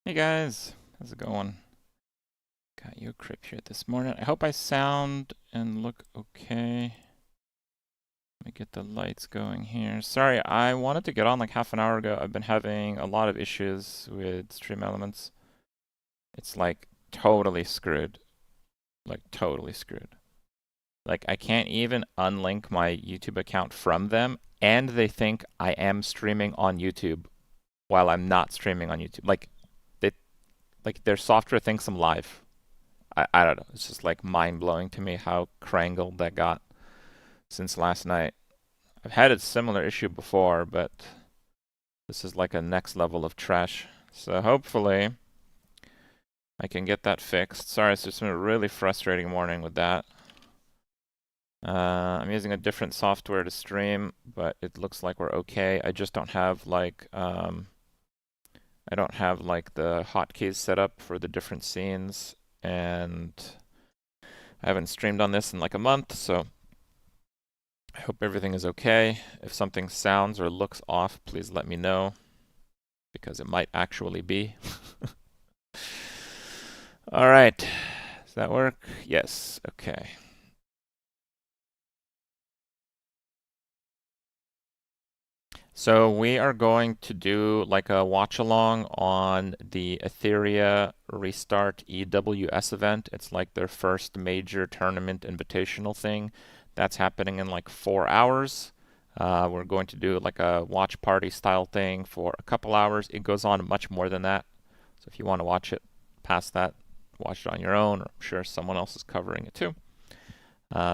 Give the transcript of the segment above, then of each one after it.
Hey guys, how's it going? Got you a crib here this morning. I hope I sound and look okay. Let me get the lights going here. Sorry, I wanted to get on like half an hour ago. I've been having a lot of issues with Stream Elements. It's like totally screwed. Like totally screwed. Like I can't even unlink my YouTube account from them, and they think I am streaming on YouTube while I'm not streaming on YouTube. Like their software thinks I'm live. I don't know. It's just like mind blowing to me how crangled that got since last night. I've had a similar issue before, but this is like a next level of trash. So hopefully I can get that fixed. Sorry, it's just been a really frustrating morning with that. I'm using a different software to stream, but it looks like we're okay. I just don't have like I don't have like the hotkeys set up for the different scenes, and I haven't streamed on this in like a month, so I hope everything is okay. If something sounds or looks off, please let me know, because it might actually be. All right, does that work? Yes, okay. So we are going to do like a watch along on the Etheria Restart EWS event. It's like their first major tournament invitational thing. That's happening in like 4 hours. We're going to do like a watch party style thing for a couple hours. It goes on much more than that. So if you want to watch it past that, watch it on your own, or I'm sure someone else is covering it too.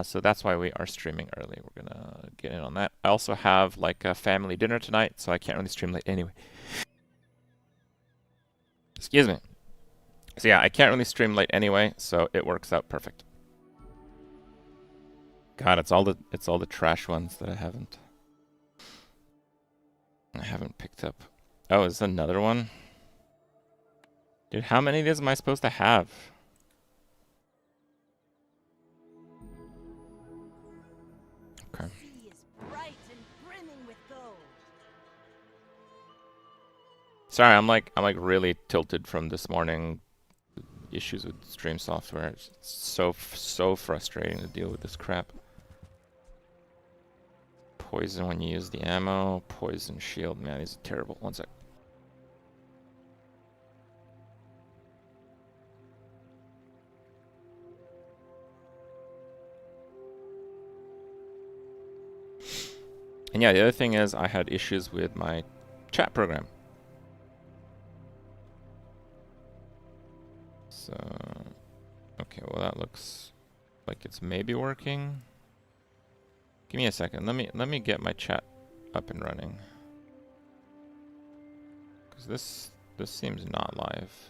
So that's why we are streaming early. We're gonna get in on that. I also have like a family dinner tonight, so I can't really stream late anyway. Excuse me. So yeah, I can't really stream late anyway, so it works out perfect. God, it's all the trash ones that I haven't picked up. Oh, is this another one? Dude, how many of these am I supposed to have? Okay. Sorry, I'm like really tilted from this morning. Issues with stream software. It's so frustrating to deal with this crap. Poison when you use the ammo. Poison shield. Man, these are terrible. One sec. And yeah, the other thing is I had issues with my chat program. So, okay, well that looks like it's maybe working. Give me a second. Let me get my chat up and running. Cuz this seems not live.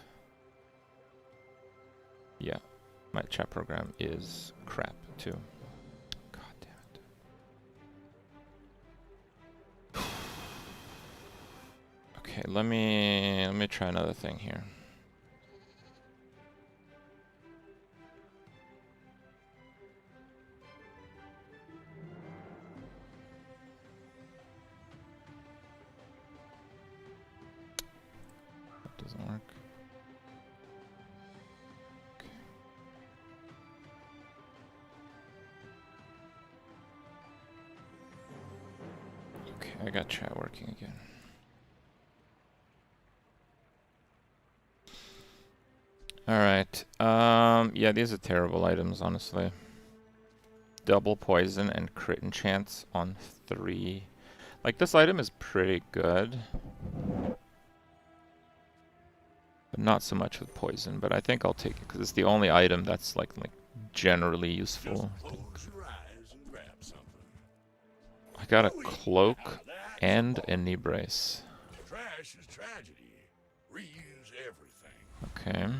Yeah. My chat program is crap too. God damn it. Okay, let me try another thing here. That doesn't work. Okay, I got chat working again. Alright, yeah, these are terrible items, honestly. Double poison and crit enchants on 3. Like, this item is pretty good. But not so much with poison, but I think I'll take it, because it's the only item that's, like generally useful. I got a cloak and a knee brace. Trash is tragedy. Reuse everything. Okay.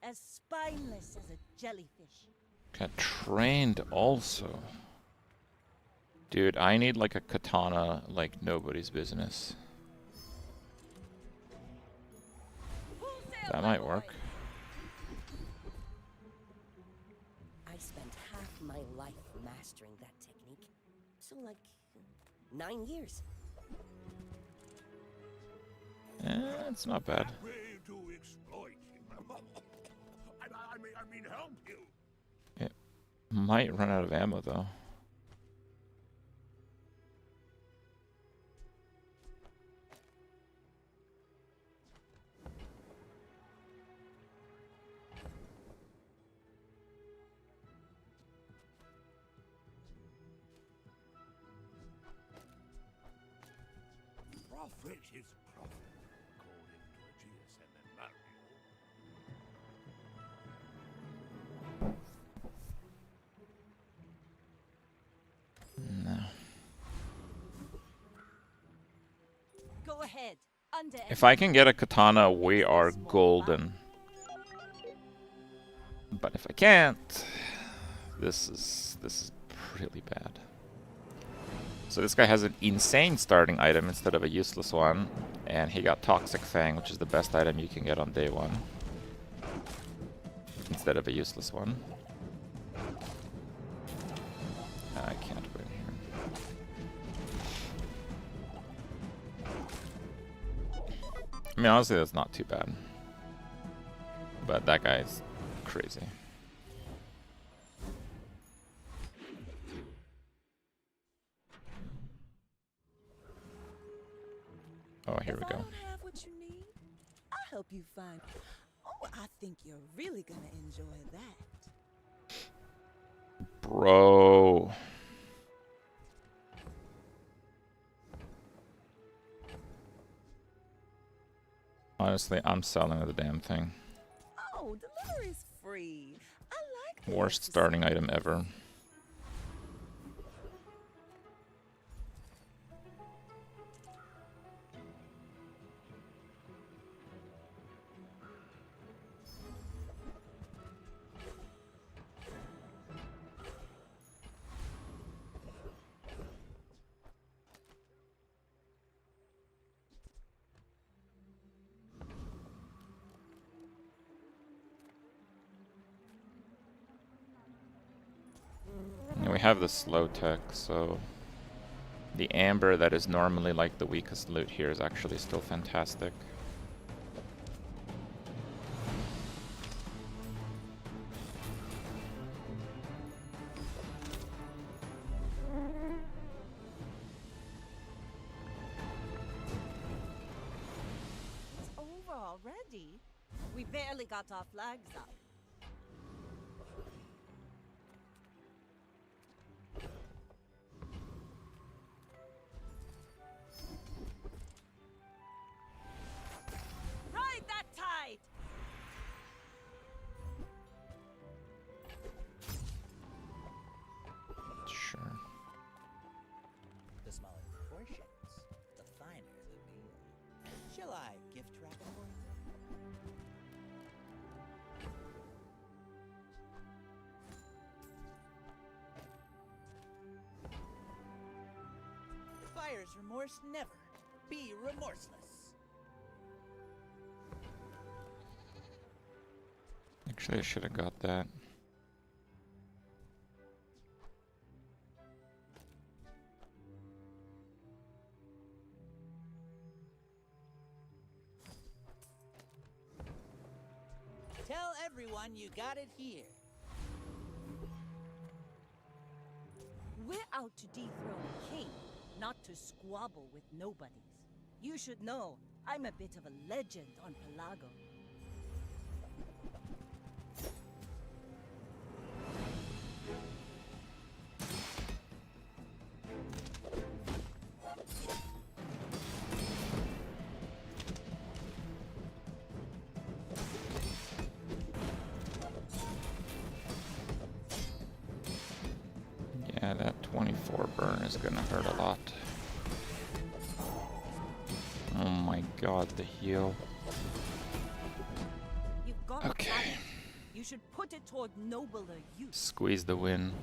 As spineless as a jellyfish. Got trained also. Dude, I need like a katana like nobody's business. That might work. I spent half my life mastering that technique. So like 9 years. It's not bad. I mean, help you. It might run out of ammo though. Profit is profit, according to a GSM and Mario. Go ahead. If I can get a katana, we are golden. But if I can't, this is really bad. So this guy has an insane starting item instead of a useless one, and he got Toxic Fang, which is the best item you can get on day one, instead of a useless one. I can't win here. I mean, honestly, that's not too bad. But that guy's crazy. Oh, here we go. If I don't have what you need, I'll help you find. Oh, I think you're really gonna enjoy that. Bro. Honestly, I'm selling the damn thing. Oh, delivery's free. I like Worst starting item ever. And we have the slow tech, so the amber that is normally like the weakest loot here is actually still fantastic. It's over already. We barely got our flags up. Ride that tide! Sure. The smaller the portions, the finer the meal. Shall I gift wrap it for you? Fire's remorse never. Be remorseless. Actually, I should have got that. Tell everyone you got it here. We're out to dethrone a king, not to squabble with nobodies. You should know, I'm a bit of a legend on Pelago. Yeah, that 24 burn is gonna hurt a lot. Oh my god, the heal. You've got Okay. talent. You should put it toward nobler use. Squeeze the win.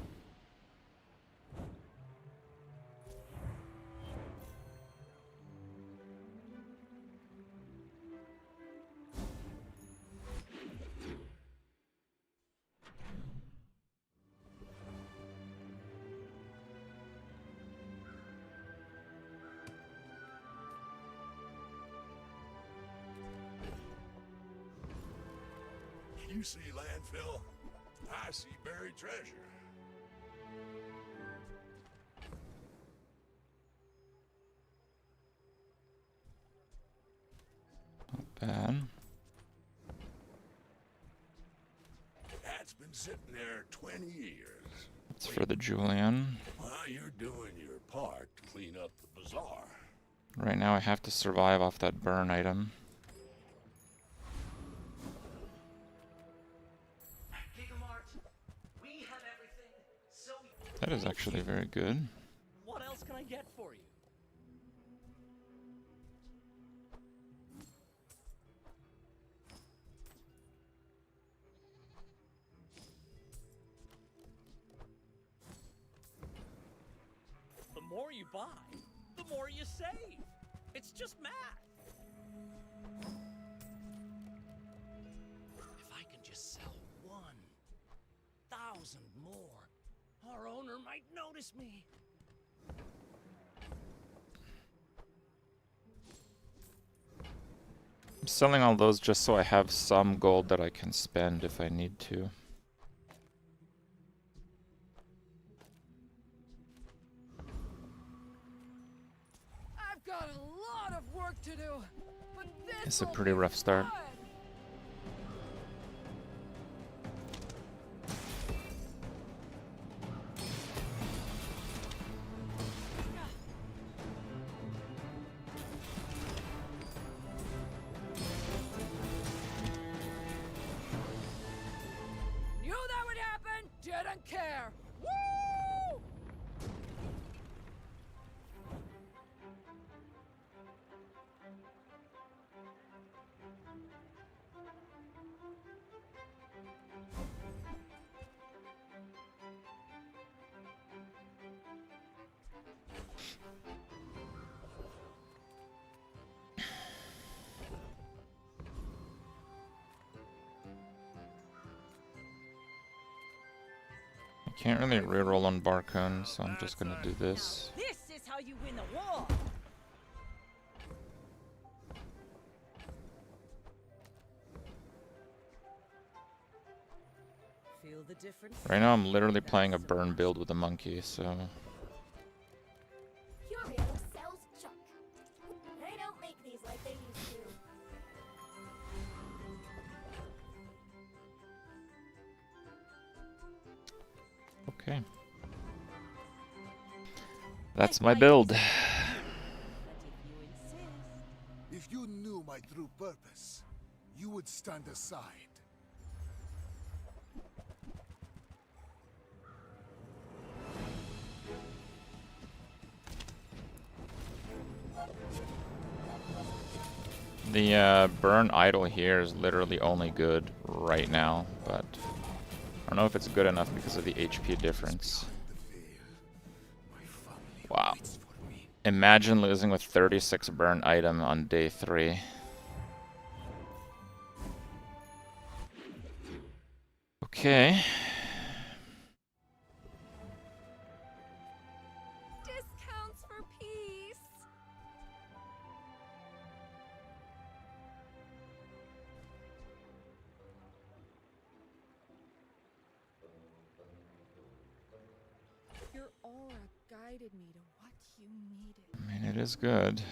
You see landfill, I see buried treasure. Not bad. That's been sitting there 20 years. It's for the Julian. Well, you're doing your part to clean up the bazaar. Right now I have to survive off that burn item. That is actually very good. What else can I get for you? more you buy, the more you save. It's just math. If I can just sell 1,000 more, our owner might notice me. I'm selling all those just so I have some gold that I can spend if I need to. I've got a lot of work to do, but this It's a will pretty be rough start. fun. Knew that would happen. Didn't care. Woo! I can't really reroll on Barcone, so I'm just gonna do this. This is how you win a war. Feel the difference? Right now I'm literally playing a burn build with a monkey, so... Curio sells junk. They don't make these like they used to. Okay. That's my build. But if you insist, If you knew my true purpose, you would stand aside. The burn idol here is literally only good right now, but I don't know if it's good enough because of the HP difference. Wow. Imagine losing with 36 burn item on day 3. Okay. Discounts for peace. Your aura guided me to what you needed. I mean, it is good.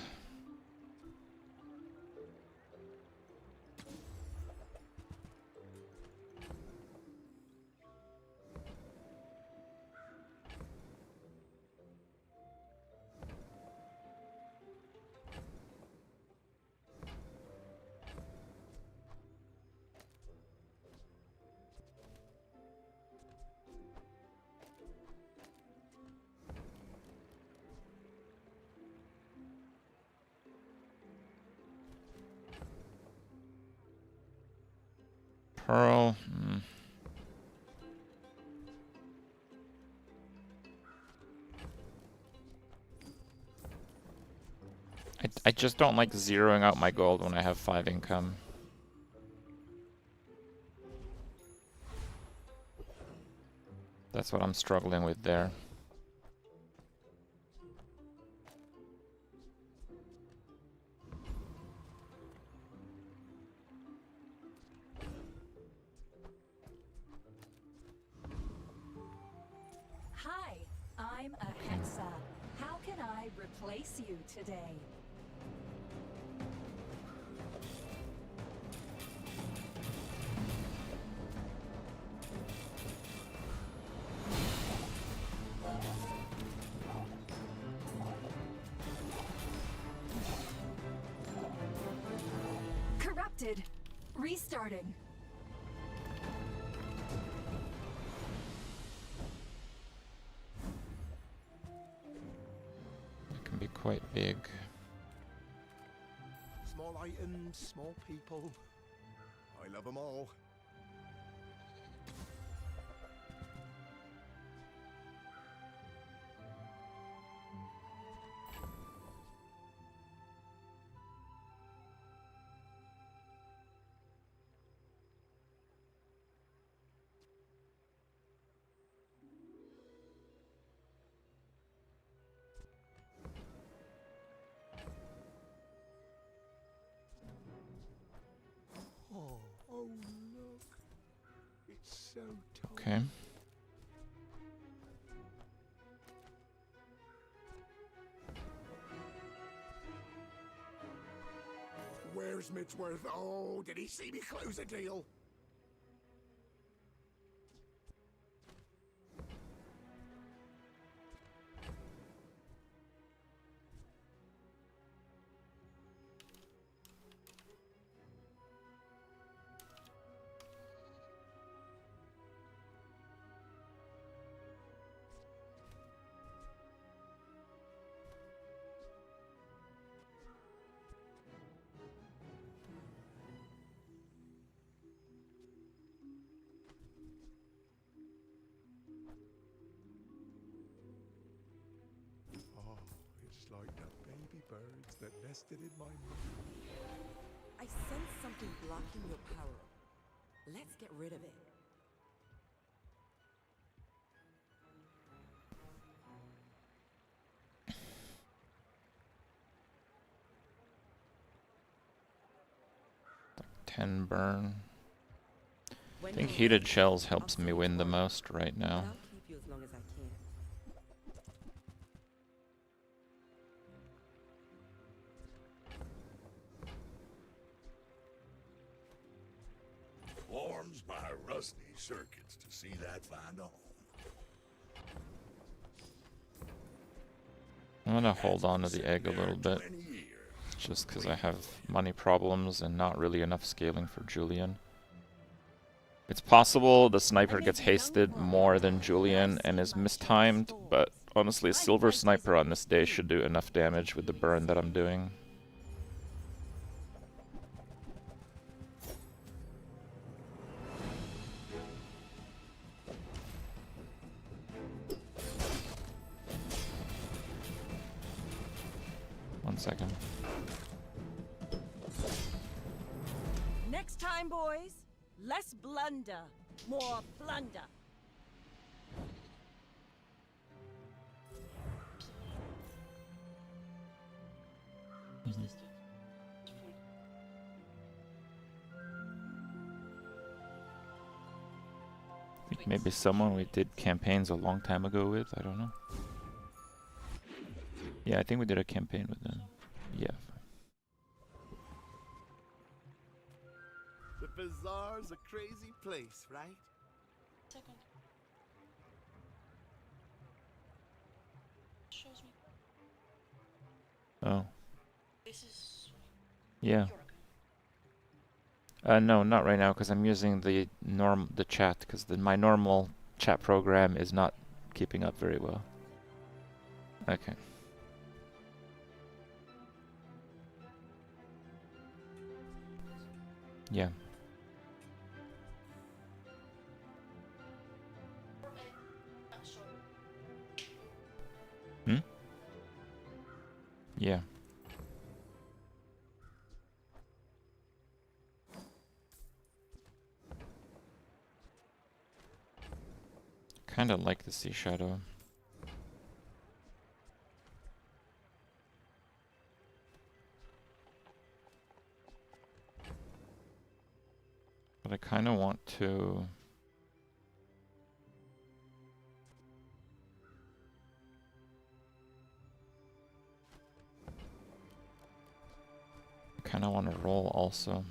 Pearl. I just don't like zeroing out my gold when I have 5 income. That's what I'm struggling with there. Hi, I'm a Hexa. How can I replace you today? Corrupted. Restarting. It can be quite big. Small items, small people. I love them all. so tall. Okay. Where's Mitchworth? Oh, did he see me close a deal? Oh, it's like the baby birds that nested in my mind. I sense something blocking your power. Let's get rid of it. Like 10 burn. I When think you're heated ready, shells I'll helps see me you win the tomorrow. most right But now. I'll keep you as long as I can. Warms my rusty circuits to see that find a home. I'm gonna hold on to the egg a little bit, 20 years. just because I have money problems and not really enough scaling for Julian. It's possible the sniper gets hasted more than Julian and is mistimed, but honestly, a silver sniper on this day should do enough damage with the burn that I'm doing. One second. Next time, boys, less blunder, more plunder. I think maybe someone we did campaigns a long time ago with, I don't know. Yeah, I think we did a campaign with them. Yeah. The Bazaar's a crazy place, right? Second. Shows me. Oh. This is Yeah. your account. No, not right now, because I'm using the chat, because my normal chat program is not keeping up very well. Okay. Yeah. Hmm? Yeah. Kinda like the sea shadow. But I kinda want to... I kinda want to roll also.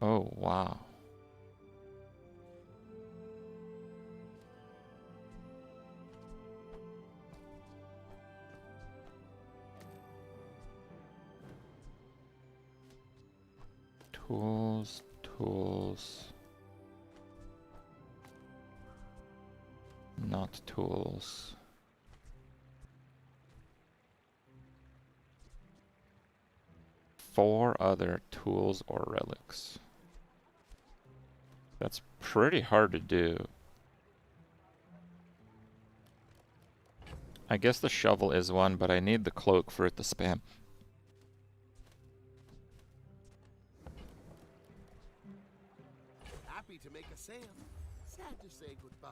Oh, wow. Tools, tools. Not tools. Four other tools or relics. That's pretty hard to do. I guess the shovel is one, but I need the cloak for it to spam. Happy to make a sale. Sad to say goodbye.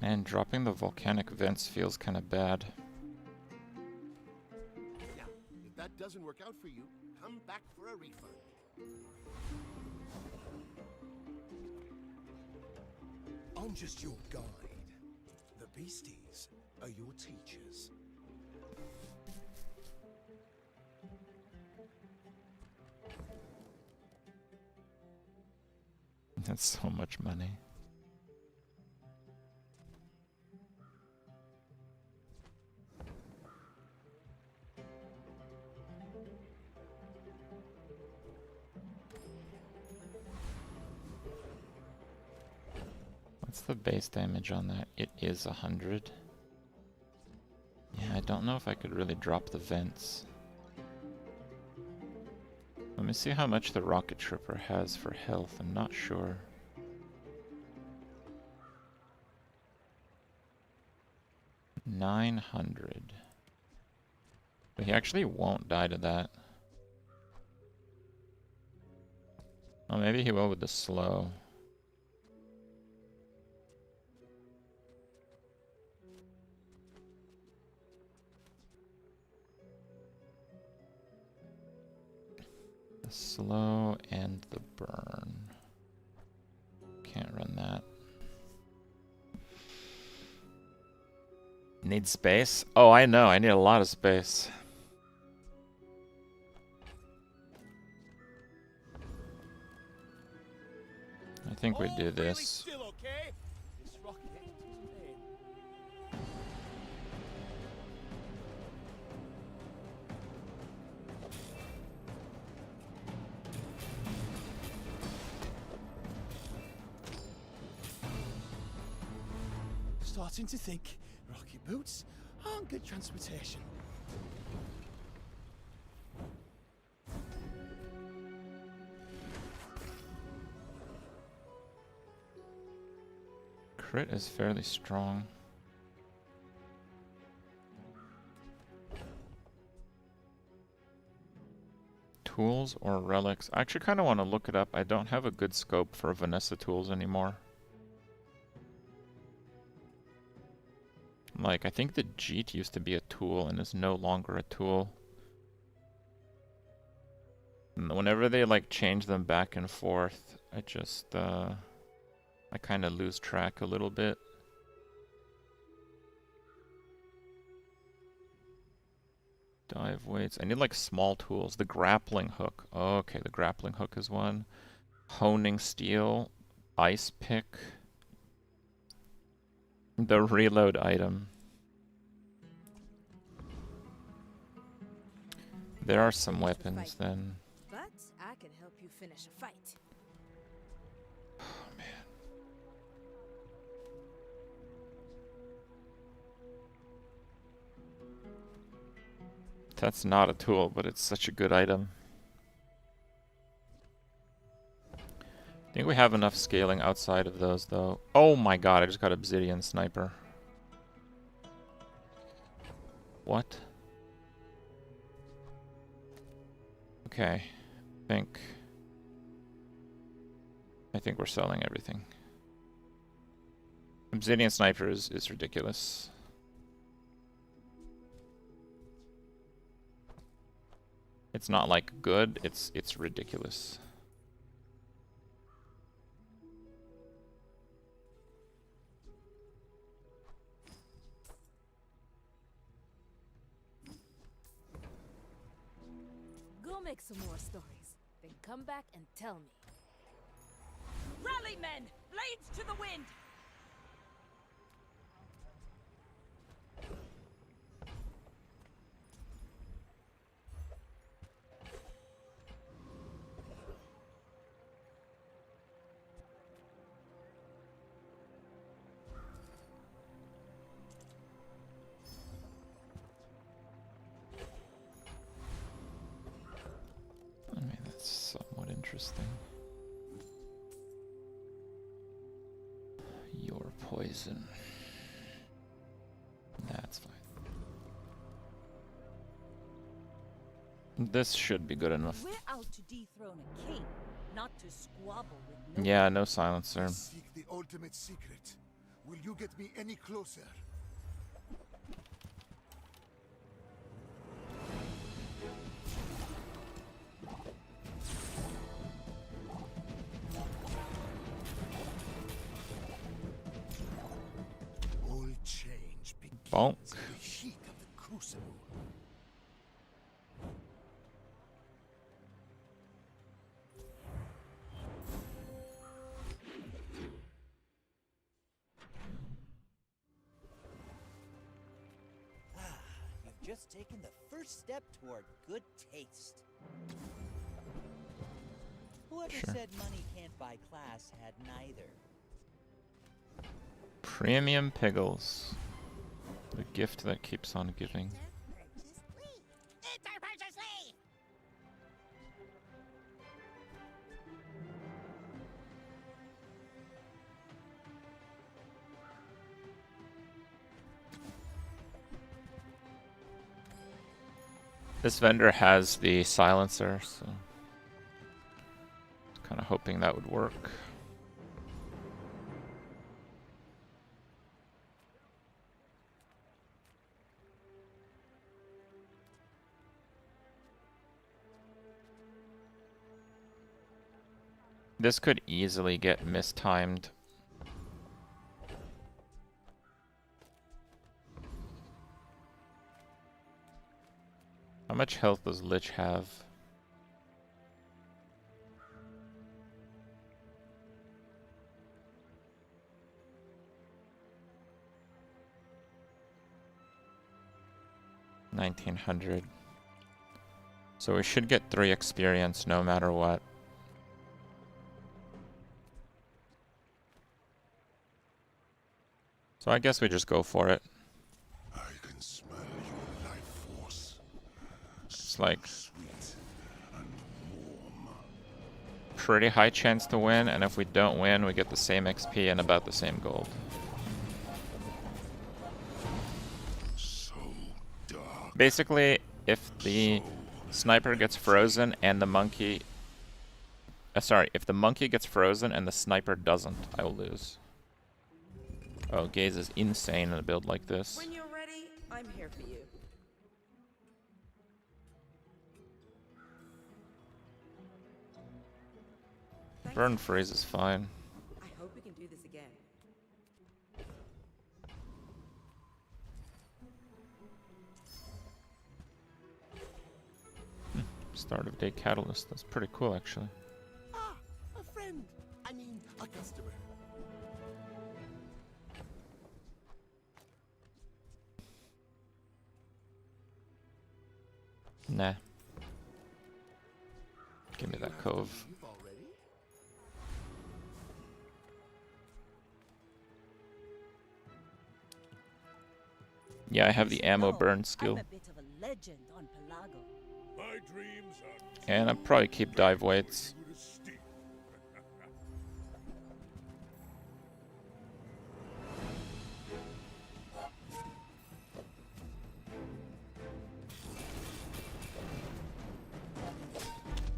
And dropping the volcanic vents feels kind of bad. Yeah, if that doesn't work out for you, come back for a refund. I'm just your guide. The beasties are your teachers. That's so much money. What's the base damage on that? It is 100. Yeah, I don't know if I could really drop the vents. Let me see how much the rocket trooper has for health. I'm not sure. $900. But he actually won't die to that. Oh, maybe he will with the slow. The slow and the burn. Can't run that. Need space? Oh, I know. I need a lot of space. I think we do this. Still okay? This rocket ain't today. Starting to think rocket boots aren't good transportation. Crit is fairly strong. Tools or relics? I actually kind of want to look it up. I don't have a good scope for Vanessa tools anymore. Like, I think the Jeet used to be a tool and is no longer a tool. And whenever they like change them back and forth, I just I kind of lose track a little bit. Dive weights. I need like small tools. The grappling hook. Oh, okay, the grappling hook is one. Honing steel. Ice pick. The reload item. There are some weapons then. But I can help you finish a fight. Oh man. That's not a tool, but it's such a good item. I think we have enough scaling outside of those, though. Oh my god, I just got Obsidian Sniper. What? Okay. I think we're selling everything. Obsidian Sniper is ridiculous. It's not like good, it's ridiculous. Go make some more stories. Then come back and tell me. Rally, men! Blades to the wind! I mean, that's somewhat interesting. Your poison. That's fine. This should be good enough. We're out to dethrone a king, not to squabble with nobody. Yeah, no silencer. Seek the ultimate secret. Will you get me any closer? All change begins Bonk. in the heat of the crucible. You've just taken the first step toward good taste. Whoever Sure. said money can't buy class had neither. Premium Piggles. The gift that keeps on giving. This vendor has the silencer, so kind of hoping that would work. This could easily get mistimed. How much health does Lich have? $1,900. So we should get 3 experience no matter what. So I guess we just go for it. I can smell your life force. It's like Sweet and warm. pretty high chance to win, and if we don't win, we get the same XP and about the same gold. So dark. Basically, if the sniper gets frozen and the monkey... sorry, if the monkey gets frozen and the sniper doesn't, I will lose. Oh, Gaze is insane in a build like this. When you're ready, I'm here for you. Burn freeze is fine. I hope we can do this again. Start of day catalyst. That's pretty cool, actually. Ah, a friend. I mean, a customer. Nah. Give me that cove. Leave already? Yeah, I have the ammo No, burn skill. I'm a bit of a legend on Pelago. My dreams are And I'll probably keep dive weights. with a steep.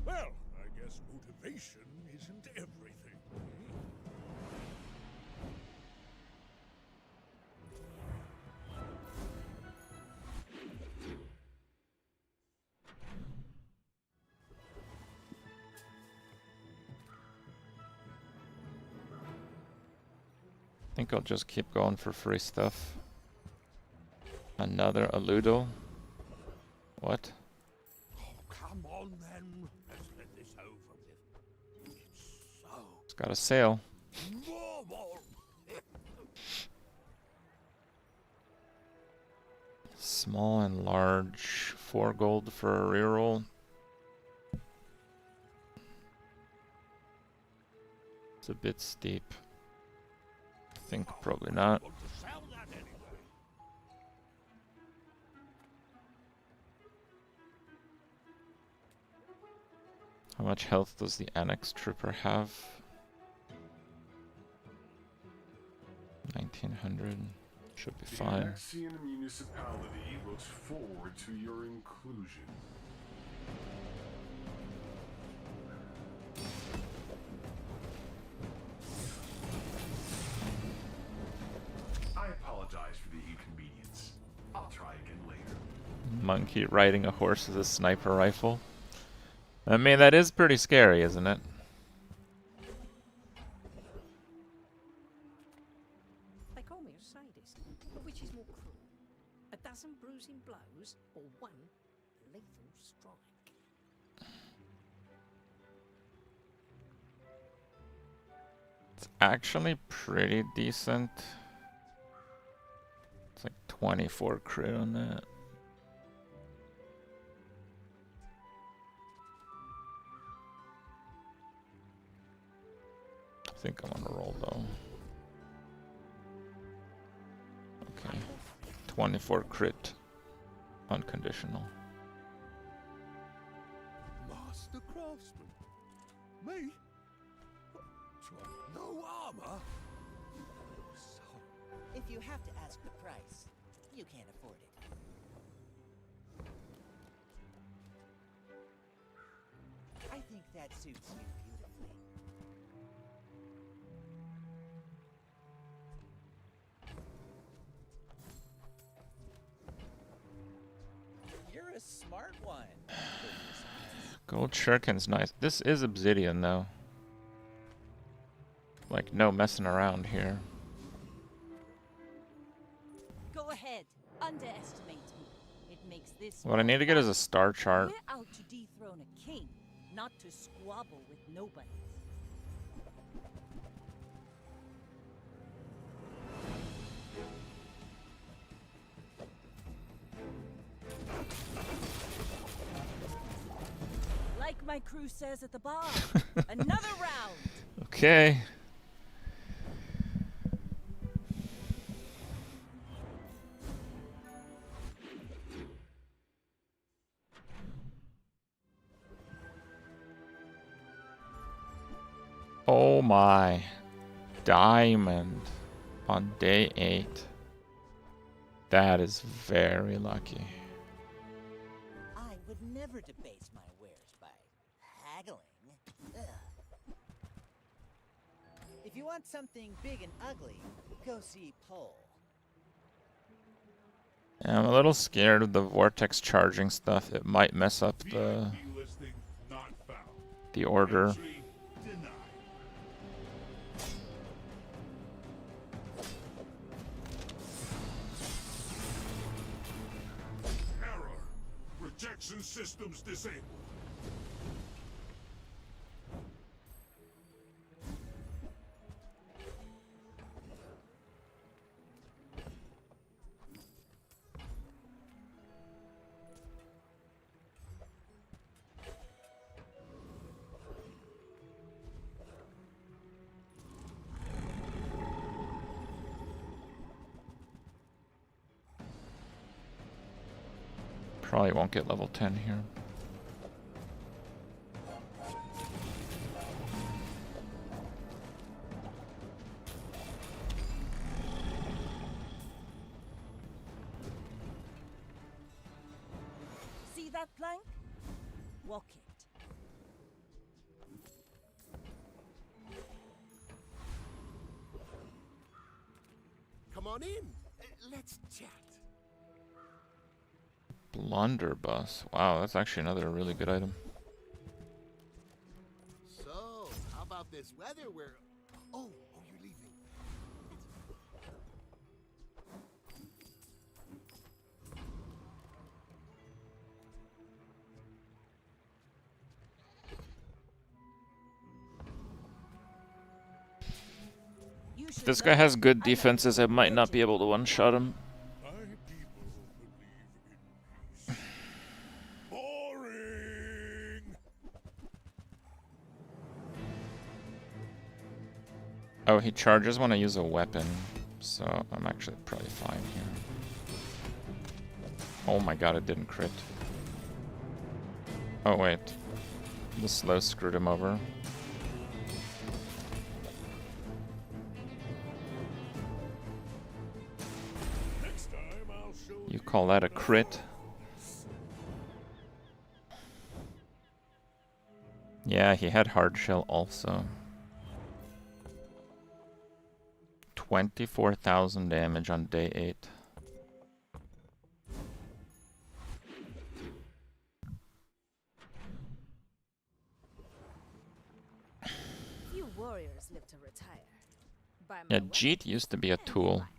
Well, I guess motivation isn't everything. I think I'll just keep going for free stuff. Another Aludo. What? Oh, come on then. Let's get this over with. It's so It's got a sale. normal. Small and large. 4 gold for a reroll. It's a bit steep. I think probably not. Want to sell that anyway? How much health does the Annex Trooper have? 1900. Should be The fine. Anaxian municipality looks forward to your inclusion. Monkey riding a horse with a sniper rifle. I mean, that is pretty scary, isn't it? They call me a sadist, but which is more cruel? A dozen bruising blows or one lethal strike? It's actually pretty decent. It's like 24 crit on that. I think I'm on a roll though. Okay. 24 crit. Unconditional. Master craftsman. Me? No armor? So If you have to ask the price, you can't afford it. I think that suits you beautifully. You're a smart one. for your size. Gold shuriken's nice. This is obsidian though. Like no messing around here. Go ahead, underestimate me. It makes this. What I need to get is a star chart. We're out to dethrone a king, not to squabble with nobody. Like my crew says at the bar, another round. Okay. Oh my. Diamond on day 8. That is very lucky. I would never debase my wares by haggling. Ugh. If you want something big and ugly, go see Pole. Yeah, I'm a little scared of the vortex charging stuff. It might mess up the VIP listing not found. order. Entry denied. Error. Projection systems disabled. Probably won't get level 10 here. See that plank? Walk it. Come on in. Let's chat. Blunderbuss. Wow, that's actually another really good item. So, how about this weather where... Oh, you're leaving. You should This guy know has good I'm a defenses. I might not be able to one-shot him. I people believe in peace. Boring. Oh, he charges when I use a weapon, so I'm actually probably fine here. Oh my god, it didn't crit. Oh wait. The slow screwed him over. Next time I'll show You call that a crit? Yeah, he had hard shell also. 24,000 damage on day 8. warriors live to retire. By my Yeah, weapons, Jeet used to be a and tool. right.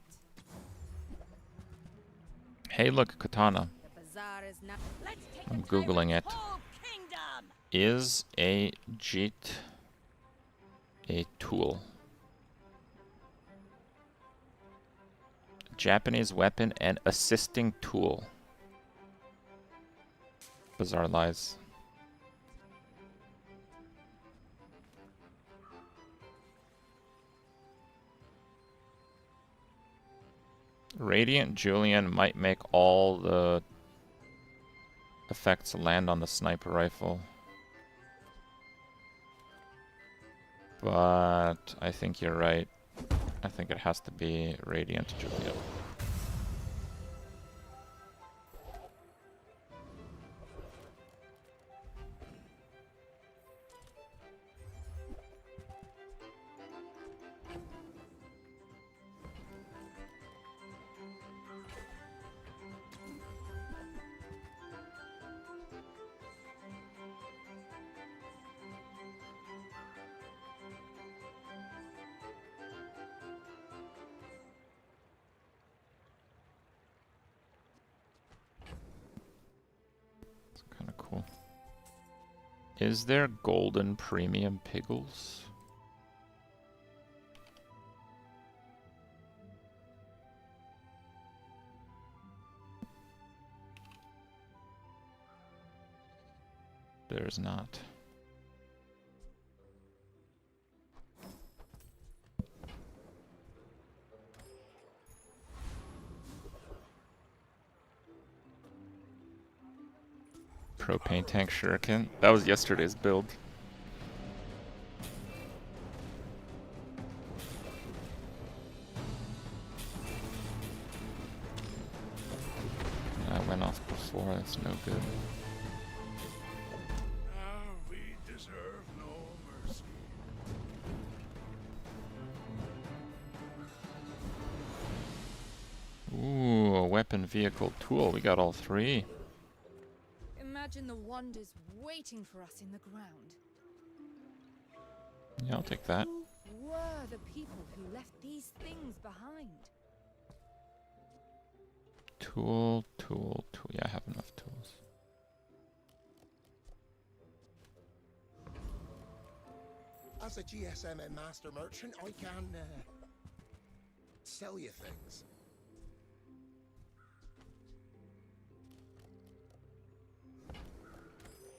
Hey, look, katana. The bazaar is not. Let's take I'm a Googling tyrant's it. whole kingdom. Is a Jeet a tool? Japanese weapon and assisting tool. Bazaar lies. Radiant Julian might make all the effects land on the sniper rifle. But I think you're right. I think it has to be Radiant Julian. Kind of cool. Is there golden premium piggles? There's not. Propane tank shuriken. That was yesterday's build. I went off before, that's no good. We deserve no mercy. Ooh, a weapon, vehicle, tool. We got all three. Imagine the wonders waiting for us in the ground. Yeah, I'll take that. Who were the people who left these things behind? Tool, tool, tool. Yeah, I have enough tools. As a GSM and master merchant, I can sell you things.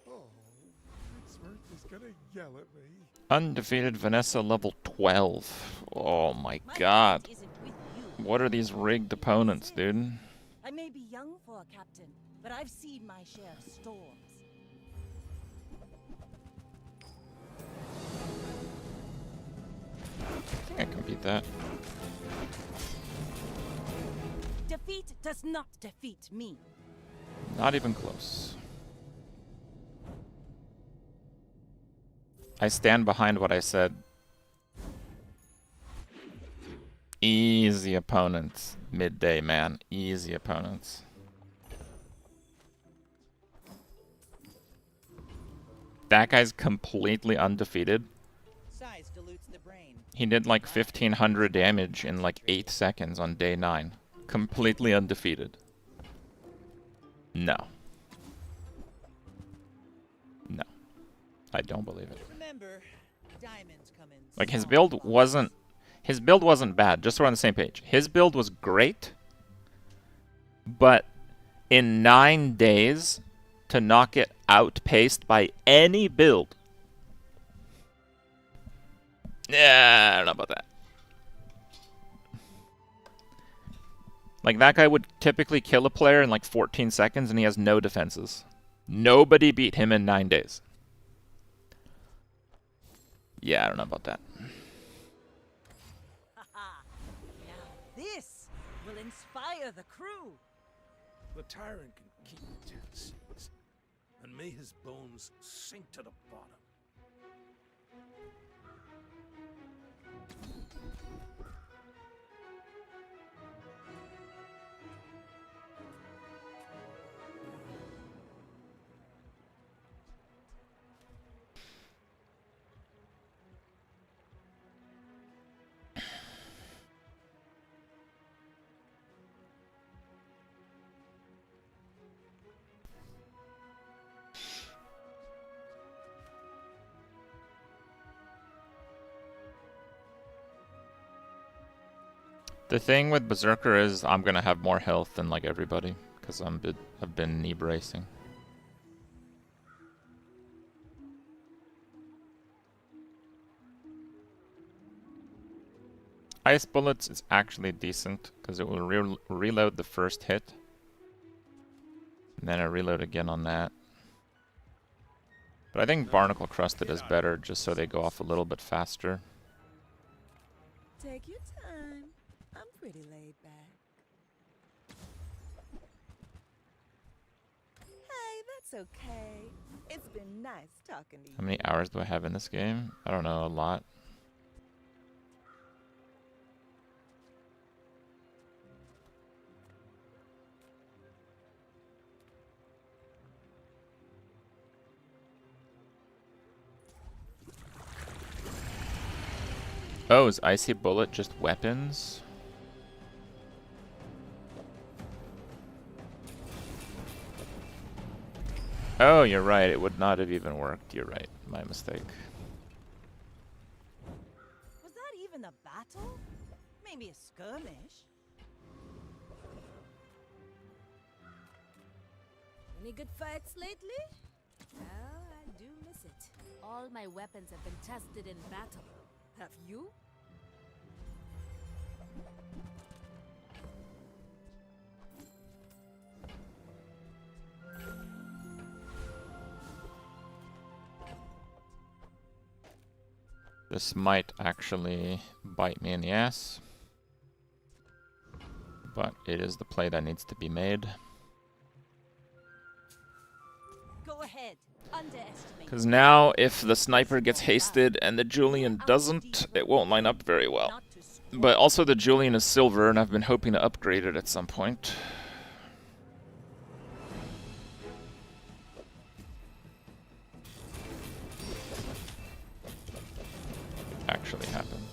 Oh, Ricksworth is gonna yell at me. Undefeated Vanessa level 12. Oh my My god. fight isn't with you. What are these rigged opponents, dude? I may be young for a captain, but I've seen my share of storms. I think I can beat that. Defeat does not defeat me. Not even close. I stand behind what I said. Easy opponents. Midday, man. Easy opponents. That guy's completely undefeated. Size dilutes the brain. He did like 1500 damage in like 8 seconds on day 9. Completely undefeated. No. No. I don't believe it. Remember, diamonds come in. Like his small build quantities. wasn't bad, just so we're on the same page. His build was great, but in 9 days to not get outpaced by any build. Yeah, I don't know about that. Like that guy would typically kill a player in like 14 seconds and he has no defenses. Nobody beat him in 9 days. Yeah, I don't know about that. Now this will inspire the crew. The tyrant can keep the 10 seas, and may his bones sink to the bottom. The thing with Berserker is I'm gonna have more health than like everybody because I've been knee bracing. Ice bullets is actually decent because it will reload the first hit, and then I reload again on that. But I think Barnacle Crusted is better just so they go off a little bit faster. Take your time. I'm pretty laid back. Hey, that's okay. It's been nice talking to you. How many hours do I have in this game? I don't know, a lot. Oh, is Icy Bullet just weapons? Oh, you're right. It would not have even worked. You're right. My mistake. Was that even a battle? Maybe a skirmish? Any good fights lately? Well, I do miss it. All my weapons have been tested in battle. Have you? This might actually bite me in the ass. But it is the play that needs to be made. Go ahead. Underestimate. Because now, if the sniper gets hasted and the Julian doesn't, it won't line up very well. But also the Julian is silver, and I've been hoping to upgrade it at some point. Actually happened.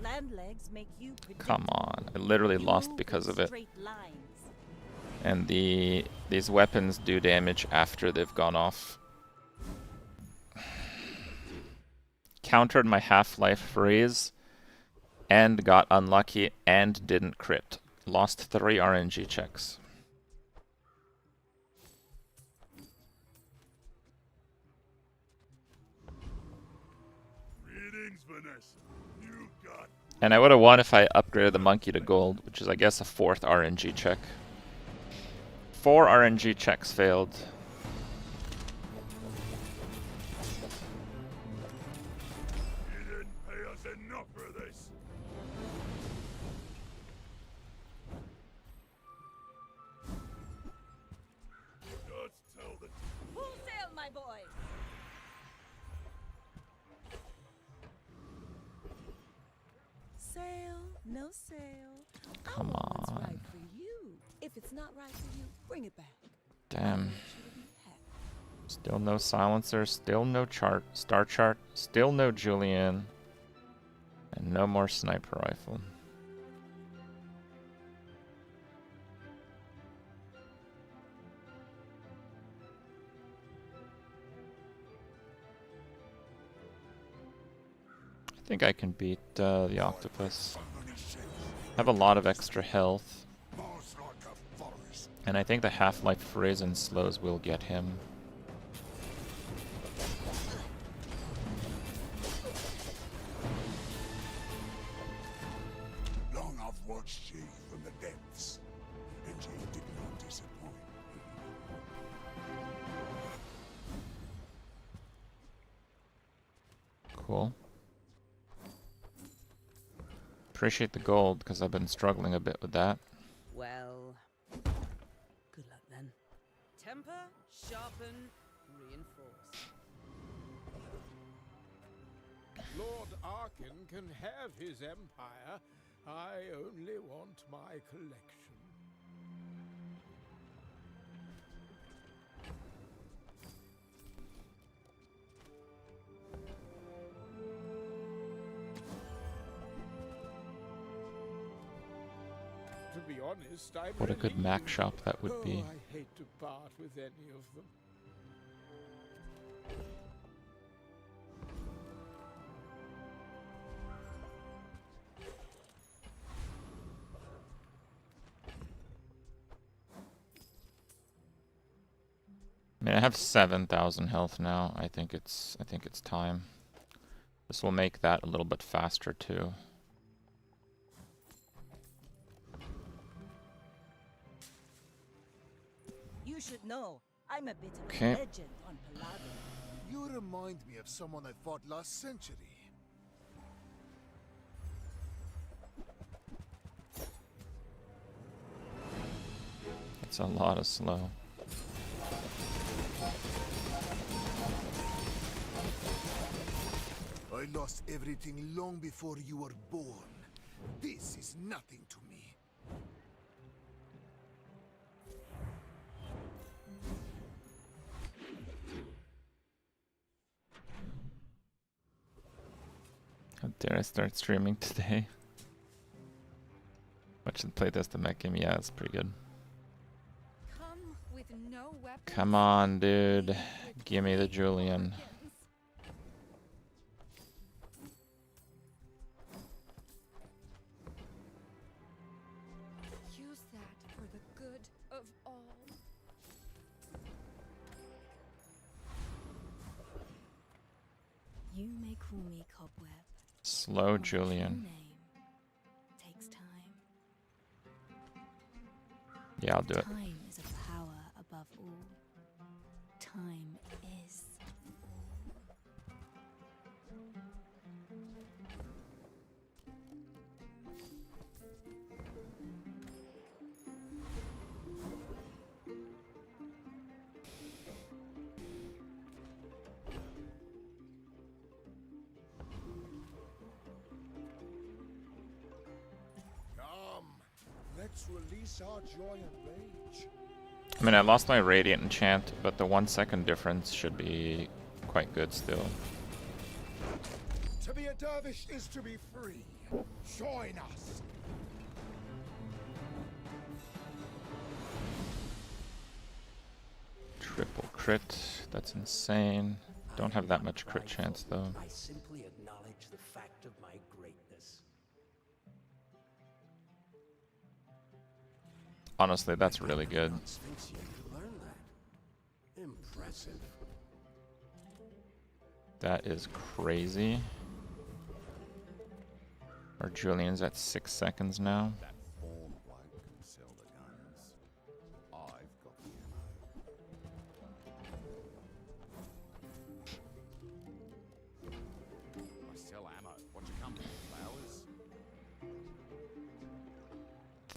Land legs make you Come on, I literally lost because of it. And these weapons do damage after they've gone off. Countered my Half-Life freeze and got unlucky and didn't crit. Lost 3 RNG checks. Greetings, Vanessa. You got... And I would have won if I upgraded the monkey to gold, which is, I guess, a 4th RNG check. 4 RNG checks failed. You didn't pay us enough for this. Just tell the... Full sail, my boy! Sail, no sail. Come What's on. right for you? If it's not right for you, bring it back. Damn. Still no silencer, still no star chart, still no Julian, and no more sniper rifle. I think I can beat the octopus. Have a lot of extra health. And I think the Half-Life freeze and slows will get him. Long I've watched ye from the depths, and ye did not disappoint. Cool. Appreciate the gold, because I've been struggling a bit with that. Well, good luck then. Temper, sharpen, reinforce. Lord Arkin can have his empire. I only want my collection. To be honest, I'm What a good Mac shop that would be. I hate to part with any of them. mean, I have 7,000 health now. I think it's time. This will make that a little bit faster too. You should know, I'm a bit of Okay. a legend on Palladium. You remind me of someone I fought last century. It's a lot of slow. I lost everything long before you were born. This is nothing to me. How dare I start streaming today? Watch the playtest the mech game. Yeah, it's pretty good. Come with no weapons. Come on, dude. Give me the Julian. Use that for the good of all. You may call me Cobweb. Slow Julian. Takes time. Yeah, I'll do it. Time is a power above all. Time is Come, let's release our joy and rage. I mean, I lost my Radiant enchant, but the 1 second difference should be quite good still. To be a dervish is to be free. Join us. Triple crit. That's insane. Don't have that much crit chance though. I simply acknowledge the fact of my greatness. Honestly, that's really good. Sphinx yet to learn that. Impressive. That is crazy. Our Julian's at 6 seconds now. That form bloke can sell the guns. I've got the ammo. I sell ammo. What's your company? Flowers?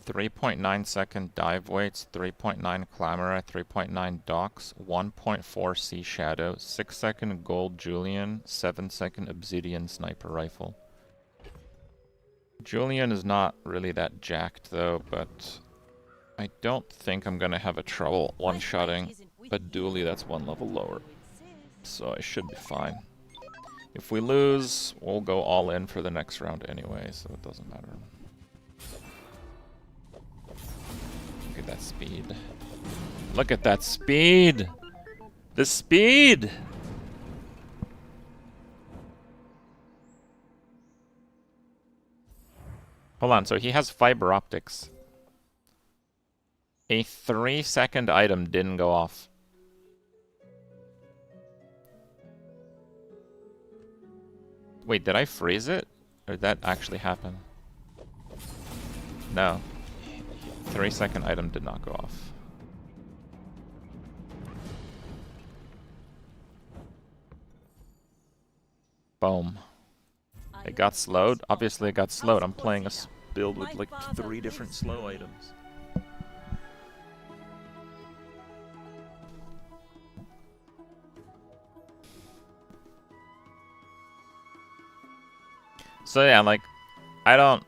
3.9 second dive weights, 3.9 clamora, 3.9 docks, 1.4 sea shadow, 6 second gold Julian, 7 second obsidian sniper rifle. Julian is not really that jacked though, but I don't think I'm gonna have a trouble one-shotting, but Dooley that's 1 level lower, so I should be fine. If we lose, we'll go all in for the next round anyway, so it doesn't matter. Look at that speed. Look at that speed! The speed! Hold on, so he has fiber optics. A 3 second item didn't go off. Wait, did I freeze it? Or did that actually happen? No. 3 second item did not go off. Boom. It got slowed. Obviously it got slowed. I'm playing a build with like 3 different slow items. So yeah, like, I don't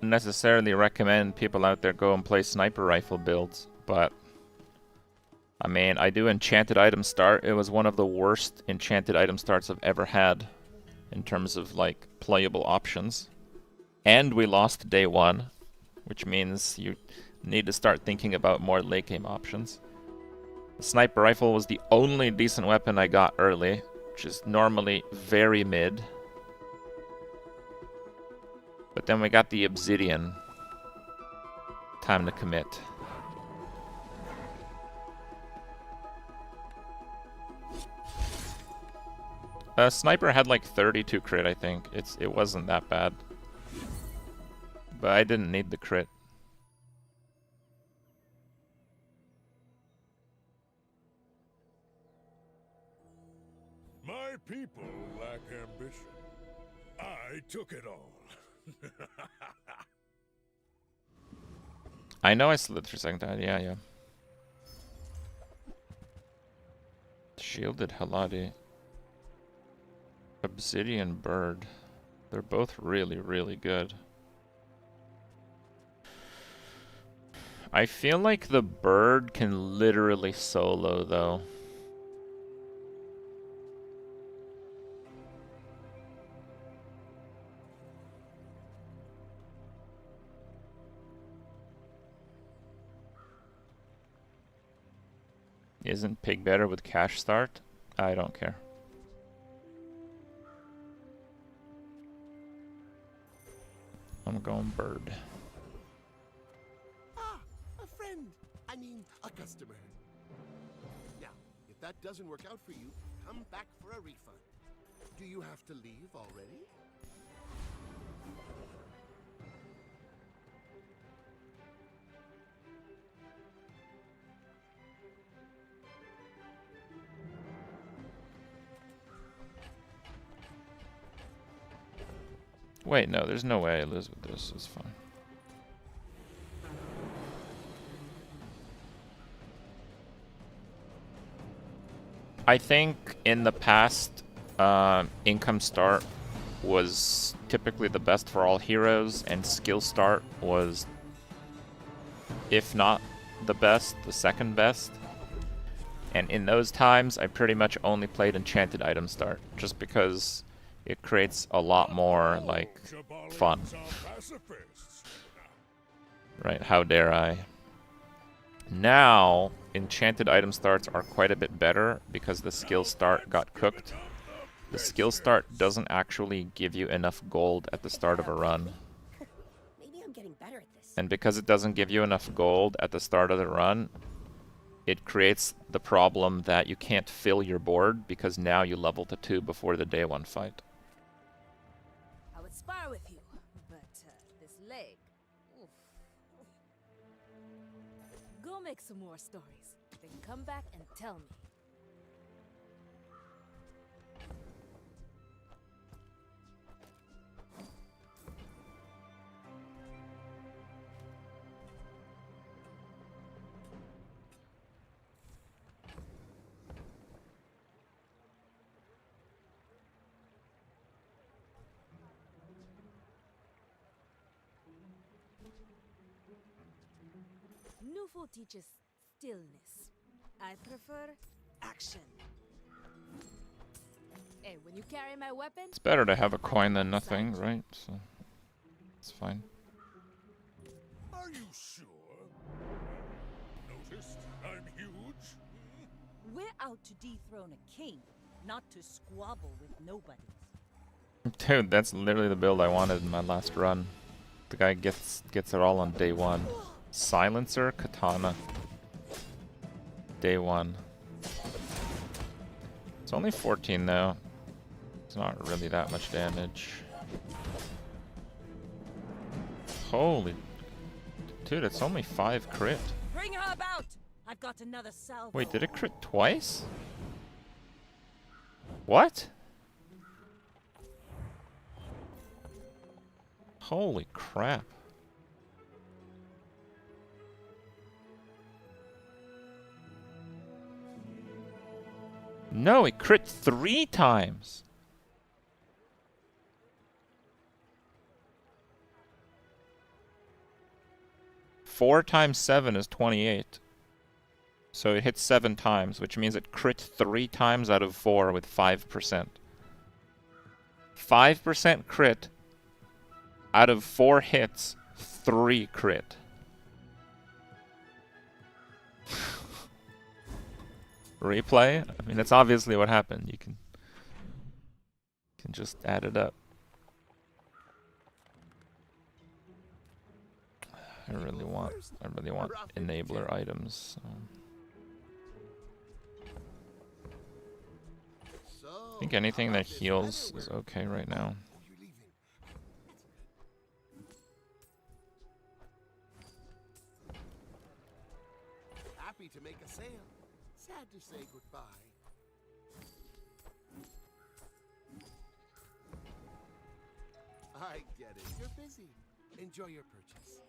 necessarily recommend people out there go and play sniper rifle builds, but I mean, I do enchanted item start. It was one of the worst enchanted item starts I've ever had in terms of like playable options. And we lost day 1, which means you need to start thinking about more late game options. The sniper rifle was the only decent weapon I got early, which is normally very mid. But then we got the obsidian. Time to commit. Sniper had like 32 crit, I think. It wasn't that bad. But I didn't need the crit. My people lack ambition. I took it all. I know I slid for a second. Yeah. Shielded Haladi. Obsidian Bird. They're both really, really good. I feel like the bird can literally solo, though. Isn't Pig better with cash start? I don't care. I'm going bird. Ah, a friend. I mean, a customer. Now, if that doesn't work out for you, come back for a refund. Do you have to leave already? Wait, no, there's no way I lose with this. It's fine. I think in the past, income start was typically the best for all heroes, and skill start was, if not the best, the second best. And in those times, I pretty much only played enchanted item start, just because it creates a lot more, like, fun. Right, how dare I. Now, enchanted item starts are quite a bit better because the skill start got cooked. The skill start doesn't actually give you enough gold at the start of a run. Maybe I'm getting better at this. And because it doesn't give you enough gold at the start of the run, it creates the problem that you can't fill your board because now you level to 2 before the day 1 fight. I would spar with you, but this leg. Oof. Go make some more stories, then come back and tell me. Nufo teaches stillness. I prefer action. Hey, when you carry my weapon, It's better to have a coin than nothing, right? So it's fine. Are you sure? Noticed I'm huge? We're out to dethrone a king, not to squabble with nobodies. Dude, that's literally the build I wanted in my last run. The guy gets it all on day 1. Silencer, Katana. Day 1. It's only 14 though. It's not really that much damage. Holy... Dude, it's only 5 crit. Bring her about! I've got another salvo. Wait, did it crit twice? What? Holy crap. No, it crit 3 times. Four times 7 is 28. So it hits 7 times, which means it crit 3 times out of 4 with 5%. 5% crit out of 4 hits, 3 crit. Replay? I mean, that's obviously what happened. You can just add it up. I really want enabler items. So. think anything that heals is okay right now. Happy to make a sale. Sad to say goodbye. I get it. You're busy. Enjoy your purchase.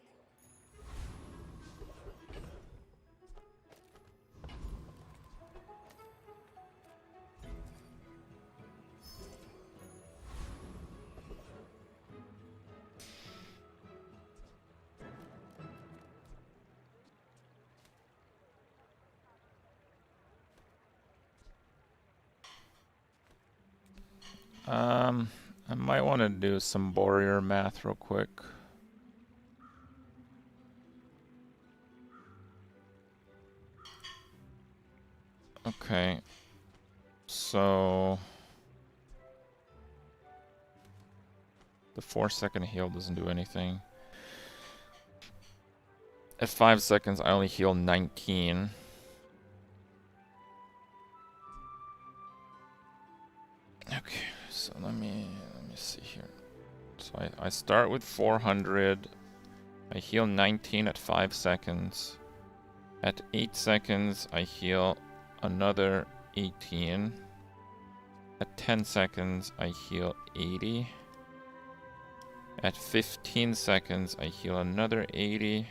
I might want to do some Warrior math real quick. Okay, so the 4-second heal doesn't do anything. At 5 seconds, I only heal 19. Okay, so let me see here. So I start with 400. I heal 19 at 5 seconds. At 8 seconds, I heal another 18. At 10 seconds, I heal 80. At 15 seconds, I heal another 80.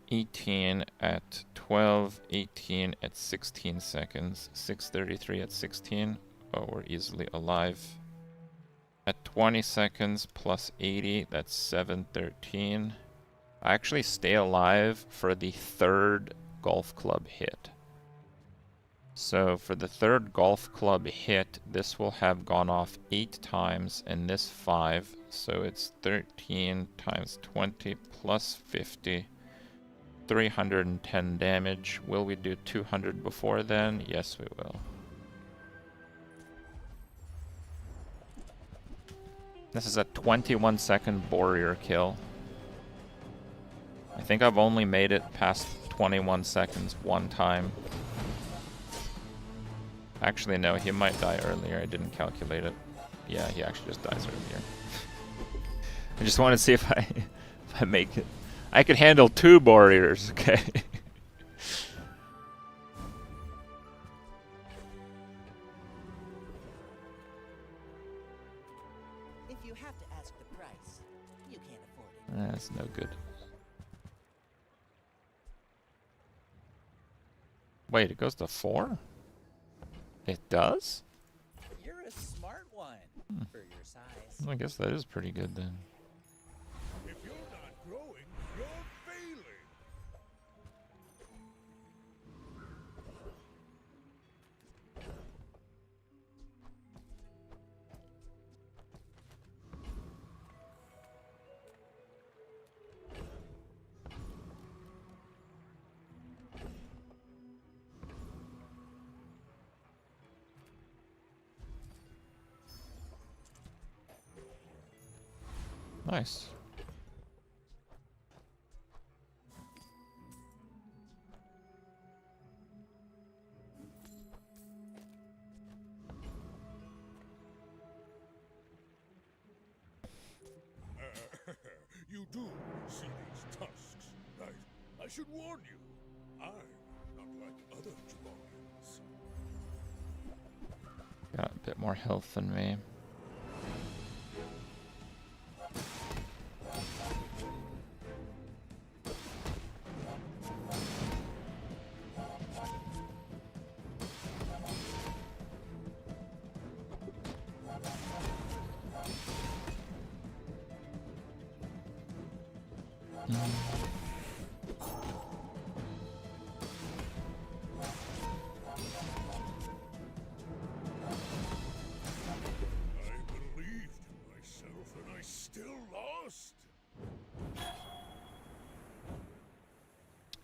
18 at 12, 18 at 16 seconds, 633 at 16. Oh, we're easily alive. At 20 seconds plus 80, that's 713. I actually stay alive for the third golf club hit. So for the third golf club hit, this will have gone off 8 times and this 5. So it's 13 times 20 plus 50. 310 damage. Will we do 200 before then? Yes, we will. This is a 21-second Warrior kill. I think I've only made it past 21 seconds one time. Actually, no, he might die earlier. I didn't calculate it. Yeah, he actually just dies earlier. I just want to see if I make it. I could handle 2 Warriors, okay? If you have to ask the price, you can't afford it. That's no good. Wait, it goes to 4? It does? You're a smart one for your size. I guess that is pretty good then. If you're not growing, you're failing. Nice. You do see these tusks, right? I should warn you, I'm not like other Jabonians. Got a bit more health than me.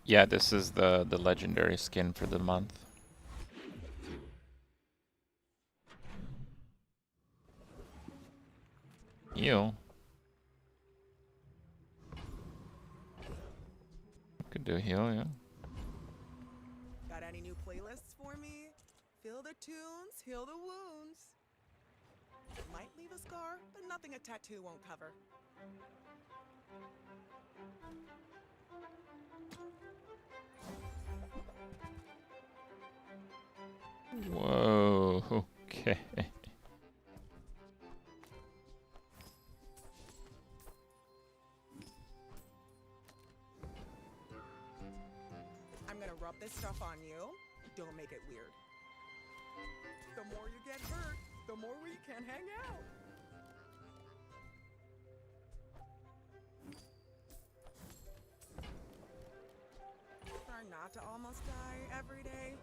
Yeah, this is the legendary skin for the month. Heal. Could do heal, yeah. Got any new playlists for me? Feel the tunes, heal the wounds. Might leave a scar, but nothing a tattoo won't cover. Whoa, okay. I'm gonna rub this stuff on you. Don't make it weird. The more you get hurt, the more we can hang out. Try not to almost die every day.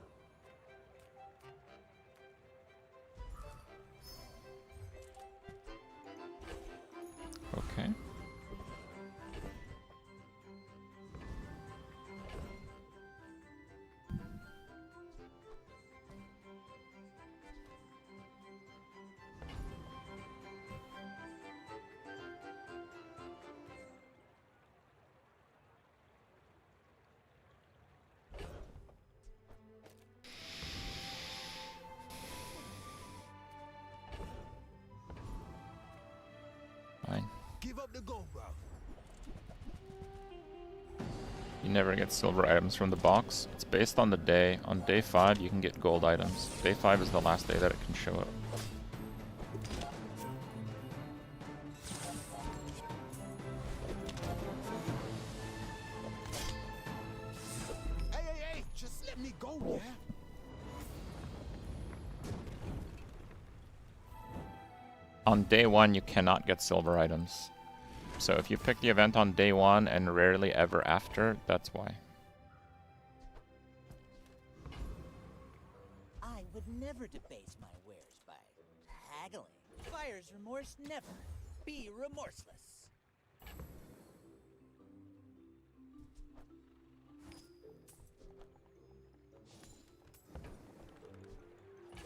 Okay. Fine. Give up the gold, bro. You never get silver items from the box. It's based on the day. On day 5, you can get gold items. Day 5 is the last day that it can show up. Hey, just let me go, yeah? On day 1, you cannot get silver items. So if you pick the event on day 1 and rarely ever after, that's why. I would never debase my wares by haggling. Buyer's remorse never. Be remorseless.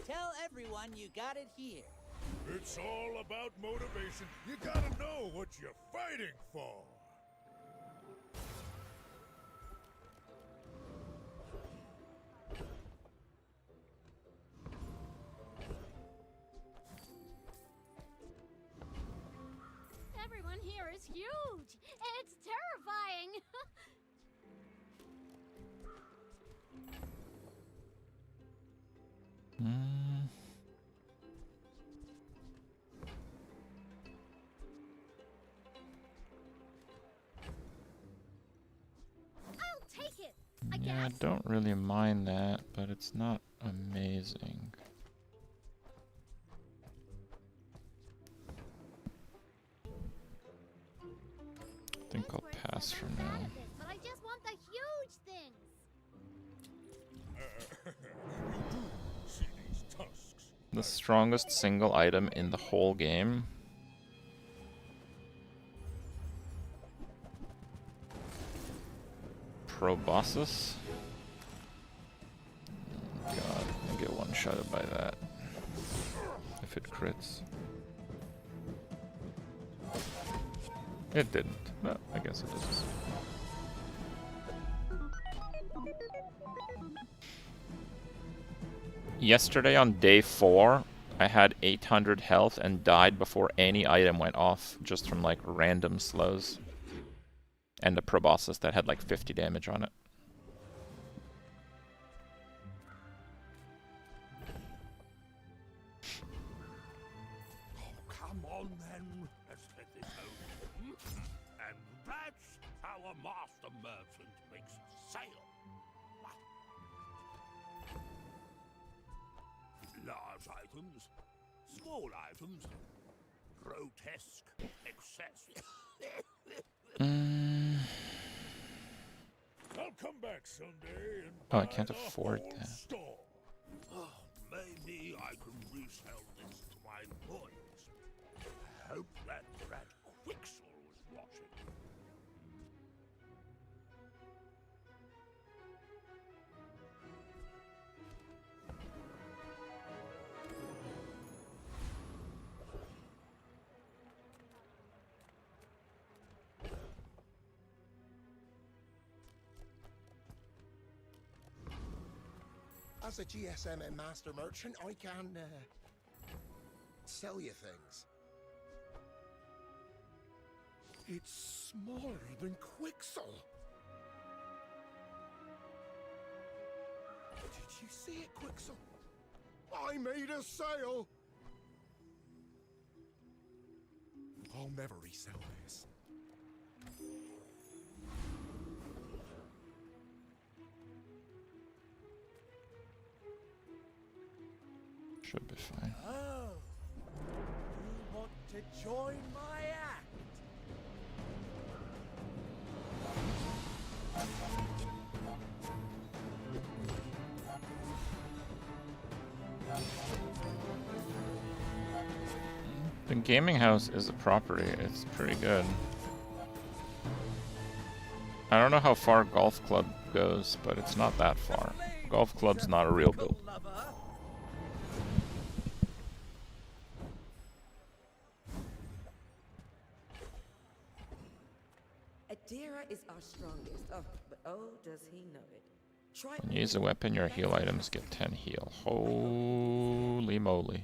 Tell everyone you got it here. It's all about motivation. You gotta know what you're fighting for. Everyone here is huge. It's terrifying. I'll take it. Yeah, I don't really mind that, but it's not amazing. I think I'll pass for now. But I just want the huge things. You do see these tusks. The strongest single item in the whole game. Proboscis. God, I get one-shotted by that. If it crits. It didn't, but I guess it is. Yesterday on day 4, I had 800 health and died before any item went off, just from like random slows. And a proboscis that had like 50 damage on it. Come on then, let's get this over. And that's how a master merchant makes a sale. Large items, small items, grotesque excess. I'll come back someday and Oh, I can't afford that. store. Oh, maybe I can resell this to my boys. I hope that rat Quixel was watching. As a GSM and master merchant, I can sell you things. It's smaller than Quixel. Did you see it, Quixel? I made a sale! I'll never resell this. Should be fine. Oh, you want to join my act? The gaming house is a property. It's pretty good. I don't know how far golf club goes, but it's not that far. Golf club's not a real build. Etheria is our strongest. Oh, but oh, does he know it. Try When you use a weapon, your heal items get 10 heal. Holy moly.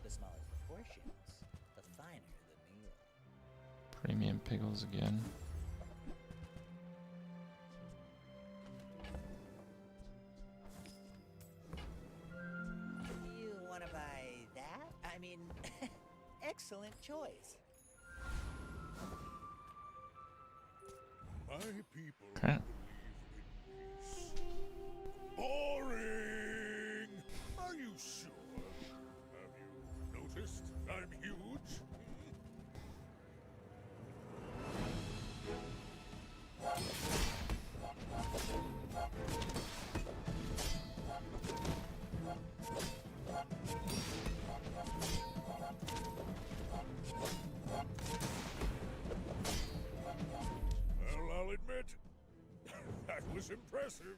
The smaller proportions, the finer the meal. Premium pickles again. You want to buy that? I mean, excellent choice. My people Okay. believe in peace. Boring! Are you sure? Have you noticed I'm huge? Well, I'll admit, that was impressive.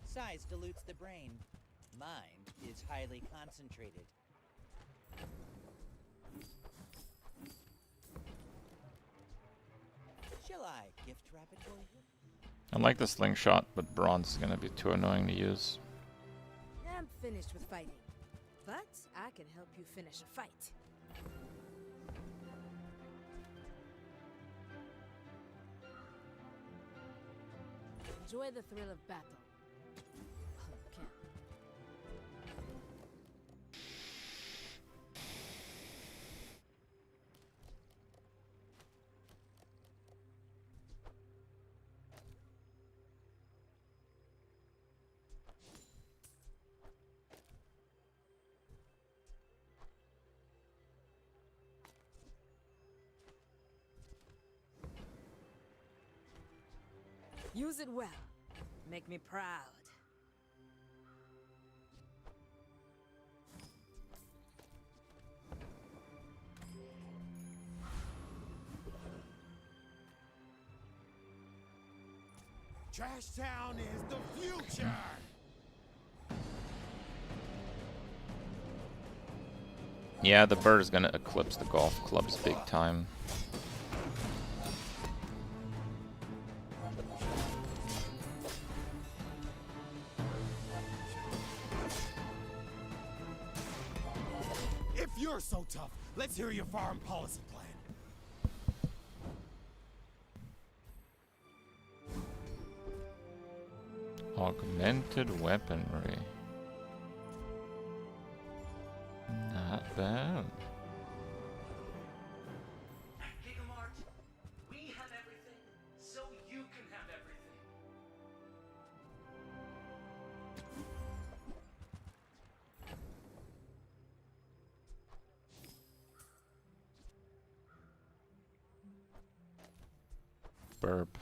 Size dilutes the brain. Mind is highly concentrated. Shall I gift wrap it for you? I like the slingshot, but bronze is gonna be too annoying to use. I'm finished with fighting, but I can help you finish a fight. Enjoy the thrill of battle. Oh, can't. Use it well. Make me proud. Trash Town is the future! Yeah, the bird is gonna eclipse the golf clubs big time. If you're so tough, let's hear your foreign policy plan. Augmented weaponry. Not bad. Gigamart, we have everything, so you can have everything. Burp.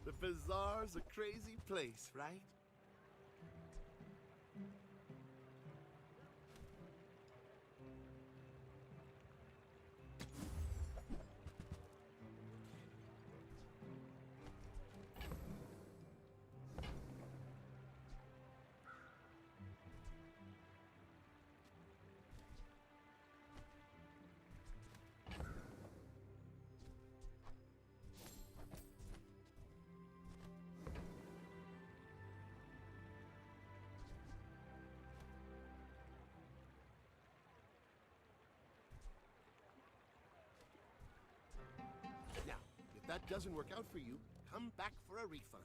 The Bazaar's a crazy place, right? Now, if that doesn't work out for you, come back for a refund.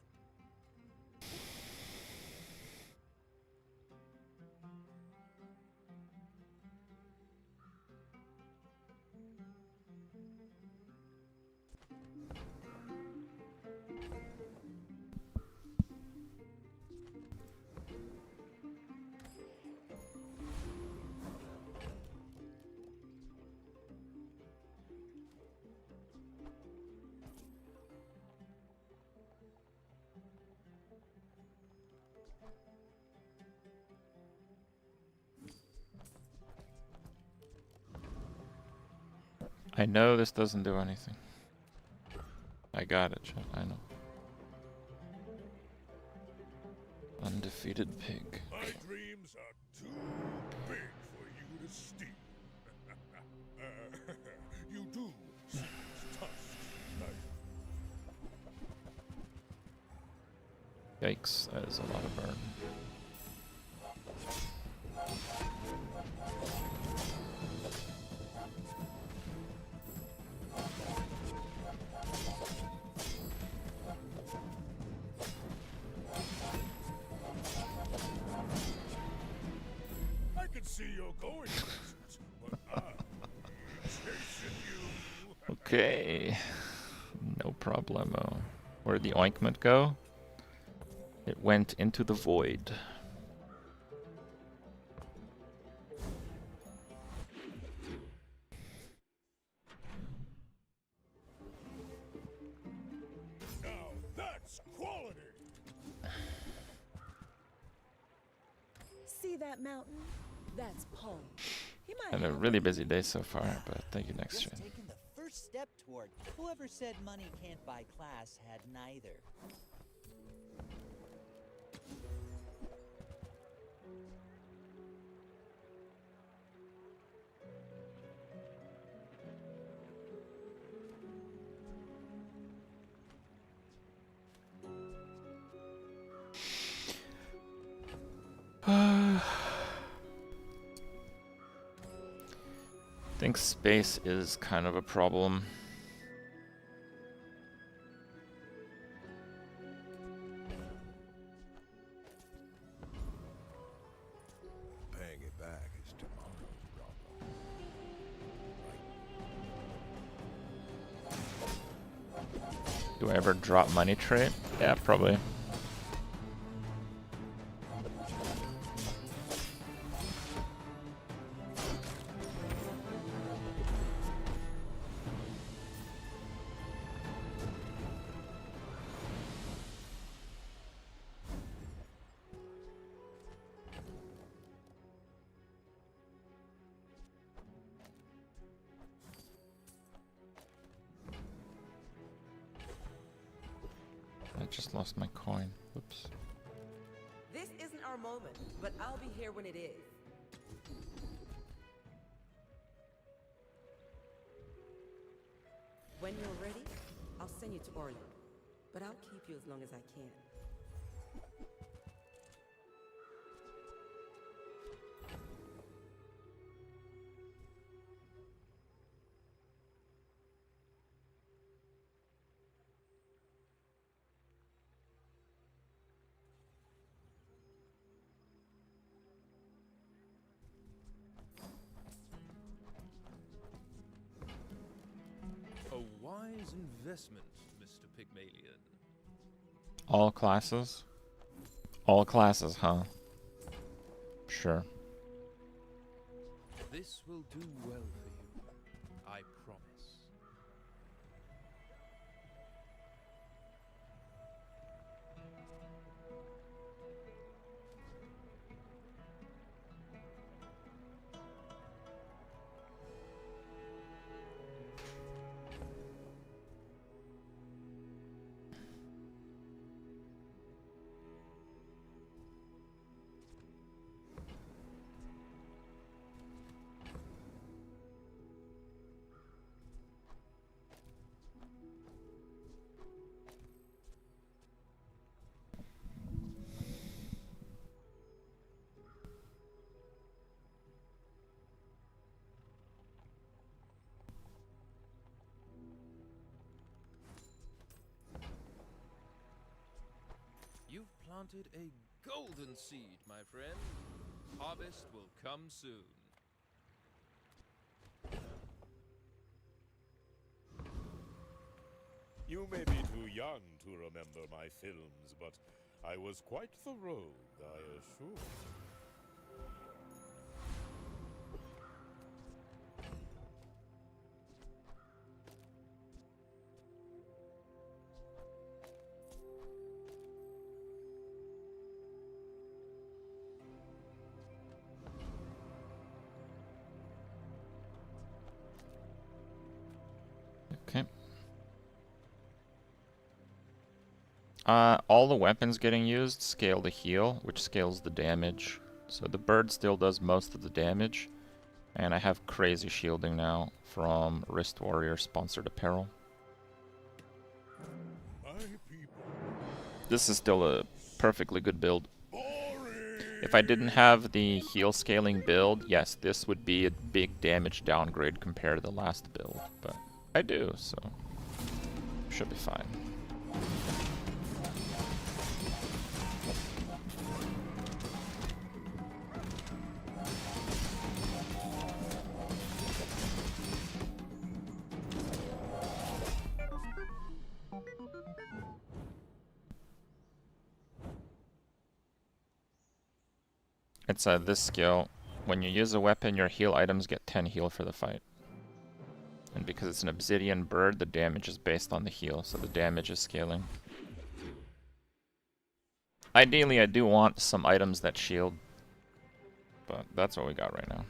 I know this doesn't do anything. I got it, chat. I know. Undefeated pig. My dreams are too big for you to steal. You do see these tusks, right? Yikes, that is a lot of burn. I can see you're going places, but I'm chasing you. Okay. No problemo. Where'd the ointment go? It went into the void. Now that's quality. See that mountain? That's Paul. He might Had a help really us. busy day so far, but thank you next Just stream. taking the first step toward whoever said money can't buy class had neither. I think space is kind of a problem. Paying it back is tomorrow's problem. Do I ever drop money trait? Yeah, probably. I just lost my coin. Whoops. This isn't our moment, but I'll be here when it is. When you're ready, I'll send you to Orlando, but I'll keep you as long as I can. A wise investment, Mr. Pygmalion. All classes? All classes, huh? Sure. This will do well for you, I promise. planted a golden seed, my friend. Harvest will come soon. You may be too young to remember my films, but I was quite the rogue, I assure you. Okay. All the weapons getting used scale the heal, which scales the damage. So the bird still does most of the damage. And I have crazy shielding now from Wrist Warrior sponsored apparel. This is still a perfectly good build. If I didn't have the heal scaling build, yes, this would be a big damage downgrade compared to the last build. But I do, so should be fine. It's this skill. When you use a weapon, your heal items get 10 heal for the fight. And because it's an obsidian bird, the damage is based on the heal, so the damage is scaling. Ideally, I do want some items that shield, but that's what we got right now.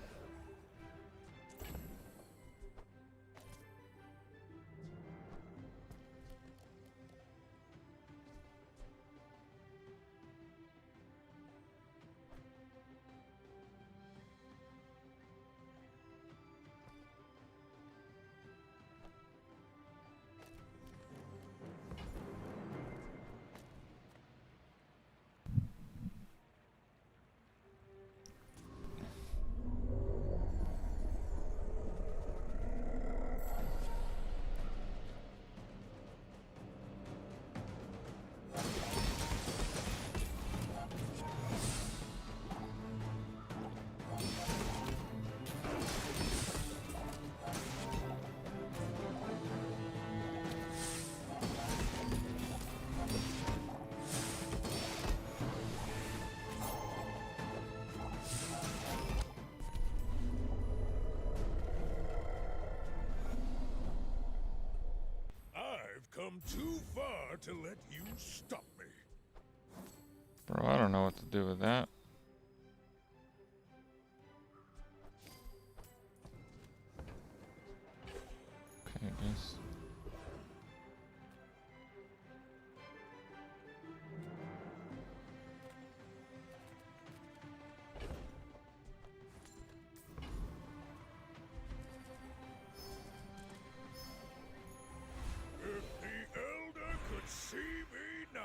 Come too far to let you stop me. Bro, I don't know what to do with that. Okay, I guess. See me now.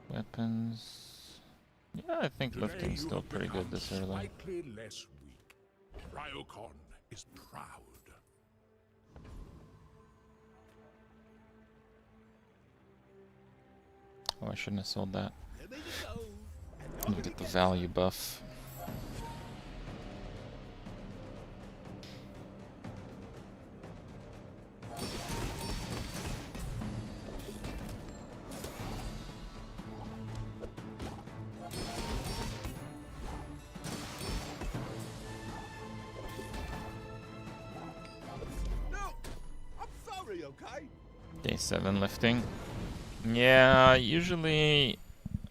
Weapons. Yeah, I think lifting's still pretty good this early. Slightly less weak. Ryokon is proud. Oh, I shouldn't have sold that. Need to get the value buff. Day 7 lifting. Yeah, usually,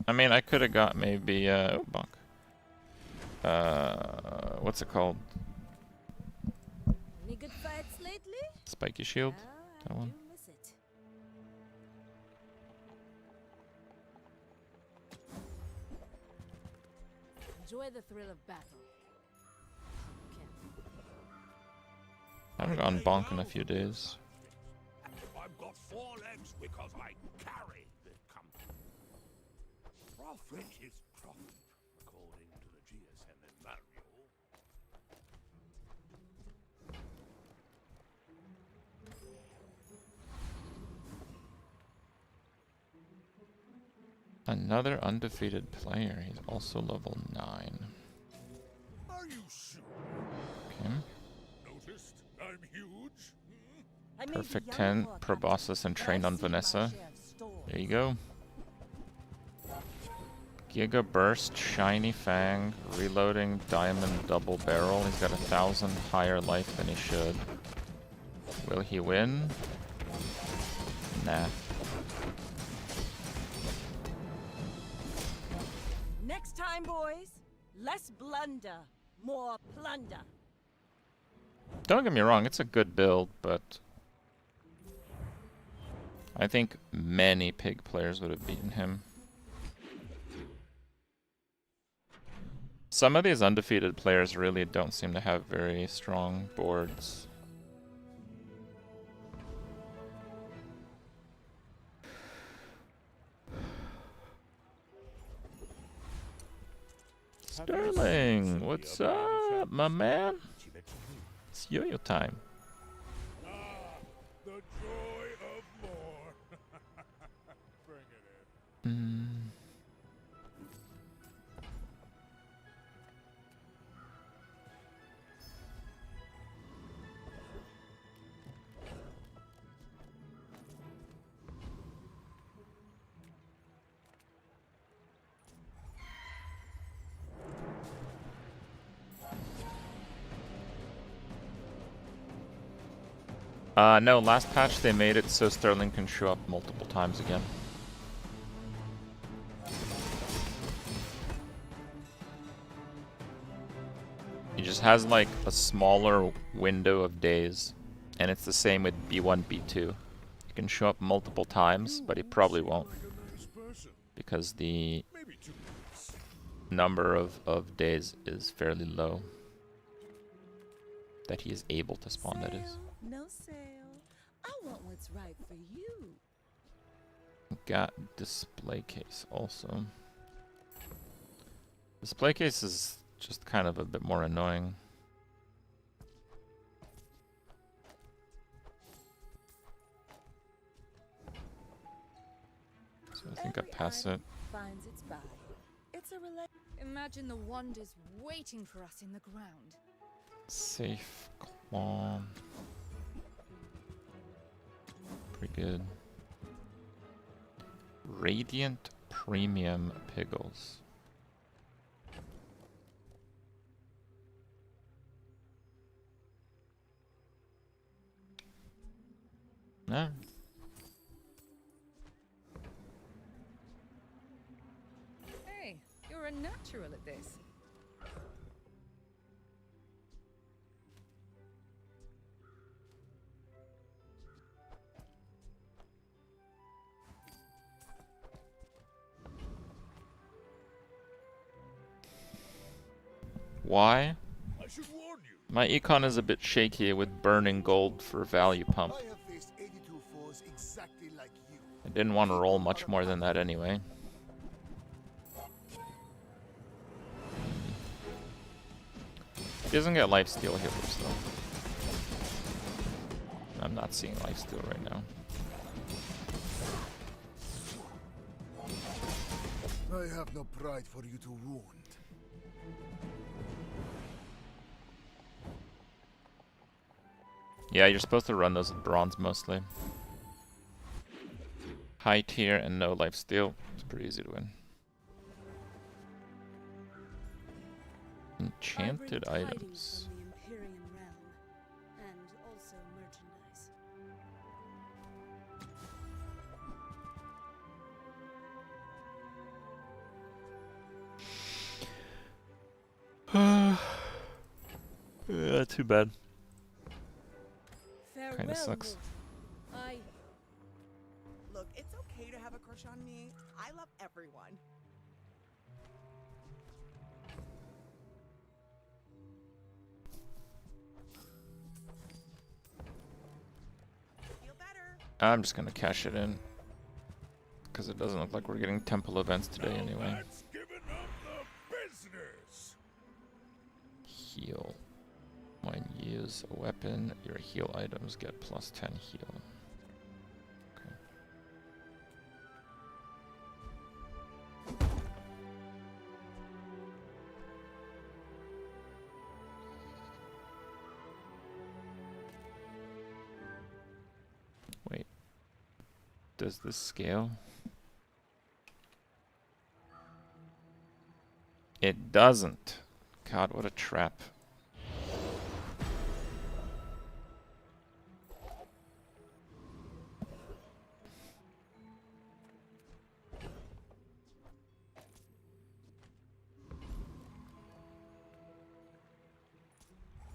I mean, I could have got maybe, oh, bonk. What's it called? Any good fights lately? Spiky shield? That one. Miss it. Enjoy the thrill of battle. I haven't gone bonk in a few days. I've got 4 legs because I carry the company. Profit is profit, according to the GSM manual. Another undefeated player. He's also level 9. Are you sure? Okay. Noticed I'm huge? I may be Perfect young 10. for a Proboscis and captain, trained but on I've seen my Vanessa. share of stores. There you go. Giga Burst, Shiny Fang, Reloading, Diamond Double Barrel. He's got 1,000 higher life than he should. Will he win? Nah. Next time, boys, less blunder, more plunder. Don't get me wrong, it's a good build, but I think many pig players would have beaten him. Some of these undefeated players really don't seem to have very strong boards. Sterling, what's up, my man? It's yo-yo time. Ah, the joy of more. Bring it in. No, last patch they made it so Sterling can show up multiple times again. He just has like a smaller window of days, and it's the same with B1, B2. He can show up multiple times, but he probably won't, because the number of days is fairly low that he is able to spawn, that is. No sale. I want what's right for you. Got display case also. Display case is just kind of a bit more annoying. So I think I pass it. Finds its buyer. It's a Imagine the wonders waiting for us in the ground. Safe claw. Pretty good. Radiant Premium Piggles. No. Hey, you're a natural at this. Why? I should warn you. My econ is a bit shaky with burning gold for value pump. I have faced 82 foes exactly like you. I didn't want to roll much more than that anyway. He doesn't get lifesteal healers though. I'm not seeing lifesteal right now. I have no pride for you to wound. Yeah, you're supposed to run those with bronze mostly. High tier and no lifesteal. It's pretty easy to win. Enchanted items. From the Empyrean realm, and also merchandise. Yeah, too bad. Kinda sucks. Look, it's okay to have a crush on me. I love everyone. Feel better. I'm just gonna cash it in, because it doesn't look like we're getting temple events today anyway. That's giving up the business. Heal. When you use a weapon, your heal items get plus 10 heal. Okay. Does this scale? It doesn't. God, what a trap.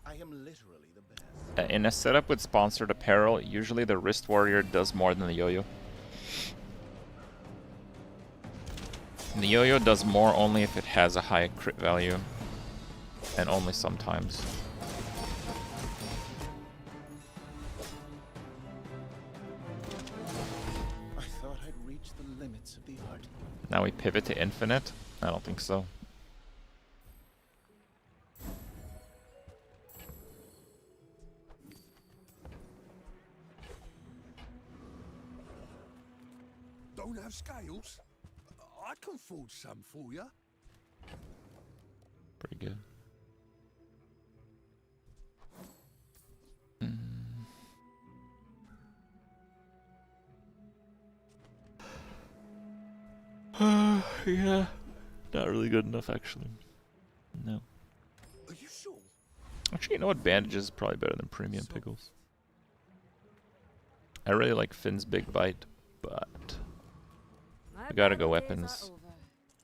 I am literally the best. In a setup with sponsored apparel, usually the wrist warrior does more than the yo-yo. The yo-yo does more only if it has a high crit value, and only sometimes. I thought I'd reached the limits of the art. Now we pivot to infinite? I don't think so. Don't have scales? I can forge some for you. Pretty good. Yeah. Not really good enough, actually. No. Are you sure? Actually, you know what? Bandages is probably better than premium pickles. I really like Finn's big bite, but I gotta go weapons.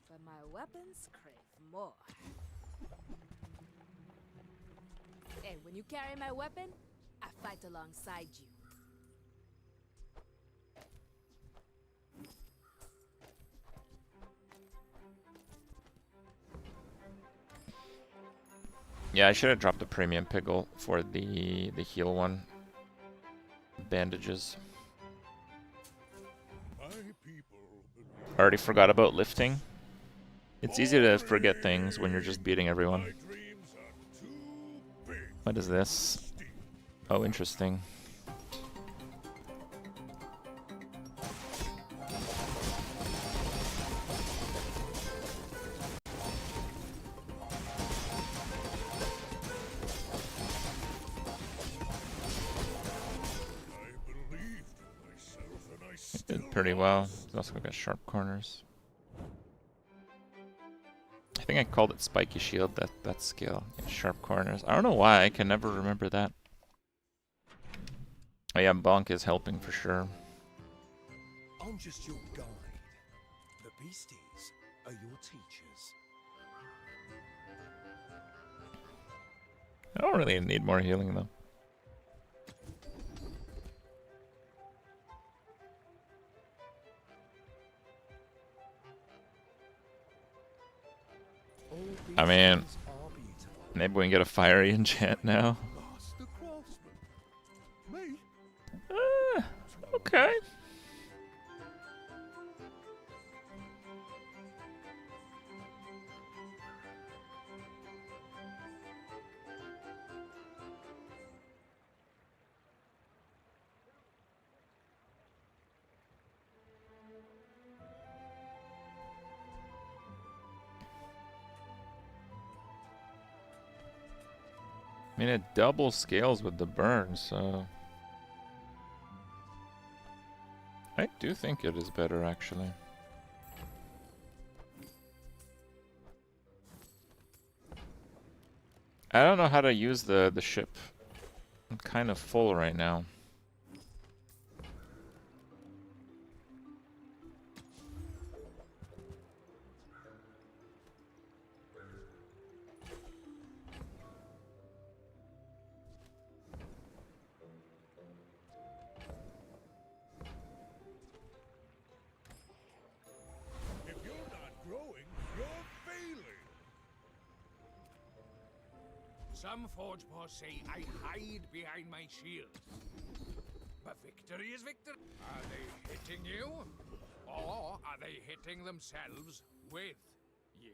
But my weapons crave more. Hey, when you carry my weapon, I fight alongside you. Yeah, I should have dropped the premium pickle for the heal one. Bandages. I already forgot about lifting. It's easy to forget things when you're just beating everyone. What is this? Oh, interesting. Did pretty well. He's also got sharp corners. I think I called it spiky shield, that skill. Yeah, sharp corners. I don't know why, I can never remember that. Oh yeah, Bonk is helping for sure. I'm just your guide. The beasties are your teachers. I don't really need more healing though. I mean, maybe we can get a fiery enchant now. Okay. I mean, it double scales with the burn, so I do think it is better, actually. I don't know how to use the ship. I'm kind of full right now. Some forgepaws say I hide behind my shield. But victory is victory. Are they hitting you? Or are they hitting themselves with you?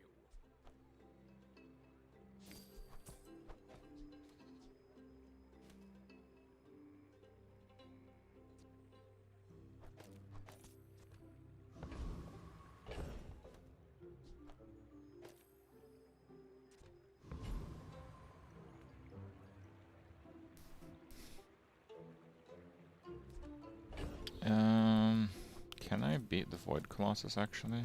Void Colossus, actually.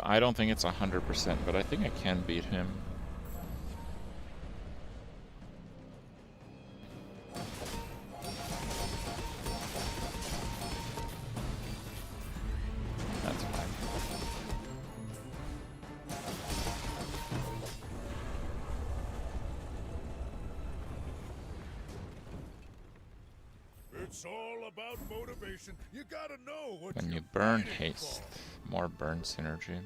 I don't think it's 100%, but I think I can beat him. That's fine. It's all about motivation. You gotta know what When you're you burn fighting haste, for. more burn synergy.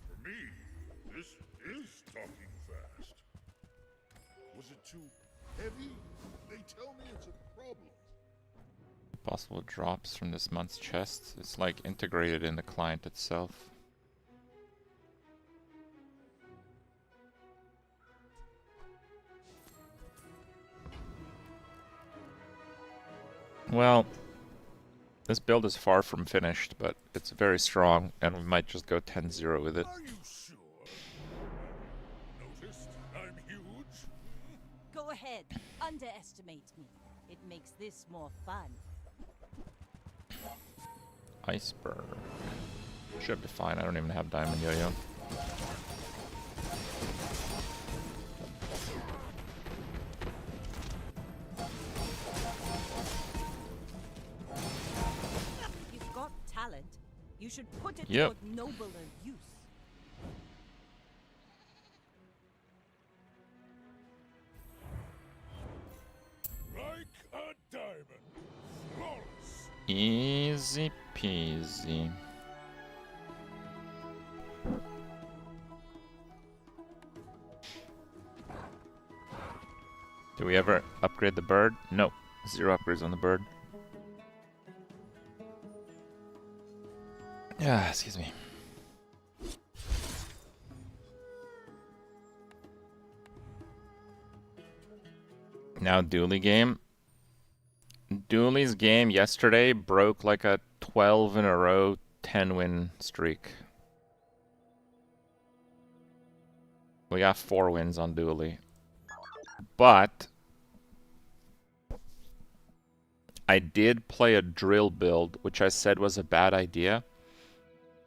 For me, this is talking fast. Was it too heavy? They tell me it's a problem. Possible drops from this month's chest. It's like integrated in the client itself. Well, this build is far from finished, but it's very strong, and we might just go 10-0 with it. Are you sure? Noticed I'm huge? Go ahead, underestimate me. It makes this more fun. Iceberg. Should be fine. I don't even have diamond yo-yo. You've got talent. You should put it Yep. toward nobler use. Like a diamond. Flawless. Easy peasy. Do we ever upgrade the bird? No. 0 upgrades on the bird. Yeah, excuse me. Now Dooley game. Dooley's game yesterday broke like a 12 in a row 10-win streak. We got 4 wins on Dooley. But I did play a drill build, which I said was a bad idea.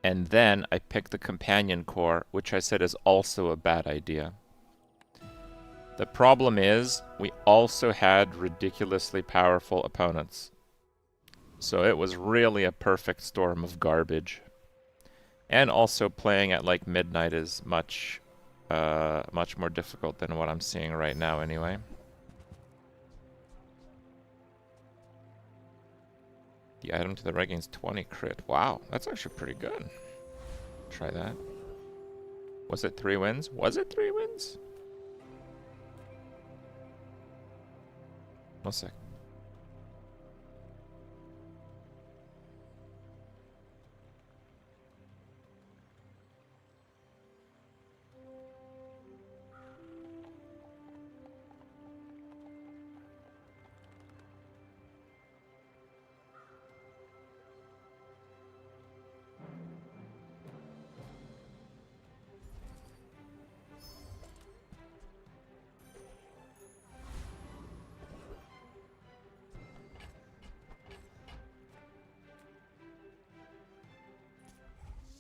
And then I picked the companion core, which I said is also a bad idea. The problem is, we also had ridiculously powerful opponents. So it was really a perfect storm of garbage. And also playing at like midnight is much more difficult than what I'm seeing right now anyway. The item to the right gains 20 crit. Wow, that's actually pretty good. Try that. Was it 3 wins? Was it 3 wins? 1 sec.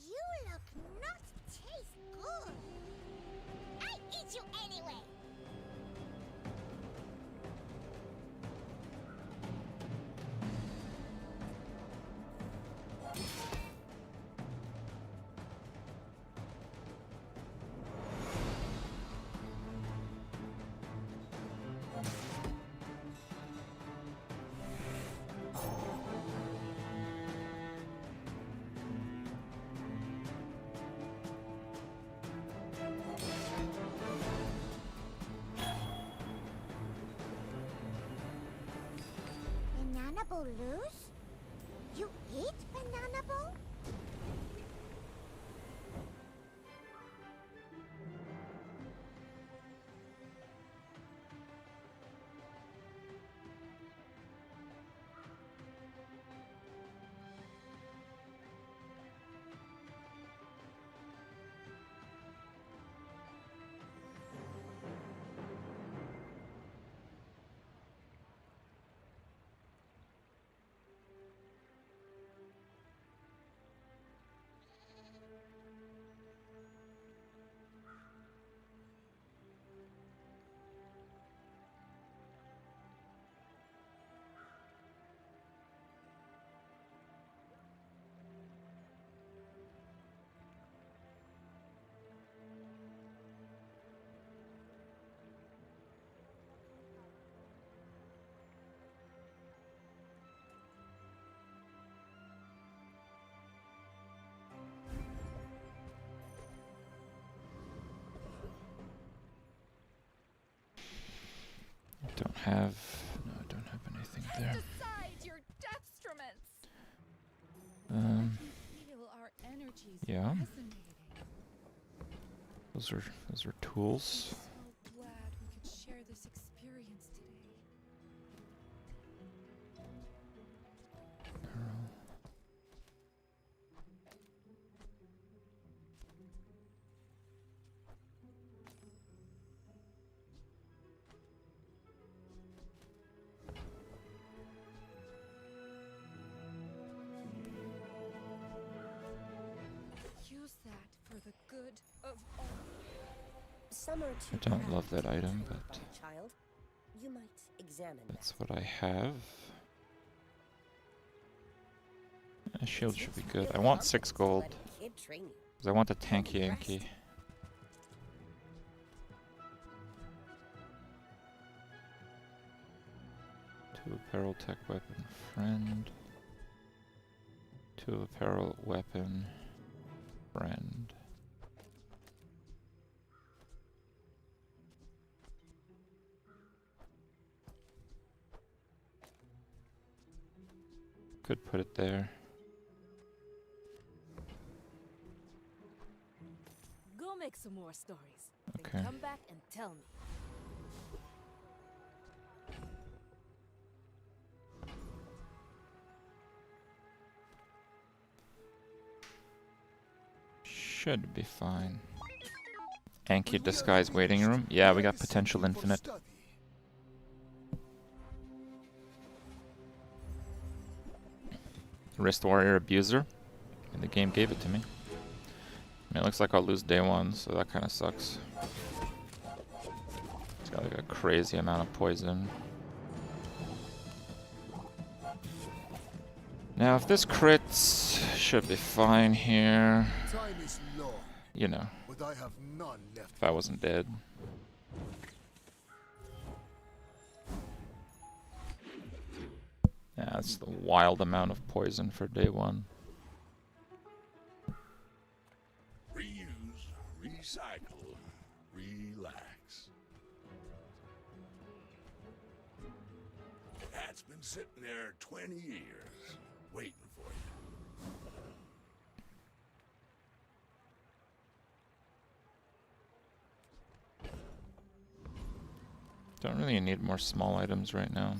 You look not taste good. I eat you anyway. Banana Bowl lose? You eat Banana Bowl? have... No, I don't have anything there. Aside your deathstruments. Feel our energies Yeah. resonating. Those are tools. So glad we could share this experience today. Use that for the good of all. Some are too I don't proud love that to be item, trained but by a child. You might examine that's that. what I have. A shield should be good. I want 6 gold. Kid train you. Because I want the tanky Yankee. Two apparel tech weapon friend. Two apparel weapon friend. Could put it there. Go make some more stories. Okay. Then come back and tell me. Should be fine. Anki disguise waiting room. Yeah, we got potential infinite. Wrist warrior abuser. And the game gave it to me. I mean, it looks like I'll lose day one, so that kind of sucks. It's got like a crazy amount of poison. Now, if this crits, should be fine here. Time is long, You know, but I have none left. if I wasn't dead. Yeah, that's the wild amount of poison for day one. Reuse, recycle, relax. That's been sitting there 20 years, waiting for you. Don't really need more small items right now.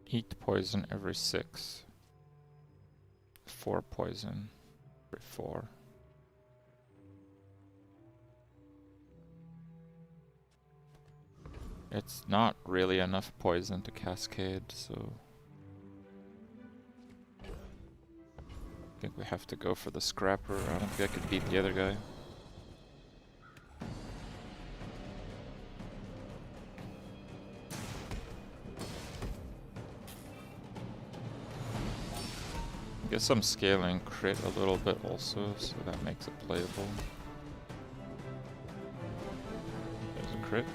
Eat poison every 6. 4 poison every 4. It's not really enough poison to cascade, so I think we have to go for the scrapper. I don't think I could beat the other guy. I guess I'm scaling crit a little bit also, so that makes it playable. There's a crit.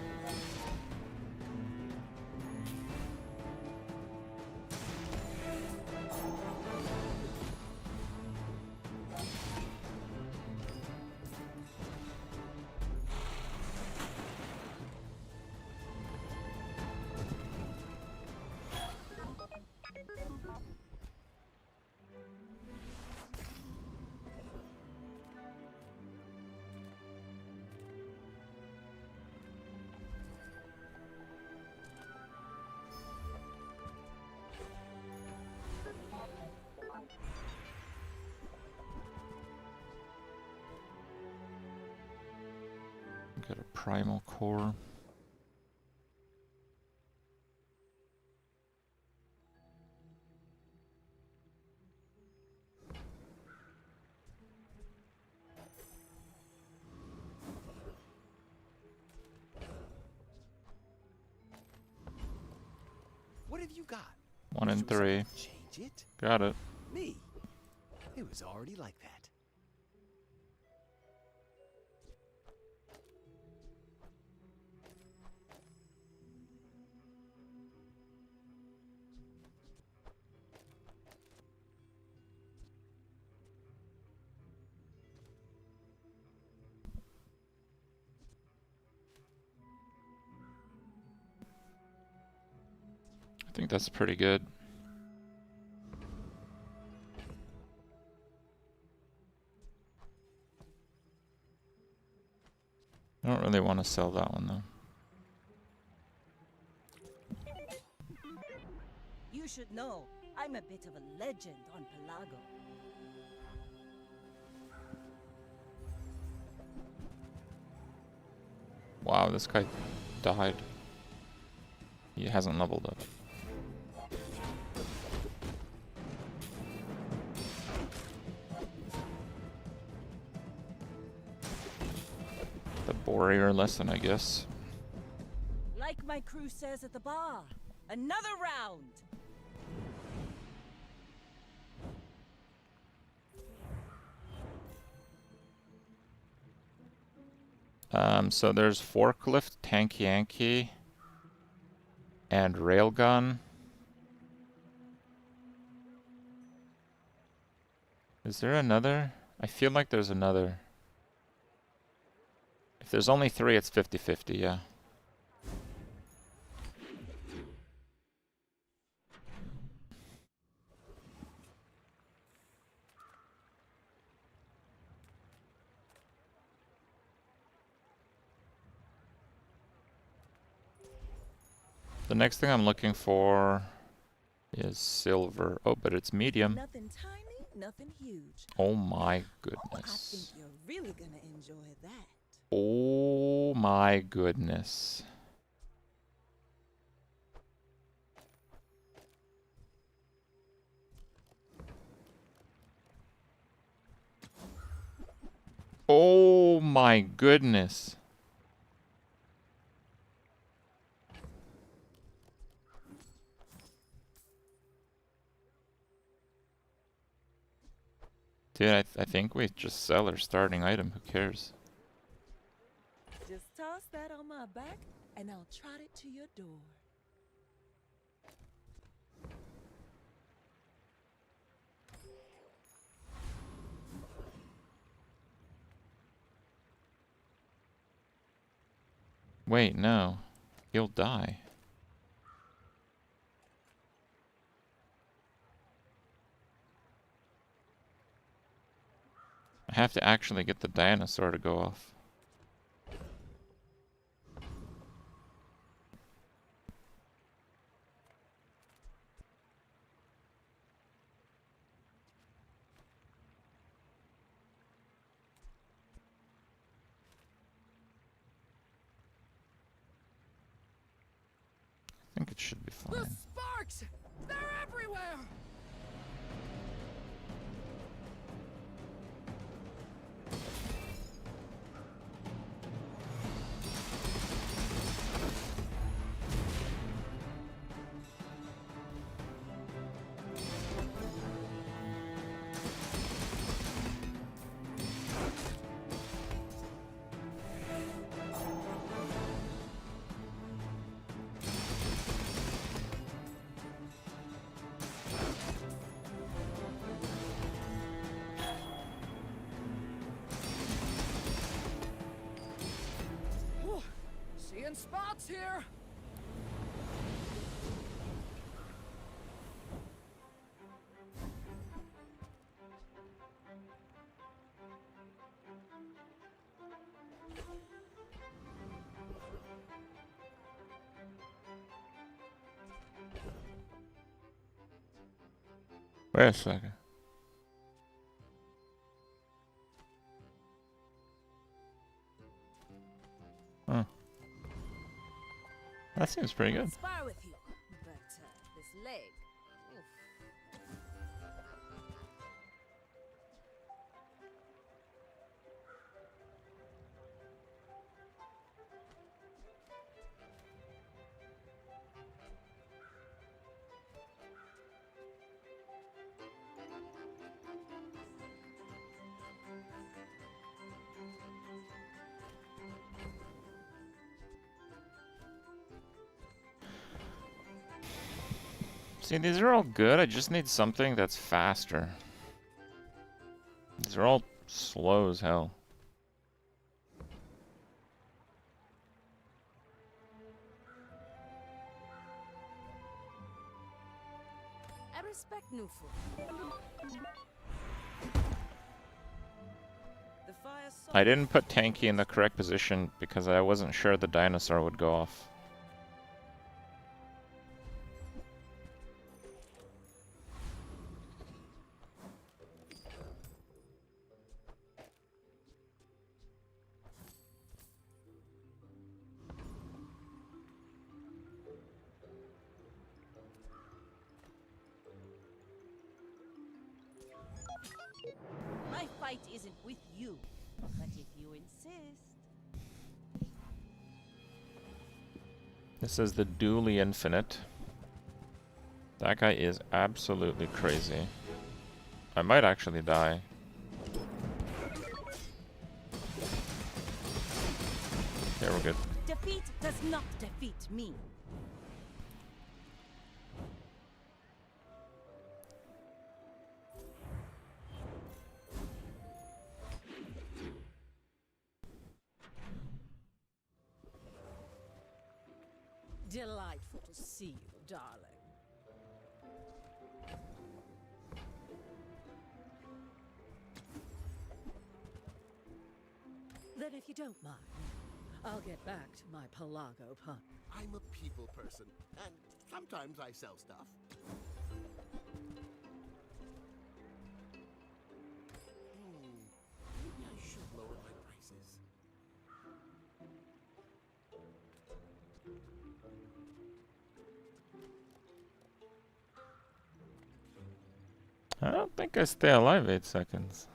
Got a primal core. What have you got? 1 and 3. Change it? Got it. Me? It was already like that. I think that's pretty good. I don't really want to sell that one though. You should know, I'm a bit of a legend on Pelago. Wow, this guy died. He hasn't leveled up. The warrior lesson, I guess. Like my crew says at the bar, another round! So there's forklift, tank Yankee, and railgun. Is there another? I feel like there's another. If there's only 3, it's 50-50, yeah. The next thing I'm looking for is silver. Oh, but it's medium. Nothing tiny, nothing huge. Oh my Oh, I think goodness. you're really gonna enjoy that. Oh my goodness. Oh my goodness. Dude, I think we just sell our starting item. Who cares? Just toss that on my back, and I'll trot it to your door. Wait, no. He'll die. I have to actually get the dinosaur to go off. I think it should be The fine. sparks! They're everywhere! Whew, seeing spots here. Wait a second. That seems pretty good. Spar with you, but this leg. Oof. See, these are all good. I just need something that's faster. These are all slow as hell. I respect new food. The fire I didn't put Tanky in the correct position because I wasn't sure the dinosaur would go off. My fight isn't with you, but if you insist. This is the Dually Infinite. That guy is absolutely crazy. I might actually die. Yeah, we're good. Defeat does not defeat me. Delightful to see you, darling. Then if you don't mind, I'll get back to my Pelago pun. I'm a people person, and sometimes I sell stuff. Maybe I should lower my prices. I don't think I stay alive 8 seconds.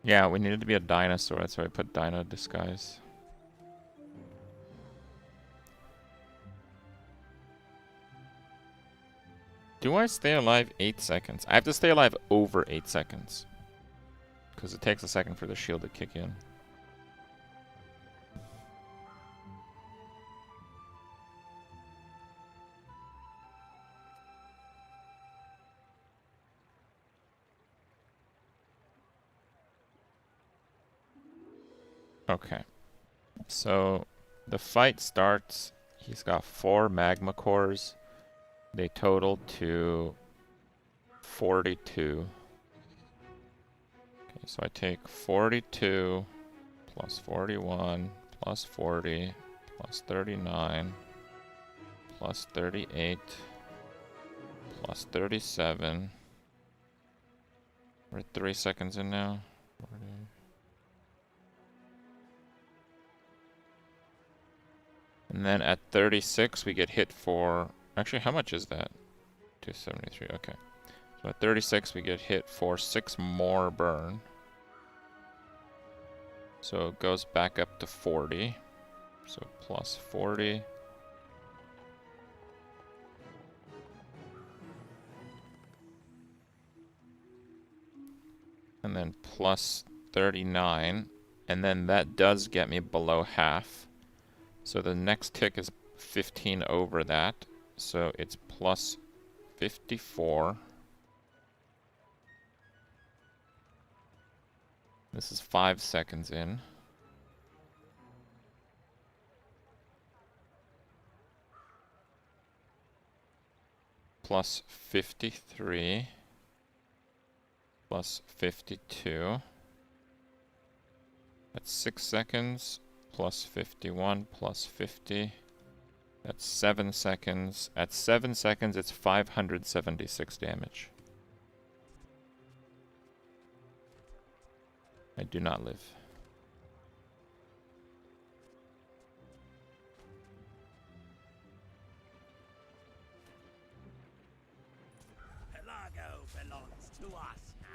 Yeah, we needed to be a dinosaur, that's why I put Dino Disguise. Do I stay alive 8 seconds? I have to stay alive over 8 seconds. Because it takes a second for the shield to kick in. Okay. So the fight starts. He's got 4 magma cores. They total to 42. Okay, so I take 42 plus 41 plus 40 plus 39 plus 38 plus 37. We're 3 seconds in now. 40. And then at 36 we get hit for... Actually, how much is that? 273, okay. So at 36 we get hit for 6 more burn. So it goes back up to 40. So plus 40. And then plus 39. And then that does get me below half. So the next tick is 15 over that. So it's plus 54. This is 5 seconds in. Plus 53. Plus 52. That's 6 seconds. Plus 51, plus 50. That's 7 seconds. At 7 seconds, it's 576 damage. I do not live. Pelago belongs to us now.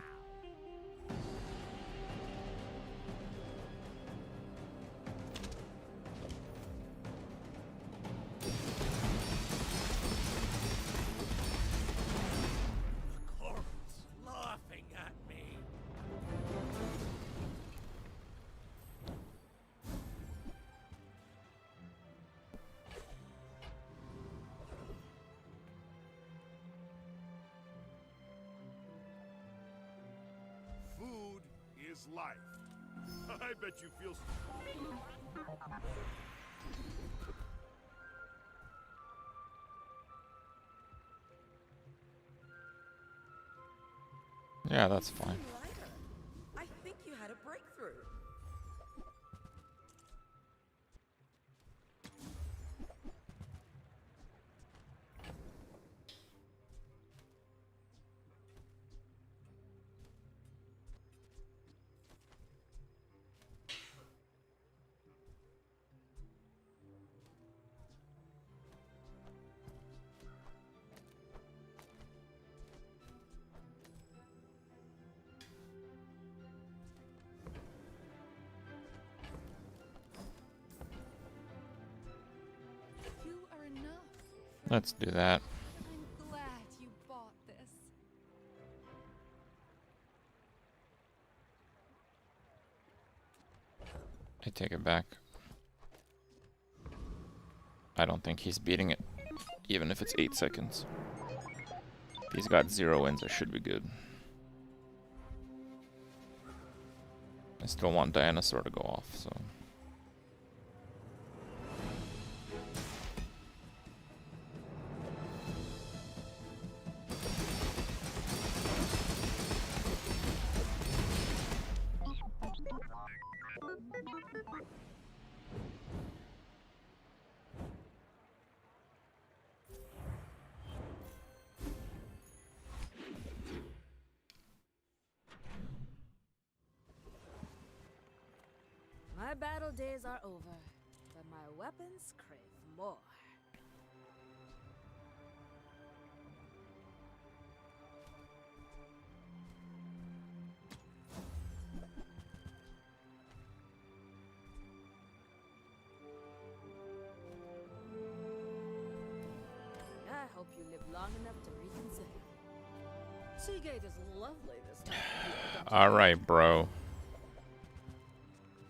The corpse laughing at me. Food is life. I bet you feel. Yeah, that's fine. Lighter. I think you had a breakthrough. You are enough. Let's do that. I'm glad you bought this. I take it back. I don't think he's beating it, even if it's 8 seconds. If he's got 0 wins, I should be good. I still want Dinosaur to go off, so... My battle days are over, but my weapons crave more. I hope you live long enough to reconsider. Seagate is lovely this time of year, don't you Alright, bro.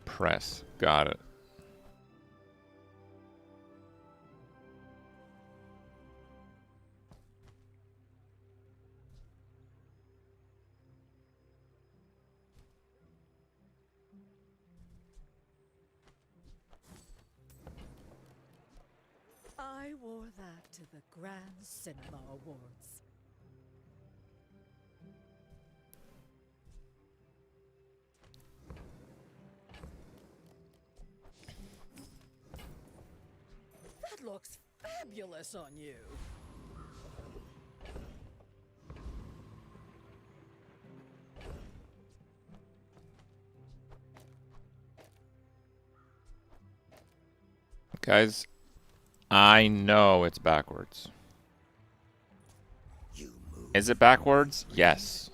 Press. Got it. I wore that to the Grand Cinema Awards. That looks fabulous on you. Guys, I know it's backwards. Is it backwards? Yes.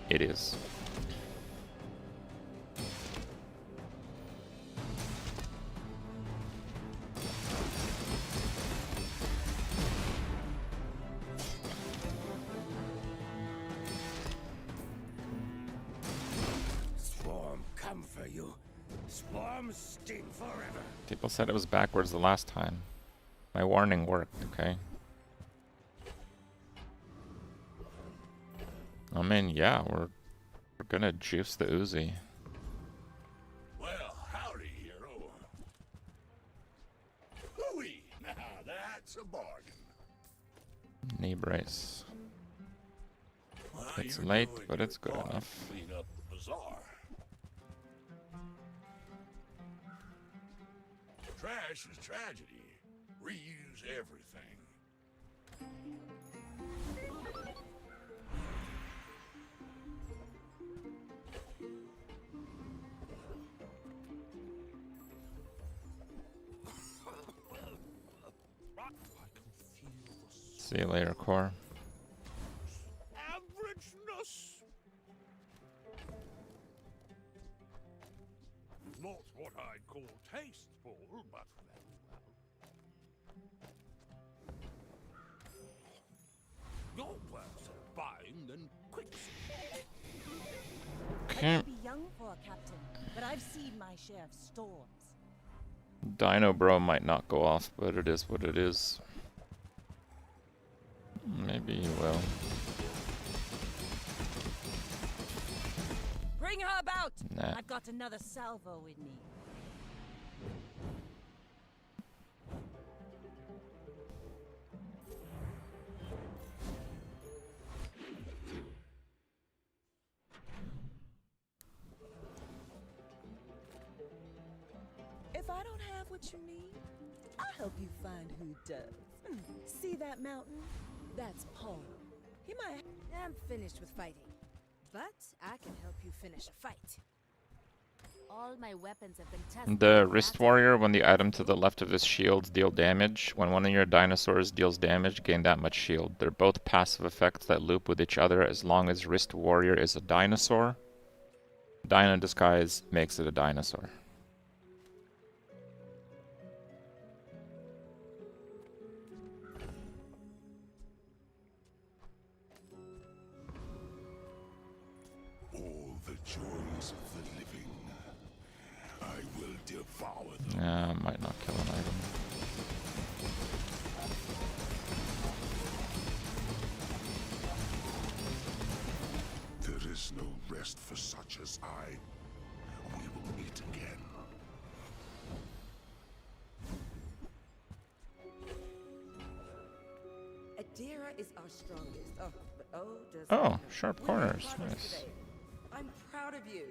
It is. Swarm come for you. Swarm sting forever. People said it was backwards the last time. My warning worked, okay? I mean, yeah, we're gonna juice the Uzi. Well, howdy, hero. Hooey! Now that's a bargain. Knee brace. Well, It's you're late, doing but your it's good part to enough. Clean up the bazaar. Trash is tragedy. Reuse everything. See you later, Core. Averageness. Not what I'd call tasteful, but well. Your works are fine and quick. I may be young for a captain, but I've seen my share of storms. Dino Bro might not go off, but it is what it is. Maybe he will. Bring her about! Nah. I've got another salvo in me. If I don't have what you need, I'll help you find who does. See that mountain? That's Paul. He might. I'm finished with fighting, but I can help you finish a fight. All my weapons have been tested. The Wrist Warrior, when the item to the left of his shields deal damage, when one of your dinosaurs deals damage, gain that much shield. They're both passive effects that loop with each other as long as Wrist Warrior is a dinosaur. Dino Disguise makes it a dinosaur. All the joys of the living. I will devour them. Yeah, might not kill an item. There is no rest for such as I. We will meet again. Etheria is our strongest. Oh, but does Oh, sharp corners. Nice. I'm proud of you.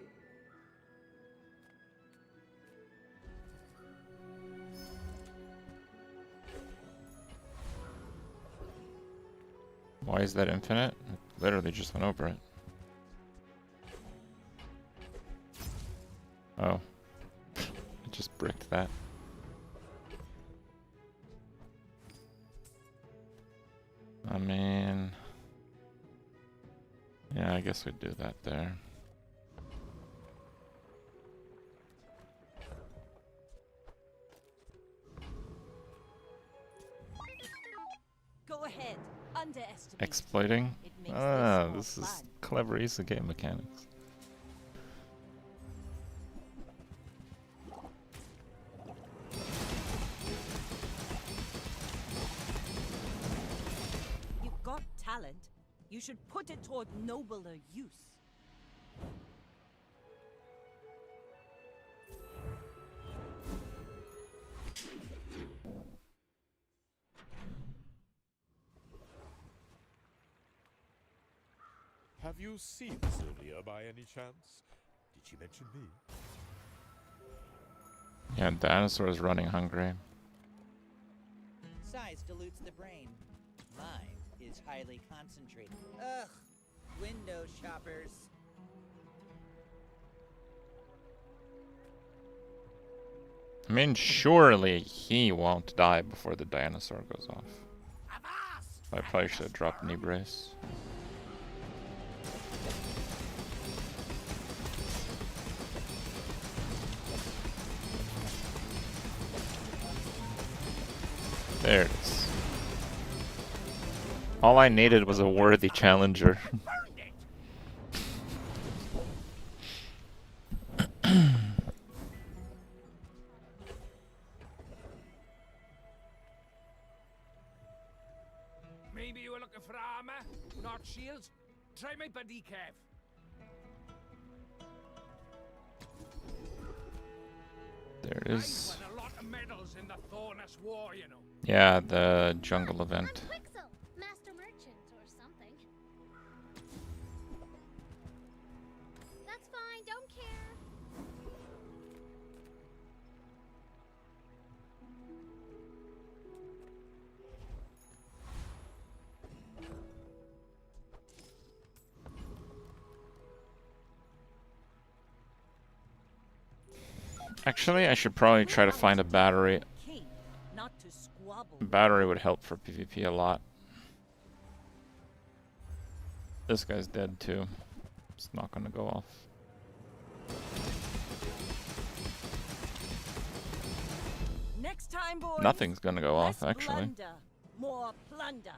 Why is that infinite? It literally just went over it. Oh. It just bricked that. I mean... yeah, I guess we'd do that there. Go ahead. Underestimate. Exploiting? It makes Ah, this this more is fun. clever use of game mechanics. You've got talent. You should put it toward nobler use. Have you seen Etheria by any chance? Did she mention me? Yeah, dinosaurs running hungry. Size dilutes the brain. Mine is highly concentrated. Ugh, window shoppers. I mean, surely he won't die before the dinosaur goes off. I probably should have dropped knee brace. There it is. All I needed was a worthy challenger. Maybe you were looking for armor, not shields. Try my buddy Kev. There it is. I won a lot of medals in the Thornus War, you know. Yeah, the jungle event. Quixel, master merchant or something. That's fine, don't care. Actually, I should probably try to find a battery. King, not to squabble. Battery would help for PvP a lot. This guy's dead too. It's not gonna go off. Next time, boys. Nothing's gonna go off, Less actually. Blunder, more plunder.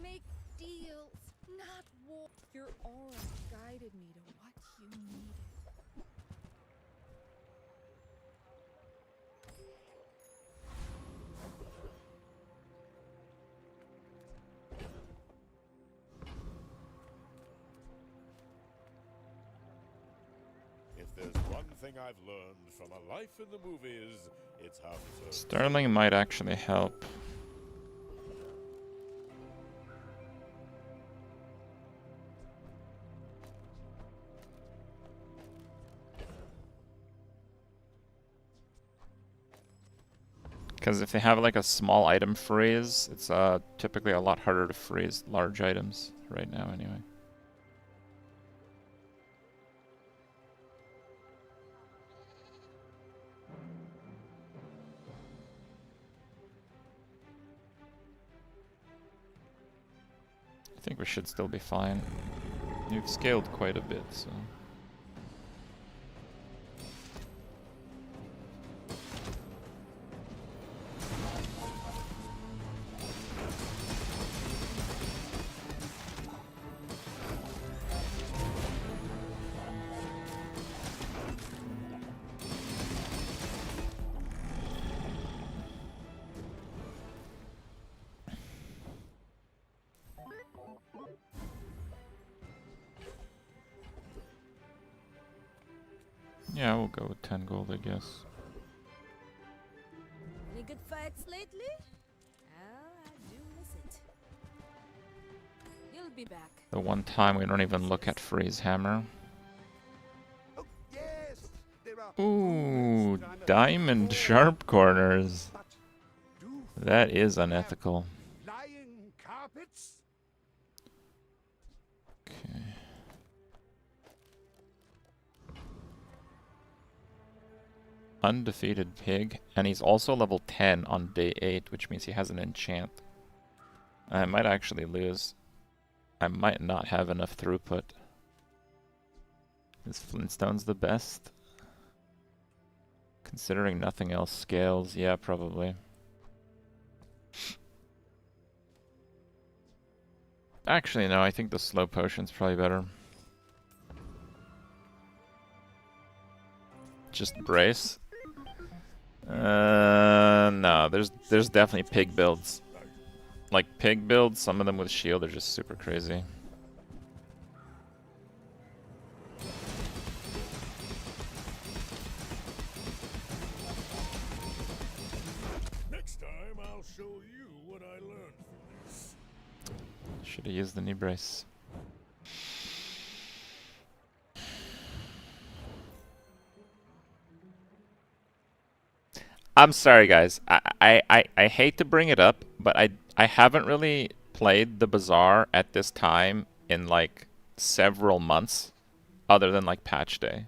Make deals, not war. Your aura guided me to what you needed. If there's one thing I've learned from a life in the movies, it's how to... Sterling might actually help. Because if they have like a small item freeze, it's typically a lot harder to freeze large items right now anyway. I think we should still be fine. You've scaled quite a bit, so... Yeah, we'll go with 10 gold, I guess. Any good fights lately? Oh, I do miss it. You'll be back. The one time we don't even look at Freeze Hammer. Ooh, diamond sharp corners. That is unethical. Lying carpets? Okay. Undefeated pig, and he's also level 10 on day 8, which means he has an enchant. I might actually lose. I might not have enough throughput. Is Flintstones the best? Considering nothing else scales, yeah, probably. Actually, no, I think the slow potion's probably better. Just brace? No, there's definitely pig builds. Like pig builds, some of them with shield are just super crazy. Next time I'll show you what I learned from this. Should have used the knee brace. I'm sorry, guys. I hate to bring it up, but I haven't really played the Bazaar at this time in like several months, other than like patch day.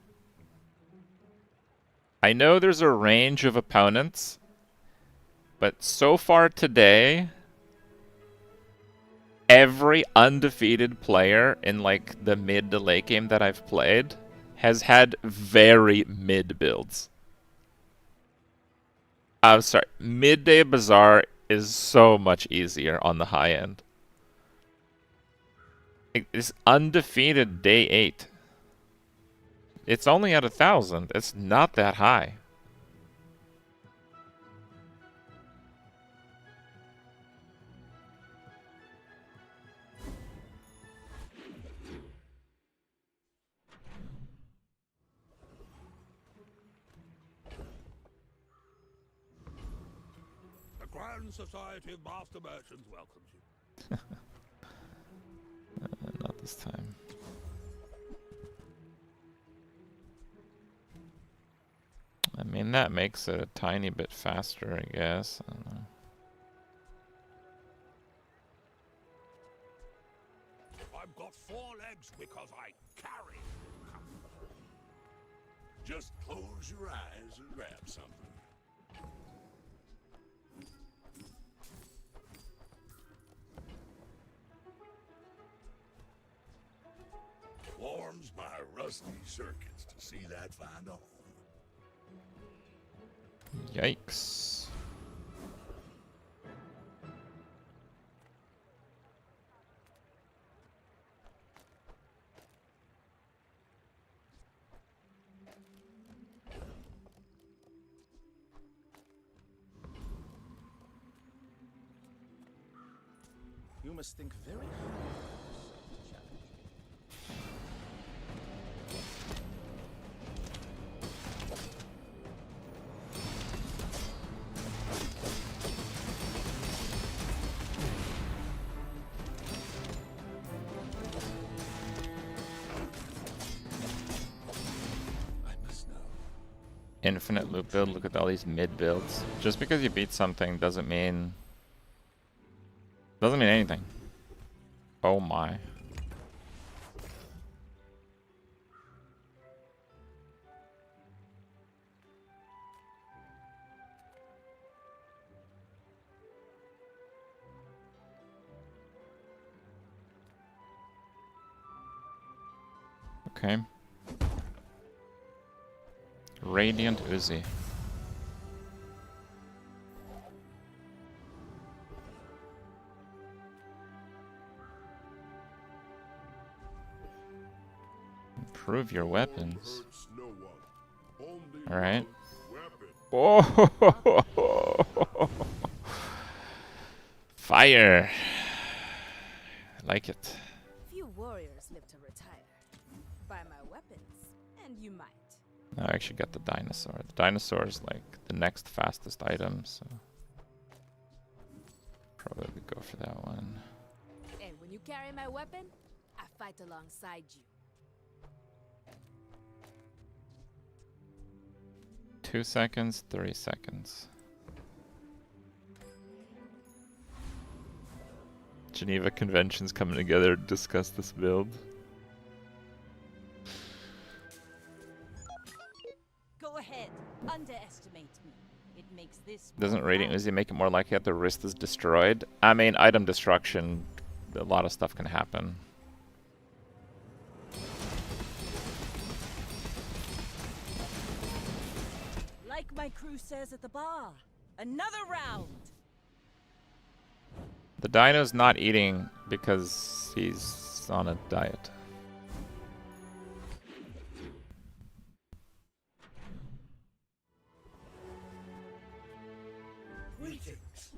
I know there's a range of opponents, but so far today, every undefeated player in like the mid to late game that I've played has had very mid builds. I'm sorry, midday Bazaar is so much easier on the high end. It's undefeated day 8. It's only at 1,000. It's not that high. The Grand Society of Master Merchants welcomes you. Not this time. I mean, that makes it a tiny bit faster, I guess. I don't know. I've got 4 legs because I carry this company. Just close your eyes and grab something. Warms my rusty circuits to see that find a home. Yikes. You must think very hard of such a challenge. Infinite loop build. Look at all these mid builds. Just because you beat something doesn't mean anything. Oh my. Okay. Radiant Uzi. Improve your weapons. Alright. Oh! Fire! I like it. Few warriors live to retire. Buy my weapons, and you might. I actually got the dinosaur. The dinosaur is like the next fastest item, so probably would go for that one. And when you carry my weapon, I fight alongside you. 2 seconds, 3 seconds. Geneva Convention's coming together to discuss this build. Go ahead, underestimate me. It makes this. Doesn't Radiant Uzi make it more likely that the wrist is destroyed? I mean, item destruction, a lot of stuff can happen. Like my crew says at the bar, another round. The dino's not eating because he's on a diet. Greetings.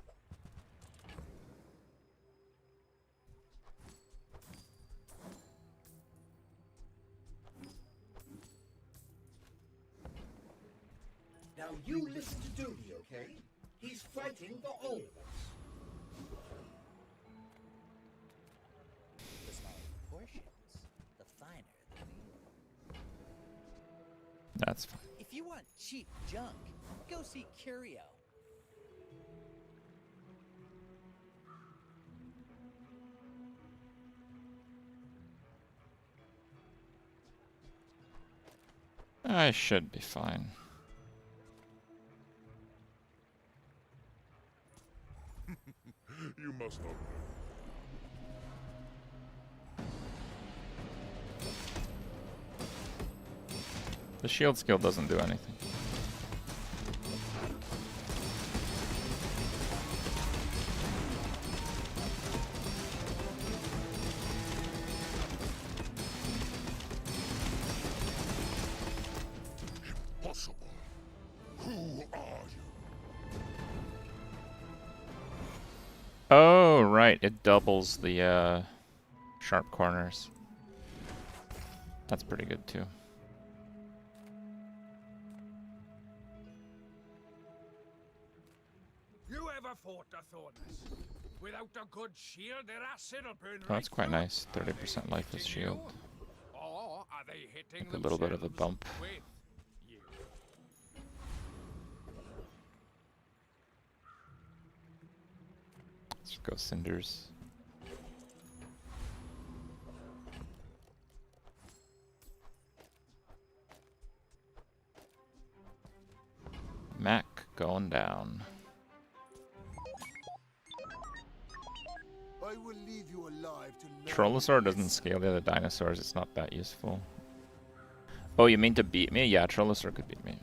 Now you listen to Doody, okay? He's fighting the Olds. The smaller the portions, the finer the meal. That's fine. If you want cheap junk, go see Curio. I should be fine. You must not know. The shield skill doesn't do anything. Impossible. Who are you? Oh, right. It doubles the sharp corners. That's pretty good too. You ever fought the Thorners? Without a good shield, their acid will burn Oh, that's quite nice. 30% life is shield. Or are they hitting Like a little bit of a bump. with you? Let's go cinders. going down. I will leave you alive to learn. Trollosaur doesn't scale the other dinosaurs, it's not that useful. Oh, you mean to beat me? Yeah, Trollosaur could beat me.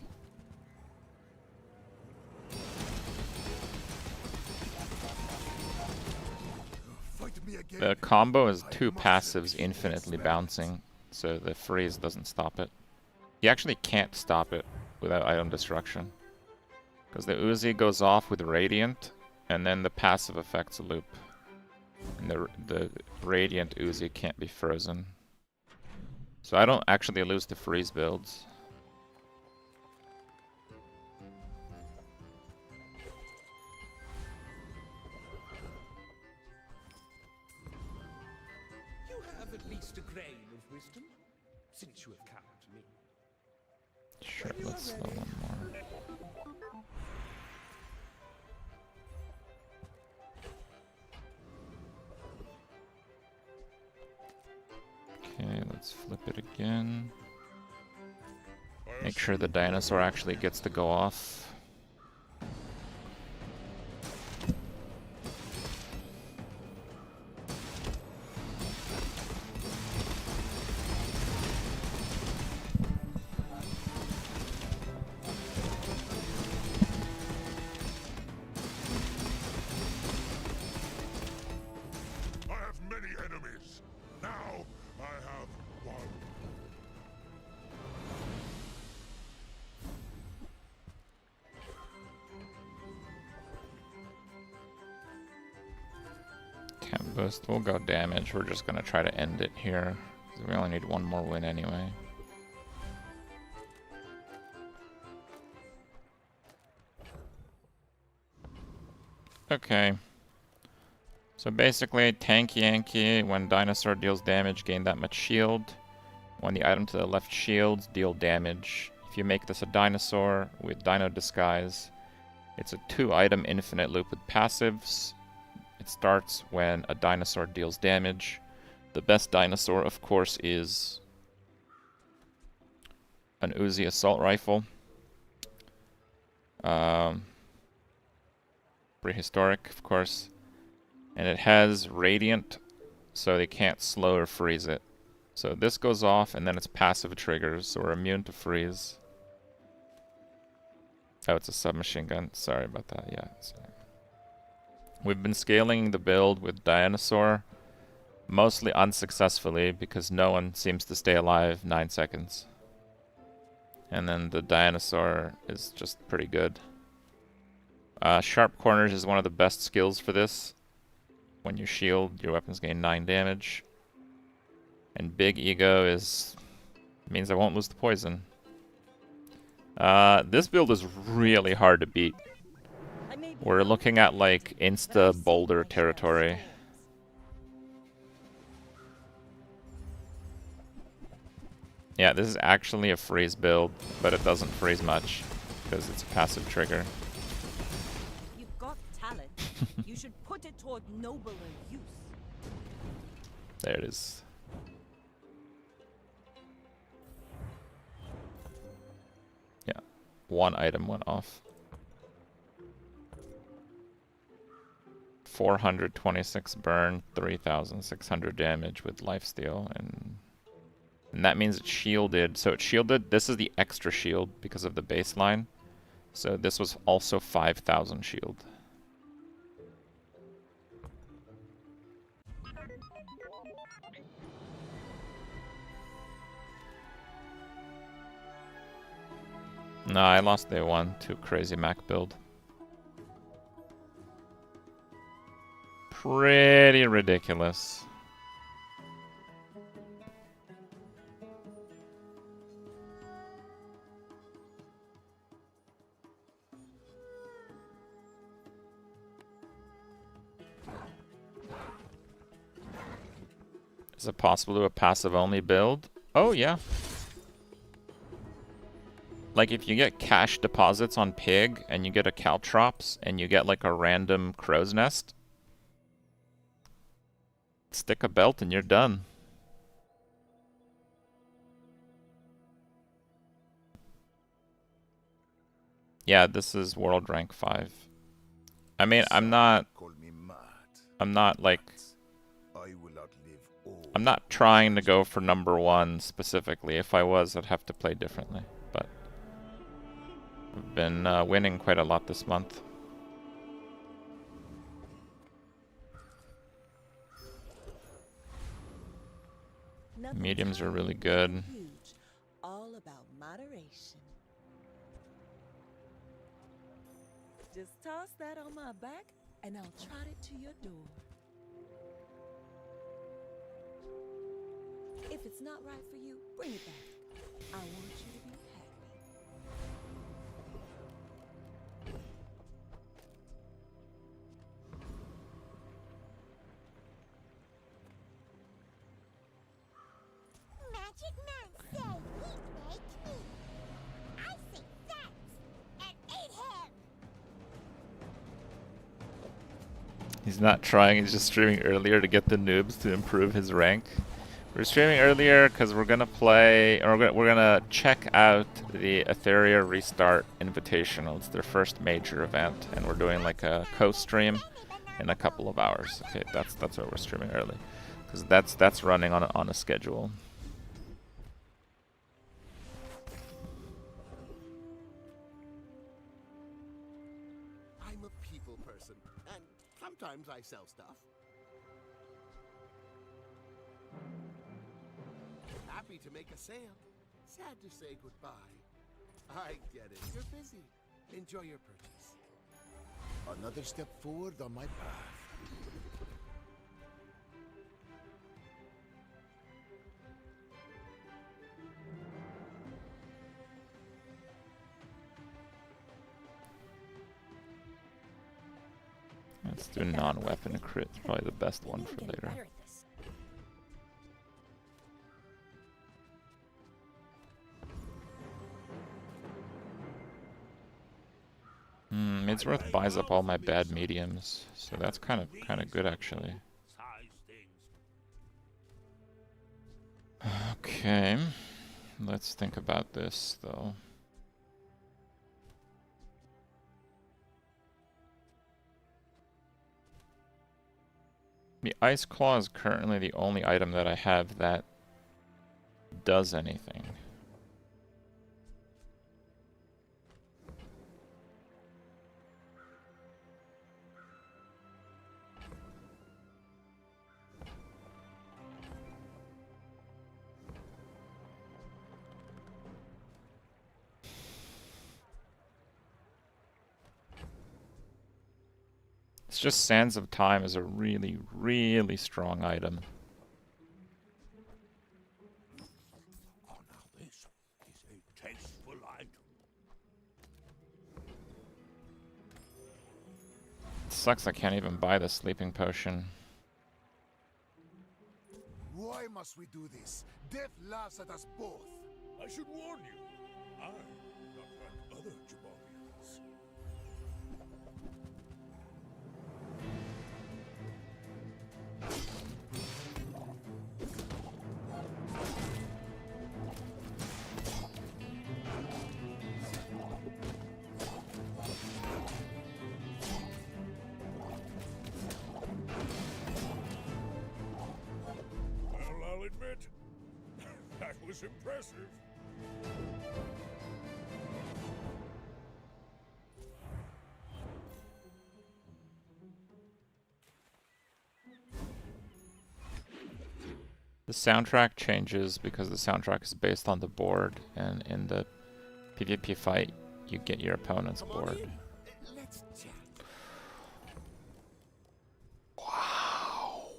The combo is 2 passives infinitely bouncing, so the freeze doesn't stop it. You actually can't stop it without item destruction. Because the Uzi goes off with Radiant, and then the passive affects a loop. And the Radiant Uzi can't be frozen. So I don't actually lose to freeze builds. You have at least a grain of wisdom, since you have come to me. Sure, let's slow one more. Okay, let's flip it again. Make sure the dinosaur actually gets to go off. I have many enemies. Now I have one. Can't boost, we'll go damage. We're just gonna try to end it here. 'Cause we only need one more win anyway. Okay. So basically, tank Yankee, when dinosaur deals damage, gain that much shield. When the item to the left shields, deal damage. If you make this a dinosaur with Dino Disguise, it's a 2-item infinite loop with passives. It starts when a dinosaur deals damage. The best dinosaur, of course, is an Uzi assault rifle. Prehistoric, of course. And it has Radiant, so they can't slow or freeze it. So this goes off, and then it's passive triggers, so we're immune to freeze. Oh, it's a submachine gun. Sorry about that, yeah. Sorry. We've been scaling the build with Dinosaur, mostly unsuccessfully, because no one seems to stay alive 9 seconds. And then the Dinosaur is just pretty good. Sharp Corners is one of the best skills for this. When you shield, your weapons gain 9 damage. And Big Ego means I won't lose the poison. This build is really hard to beat. We're looking at like insta boulder territory. Yeah, this is actually a freeze build, but it doesn't freeze much because it's a passive trigger. You've got talent. You should put it toward nobler use. There it is. Yeah, 1 item went off. 426 burn, 3,600 damage with lifesteal, and that means it's shielded. So it's shielded. This is the extra shield because of the baseline. So this was also 5,000 shield. No, I lost day 1 to Crazy Mac build. Pretty ridiculous. Is it possible to do a passive only build? Oh yeah. Like if you get cash deposits on Pig and you get a Caltrops and you get like a random crow's nest, stick a belt and you're done. Yeah, this is world rank 5. I mean, I'm not like, I'm not trying to go for number 1 specifically. If I was, I'd have to play differently. But I've been winning quite a lot this month. Mediums are really good. Huge. All about moderation. Just toss that on my back, and I'll trot it to your door. If it's not right for you, bring it back. I want you to be happy. Magic Man said he'd make me. I say thanks and eat him. He's not trying, he's just streaming earlier to get the noobs to improve his rank. We're streaming earlier because we're gonna play, or we're gonna check out the Etheria Restart Invitational. It's their first major event, and we're doing like a co-stream in a couple of hours. Okay, that's why we're streaming early, because that's running on a schedule. I'm a people person, and sometimes I sell stuff. Happy to make a sale. Sad to say goodbye. I get it. You're busy. Enjoy your purchase. Another step forward on my path. Let's do non-weapon crit. It's probably the best one for later. Midsworth buys up all my bad mediums, so that's kind of good actually. Okay, let's think about this though. The Ice Claw is currently the only item that I have that does anything. It's just Sands of Time is a really, really strong item. Oh, now this is a tasteful item. It sucks I can't even buy the sleeping potion. Why must we do this? Death laughs at us both. I should warn you, I'm not like other Jabarians. Well, I'll admit, that was impressive. The soundtrack changes because the soundtrack is based on the board, and in the PvP fight, you get your opponent's board. Let's chat. Wow.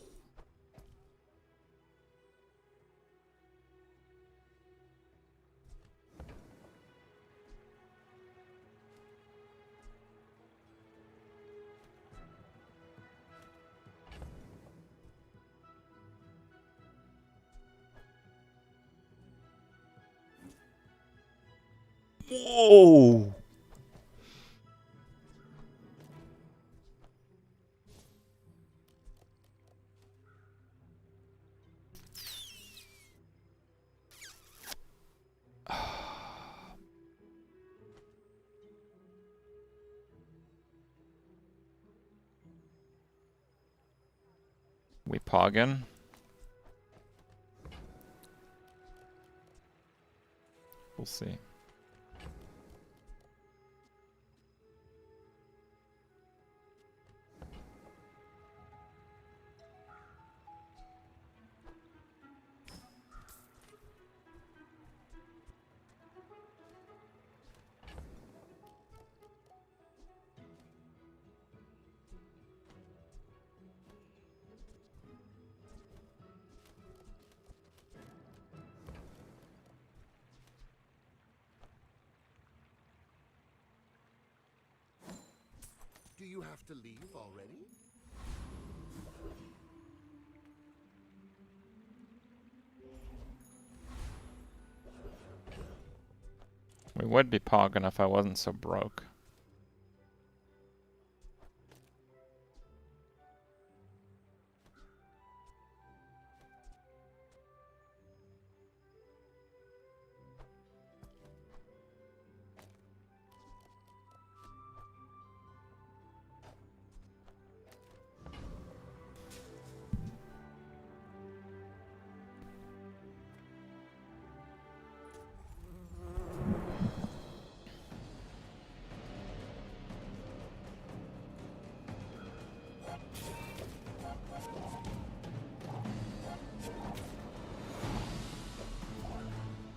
Whoa! We poggin. We'll see. Do you have to leave already? We would be pogging if I wasn't so broke.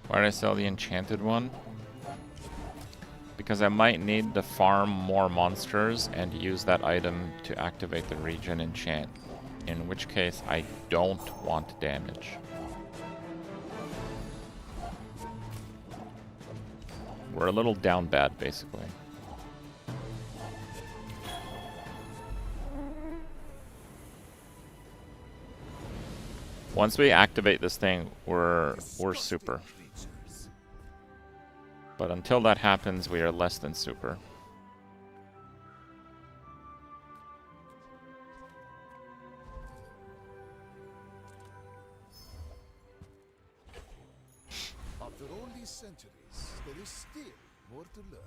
Why did I sell the enchanted one? Because I might need to farm more monsters and use that item to activate the regen enchant. In which case, I don't want damage. We're a little down bad, basically. Once we activate this thing, we're super. But until that happens, we are less than super. After all these centuries, there is still more to learn.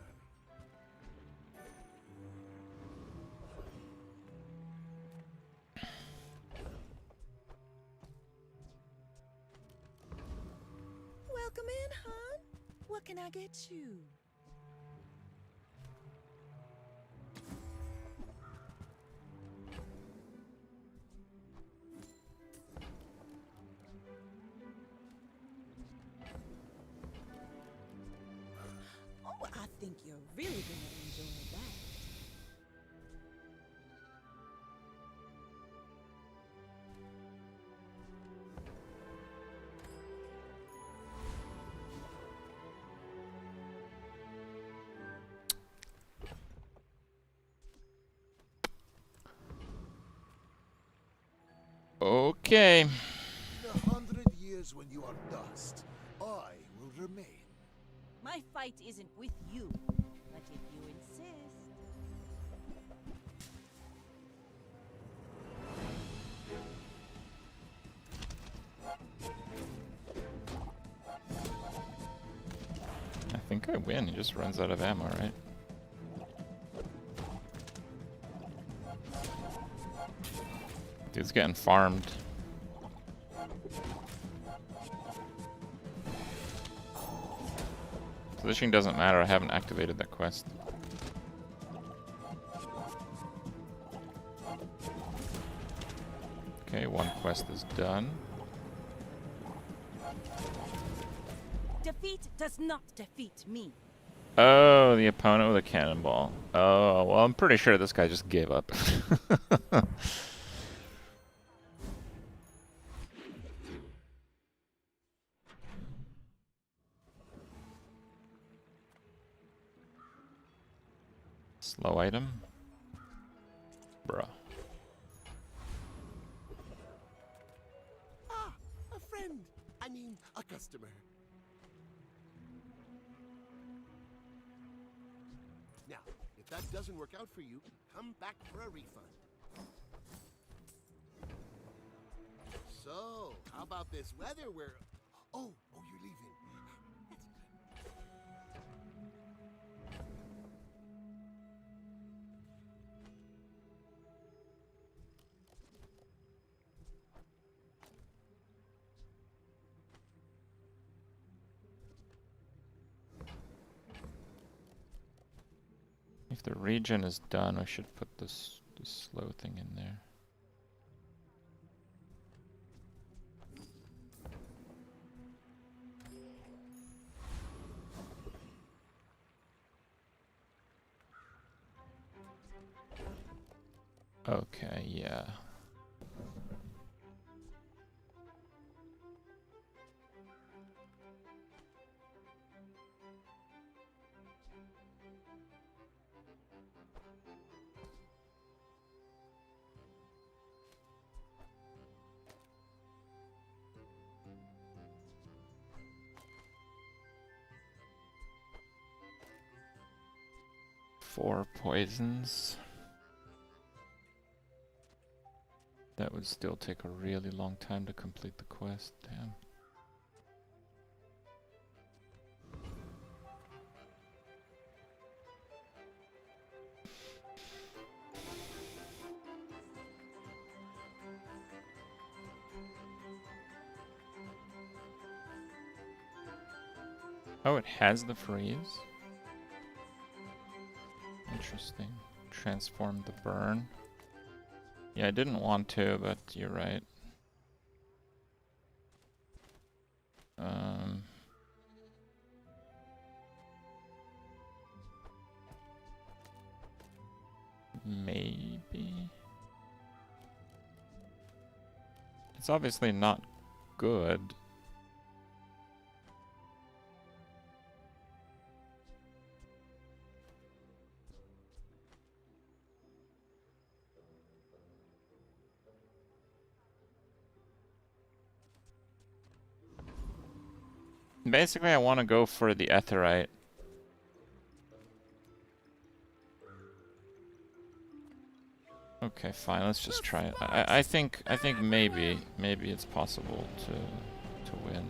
Welcome in, hon. What can I get you? Oh, I think you're really gonna enjoy that. Okay. In 100 years when you are dust, I will remain. My fight isn't with you, but if you insist. I think I win. He just runs out of ammo, right? Dude's getting farmed. Positioning doesn't matter, I haven't activated that quest. Okay, one quest is done. Defeat does not defeat me. Oh, the opponent with a cannonball. Oh, well, I'm pretty sure this guy just gave up. Slow item? Bruh. Ah, a friend. I mean, a customer. Now, if that doesn't work out for you, come back for a refund. So, how about this weather where... Oh, you're leaving. If the regen is done, I should put this slow thing in there. Okay, yeah. Four poisons. That would still take a really long time to complete the quest, damn. Oh, it has the freeze? Interesting. Transform the burn. Yeah, I didn't want to, but you're right. Maybe. It's obviously not good. Basically, I want to go for the Etherite. Okay, fine. Let's just try it. I think maybe it's possible to win.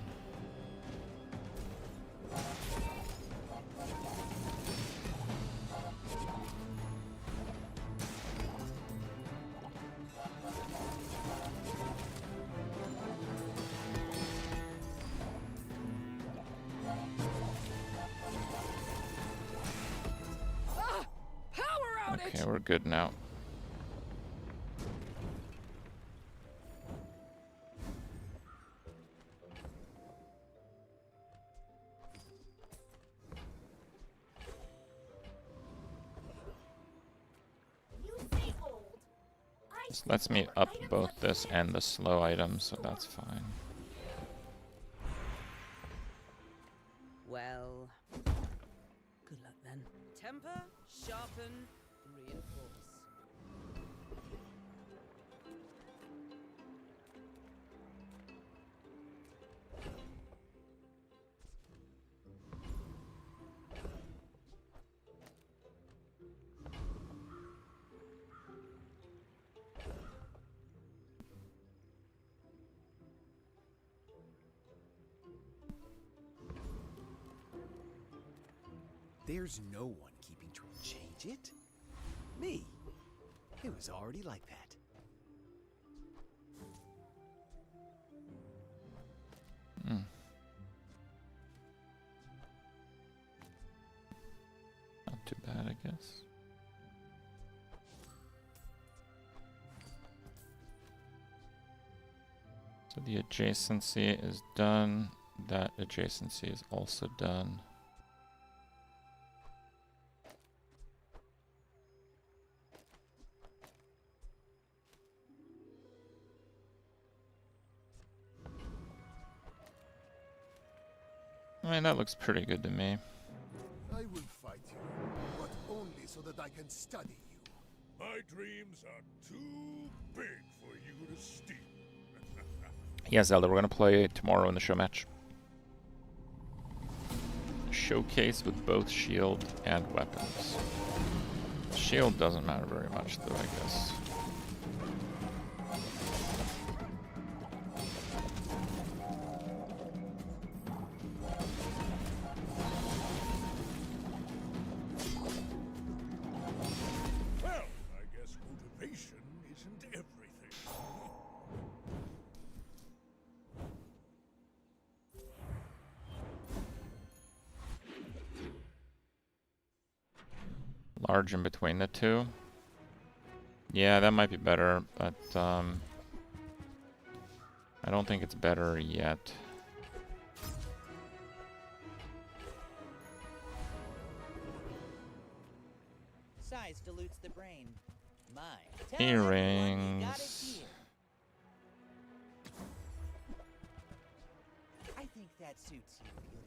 Okay, we're good now. This lets me up both this and the slow items, so that's fine. Well, good luck then. Temper, sharpen, reinforce. There's no one keeping track. Change it? Me? It was already like that. Not too bad, I guess. So the adjacency is done. That adjacency is also done. I mean, that looks pretty good to me. I will fight you, but only so that I can study you. My dreams are too big for you to steal. Yeah, Zelda, we're gonna play tomorrow in the show match. Showcase with both shield and weapons. Shield doesn't matter very much, though, I guess. large in between the two. Yeah, that might be better, but I don't think it's better yet. Size dilutes the brain. Mine. Tell Earrings. everyone you got it here. I think that suits you beautifully.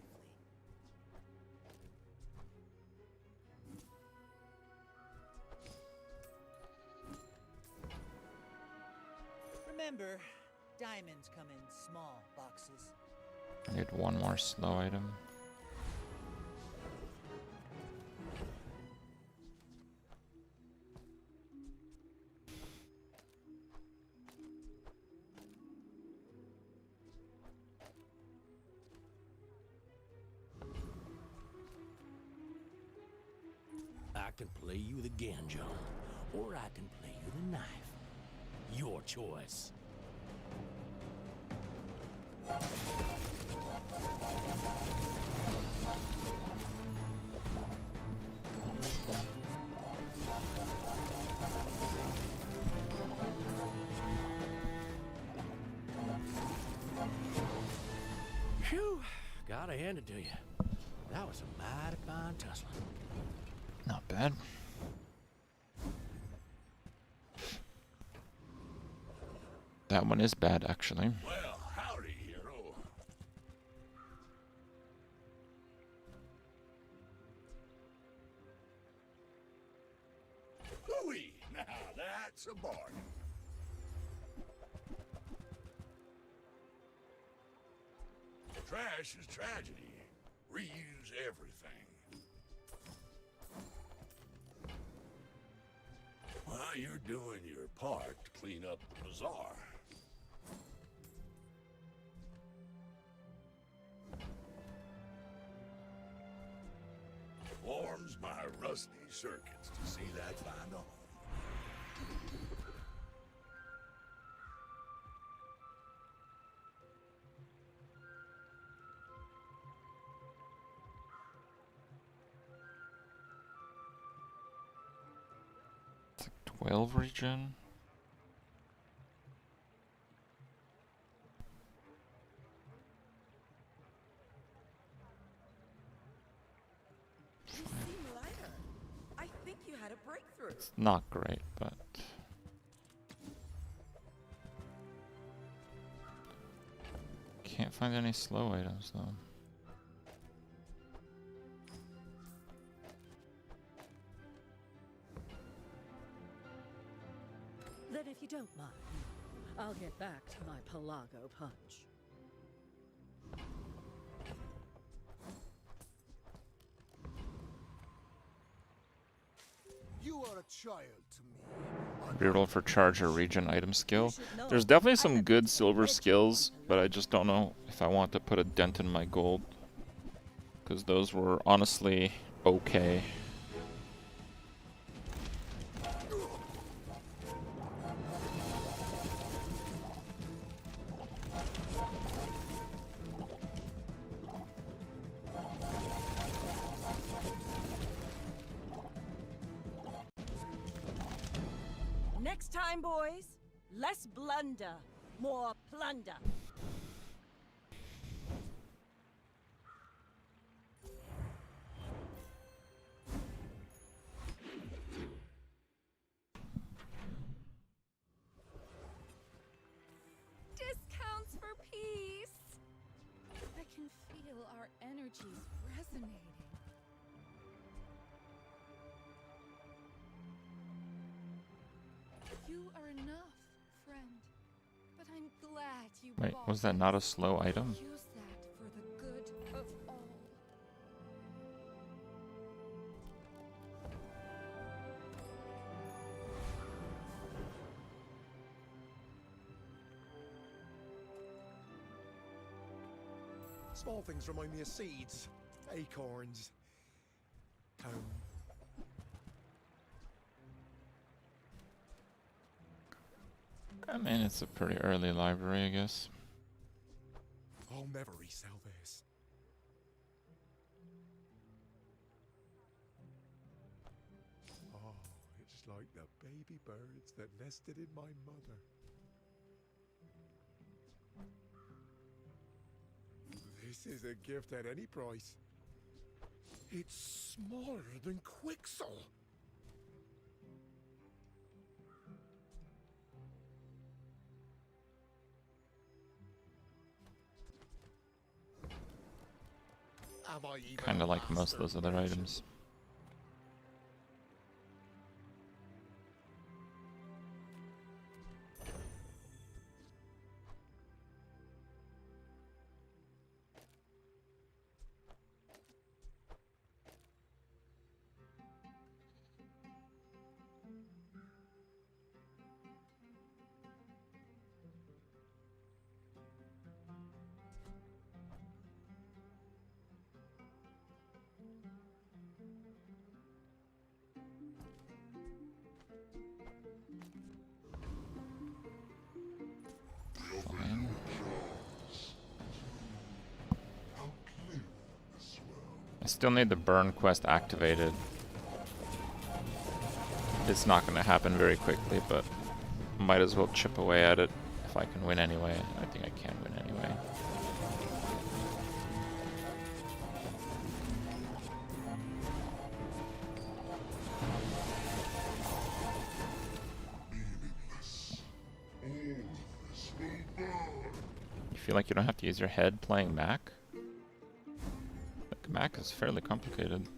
Remember, diamonds come in small boxes. I need one more slow item. I can play you the Ganjo, or I can play you the knife. Your choice. Phew, gotta hand it to you. That was a mighty fine tussle. Not bad. That one is bad, actually. Well, howdy, hero. Hooey! Now that's a bargain. Trash is tragedy. Reuse everything. Well, you're doing your part to clean up the bazaar. Warms my rusty circuits to see that find a home. It's like 12 regen. You seem lighter. I think you had a breakthrough. It's not great, but can't find any slow items though. Then if you don't mind, I'll get back to my Pelago punch. You are a child to me. Reroll for charge or regen item skill. There's definitely some good silver skills, but I just don't know if I want to put a dent in my gold. Because those were honestly okay. Next time, boys, less blunder, more plunder. Discounts for peace. I can feel our energies resonating. You are enough, friend. But I'm glad you Wait, bought was that not a slow item? Use that for the good of all. Small things remind me of seeds, acorns, home. I mean, it's a pretty early library, I guess. I'll never resell this. baby birds that nested in my mother. This is a gift at any price. It's smaller than Quixel. Kind of like most of those other items. Fine. I still need the burn quest activated. It's not going to happen very quickly, but might as well chip away at it if I can win anyway. I think I can win anyway. You feel like you don't have to use your head playing Mac? Like, Mac is fairly complicated.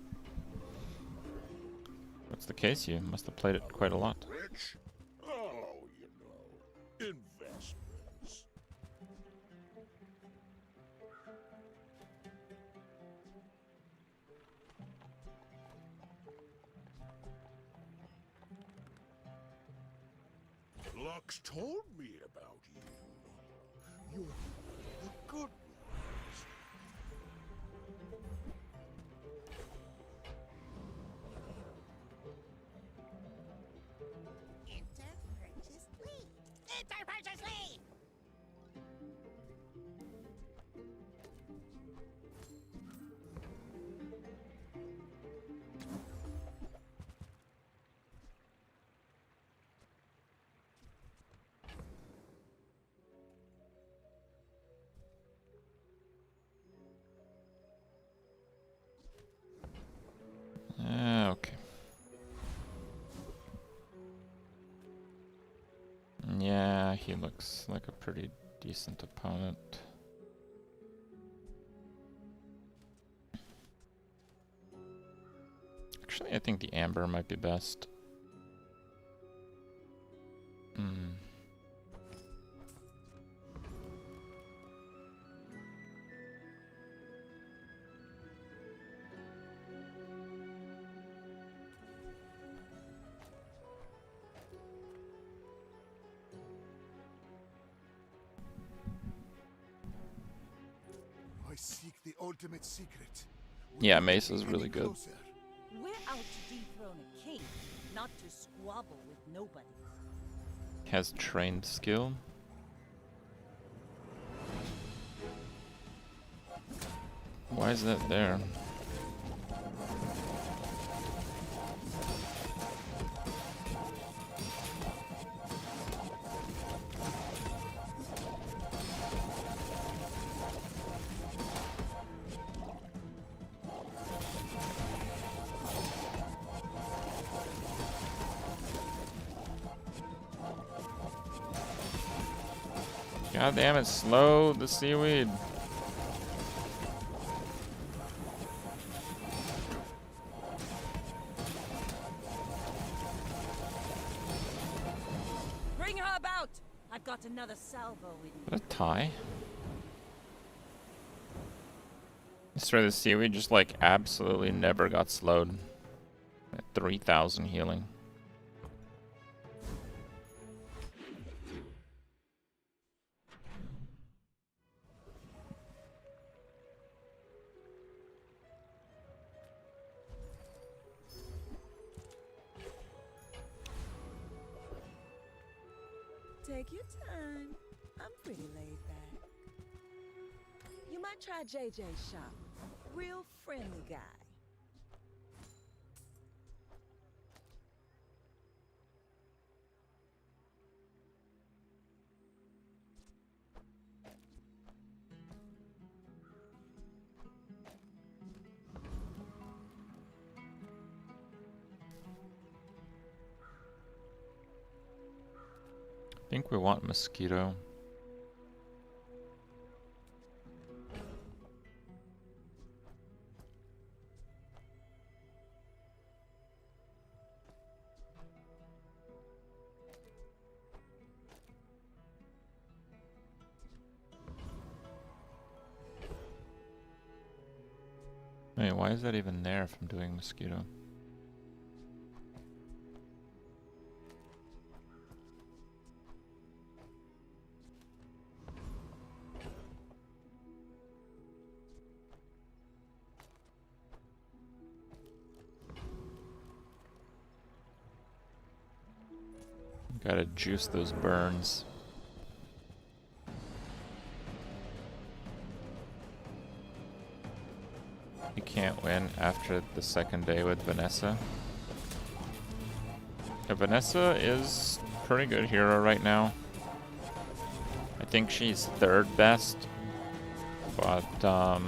What's the case? You must have played it quite a lot. Rich? Oh, you know, investments. Lux told me about you. You're the good ones. Enter purchase lead. Enter purchase lead! Okay. Yeah, he looks like a pretty decent opponent. Actually, I think the Amber might be best. I seek the ultimate secret. Yeah, Mesa's really good. We're out to dethrone a king, not to squabble with nobody. Has trained skill. Why is that there? God damn it, slow the seaweed. Bring her about! I've got another salvo in me. A tie? I swear the seaweed just like absolutely never got slowed. At 3,000 healing. Take your time. I'm pretty laid back. You might try JJ's shop. Real friendly guy. think we want mosquito. Wait, why is that even there if I'm doing mosquito? Gotta juice those burns. You can't win after the second day with Vanessa. Yeah, Vanessa is pretty good hero right now. I think she's third best, but I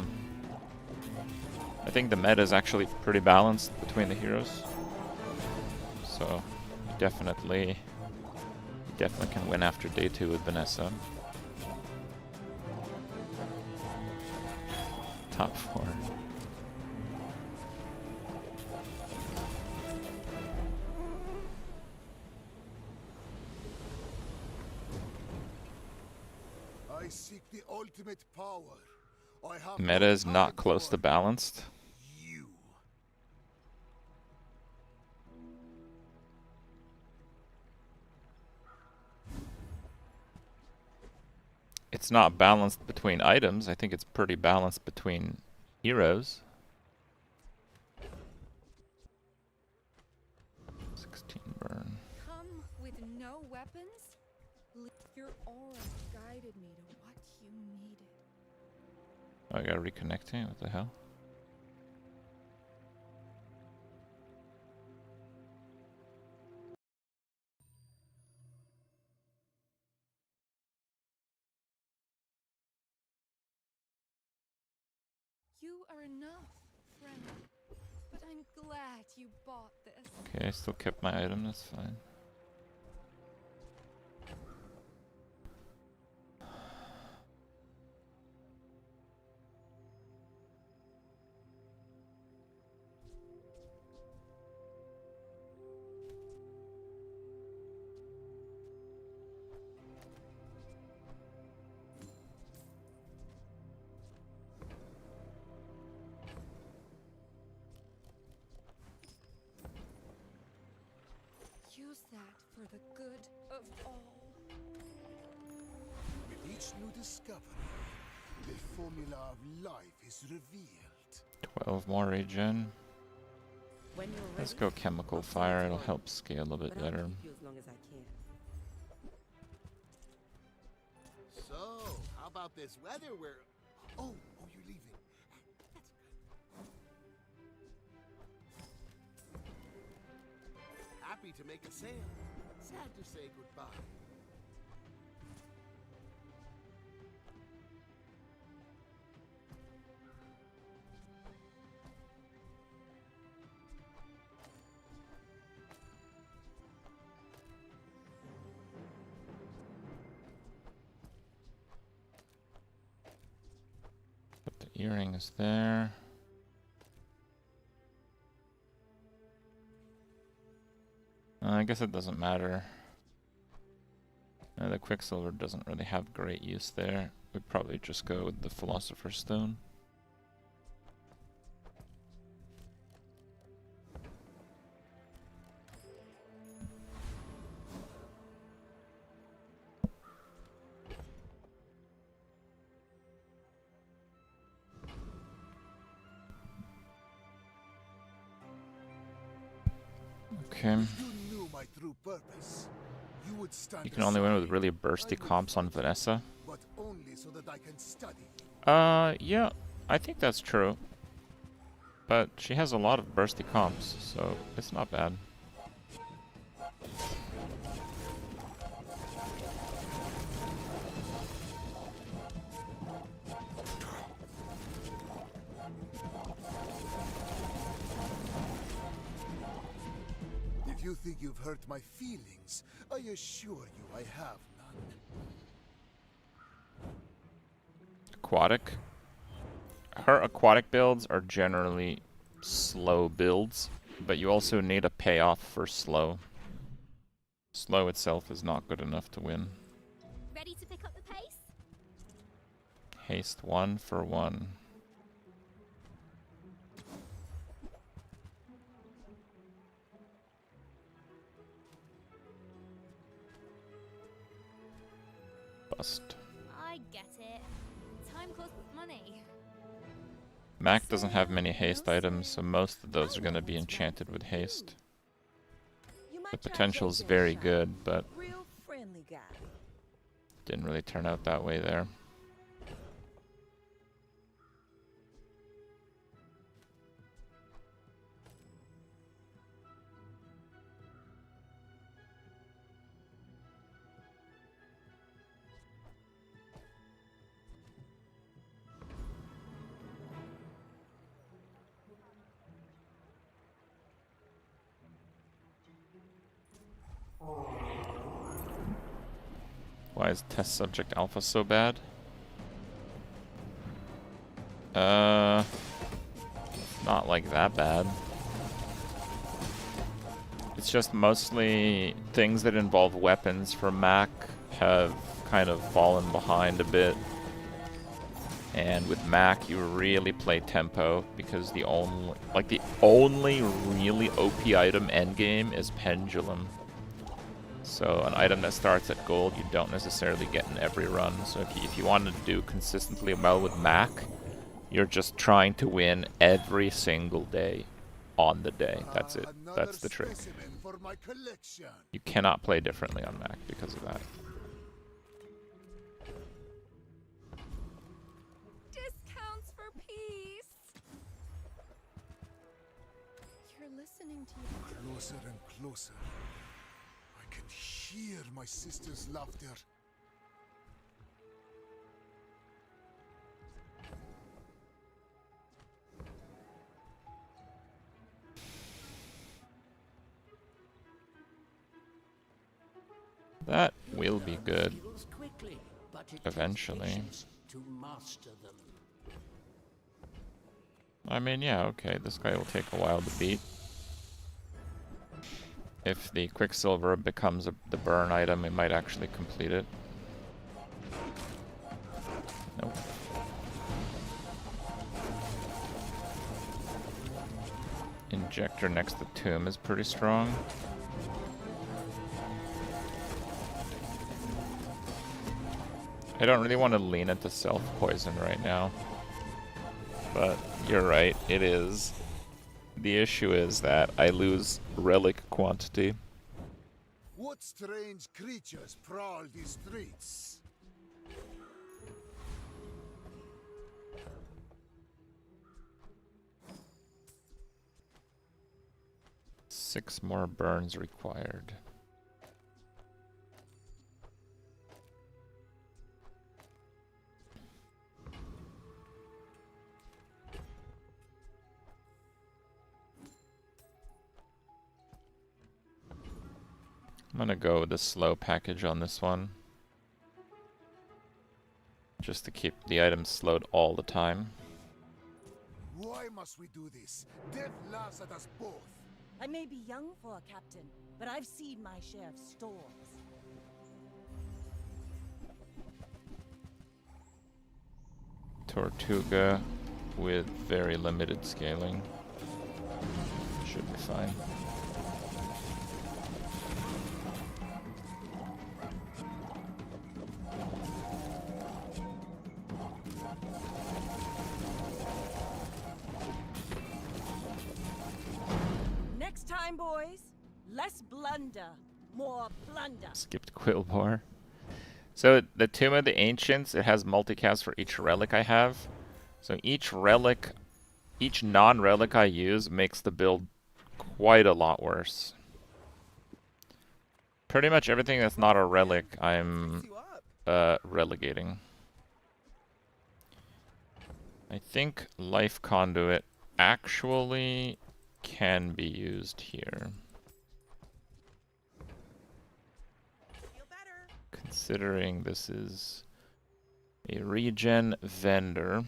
think the meta is actually pretty balanced between the heroes. So you definitely can win after day 2 with Vanessa. Top 4. I seek the ultimate power. I have Meta is not close to balanced. It's not balanced between items. I think it's pretty balanced between heroes. 16 burn. Come with no weapons? Your aura guided me to what you needed. Oh, I gotta reconnect it? What the hell? You are enough, friend. But I'm glad you bought this. Okay, I still kept my item, that's fine. Use that for the good of all. With each new discovery, the formula of life is revealed. 12 more regen. When you're Let's ready, go chemical fire, it'll help scale a bit but I'll better. keep you as long as I can. So, how about this weather where... Oh, you're leaving. Happy to make a sale. Sad to say goodbye. Put the earrings there. I guess it doesn't matter. The Quicksilver doesn't really have great use there. We'd probably just go with the Philosopher's Stone. Okay. You can only win with really bursty comps on Vanessa. But only so that I can study. Yeah, I think that's true. But she has a lot of bursty comps, so it's not bad. If you think you've hurt my feelings, I assure you I have not. Aquatic. Her aquatic builds are generally slow builds, but you also need a payoff for slow. Slow itself is not good enough to win. Ready to pick up the pace? Haste 1 for 1. Bust. I get it. Time costs money. Mac doesn't have many haste items, so most of those are going to be enchanted with haste. The potential is very good, but Real friendly guy. didn't really turn out that way there. Why is test subject alpha so bad? Not like that bad. It's just mostly things that involve weapons for Mac have kind of fallen behind a bit. And with Mac, you really play tempo because the only really OP item endgame is Pendulum. So an item that starts at gold, you don't necessarily get in every run. So if you want to do consistently well with Mac, you're just trying to win every single day on the day. That's it. That's the trick. You cannot play differently on Mac because of that. Discounts for peace. You're listening to you. Closer and closer. I can hear my sister's laughter. That will be good eventually. I mean, yeah, okay, this guy will take a while to beat. If the Quicksilver becomes the burn item, we might actually complete it. Nope. Injector next to Tomb is pretty strong. I don't really want to lean into self-poison right now. But you're right, it is. The issue is that I lose relic quantity. What strange creatures prowl these streets? Six more burns required. I'm gonna go with the slow package on this one. Just to keep the items slowed all the time. Why must we do this? Death laughs at us both. I may be young for a captain, but I've seen my share of storms. Tortuga with very limited scaling. Should be fine. Next time, boys, less blunder, more plunder. Skipped Quillbar. So the Tomb of the Ancients, it has multicast for each relic I have. So each relic, each non-relic I use makes the build quite a lot worse. Pretty much everything that's not a relic, I'm relegating. I think Life Conduit actually can be used here. Considering this is a regen vendor.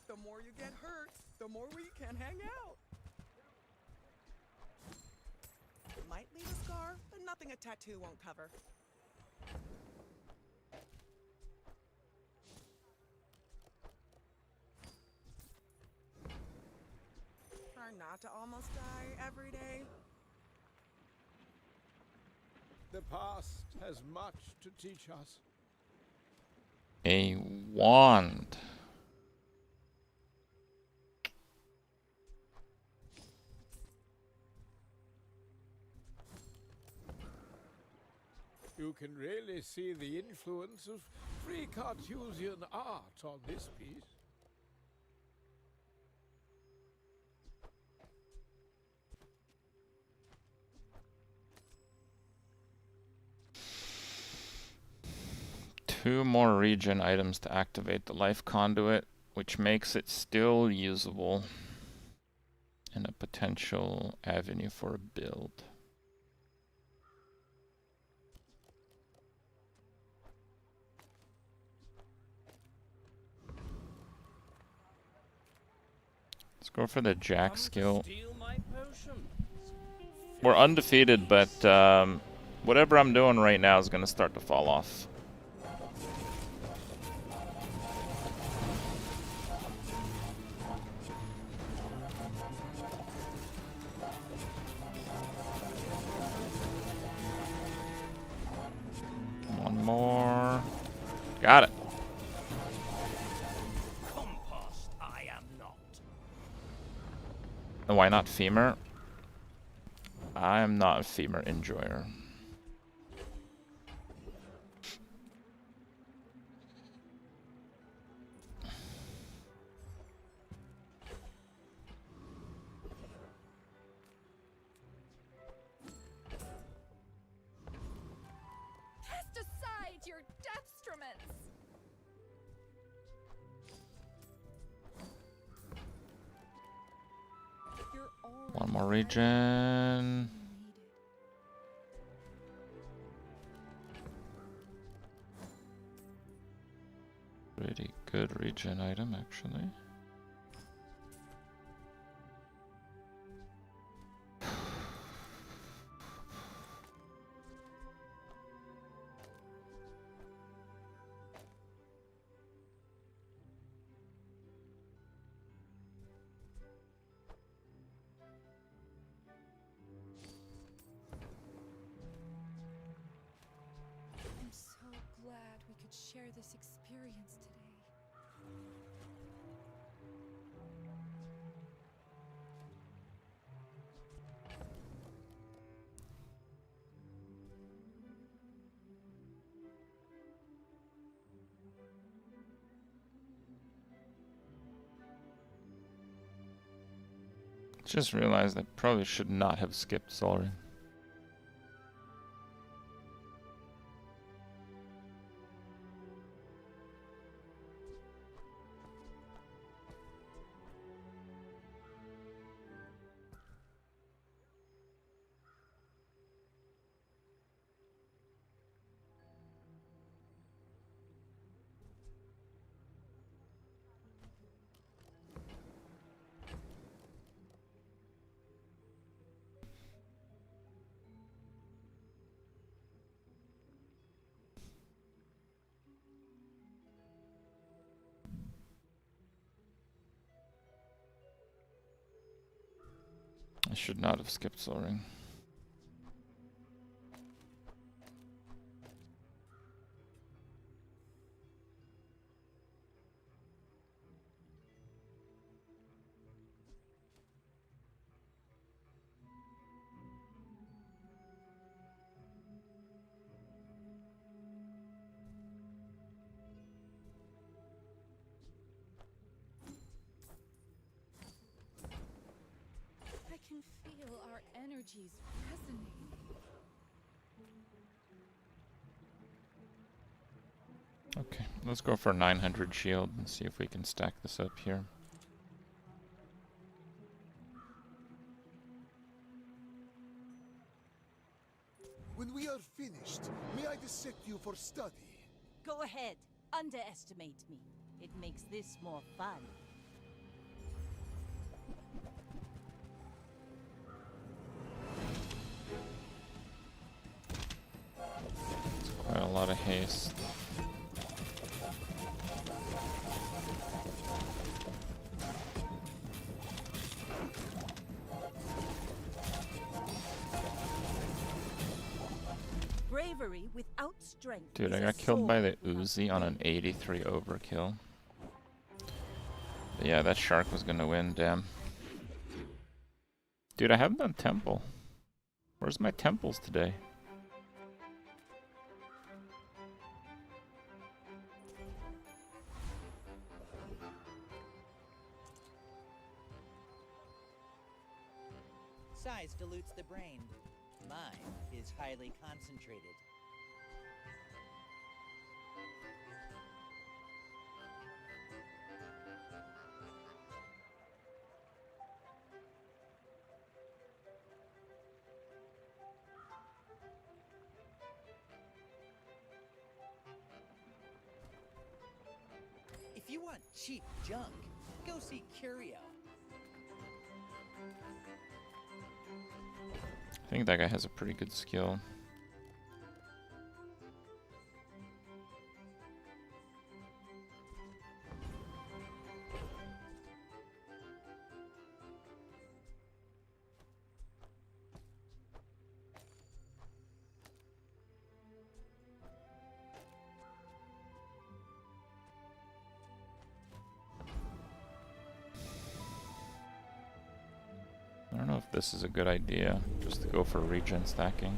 The more you get hurt, the more we can hang out. Might leave a scar, but nothing a tattoo won't cover. Try not to almost die every day. The past has much to teach us. A wand. You can really see the influence of free Cartesian art on this piece. Two more regen items to activate the life conduit, which makes it still usable and a potential avenue for a build. Let's go for the Jack skill. We're undefeated, but whatever I'm doing right now is going to start to fall off. One more. Got it. Compost, I am not. And why not femur? I am not a femur enjoyer. Cast aside your deathstruments! One more regen. Pretty good regen item, actually. I'm so glad we could share this experience today. Just realized I probably should not have skipped soldering. I should not have skipped soldering. I can feel our energies resonating. Let's go for 900 shield and see if we can stack this up here. When we are finished, may I dissect you for study? Go ahead. Underestimate me. It makes this more fun. It's quite a lot of haste. Bravery without strength. Dude, I is a got killed by the sword. Uzi on an 83 overkill. But yeah, that shark was gonna win, damn. Dude, I haven't done temple. Where's my temples today? Size dilutes the brain. Mine is highly concentrated. If you want cheap junk, go see Curio. I think that guy has a pretty good skill. I don't know if this is a good idea, just to go for regen stacking.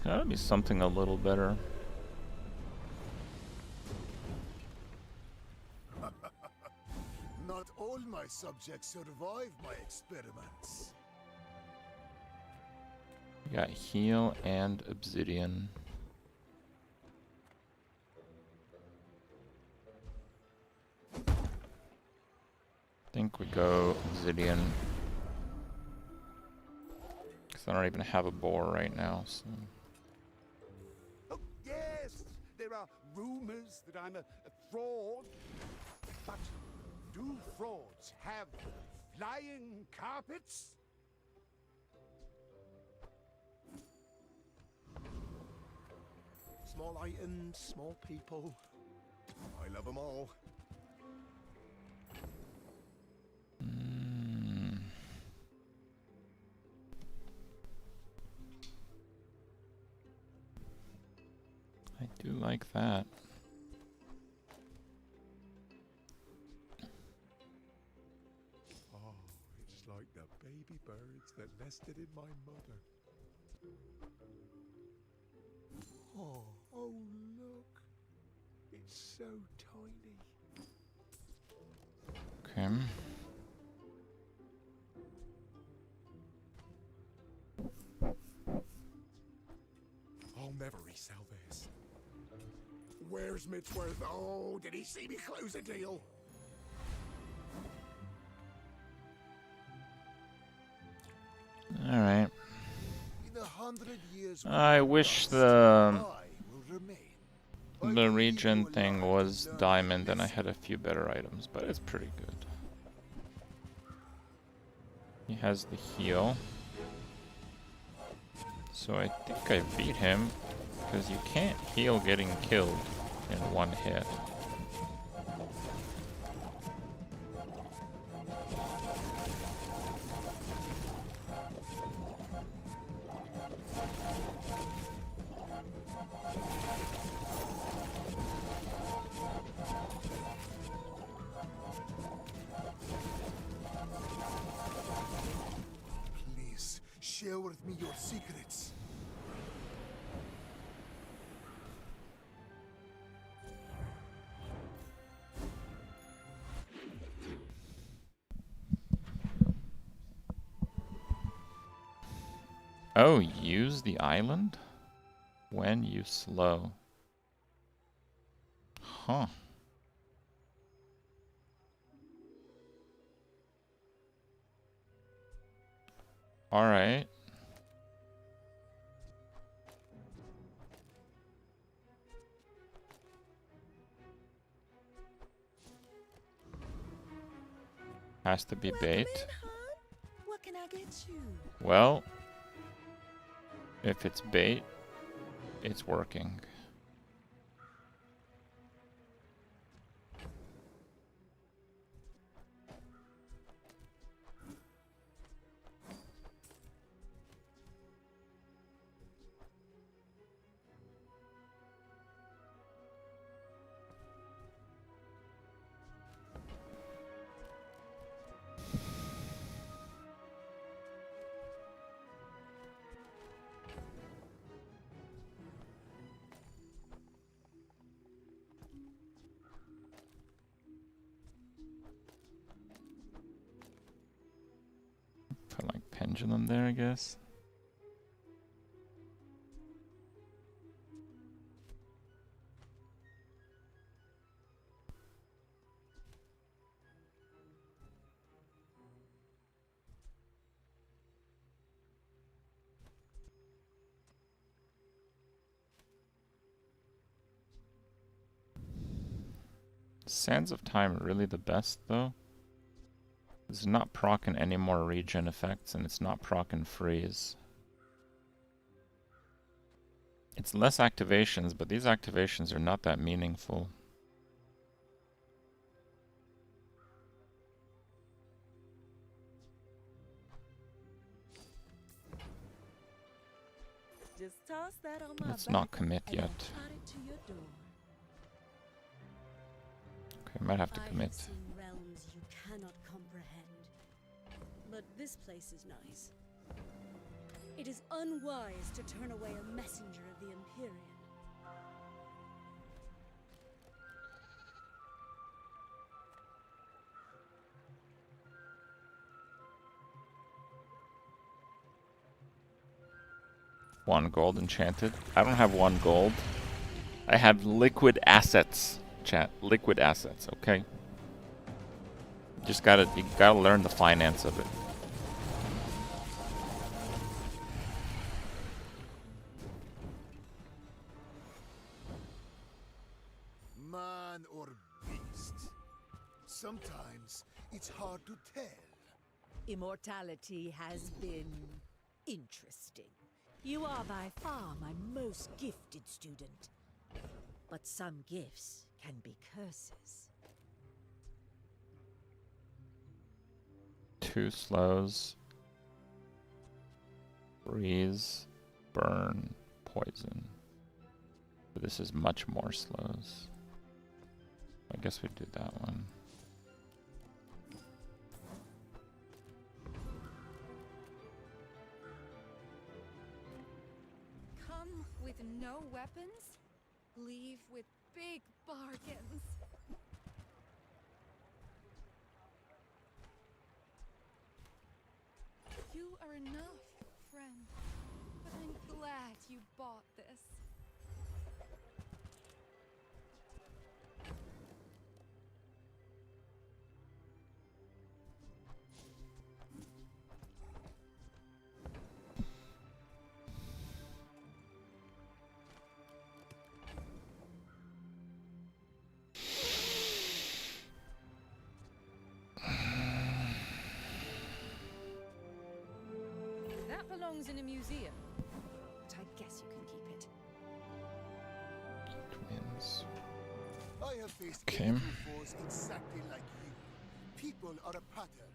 Gotta be something a little better. Not all my subjects survive my experiments. We got heal and obsidian. I think we go obsidian. Because I don't even have a boar right now, so. Yes, there are rumors that I'm a fraud. But do frauds have flying carpets? Small items, small people. I love them all. I do like that. Oh, it's like the baby birds that nested in my mother. Oh, look. It's so tiny. Okay. I'll never resell this. Where's Mitchworth? Oh, did he see me close a deal? Alright. In 100 years, I wish the regen thing was diamond and I had a few better items, but it's pretty good. He has the heal. So I think I beat him, because you can't heal getting killed in one hit. with me your secrets. Oh, use the island when you slow. Huh. All right. Has to be bait. What can I get you? Well, if it's bait, it's working. Put like pendulum there, I guess. Sands of Time really the best though. It's not proccing any more regen effects, and it's not proccing freeze. It's less activations, but these activations are not that meaningful. Just toss that on my Let's back not commit and I'll yet. trot it to your door. Okay, might have to I commit. have seen realms you cannot comprehend, but this place is nice. It is unwise to turn away a messenger of the Empyrean. One gold enchanted. I don't have one gold. I have liquid assets, chat. Liquid assets, okay? You gotta learn the finance of it. Man or beast? Sometimes it's hard to tell. Immortality has been interesting. You are by far my most gifted student. But some gifts can be curses. 2 slows. Freeze, burn, poison. But this is much more slows. I guess we do that one. Come with no weapons, leave with big bargains. You are enough, friend, but I'm glad you bought this. That belongs in a museum, but I guess you can keep it. Twins. I have faced Okay. evil foes exactly like you. People are a pattern.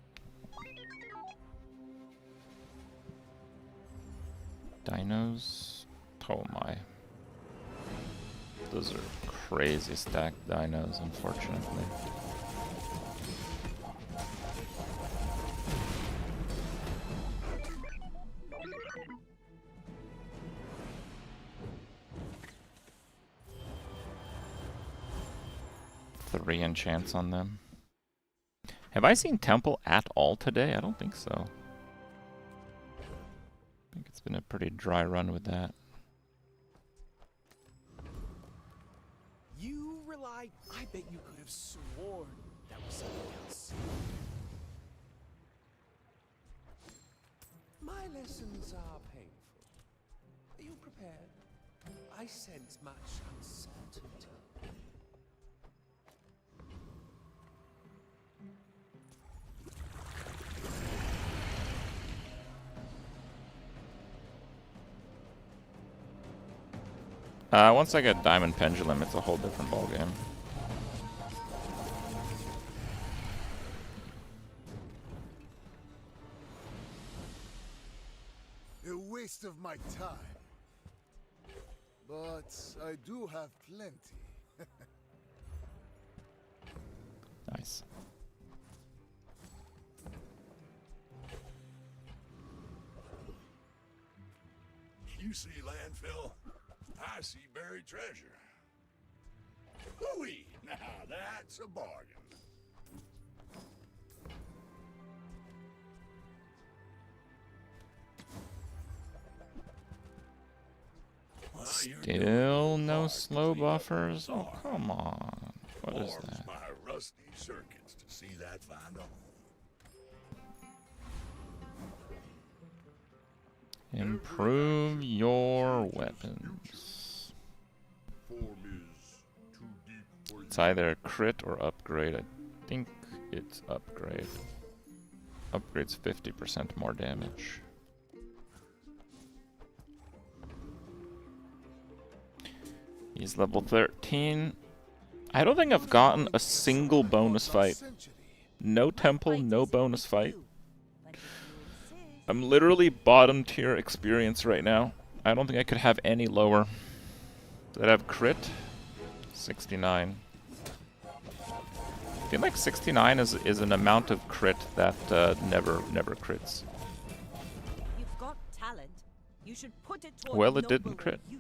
Dinos. Oh my. Those are crazy stacked dinos, unfortunately. 3 enchants on them. Have I seen Temple at all today? I don't think so. I think it's been a pretty dry run with that. You rely. I bet you could have sworn that was something else. My lessons are painful. Are you prepared? I sense much uncertainty. Once I get Diamond Pendulum, it's a whole different ballgame. A waste of my time. But I do have plenty. Nice. You see landfill, I see buried treasure. Hooey! Now that's a bargain. Still no slow buffers? Oh, come on. What is that? My rusty circuits to see that find a home. Improve your weapons. It's either crit or upgrade. I think it's upgrade. Upgrade's 50% more damage. He's level 13. I don't think I've gotten a single bonus fight. No temple, no bonus fight. I'm literally bottom tier experience right now. I don't think I could have any lower. Did I have crit? 69. I feel like 69 is an amount of crit that never crits. You've got talent. You should put it toward Well, it didn't crit. use.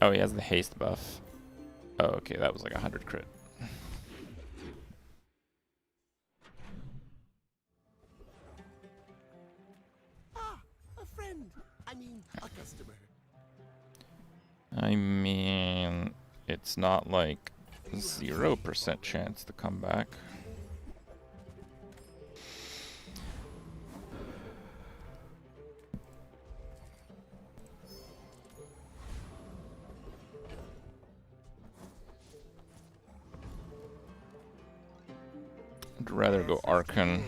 Oh, he has the haste buff. Oh, okay, that was like 100 crit. A friend. I mean, a customer. I mean, it's not like 0% chance to come back. I'd rather go Archon.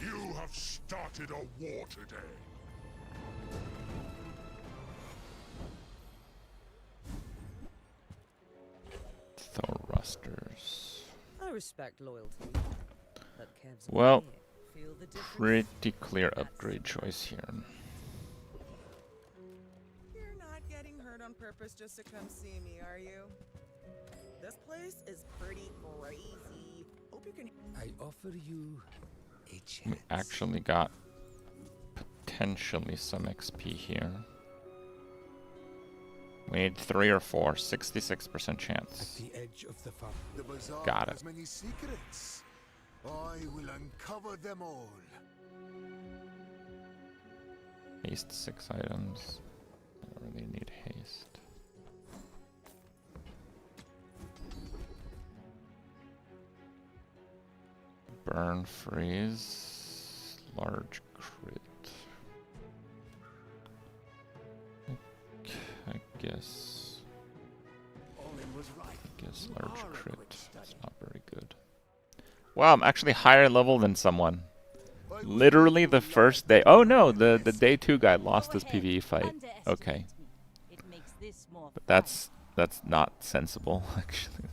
You have started a war today. Thrusters. I respect loyalty. But Kev's Well, feel the difference? pretty clear upgrade choice here. You're not getting hurt on purpose just to come see me, are you? This place is pretty crazy. Hope you can. I offer you a We chance. actually got potentially some XP here. We need 3 or 4, 66% chance. The edge of the farm. The Bazaar Got it. has many secrets. I will uncover them all. Haste 6 items. I don't really need haste. Burn, freeze, large crit. I guess large crit. It's not very good. Wow, I'm actually higher level than someone. Literally the first day. Oh no, the day 2 guy lost his PvE fight. Okay. But that's not sensible, actually.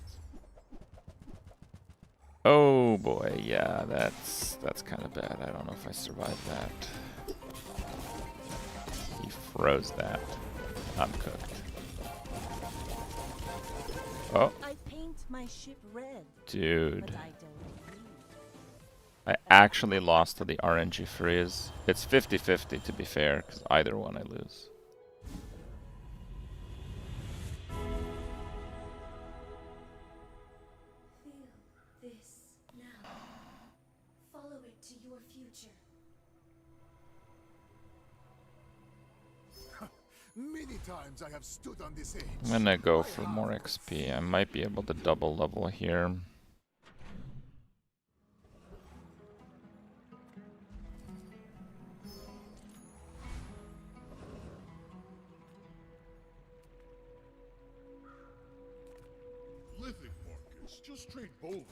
Oh boy, yeah, that's kind of bad. I don't know if I survived that. He froze that. I'm cooked. Oh. I paint my ship red. Dude. But I don't. I actually lost to the RNG freeze. It's 50-50 to be fair, because either one I lose. Feel this now. Follow it to your future. Many times I have stood on this edge. I'm gonna go for more XP. I might be able to double level here. Lithic markets, just trade boulders.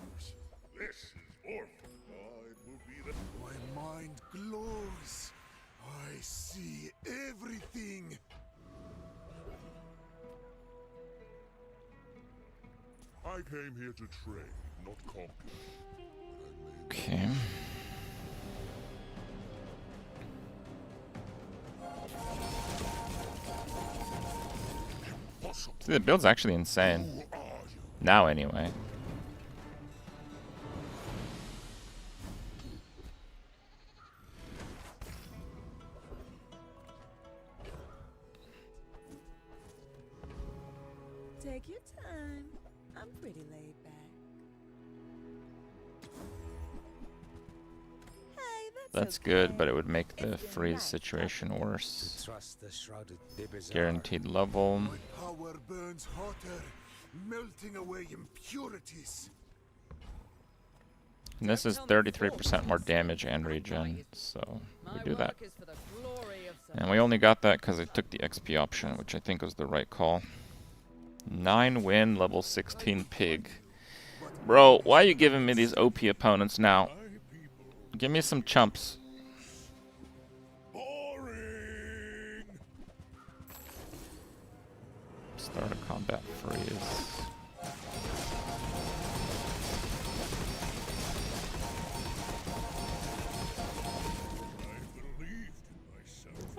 This is orphan. It will be the... My mind glows. I see everything. I came here to trade, not conquer. Okay. See, the build's actually insane. Now, anyway. Take your time. I'm pretty laid back. Hey, That's good, but it would make the freeze situation worse. Guaranteed level. My power burns hotter, melting away impurities. And this is 33% more damage and regen, so we do that. And we only got that because I took the XP option, which I think was the right call. 9 win, level 16 pig. Bro, why are you giving me these OP opponents now? Give me some chumps. Start a combat freeze.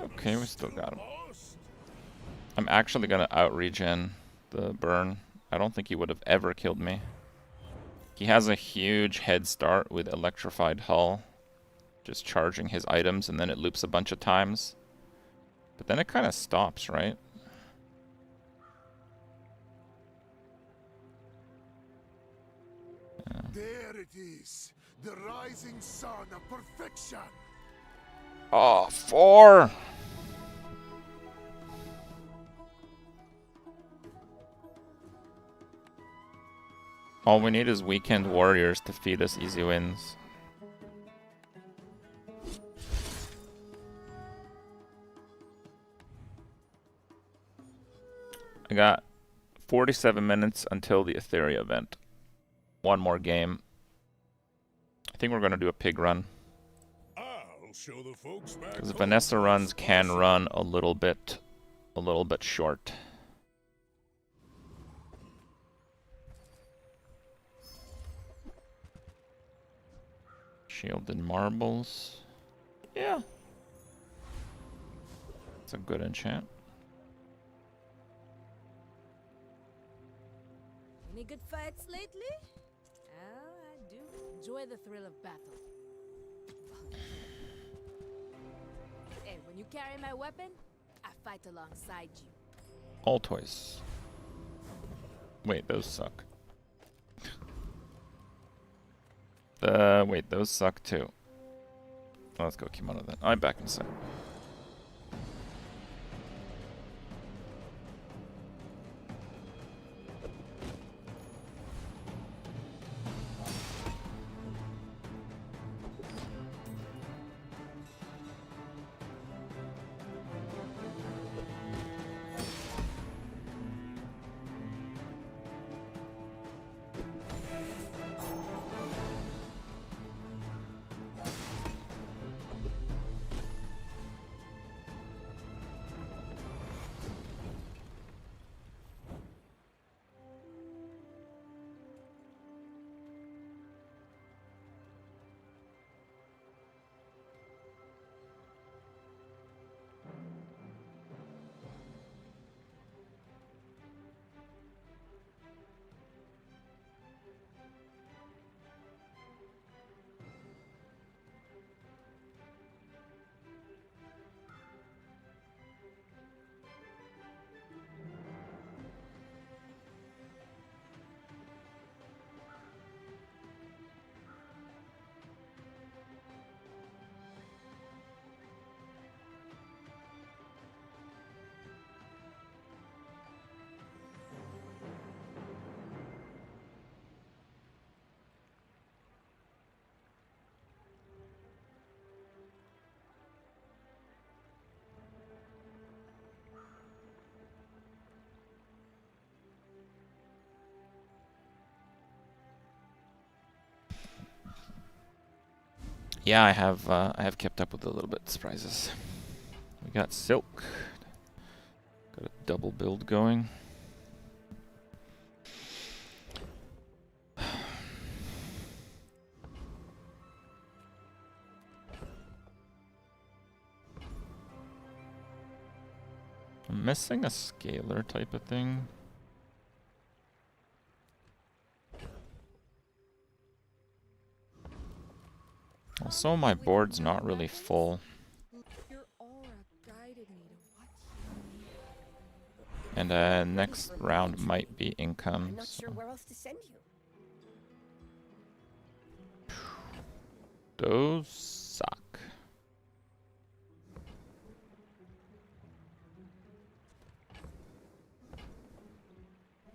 Okay, we still got him. I'm actually gonna out-regen the burn. I don't think he would have ever killed me. He has a huge head start with electrified hull, just charging his items, and then it loops a bunch of times. But then it kind of stops, right? Yeah. There it is, the rising sun of perfection. Oh, 4! All we need is weekend warriors to feed us easy wins. I got 47 minutes until the Etheria event. One more game. I think we're going to do a pig run. Because Vanessa runs can run a little bit short. Shielded marbles. Yeah. It's a good enchant. Any good fights lately? Oh, I do enjoy the thrill of battle. Hey, when you carry my weapon, I fight alongside you. All toys. Wait, those suck. Wait, those suck too. Let's go kimono then. I'm back in a sec. Yeah, I have kept up with a little bit surprises. We got silk. Got a double build going. I'm missing a scalar type of thing. Also, my board's not really full. Your aura guided me to what you need. And next round might be income. I'm not sure So. where else to send you. Those suck.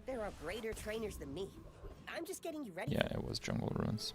There are greater trainers than me. I'm just getting you ready. Yeah, it was Jungle Ruins.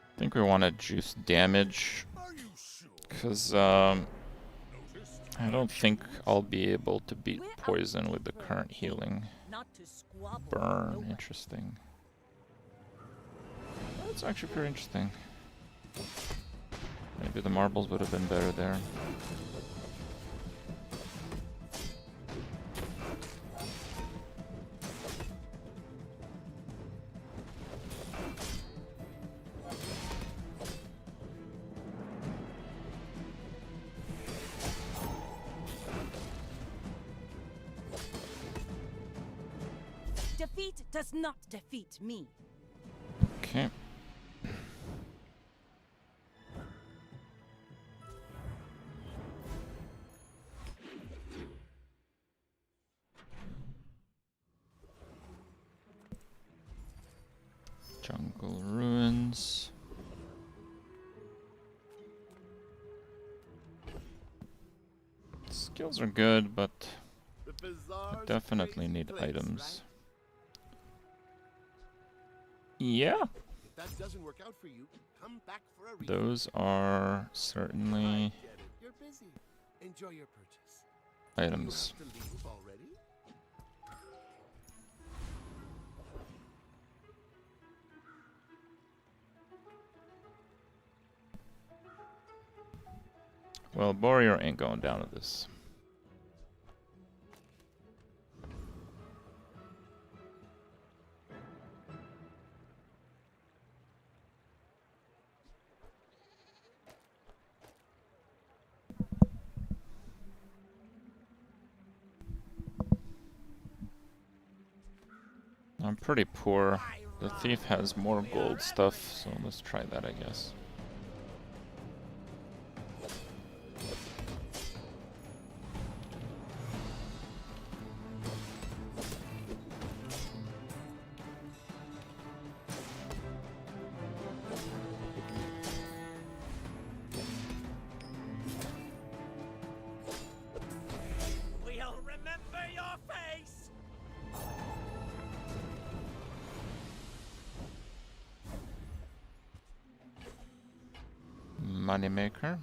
I think we want to juice damage, because I don't think I'll be able to beat poison with the current healing. Burn, interesting. That's actually pretty interesting. Maybe the marbles would have been better there. Defeat does not defeat me. Okay. Jungle Ruins. Skills are good, but I definitely need items. Yeah. If that doesn't work out for you, come back for a refund. Those are certainly You're busy. Enjoy your purchase. items. You have to leave already? Well, Warrior ain't going down to this. I'm pretty poor. The thief has more gold stuff, so let's try that, I guess. We'll remember your face! Moneymaker.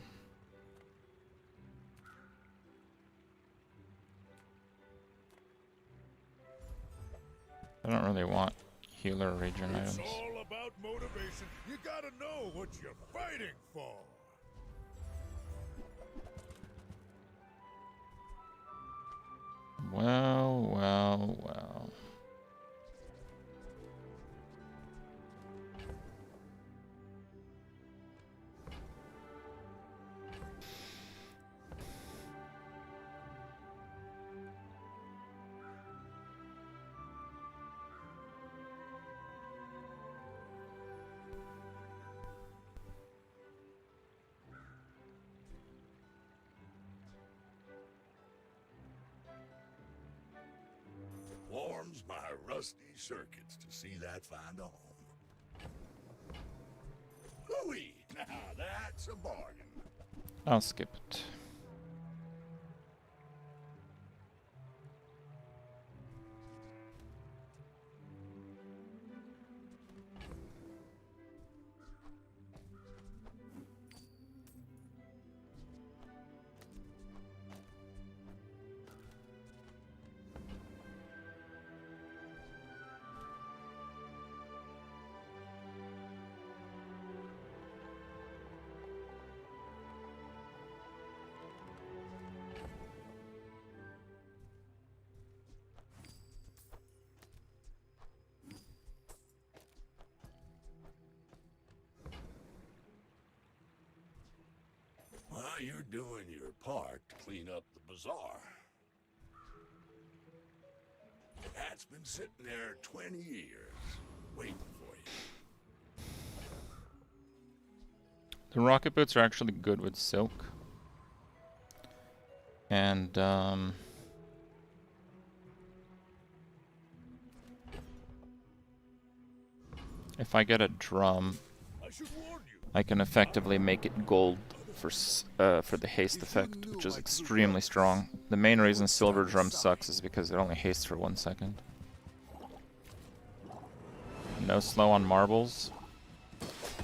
I don't really want healer regen items. It's all about motivation. You gotta know what you're fighting for. Well, well, well. Warms my rusty circuits to see that find a home. Hooey! Now that's a bargain. I'll skip it. Well, you're doing your part to clean up the bazaar. That's been sitting there 20 years, waiting for you. The rocket boots are actually good with silk. And, if I get a drum, I can effectively make it gold for the haste effect, which is extremely strong. The main reason silver drum sucks is because it only hastes for 1 second. No slow on marbles.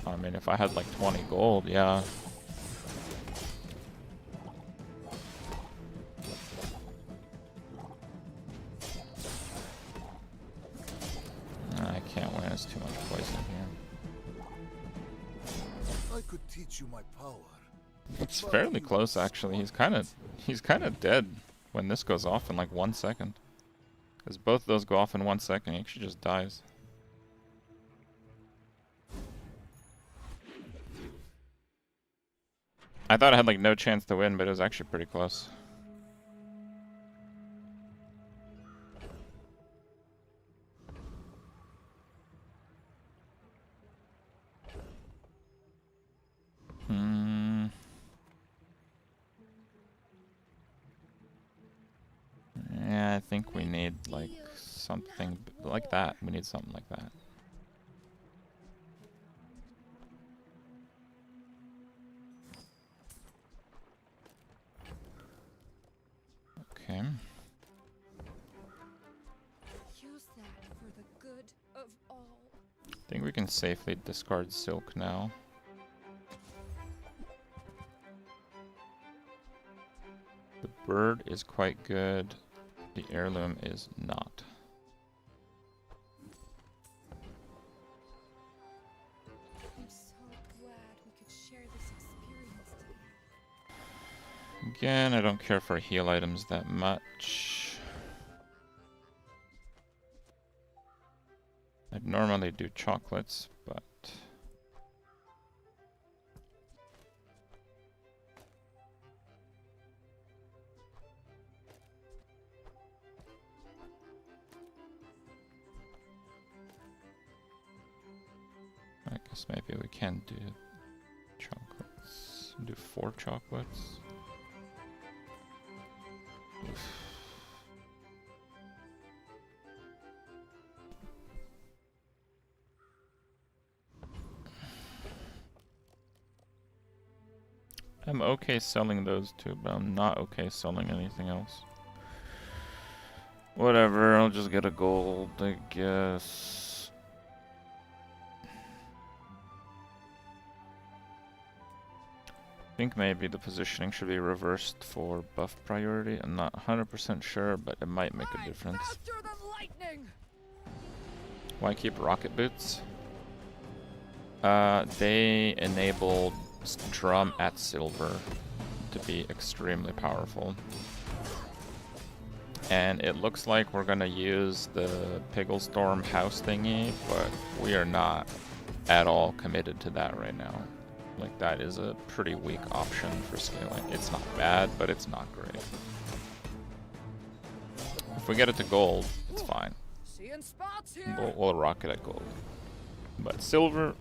I mean, if I had like 20 gold, yeah. I can't win, there's too much poison here. I could teach you my power. It's fairly close actually. He's kind of dead when this goes off in like 1 second. Because both of those go off in 1 second, he actually just dies. I thought I had like no chance to win, but it was actually pretty close. Yeah, I think we need like something like that. We need something like that. Okay. Use that for the good of all. I think we can safely discard silk now. The bird is quite good. The heirloom is not. I'm so glad we could share this experience together. Again, I don't care for heal items that much. I'd normally do chocolates, but I guess maybe we can do chocolates. Do 4 chocolates. Oof. I'm okay selling those two, but I'm not okay selling anything else. Whatever, I'll just get a gold, I guess. I think maybe the positioning should be reversed for buff priority. I'm not 100% sure, but it might make a difference. Why keep rocket boots? They enabled drum at silver to be extremely powerful. And it looks like we're gonna use the Pigglestorm house thingy, but we are not at all committed to that right now. Like, that is a pretty weak option for scaling. It's not bad, but it's not great. If we get it to gold, it's fine. We'll rock it at gold. But silver,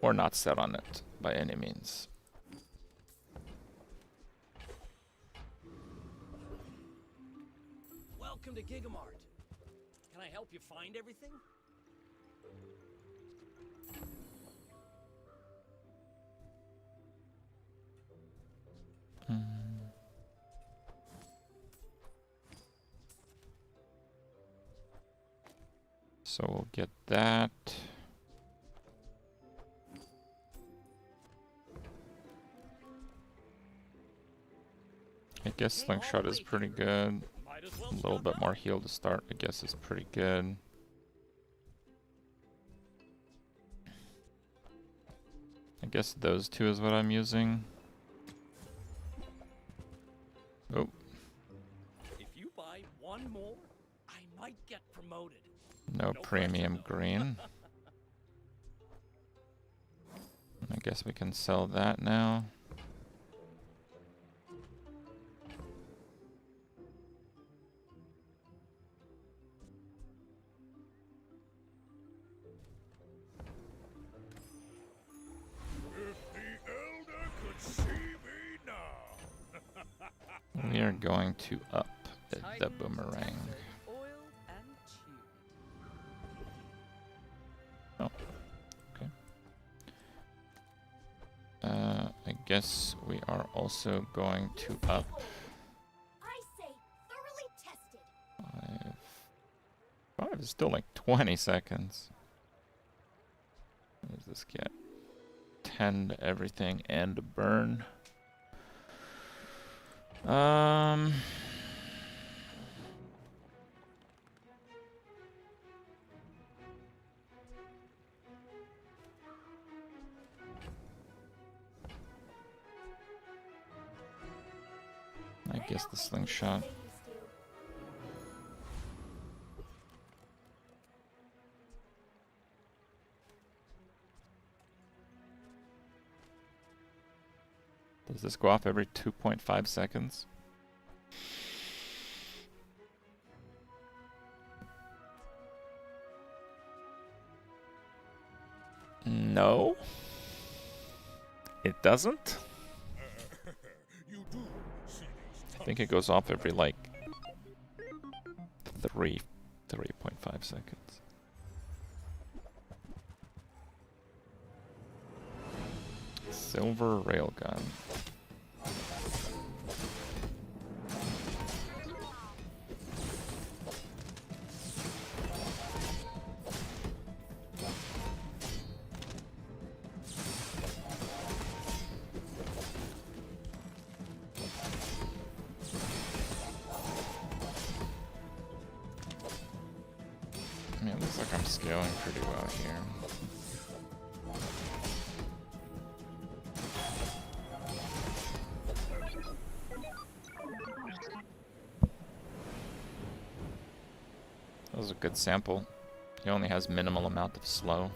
we're not set on it by any means. Welcome to Gigamart. Can I help you find everything? So we'll get that. I guess slingshot is pretty good. A little bit more heal to start, I guess, is pretty good. I guess those two is what I'm using. Oh. If you buy one more, I might get promoted. No premium green. I guess we can sell that now. We are going to up the boomerang. Oh, okay. I guess we are also going to up. I say thoroughly tested. 5 is still like 20 seconds. What does this get? 10 to everything and a burn. I guess the slingshot. Does this go off every 2.5 seconds? No. It doesn't? I think it goes off every like 3.5 seconds. Silver railgun. I mean, it looks like I'm scaling pretty well here. That was a good sample. He only has minimal amount of slow.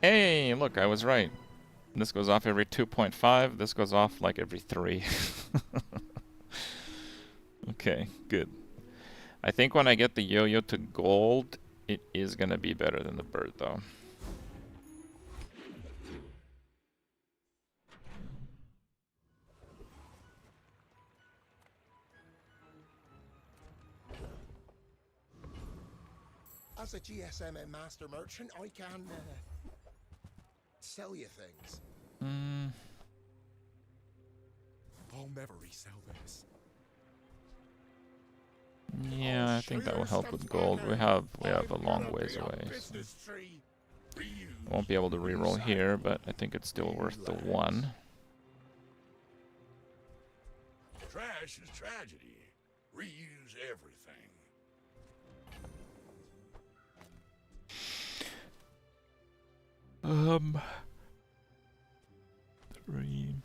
Hey, look, I was right. This goes off every 2.5. This goes off like every 3. Okay, good. I think when I get the yo-yo to gold, it is gonna be better than the bird, though. As a GSM and master merchant, I can sell you things. I'll never resell this. Yeah, I think that will help with gold. We have a long ways away. So. Won't be able to reroll here, but I think it's still worth the 1. Trash is tragedy. Reuse everything. 3.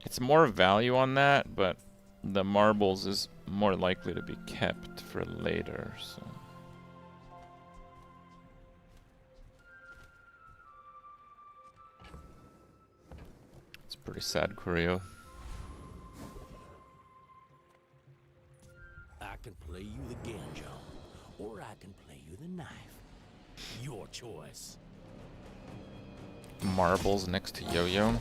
It's more value on that, but the marbles is more likely to be kept for later, so. It's pretty sad, Corio. I can play you the Ganjo, or I can play you the knife. Your choice. Marbles next to Yo-Yo.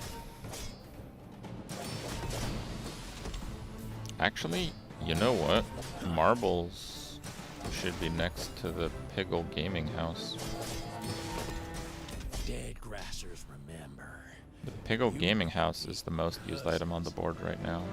Actually, you know what? Marbles should be next to the Piggle Gaming House. Dead grassers remember. The Piggle Gaming House is the most used item on the board right now.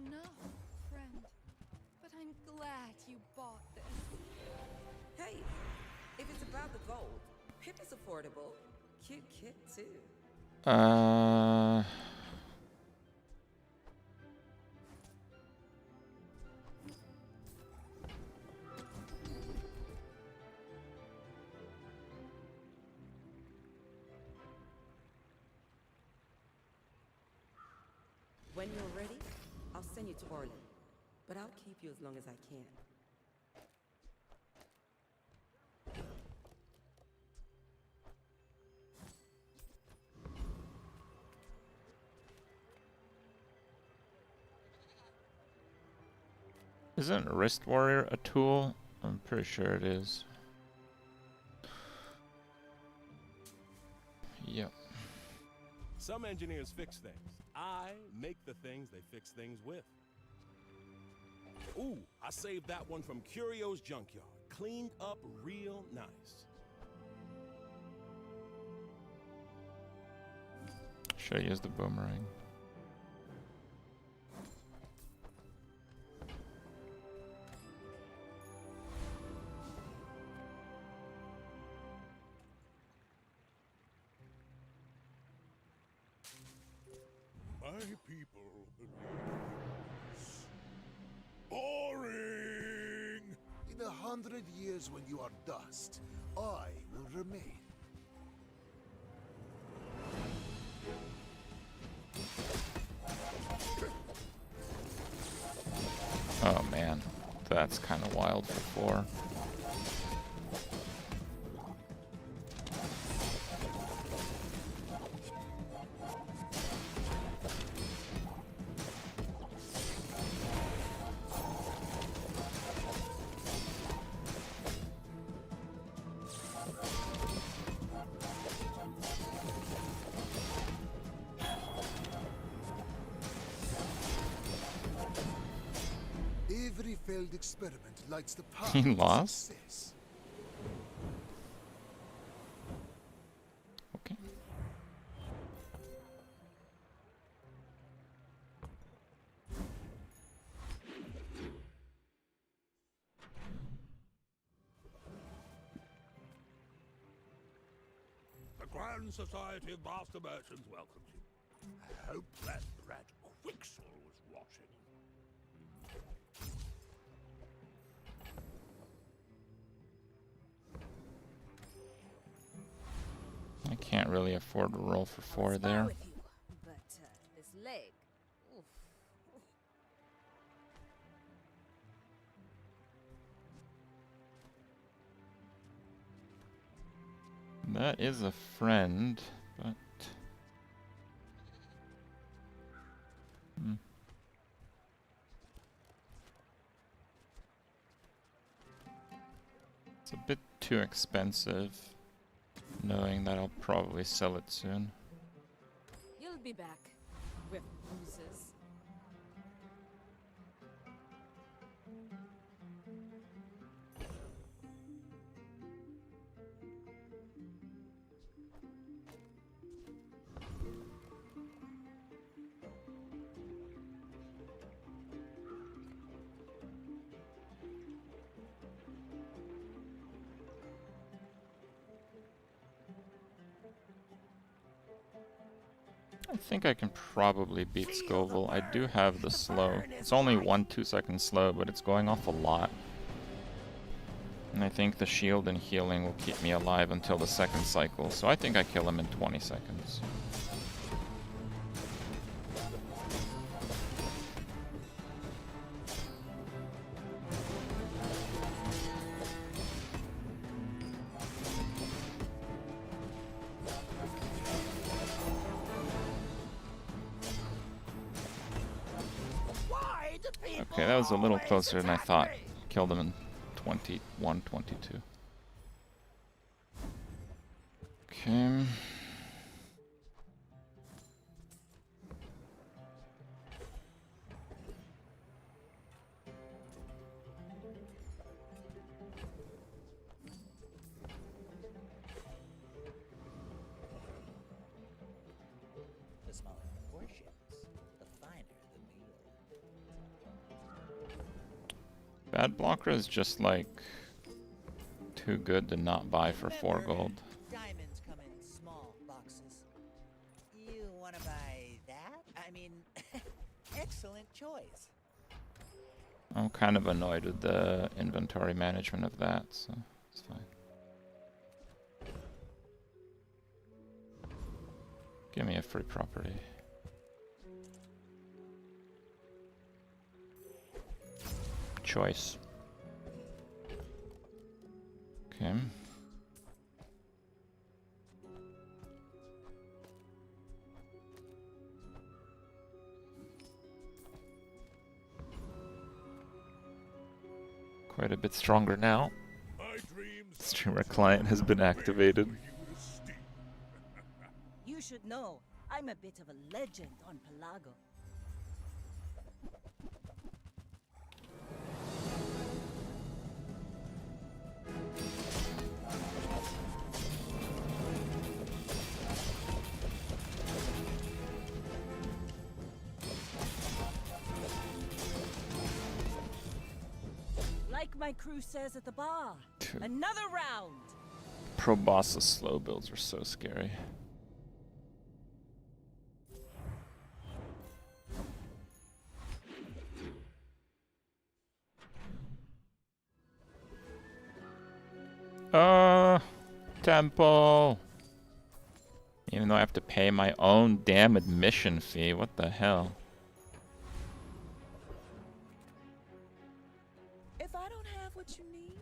enough, friend. But I'm glad you bought this. Hey, if it's about the gold, Pip is affordable. Cute kid, too. When you're ready, I'll send you to Orland. But I'll keep you as long as I can. Isn't Wrist Warrior a tool? I'm pretty sure it is. Yep. Some engineers fix things. I make the things they fix things with. Ooh, I saved that one from Curio's Junkyard. Cleaned up real nice. Should I use the boomerang? My people believe boring. In 100 years when you are dust, I will remain. Oh man, that's kind of wild for 4. Every failed experiment lights the path He to lost? success. Okay. The Grand Society of Master Merchants welcomes you. I hope that brat Quixel was watching. I can't really afford to roll for 4 Spar there. with you, but this leg. Oof. That is a friend, but... It's a bit too expensive, knowing that I'll probably sell it soon. You'll be back with bruises. I think I can probably beat Scoville. I do have the slow. It's only 1 2-second slow, but it's going off a lot. And I think the shield and healing will keep me alive until the second cycle, so I think I kill him in 20 seconds. Okay, that was a little closer than I thought. Killed him in 21, 22. Okay. The smaller the portions, the finer the meal. Bad blocker is just like too good to not buy for 4 gold. Diamonds come in small boxes. You want to buy that? I mean, excellent choice. I'm kind of annoyed with the inventory management of that, so it's fine. Give me a free property. Choice. Okay. Quite a bit stronger now. Streamer client has been activated. You should know, I'm a bit of a legend on Pelago. Like my crew says at the bar, another round. Pro boss's slow builds are so scary. Temple. Even though I have to pay my own damn admission fee, what the hell? If I don't have what you need,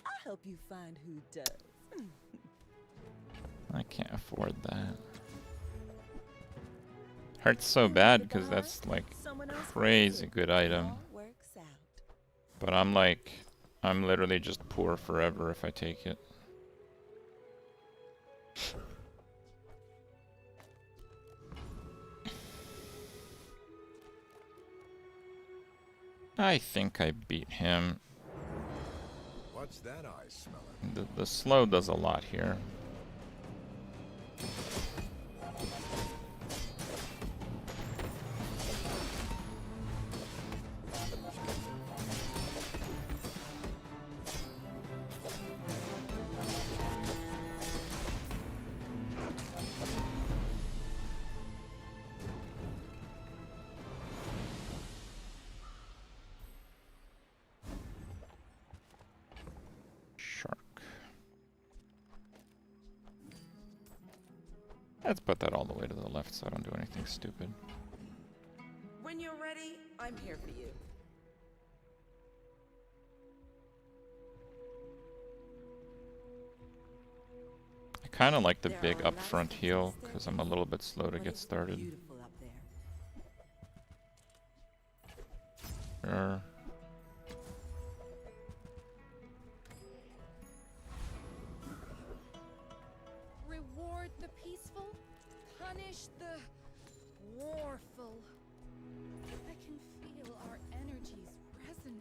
I'll help you find who does. I can't afford that. Hurts so bad because that's like crazy good item. But I'm like, I'm literally just poor forever if I take it. I think I beat him. What's that eye smelling? The slow does a lot here. Let's put that all the way to the left so I don't do anything stupid. When you're ready, I'm here for you. I kind of like the big upfront heal because I'm a little bit slow to get started. Sure. Reward the peaceful, punish the warful. I can feel our energies resonating.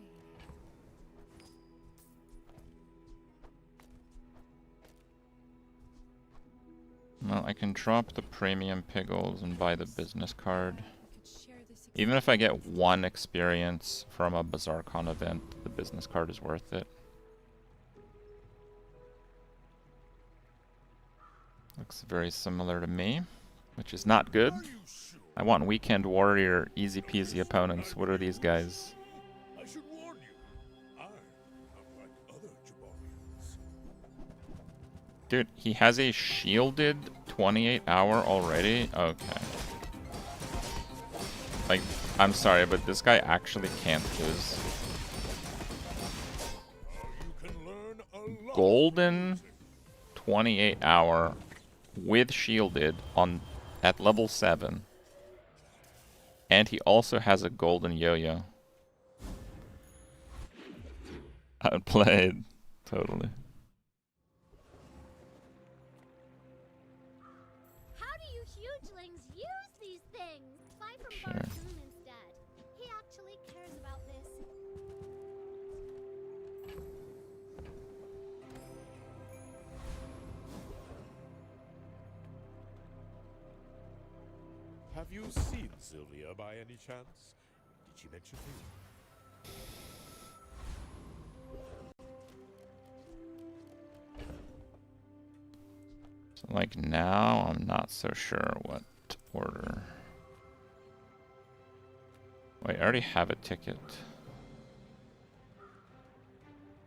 Well, I can drop the premium piggles and buy the business card. Even if I get 1 experience from a Bazaar Con event, the business card is worth it. Looks very similar to me, which is not good. I want Weekend Warrior, easy peasy opponents. What are these guys? I should warn you. I am like other Jabarians. Dude, he has a shielded 28-hour already? Okay. Like, I'm sorry, but this guy actually can't lose. Golden 28-hour with shielded on at level 7. And he also has a golden yo-yo. Outplayed. Totally. How do you hugelings use these things? Buy from Sure. Barzoom instead. He actually cares about this. Have you seen Sylvia by any chance? Did she mention you? Like now, I'm not so sure what order. Wait, I already have a ticket.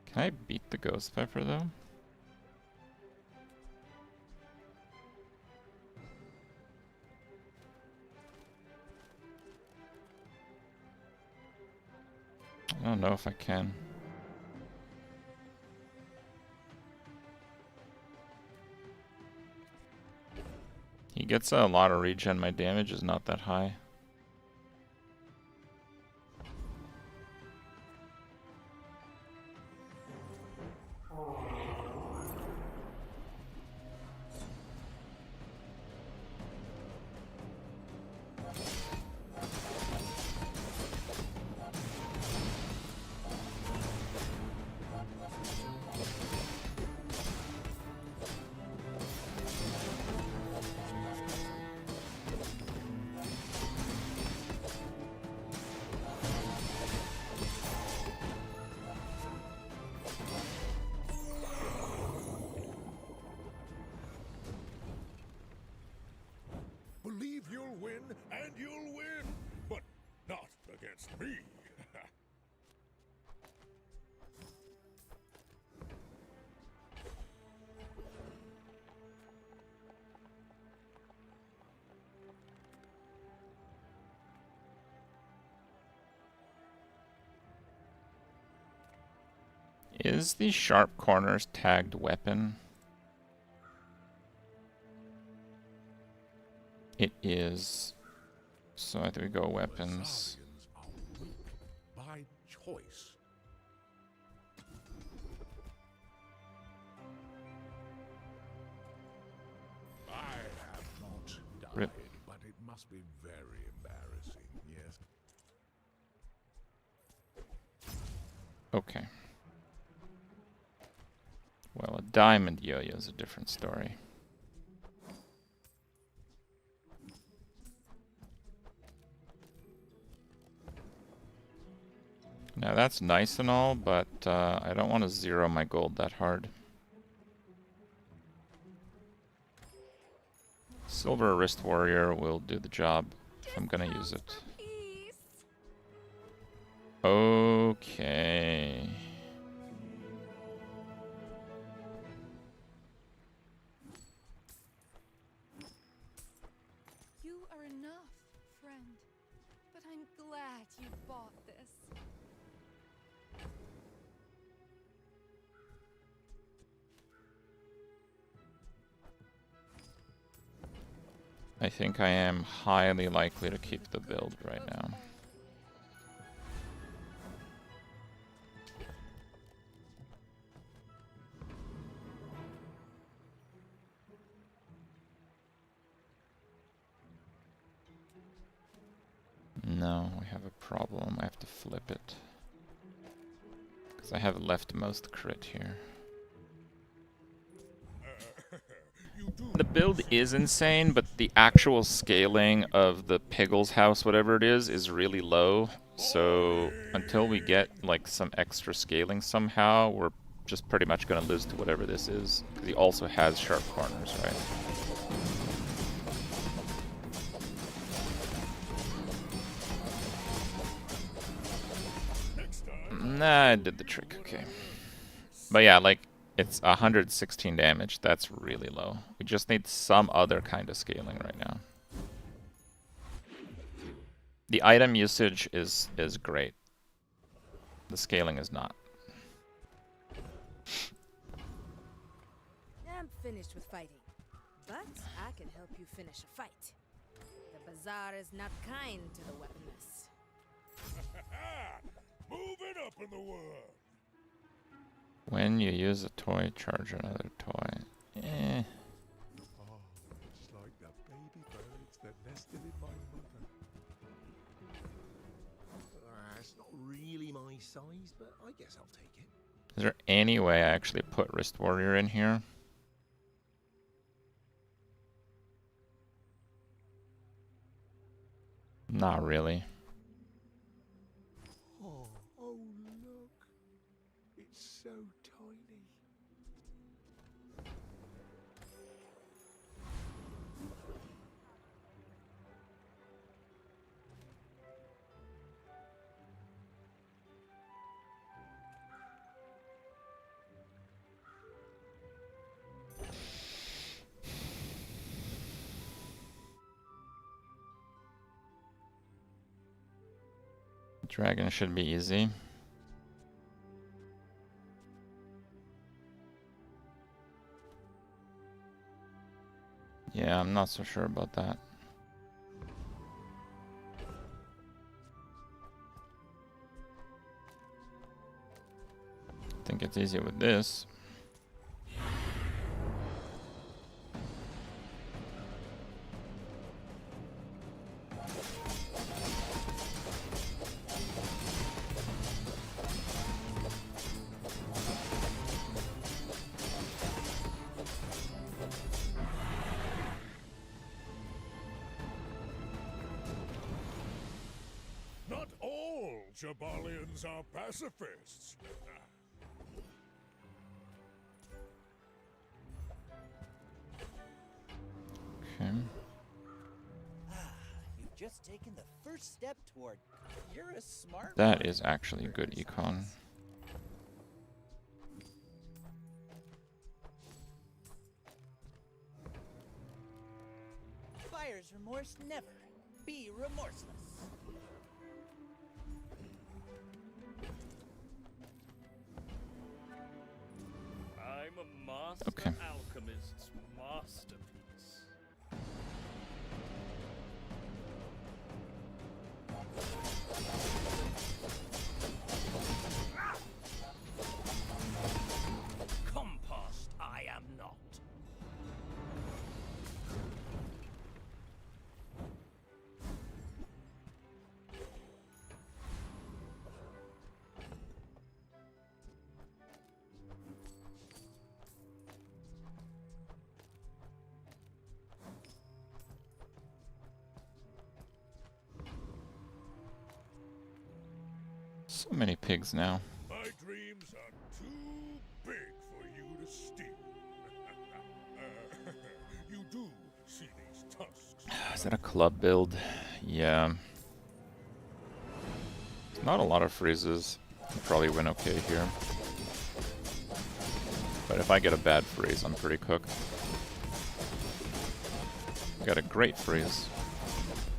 Can I beat the Ghost Pepper though? I don't know if I can. He gets a lot of regen, my damage is not that high. Believe you'll win, and you'll win, but not against me. Is the sharp corners tagged weapon? It is. So I think we go weapons. By choice. I have not died, Rip. but it must be very embarrassing, yes? Okay. Well, a diamond yo-yo is a different story. Now that's nice and all, but I don't want to zero my gold that hard. Silver Wrist Warrior will do the job if I'm gonna use it. Okay. You are enough, friend. But I'm glad you bought this. I think I am highly likely to keep the build right now. No, we have a problem. I have to flip it. Because I have leftmost crit here. The build is insane, but the actual scaling of the Piggle's house, whatever it is really low. So until we get like some extra scaling somehow, we're just pretty much going to lose to whatever this is. Because he also has sharp corners, right? Nah, I did the trick, okay. But yeah, like, it's 116 damage. That's really low. We just need some other kind of scaling right now. The item usage is great. The scaling is not. I'm finished with fighting, but I can help you finish a fight. The Bazaar is not kind to the weaponless. Moving up in the world. When you use a toy, charge another toy. Eh. Oh, it's like the baby birds that nested in my mother. It's not really my size, but I guess I'll take it. Is there any way I actually put Wrist Warrior in here? Not really. Oh, look. It's so tiny. Dragon should be easy. Yeah, I'm not so sure about that. I think it's easy with this. Not all Jabalians are pacifists. Okay. You've just taken the first step toward. You're a smart. That is actually good econ. Buyer's remorse never. Be remorseless. I'm a master Okay. alchemist's masterpiece. Compost I am not. So many pigs now. My dreams are too big for you to steal. You do see these tusks. Is that a club build? Yeah. Not a lot of freezes. I'll probably win okay here. But if I get a bad freeze, I'm pretty cooked. Got a great freeze.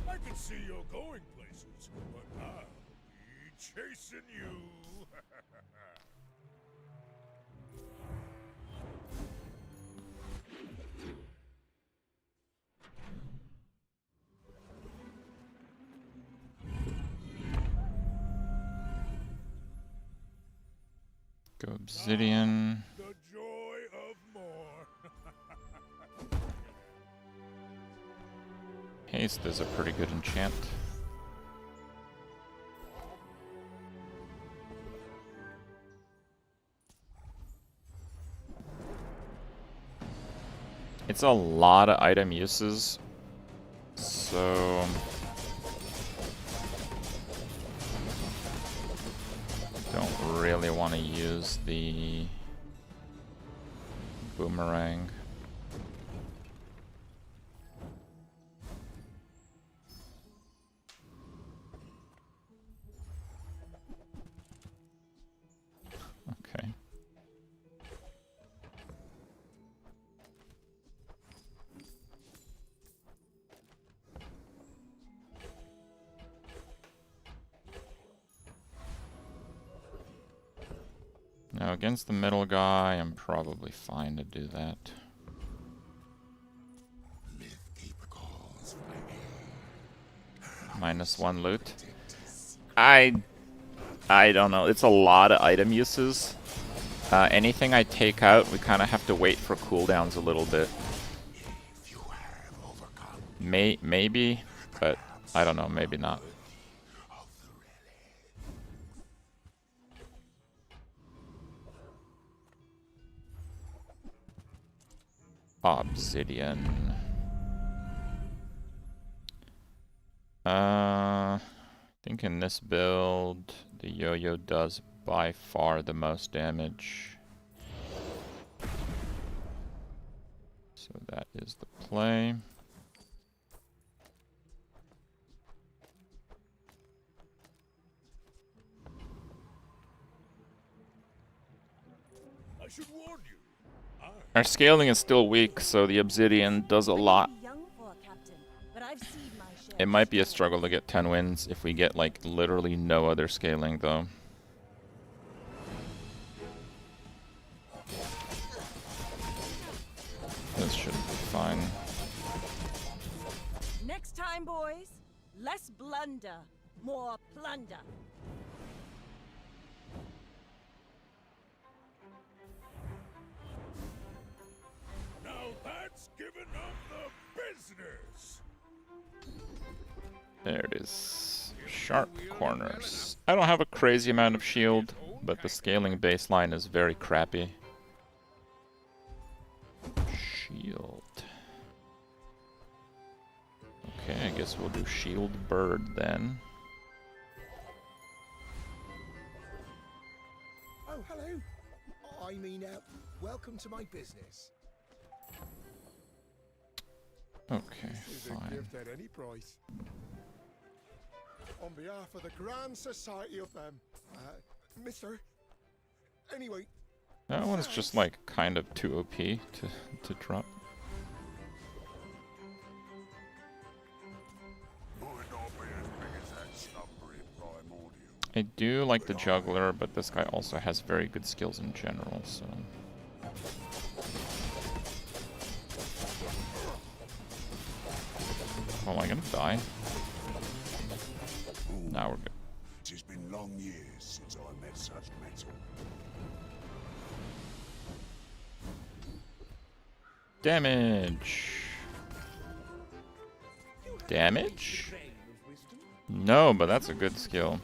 I can see you're going places, but I'll be chasing you. Go obsidian. The joy of more. Haste is a pretty good enchant. It's a lot of item uses, so don't really want to use the boomerang. Okay. Now against the middle guy, I'm probably fine to do that. -1 loot. I don't know. It's a lot of item uses. Anything I take out, we kind of have to wait for cooldowns a little bit. Maybe, but I don't know. Maybe not. Obsidian. I think in this build, the yo-yo does by far the most damage. So that is the play. I should warn you. Our scaling is still weak, so the obsidian does a lot. It might be a struggle to get 10 wins if we get like literally no other scaling though. This should be fine. Next time, boys, less blunder, more plunder. Now that's giving up the business. There it is. Sharp corners. I don't have a crazy amount of shield, but the scaling baseline is very crappy. Shield. Okay, I guess we'll do shield bird then. Oh, hello. I mean, welcome to my business. Okay, This is a fine. gift at any price. On behalf of the Grand Society of Mister. Anyway, That one is just like kind of too OP to drop. Might not be as big as that slumbery primordial. I do like the juggler, but this guy also has very good skills in general, so... Oh, am I gonna die? Now we're good. It's been long years since I met such metal. Damage! Damage? No, but that's a good skill.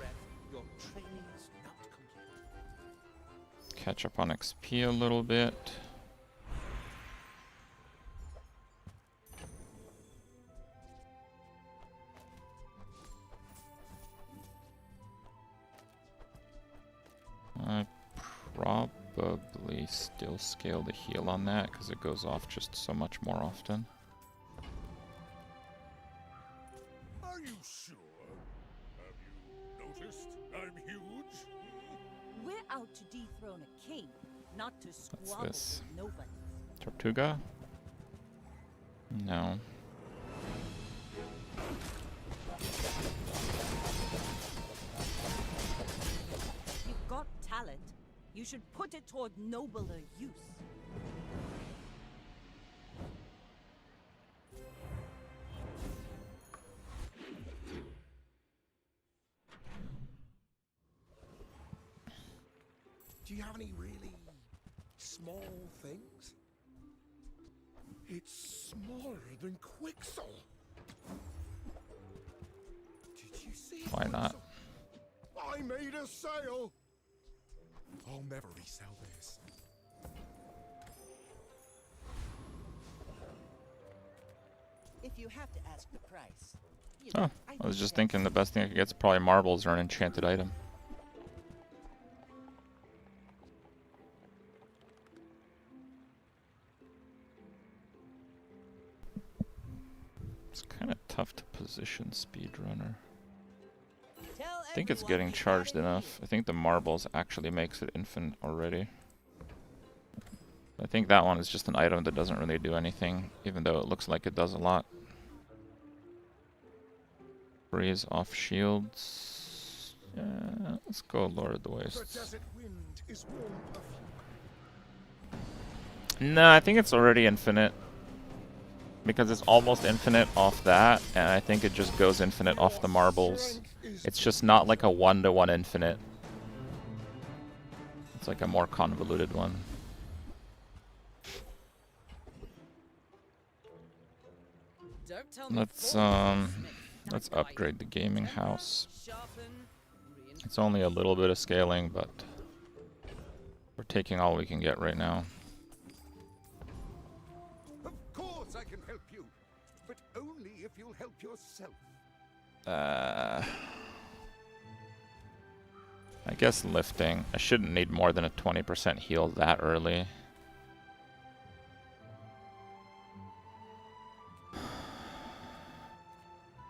Catch up on XP a little bit. I probably still scale the heal on that because it goes off just so much more often. Are you sure? Have you noticed I'm huge? We're out to dethrone a king, not to squabble this? with nobody. Tortuga? No. You've got talent. You should put it toward nobler use. Do you have any really small things? it's smaller than Quixel. Did you see it? Why not? I made a sale. I'll never resell this. If you have to ask the price. Oh, I was just thinking the best thing I could get is probably marbles or an enchanted item. It's kind of tough to position speedrunner. I think it's getting charged enough. I think the marbles actually makes it infinite already. I think that one is just an item that doesn't really do anything, even though it looks like it does a lot. Freeze off shields. Yeah, let's go Lord of the Wastes. No, I think it's already infinite. Because it's almost infinite off that, and I think it just goes infinite off the marbles. It's just not like a 1-to-1 infinite. It's like a more convoluted one. Let's upgrade the gaming house. It's only a little bit of scaling, but we're taking all we can get right now. Of course I can help you, but only if you'll help yourself. I guess lifting. I shouldn't need more than a 20% heal that early.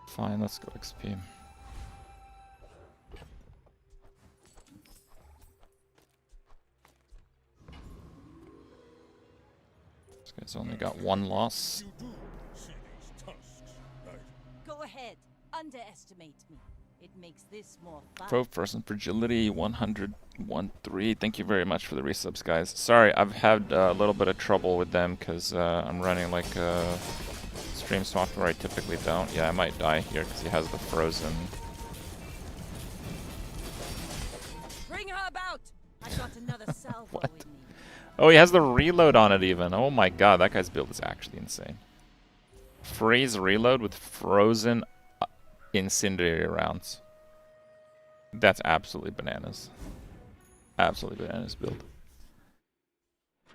Fine, let's go XP. This guy's only got one loss. Go ahead. underestimate me. It makes this more fun. Pro Frozen Fragility 101.3. Thank you very much for the resubs, guys. Sorry, I've had a little bit of trouble with them because I'm running like stream software I typically don't. Yeah, I might die here because he has the frozen. Bring her about. I got another salvo in me. Oh, he has the reload on it even. Oh my god, that guy's build is actually insane. Freeze reload with frozen incendiary rounds. That's absolutely bananas. Absolutely bananas build.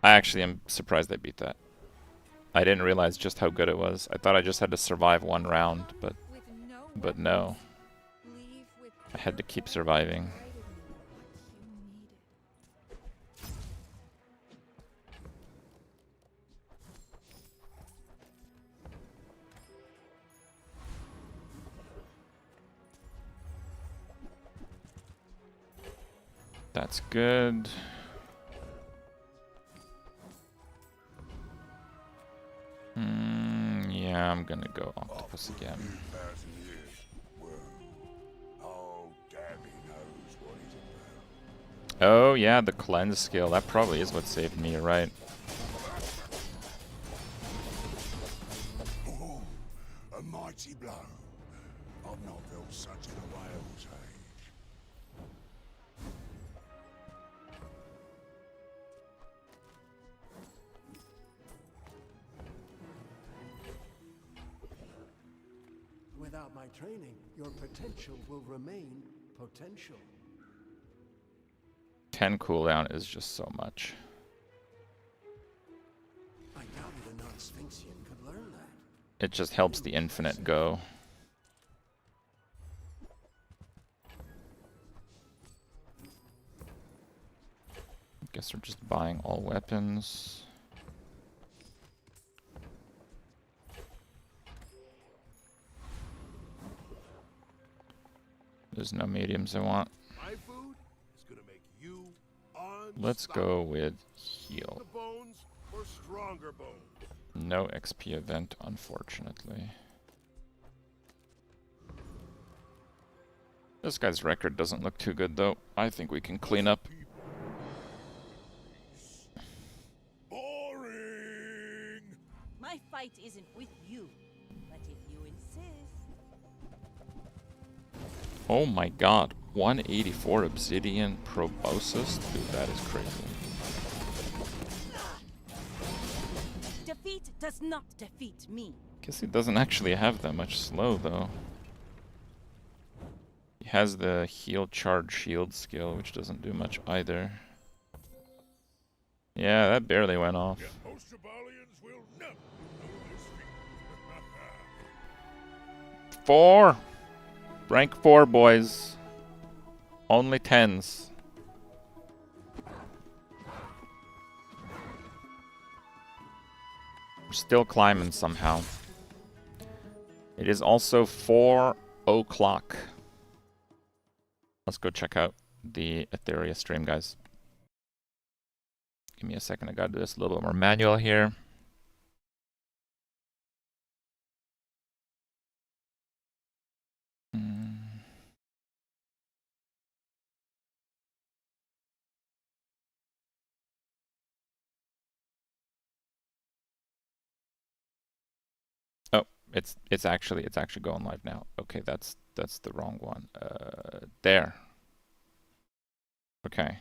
I actually am surprised they beat that. I didn't realize just how good it was. I thought I just had to survive one round, but no. I had to keep surviving. That's good. Yeah, I'm gonna go octopus again. Oh yeah, the cleanse skill. That probably is what saved me, you're right. Oh, a mighty blow. I've not felt such in a whale's age. Without my training, your potential will remain potential. 10 cooldown is just so much. I doubted a non-Sphinxian could learn that. It just helps the infinite go. Guess we're just buying all weapons. There's no mediums I want. My food is gonna make you Let's go with heal. the bones for stronger bones. No XP event, unfortunately. This guy's record doesn't look too good, though. I think we can clean up. Boring. My fight isn't with you, but if you insist. Oh my god, 184 obsidian proboscis? Dude, that is crazy. Defeat does not defeat me. Guess he doesn't actually have that much slow, though. He has the heal charge shield skill, which doesn't do much either. Yeah, that barely went off. Most Jabalians will never know this feat. 4! Rank 4, boys. Only 10s. We're still climbing somehow. It is also 4 o'clock. Let's go check out the Etheria stream, guys. Give me a second. I gotta do this a little bit more manual here. Oh, it's actually going live now. Okay, that's the wrong one. There. Okay.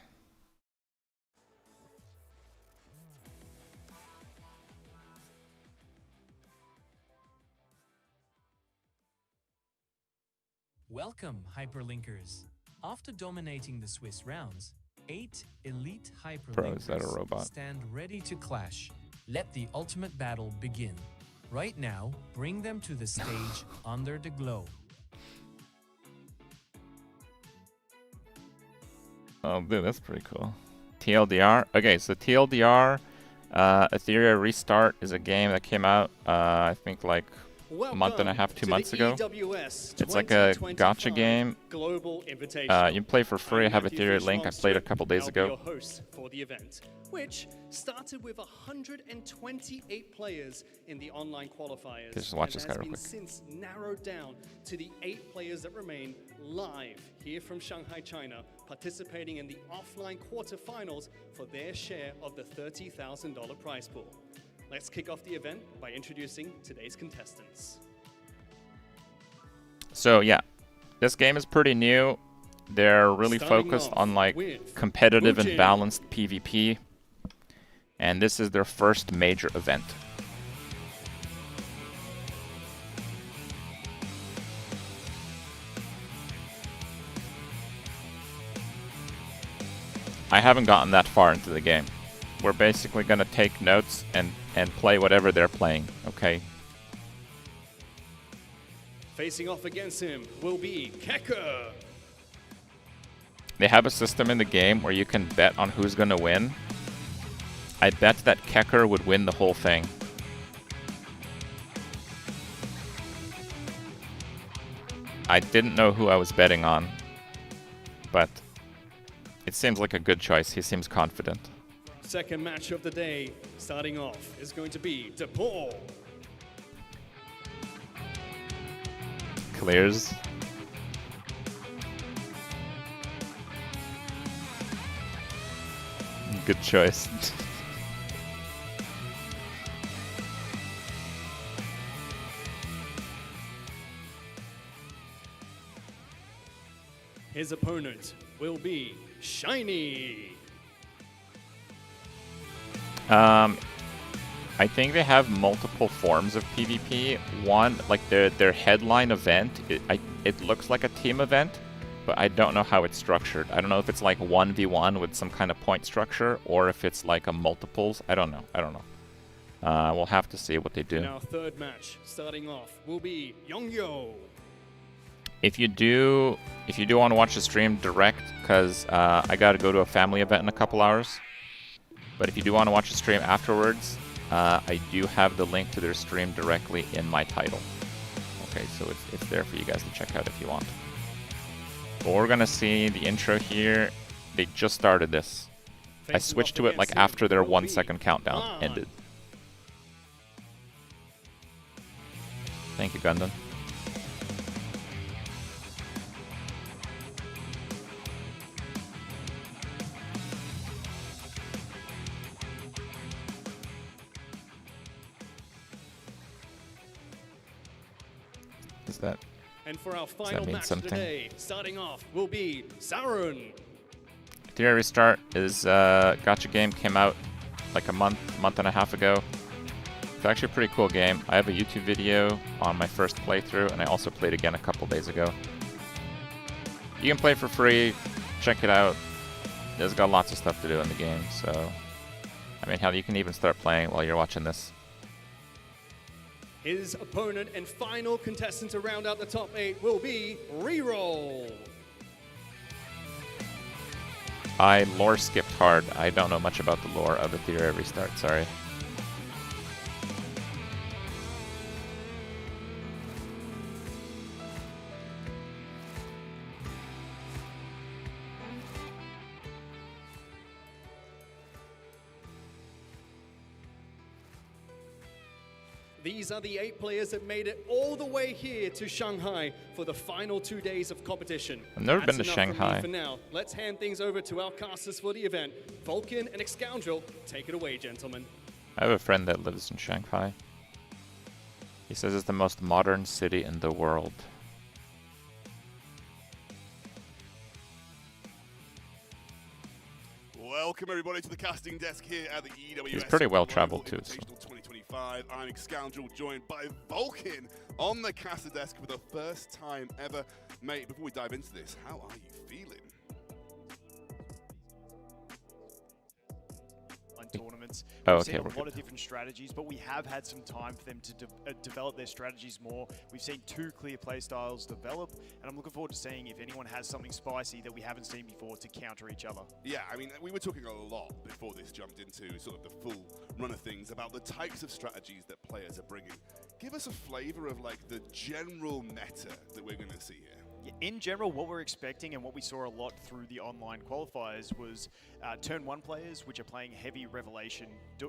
Welcome, hyperlinkers. After dominating the Swiss rounds, 8 elite Bro, is that a hyperlinkers robot? stand ready to clash. Let the ultimate battle begin. Right now, bring them to the stage under the glow. Oh, dude, that's pretty cool. TLDR. Okay, so TLDR, Etheria Restart is a game that came out, I think like month and a half, 2 months ago. EWS It's like a gacha game. Global Invitational. You play for free. I have a Matthew Etheria link. I played a Fish-Monster, couple days I'll be ago. your host for the event, which started with 128 players in the online qualifiers. Just watch and this guy has real been quick. since narrowed down to the 8 players that remain live here from Shanghai, China, participating in the offline quarterfinals for their share of the $30,000 prize pool. Let's kick off the event by introducing today's contestants. So yeah, this game is pretty new. They're really Starting focused off on like with competitive and Fujin. balanced PvP. And this is their first major event. I haven't gotten that far into the game. We're basically gonna take notes and play whatever they're playing, okay? Facing off against him will be Kecker. They have a system in the game where you can bet on who's gonna win. I bet that Kecker would win the whole thing. I didn't know who I was betting on, but it seems like a good choice. He seems confident. Second match of the day, starting off, is going to be DePaul. Clears. Good choice. His opponent will be Shiny. I think they have multiple forms of PvP. One, like their headline event, it looks like a team event, but I don't know how it's structured. I don't know if it's like 1v1 with some kind of point structure, or if it's like a multiples. I don't know. We'll have to see what they do. Now third match, starting off, will be Yongyo. If you do want to watch the stream direct, because I got to go to a family event in a couple hours. But if you do want to watch the stream afterwards, I do have the link to their stream directly in my title. Okay, so it's there for you guys to check out if you want. But we're gonna see the intro here. They just started this. I switched to it like after their 1 second countdown ended. Thank you, Gundam. Is that? And for our final match today, starting off, will be Sauron. Etheria Restart is gacha game, came out like a month and a half ago. It's actually a pretty cool game. I have a YouTube video on my first playthrough, and I also played again a couple days ago. You can play for free, check it out. There's got lots of stuff to do in the game, so I mean, hell, you can even start playing while you're watching this. His opponent and final contestant to round out the top 8 will be Reroll. I lore skipped hard. I don't know much about the lore of Etheria Restart, sorry. These are the 8 players that made it all the way here to Shanghai for the final 2 days of competition. I've never That's been to enough from me Shanghai. For now, let's hand things over to our casters for the event. Vulcan and Excoundrel, take it away, gentlemen. I have a friend that lives in Shanghai. He says it's the most modern city in the world. Welcome everybody to the casting desk here at the EWS. He's pretty well traveled too. So. 2025. I'm Excoundrel, joined by Vulcan on the caster desk for the first time ever. Mate, before we dive into this, how are you feeling? Tournaments. Oh, We've okay, seen a we're lot good. of different strategies, but we have had some time for them to develop their strategies more. We've seen 2 clear play styles develop, and I'm looking forward to seeing if anyone has something spicy that we haven't seen before to counter each other. Yeah, I mean, we were talking a lot before this jumped into sort of the full run of things about the types of strategies that players are bringing. give us a flavor of like the general meta that we're going to see here. In general, what we're expecting and what we saw a lot through the online qualifiers was turn 1 players, which are playing heavy Revelation,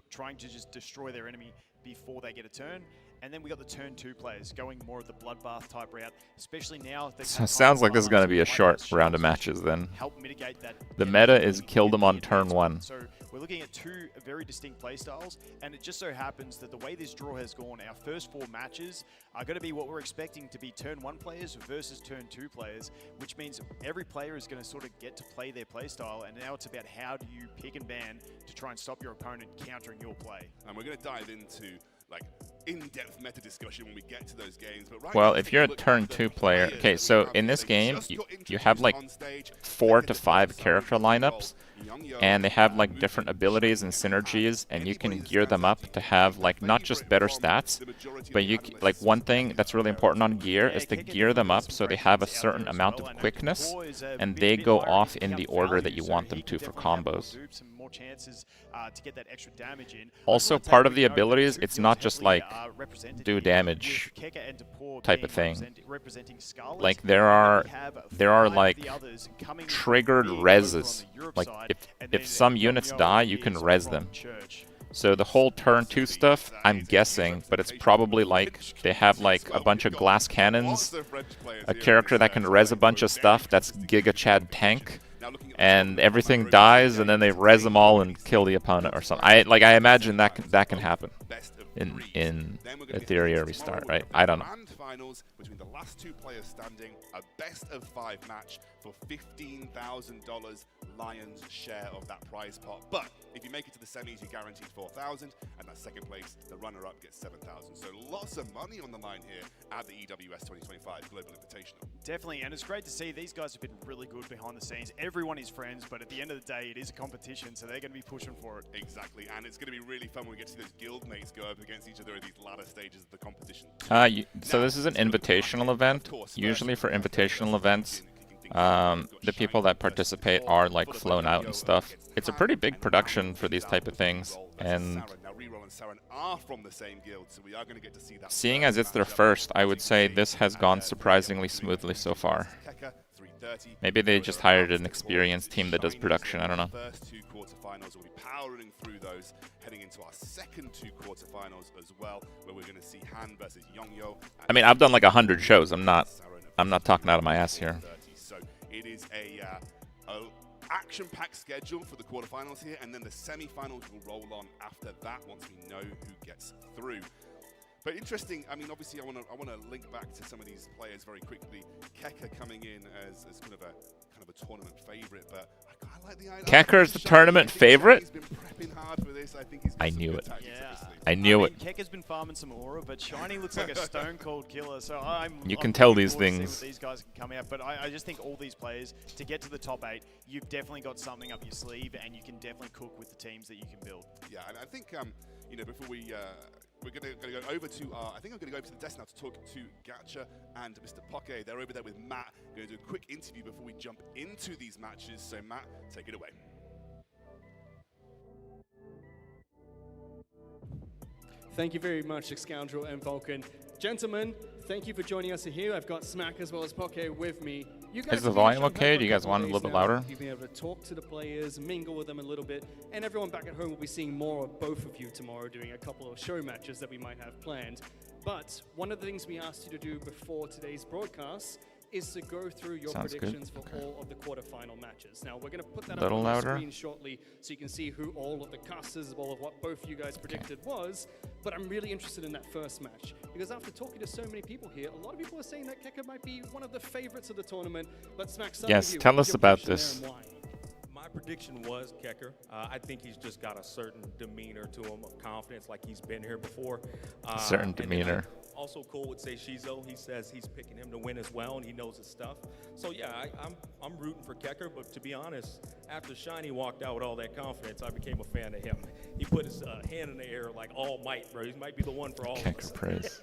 trying to just destroy their enemy before they get a turn. And then we got the turn 2 players going more of the bloodbath type route, especially now. So sounds like this is going to be a short round of matches then. Help mitigate that. The meta is kill them on turn 1. So we're looking at 2 very distinct playstyles, and it just so happens that the way this draw has gone, our first 4 matches are going to be what we're expecting to be turn 1 players versus turn 2 players, which means every player is going to sort of get to play their playstyle, and now it's about how do you pick and ban to try and stop your opponent countering your play. And we're going to dive into like in-depth meta discussion when we get to those games. But right well, now, if you're a turn 2 player, okay, so in this game, you have like 4 to 5 character lineups, and they have like different abilities and synergies, and you can gear them up to have like not just better stats, but you like one thing that's really important on gear is to gear them up so they have a certain amount of quickness, and they go off in the order that you want them to for combos. Also, part of the abilities, it's not just like do damage type of thing. Like there are like triggered reses. Like if some units die, you can res them. So the whole turn 2 stuff, I'm guessing, but it's probably like they have like a bunch of glass cannons, a character that can res a bunch of stuff that's Giga Chad tank, and everything dies, and then they res them all and kill the opponent or something. I imagine that can happen in Etheria restart, right? I don't know. Finals between the last 2 players standing, a best of 5 match for $15,000 Lions share of that prize pot. But if you make it to the semis, you're guaranteed 4,000, and that second place, the runner-up, gets 7,000. So lots of money on the line here at the EWS 2025 Global Invitational. Definitely, and it's great to see these guys have been really good behind the scenes. Everyone is friends, but at the end of the day, it is a competition, so they're going to be pushing for it. Exactly, and it's going to be really fun when we get to see those guild mates go up against each other at these latter stages of the competition. So this is an invitational event. Usually for invitational events, the people that participate are like flown out and stuff. It's a pretty big production for these type of things, and seeing as it's their first, I would say this has gone surprisingly smoothly so far. Maybe they just hired an experienced team that does production, I don't know. First 2 quarterfinals, we'll be powering through those, heading into our second 2 quarterfinals as well, where we're going to see Han versus Yongyo. I mean, I've done like 100 shows. I'm not talking out of my ass here. So it is a action-packed schedule for the quarterfinals here, and then the semi-finals will roll on after that once we know who gets through. But interesting, I mean, obviously I want to link back to some of these players very quickly. Keka coming in as kind of a tournament favorite, but I like the idea. Keka's the tournament favorite? He's been prepping hard for this. I think he's I knew it. Yeah. I knew it. Keka's been farming some aura, but Shiny looks like a stone cold killer, so You can tell these looking forward to things. see what these guys can come out, but I just think all these players, to get to the top 8, you've definitely got something up your sleeve, and you can definitely cook with the teams that you can build. Yeah, and I think, you know, before we're going to go over to I think I'm going to go over to the desk now to talk to Gacha and Mr. Poke. They're over there with Matt. Going to do a quick interview before we jump into these matches. So Matt, take it away. Thank you very much, Scoundrel and Vulcan. Gentlemen, thank you for joining us here. I've got Smack as well as Poke with me. You guys Is the volume okay? Do you guys want it a little bit louder? You've been able to talk to the players, mingle with them a little bit, and everyone back at home will be seeing more of both of you tomorrow doing a couple of show matches that we might have planned. But one of the things we asked you to do before today's broadcast is to go through your predictions for all of the quarterfinal matches. Now, we're going to put that up on the screen shortly so you can see who all of the casters, all of what both you guys predicted was. But I'm really interested in that first match because after talking to so many people here, a lot of people are saying that Keka might be one of the favorites of the tournament. But Smack, yes, tell us about this. My prediction was Kecker. I think he's just got a certain demeanor to him of confidence, like he's been here before. Certain demeanor. Also, Cole would say Shizo. He says he's picking him to win as well, and he knows his stuff. So yeah, I'm rooting for Kecker. But to be honest, after Shiny walked out with all that confidence, I became a fan of him. He put his hand in the air like all might, bro. He might be the one for all of us. Praise.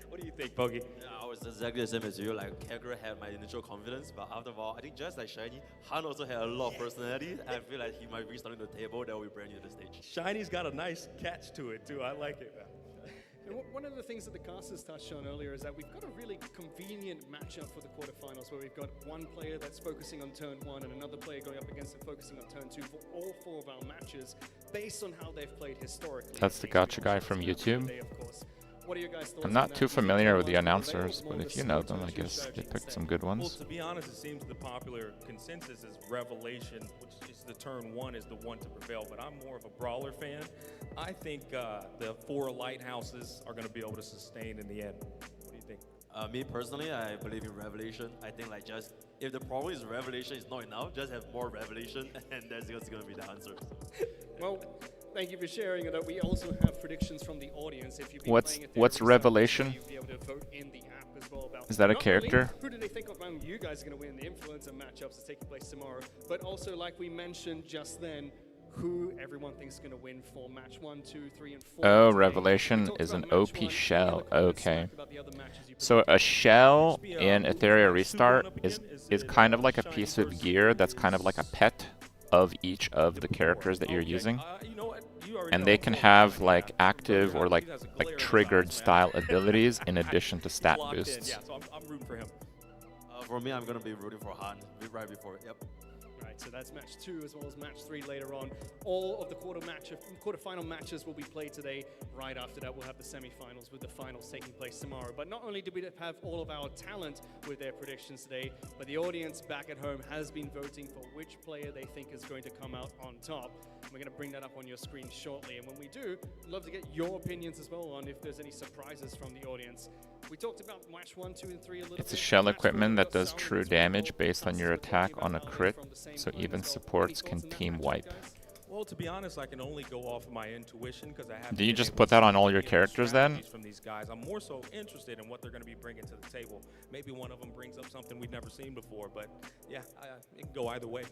What do you think, Bogey? Yeah, I was exactly the same as you. Like Kecker had my initial confidence, but after all, I think just like Shiny, Han also had a lot of personality. I feel like he might be starting the table that will be brand new to the stage. Shiny's got a nice catch to it too. I like it, man. And one of the things that the casters touched on earlier is that we've got a really convenient matchup for the quarterfinals where we've got one player that's focusing on turn 1 and another player going up against him focusing on turn 2 for all 4 of our matches based on how they've played historically. That's the gotcha guy from YouTube. What are your guys' thoughts I'm on not that? too Was it familiar turn with the 1 for announcers, Leo, or but more if the you know small them, I turn 2 guess they strategy picked some instead? good Well, ones. to be honest, it seems the popular consensus is Revelation, which is the turn 1 is the one to prevail, but I'm more of a brawler fan. I think the 4 lighthouses are going to be able to sustain in the end. What do you think? Me personally, I believe in Revelation. I think like just, if the problem is Revelation is not enough, just have more Revelation and that's just going to be the answer. Well, thank you for sharing it. We also have predictions from the audience. If you've been What's playing Etheria what's recently, Revelation? you'll be able to vote in the app as well about Is that a not character? only who do they think of you guys are going to win the influencer matchups that's taking place tomorrow, but also like we mentioned just then, who everyone thinks is going to win for match 1, 2, 3, and 4. Oh, today. Revelation We talked is an about match OP 1. shell. Any other comments, Okay. Zach, about the other matches you So a predicted? shell Should be, in who's Etheria next? Restart Who going up is again? Is is it, kind of like a Shiny piece of versus gear that's kind of like a pet of each of the characters that you're Okay, using. you know what? You already And know they I'm can full of have shiny, like yeah. active or like He has a glare in his triggered eyes, man. style abilities in addition to He's stat locked in, boosts. yeah, so I'm rooting for him. For me, I'm going to be rooting for Han right before it. Yep. Right, so that's match 2 as well as match 3 later on. All of the quarterfinal matches will be played today. Right after that, we'll have the semifinals with the finals taking place tomorrow. But not only did we have all of our talent with their predictions today, but the audience back at home has been voting for which player they think is going to come out on top. We're going to bring that up on your screen shortly. And when we do, I'd love to get your opinions as well on if there's any surprises from the audience. We talked about match 1, 2, and 3 a little It's bit. a shell Match 4, equipment we've that got does Salmon true as well. damage based on Casters your were talking attack about on a Alien crit, from the same so time even as well. supports Any can thoughts on that team matchup, wipe. guys? Well, to be honest, I can only go off of my intuition because I haven't. Do you been just able put to that on see all any your of the characters then? strategies from these guys. I'm more so interested in what they're going to be bringing to the table. Maybe one of them brings up something we've never seen before, but yeah, it can go either way.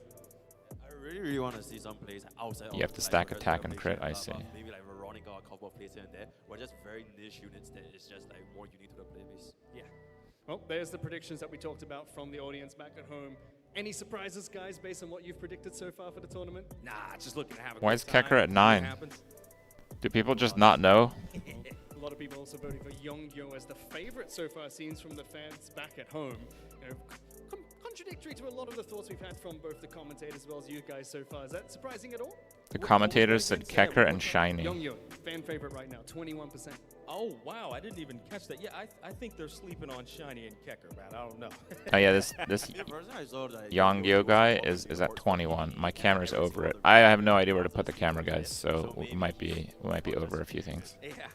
I really want to see some plays outside of You have to like, stack first attack and Revelation, crit, I see. Maybe like Veronica or a couple of plays here and there, or just very niche units that is just like more unique to the playbase. Yeah. Well, there's the predictions that we talked about from the audience back at home. Any surprises, guys, based on what you've predicted so far for the tournament? Nah, just looking to have a Why good is time, Kecker at see what 9? happens. Do people just not know? A lot of people also voting for Yongyo as the favorite so far, scenes from the fans back at home. You know, contradictory to a lot of the thoughts we've had from both the commentators as well as you guys so far. Is that surprising at all? The commentators said Kecker and Shiny. Yongyo, fan favorite right now, 21%. Oh, wow, I didn't even catch that. Yeah, I think they're sleeping on Shiny and Kecker, man. I don't know. Oh yeah, this Yeah, personally, I saw that Yongyo guy is at 21. My camera's over it. I have no idea where to put the camera, guys, so we might be over a few things. Yeah.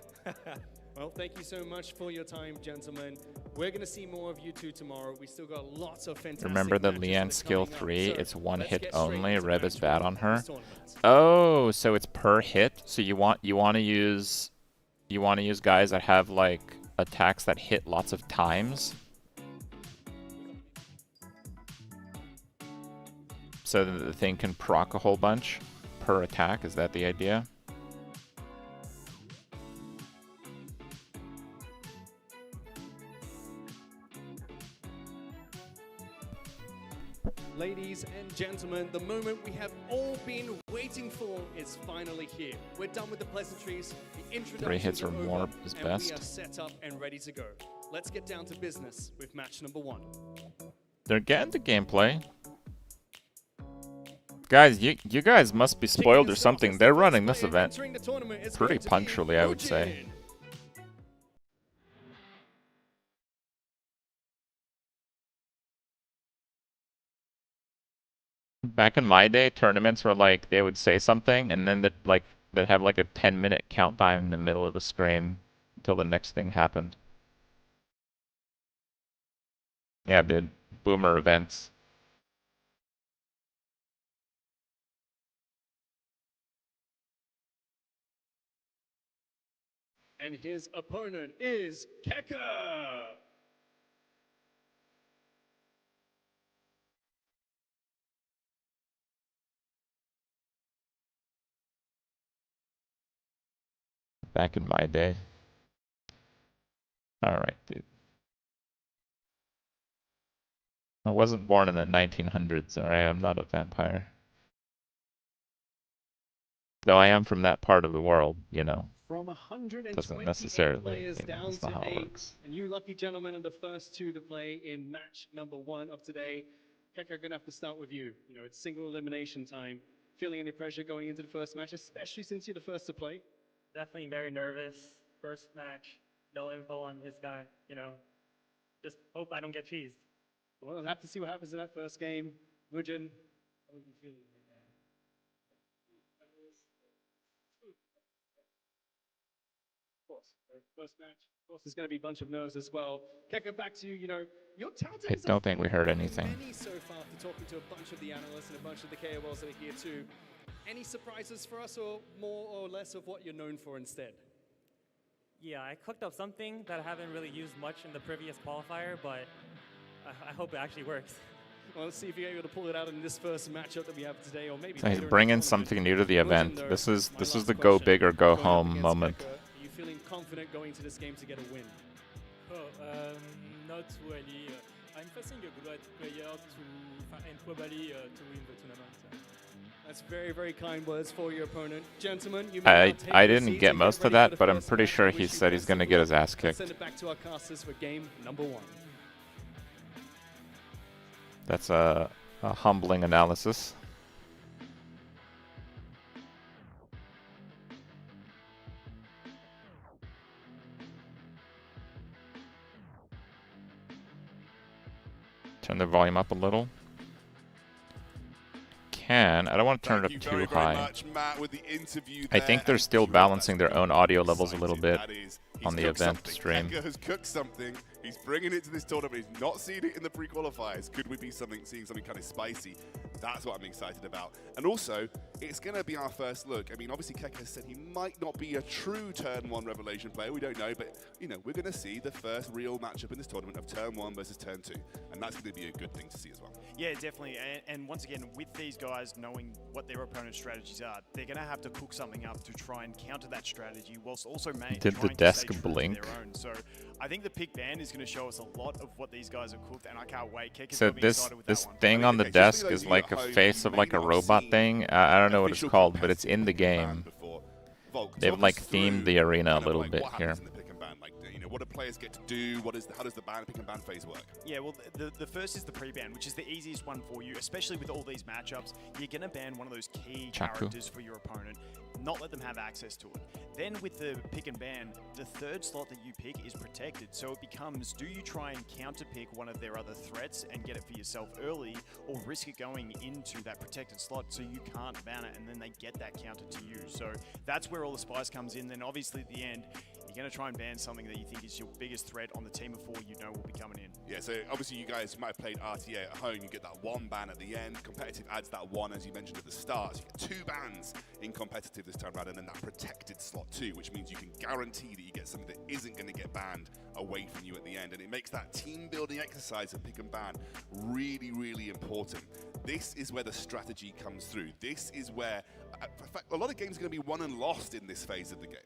Well, thank you so much for your time, gentlemen. We're going to see more of you two tomorrow. We still got lots of fantastic Remember the matches Leanne that are skill coming up. 3? So, It's one let's hit get straight only. into Rev is match bad one on of her. this tournament. Oh, so it's per hit. So you want to use guys that have like attacks that hit lots of times. So that the thing can proc a whole bunch per attack. Is that the idea? Ladies and gentlemen, the moment we have all been waiting for is finally here. We're done with the pleasantries, the introductions 3 hits or are more over, is and best. we are set up and ready to go. Let's get down to business with match number 1. They're getting the gameplay. Guys, you guys must be spoiled or something. They're running this event pretty punctually, I would say. Back in my day, tournaments were like they would say something and then they'd have like a 10-minute countdown in the middle of the screen until the next thing happened. Yeah, dude. Boomer events. And his opponent is Keka! Back in my day. Alright, dude. I wasn't born in the 1900s, alright? I'm not a vampire. Though I am from that part of the world, you know. From 120 Doesn't necessarily players mean down that's not to how it 8. works. And you lucky gentlemen are the first 2 to play in match number 1 of today. Keka, I'm going to have to start with you. You know, it's single elimination time. Feeling any pressure going into the first match, especially since you're the first to play? Definitely very nervous. First match, no info on this guy, you know. Just hope I don't get cheesed. Well, we'll have to see what happens in that first game. Mujin, how are you feeling right now? Of course, first match. Of course, there's going to be a bunch of nerves as well. Keka, back to you. You know, you're touted I as don't think we heard anything. many so far after talking to a bunch of the analysts and a bunch of the KOLs that are here too. Any surprises for us, or more or less of what you're known for instead? Yeah, I cooked up something that I haven't really used much in the previous qualifier, but I hope it actually works. Well, let's see if you're able to pull it out in this first matchup that we have today, or maybe So he's later in the bringing tournament. something new to the Mujin, event. though, This is my the last go question. big or go Going up home against moment. Keka, are you feeling confident going to this game to get a win? Not really. I'm facing a great player and probably to win the tournament. That's very, very kind words for your opponent. Gentlemen, you may now take I your didn't seats get and most of ready for that, the but I'm first pretty match. sure I he wish you said he's best going to of get luck. his ass Let's kicked. send it back to our casters for game number 1. That's a humbling analysis. Turn the volume up a little. I don't want to turn it up too high. Much, Matt, with the interview I there, think they're and still Drew, balancing that's their own audio levels a little bit that is, on the cooked event something. stream. Keka has cooked something. He's bringing it to this tournament. He's not seen it in the pre-qualifiers. Could we be seeing something kind of spicy? That's what I'm excited about. And also, it's going to be our first look. I mean, obviously, Keka has said he might not be a true Turn 1 Revelation player. We don't know, but, you know, we're going to see the first real matchup in this tournament of Turn 1 versus Turn 2. And that's going to be a good thing to see as well. Yeah, definitely. And once again, with these guys knowing what their opponent's strategies are, they're going to have to cook something up to try and counter that strategy, whilst also Did the desk blink? So I think the pick ban is going to show us a lot of what these guys have cooked, and I can't wait. Keka's So got me this excited with this that one. thing on the desk is like a face of like a robot thing. I don't know what it's called, but it's in the game. They've like themed the arena a little bit here. What do players get to do? How does the pick and ban phase work? Yeah, well, the first is the pre-ban, which is the easiest one for you, especially with all these matchups. You're going to ban one of those key characters for your opponent, not let them have access to it. Then with the pick and ban, the third slot that you pick is protected. So it becomes, do you try and counter-pick one of their other threats and get it for yourself early, or risk it going into that protected slot so you can't ban it and then they get that counter to you. So that's where all the spice comes in. Then obviously at the end, you're going to try and ban something that you think is your biggest threat on the team of 4 you know will be coming in. Yeah, so obviously you guys might have played RTA at home. You get that 1 ban at the end. Competitive adds that 1, as you mentioned at the start. So you get 2 bans in competitive this time around, and then that protected slot too, which means you can guarantee that you get something that isn't going to get banned away from you at the end. And it makes that team building exercise of pick and ban really, really important. This is where the strategy comes through. This is where, in fact, a lot of games are going to be won and lost in this phase of the game.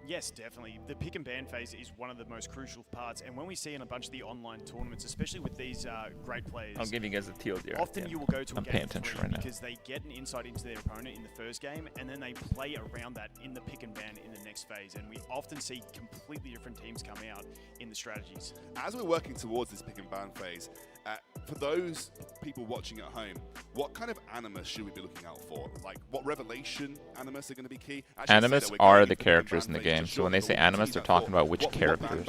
Yes, definitely. The pick and ban phase is one of the most crucial parts, and when we see in a bunch of the online tournaments, especially with these great players, I'll give you guys a TLDR. often you will go to a I'm game paying attention right now. because they get an insight into their opponent in the first game, and then they play around that in the pick and ban in the next phase, and we often see completely different teams come out in the strategies. As we're working towards this pick and ban phase, for those people watching at home, what kind of animus should we be looking out for? Like, what revelation animus are going to be key? Animus are the characters in the game, so when they say animus, they're talking about which characters.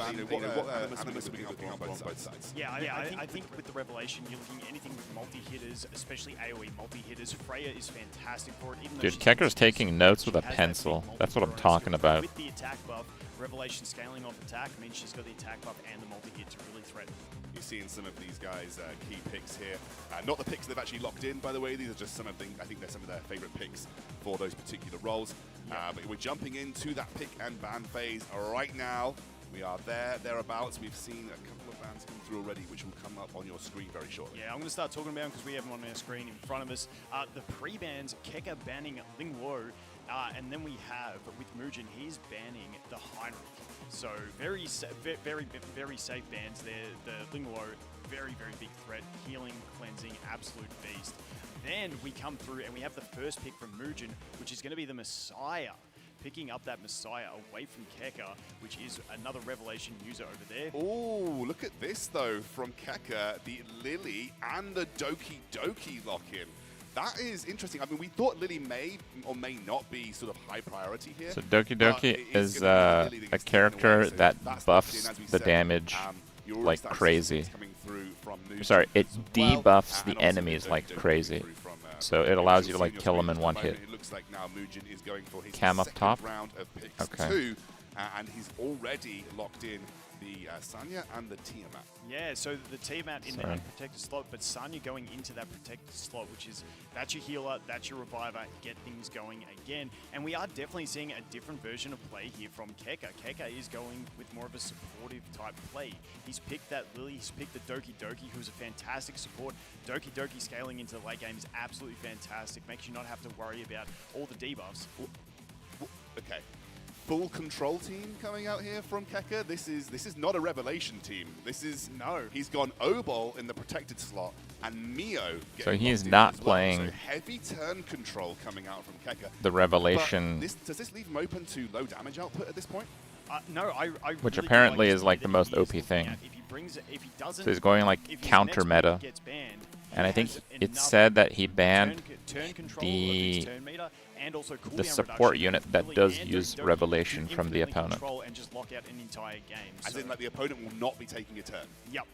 Yeah, I think with the revelation, you're looking at anything with multi-hitters, especially AoE multi-hitters. Freya is fantastic for it. Even though Dude, she's Kecker's not taking notes with a she has that pencil. big That's what I'm multi-throw, talking about. With the attack buff, revelation scaling off attack means she's got the attack buff and the multi-hit to really threaten. You're seeing some of these guys' key picks here. Not the picks they've actually locked in, by the way. These are just some of the, I think they're some of their favorite picks for those particular roles. But we're jumping into that pick and ban phase right now. We are thereabouts. We've seen a couple of bans come through already, which will come up on your screen very shortly. Yeah, I'm going to start talking about them because we have them on our screen in front of us. The pre-bans, Keka banning Ling Wo, and then we have, with Mujin, he's banning the Heinrich. So very safe bans there. The Ling Wo, very, very big threat. Healing, cleansing, absolute beast. Then we come through and we have the first pick from Mujin, which is going to be the Messiah. picking up that Messiah away from Keka, which is another revelation user over there. Oh, look at this though from Keka, the Lily and the Doki Doki lock-in. That is interesting. I mean, we thought Lily may or may not be sort of high priority here. So Doki Doki is a character that buffs the damage like crazy. Sorry, it debuffs the enemies like crazy. So it allows you to like kill them in one hit. It looks like now Mugen is going for his Cam up top. round of picks Okay. 2, and he's already locked in the Sanya and the Tiamat. Yeah, so the Tiamat in the unprotected slot, but Sanya going into that protected slot, which is that's your healer, that's your reviver, get things going again. And we are definitely seeing a different version of play here from Keka. Keka is going with more of a supportive type play. He's picked that Lily, he's picked the Doki Doki, who's a fantastic support. Doki Doki scaling into the late game is absolutely fantastic, makes you not have to worry about all the debuffs. Okay. Full control team coming out here from Keka. This is not a revelation team. This is He's gone Obol in the protected slot and Mio. So he is locked in not as well. playing So heavy turn control coming out from Keka. the revelation, Does this leave him open to low damage output at this point? No, I which really apparently do is like the most OP thing. If he doesn't, So he's going like if his counter next meta. move gets banned, And I he think has it enough said that he banned turn control of his turn meter and also the cooldown support reduction. unit that Lily does and use Doki Doki revelation can from the infinitely opponent. control and just lock out an entire game. As So- in, like, the opponent will not be taking a turn. Yep.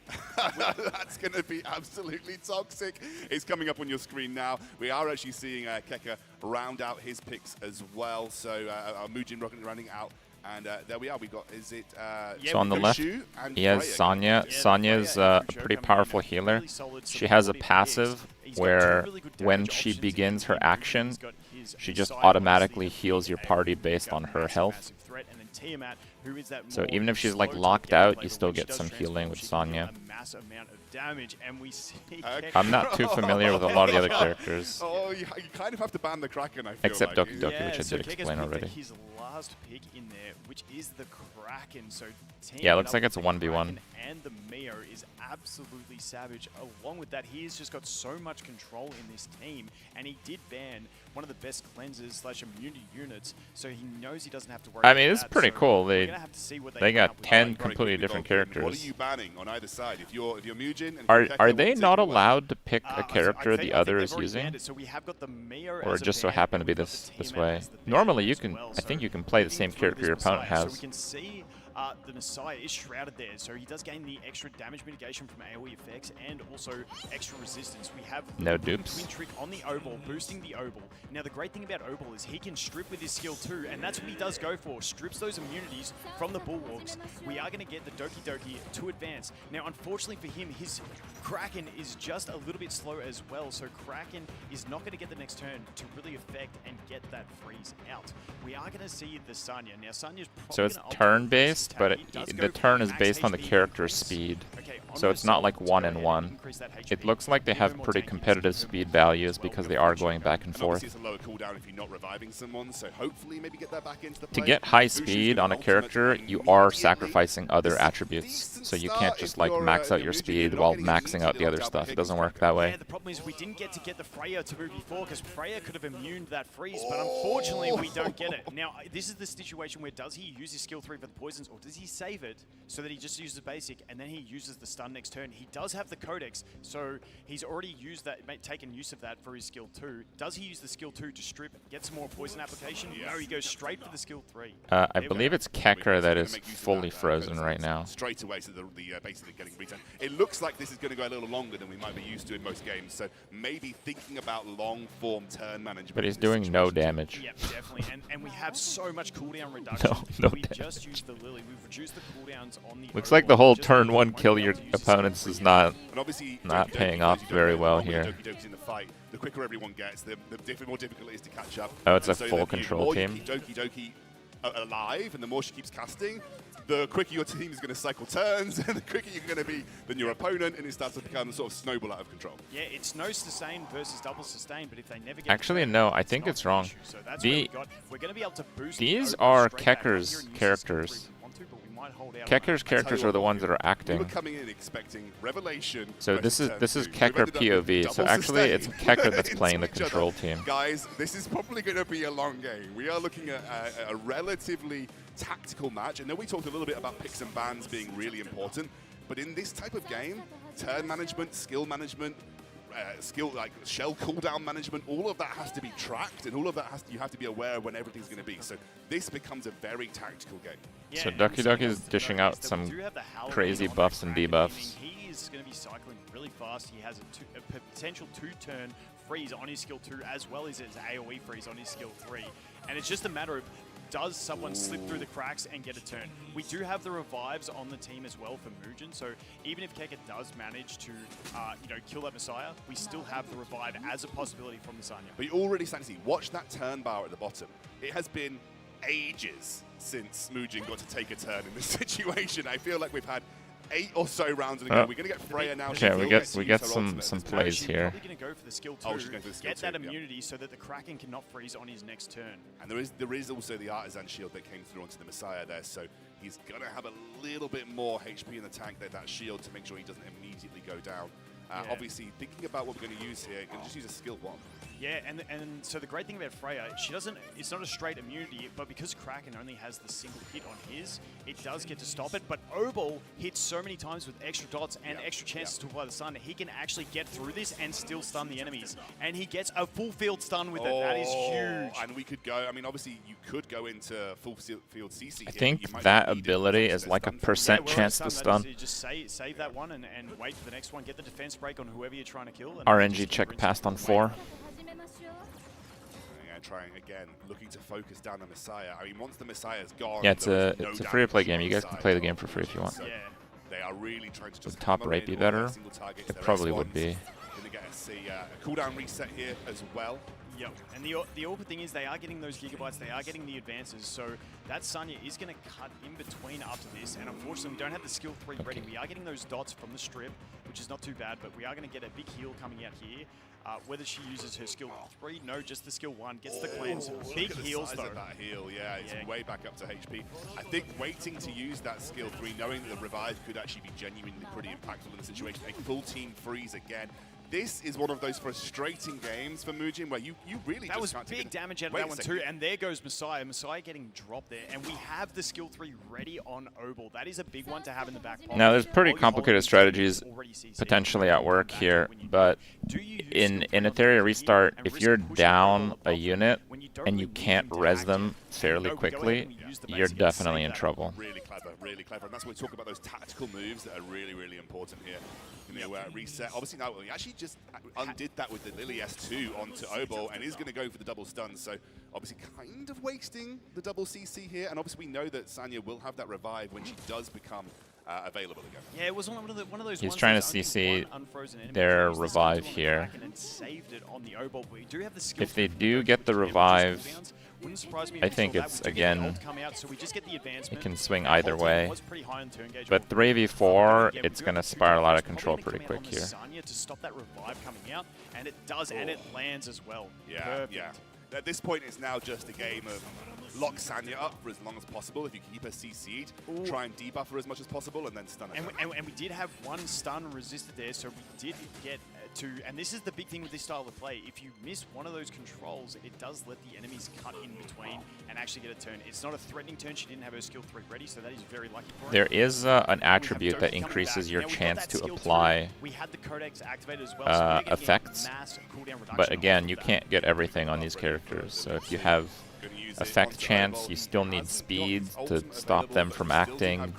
That's going to be absolutely toxic. It's coming up on your screen now. We are actually seeing Keka round out his picks as well. So Mugen running out. And there we are. We got, is it? So on the left, Goshu and he has Freya. Sonya. Sonya is a pretty powerful healer. She has a passive where when she begins her action, she just automatically heals your party based on her health. So even if she's like locked out, you still get some healing with Sonya. I'm not too familiar with a lot of the other characters. Oh, you kind of have to ban the Kraken, I feel Except like. Doki Doki, which I so did Keka's explain picked already. his last pick in there, which is the Kraken. So Yeah, it looks teaming like up it's a with the 1v1. Kraken and the Mio is absolutely savage. Along with that, he has just got so much control in this team, and he did ban one of the best cleansers / immunity units, so he knows he doesn't have to worry I about mean, it's that. pretty So cool. we're gonna have to see what They come got up with. 10 completely different characters. What are you banning on either side? If you're Mugen and Are Keka, they what's not taken away? allowed to pick a I character think the other they've is already using? banned it. So we have got the Mio Or as it a just so ban, happened to and be we've got this the Tiamat way? as the ban Normally you as can, well. I think So you can play the leading same through character this your opponent Messiah. has. So we can see the Messiah is shrouded there, so he does gain the extra damage mitigation from AoE effects and also extra resistance. We have No the dupes. twin trick on the Obol, boosting the Obol. Now the great thing about Obol is he can strip with his skill too, and that's what he does go for. Strips those immunities from the Bulwarks. We are going to get the Doki Doki to advance. Now unfortunately for him, his Kraken is just a little bit slow as well, so Kraken is not going to get the next turn to really affect and get that freeze out. We are going to see the Sanya. Now Sanya's probably So it's gonna opt turn-based, for but this attack. He does go the for turn is max based on the HP character's increase. speed. Okay, on So it's not Messiah, like let's go ahead and 1-in-1. increase that HP. It looks like they A have bit more pretty tanky, competitive so speed values because they are going back and And forth. obviously it's a lower cooldown if you're not reviving someone, so hopefully maybe get that back into the To play. get high Bushi's speed gonna on a ultimate character, you are immediately. sacrificing other This is a attributes. decent So you start can't just if like you're, max out if your you're Mugen, speed you're while not getting an maxing easy out the little other double stuff. It kick doesn't with work that way. Yeah, the problem is we didn't get to get the Freya to move before because Freya could have immuned that freeze, but unfortunately we don't get it. Now, this is the situation where does he use his skill 3 for the poisons or does he save it so that he just uses basic and then he uses the stun next turn? He does have the Codex, so he's already used that, taken use of that for his skill 2. Does he use the skill 2 to strip, get some more poison application? No, he goes straight for the skill 3. I believe it's Keka that is fully frozen right now. Straight away, so the basically getting return. It looks like this is going to go a little longer than we might be used to in most games, so maybe thinking about long-form turn management. But he's in this doing no situation. damage. Yep, definitely. And we have so much cooldown reduction. No we damage. just used the Lily. We've reduced the cooldowns on the Looks like the whole turn 1 kill your opponents is not Doki paying Doki, off as you don't very know, well normally here. Doki Doki's in the fight, the quicker everyone gets, the more difficult it is to catch up. Oh, it's And a so full the control more you team. keep Doki Doki alive, and the more she keeps casting, the quicker your team is going to cycle turns, and the quicker you're going to be than your opponent, and it starts to become sort of snowball out of control. Yeah, it's no sustain versus double sustain, but if they never get Actually, no, I think it's wrong. so that's where we The got. We're going to be able to boost these the are straight back up here Keker's and use the skill 3 characters. if we want to, but we might might hold out. Kecker's I tell characters you are the what, ones that are We were acting. coming in expecting Revelation. So versus this is Turn 2. Kecker We've ended up with POV. So double actually, it's sustain Kecker that's into playing the each other. control team. Guys, this is probably going to be a long game. We are looking at a relatively tactical match. I know we talked a little bit about picks and bans being really important, but in this type of game, turn management, skill management, like shell cooldown management, all of that has to be tracked, and all of that you have to be aware of when everything's going to be. So this becomes a very tactical game. Yeah, So and Ducky something Ducky is else to dishing note out is that we some do have the Halloween crazy on the buffs and Kraken, debuffs. meaning he is going to be cycling really fast. He has a potential 2-turn freeze on his skill 2, as well as his AoE freeze on his skill 3. And it's just a matter of, does someone slip through the cracks and get a turn? We do have the revives on the team as well for Mugen, so even if Keka does manage to kill that Messiah, we still have the revive as a possibility from the Sanya. But you already starting to see, watch that turn bar at the bottom. It has been ages since Mugen got to take a turn in this situation. I feel like we've had 8 or so rounds in the game. We're going to get Freya now. Okay, we get some plays here. Probably going to go for the skill 2, she's going for the skill get that 2, yeah. immunity so that the Kraken cannot freeze on his next turn. And there is also the Artisan Shield that came through onto the Messiah there, so he's going to have a little bit more HP in the tank, that shield, to make sure he doesn't immediately go down. Obviously, thinking about what we're going to use here, going to just use a skill 1. Yeah, and so the great thing about Freya, it's not a straight immunity, but because Kraken only has the single hit on his, it does get to stop it. But Obol hits so many times with extra dots and extra chances to apply the stun, he can actually get through this and still stun the enemies. And he gets a full field stun with it. That is huge. And we could go, I mean, obviously you could go into full field CC here. I think that ability is like a % chance to stun. Just save that one and wait for the next one. Get the defense break on whoever you're trying to kill. And RNG check passed on 4. Trying again, looking to focus down the Messiah. I mean, once the Messiah's gone, Yeah, it's a free-to-play game. You guys can play the game for free if you want. So they are really trying to just Would top rate be better? It probably would be. Going to get a cooldown reset here as well. Yep, and the awkward thing is they are getting those gigabytes, they are getting the advances, so that Sanya is going to cut in between after this, and unfortunately we don't have the skill 3 ready. We are getting those dots from the strip, which is not too bad, but we are going to get a big heal coming out here. Whether she uses her skill 3, no, just the skill 1, gets the cleanse. Big heals though. That heal, yeah, it's way back up to HP. I think waiting to use that skill 3, knowing that the revive could actually be genuinely pretty impactful in the situation. A full team freeze again. This is one of those frustrating games for Mugen where you really that just was can't big damage out of that one too, and there goes Messiah. Messiah getting dropped there, and we have the skill 3 ready on Obol. That is a big one to have in the back pocket. Now, there's pretty complicated strategies potentially at work here, but in Etheria Restart, if you're down a unit and you can't res them fairly quickly, you're definitely in trouble. Really clever, and that's when we talk about those tactical moves that are really, really important here. You know, reset. Obviously, now we actually just undid that with the Lily S2 onto Obol, and is going to go for the double stun. So obviously, kind of wasting the double CC here. And obviously, we know that Sanya will have that revive when she does become available again. Yeah, it was one of those. He's trying to CC their revive here. If they do get the revive, I think it's, again, it can swing either way. But 3v4, it's going to spiral out of control pretty quick here. To stop that revive coming out, and it does, and it lands as well. Yeah, yeah. At this point, it's now just a game of lock Sanya up for as long as possible. If you keep her CC'd, try and debuff her as much as possible, and then stun her. And we did have one stun resisted there, so we did get to, and this is the big thing with this style of play, if you miss one of those controls, it does let the enemies cut in between and actually get a turn. It's not a threatening turn, she didn't have her skill 3 ready, so that is very lucky for her. There is an attribute that increases your chance to apply effects, but again, you can't get everything on these characters, so if you have effect chance, you still need speed to stop them from acting.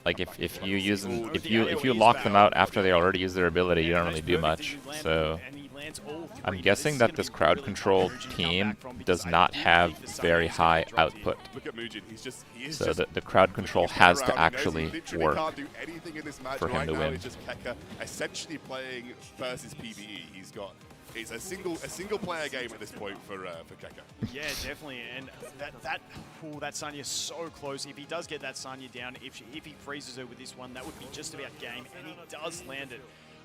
Like if you use them, if you lock them out after they already use their ability, you don't really do much. So I'm guessing that this crowd control team does not have very high output. So the crowd control has to actually work for him to win. Essentially playing versus PvE. It's a single player game at this point for Keka. Yeah, definitely, and that Sanya's so close. If he does get that Sanya down, if he freezes her with this one, that would be just about game, and he does land it.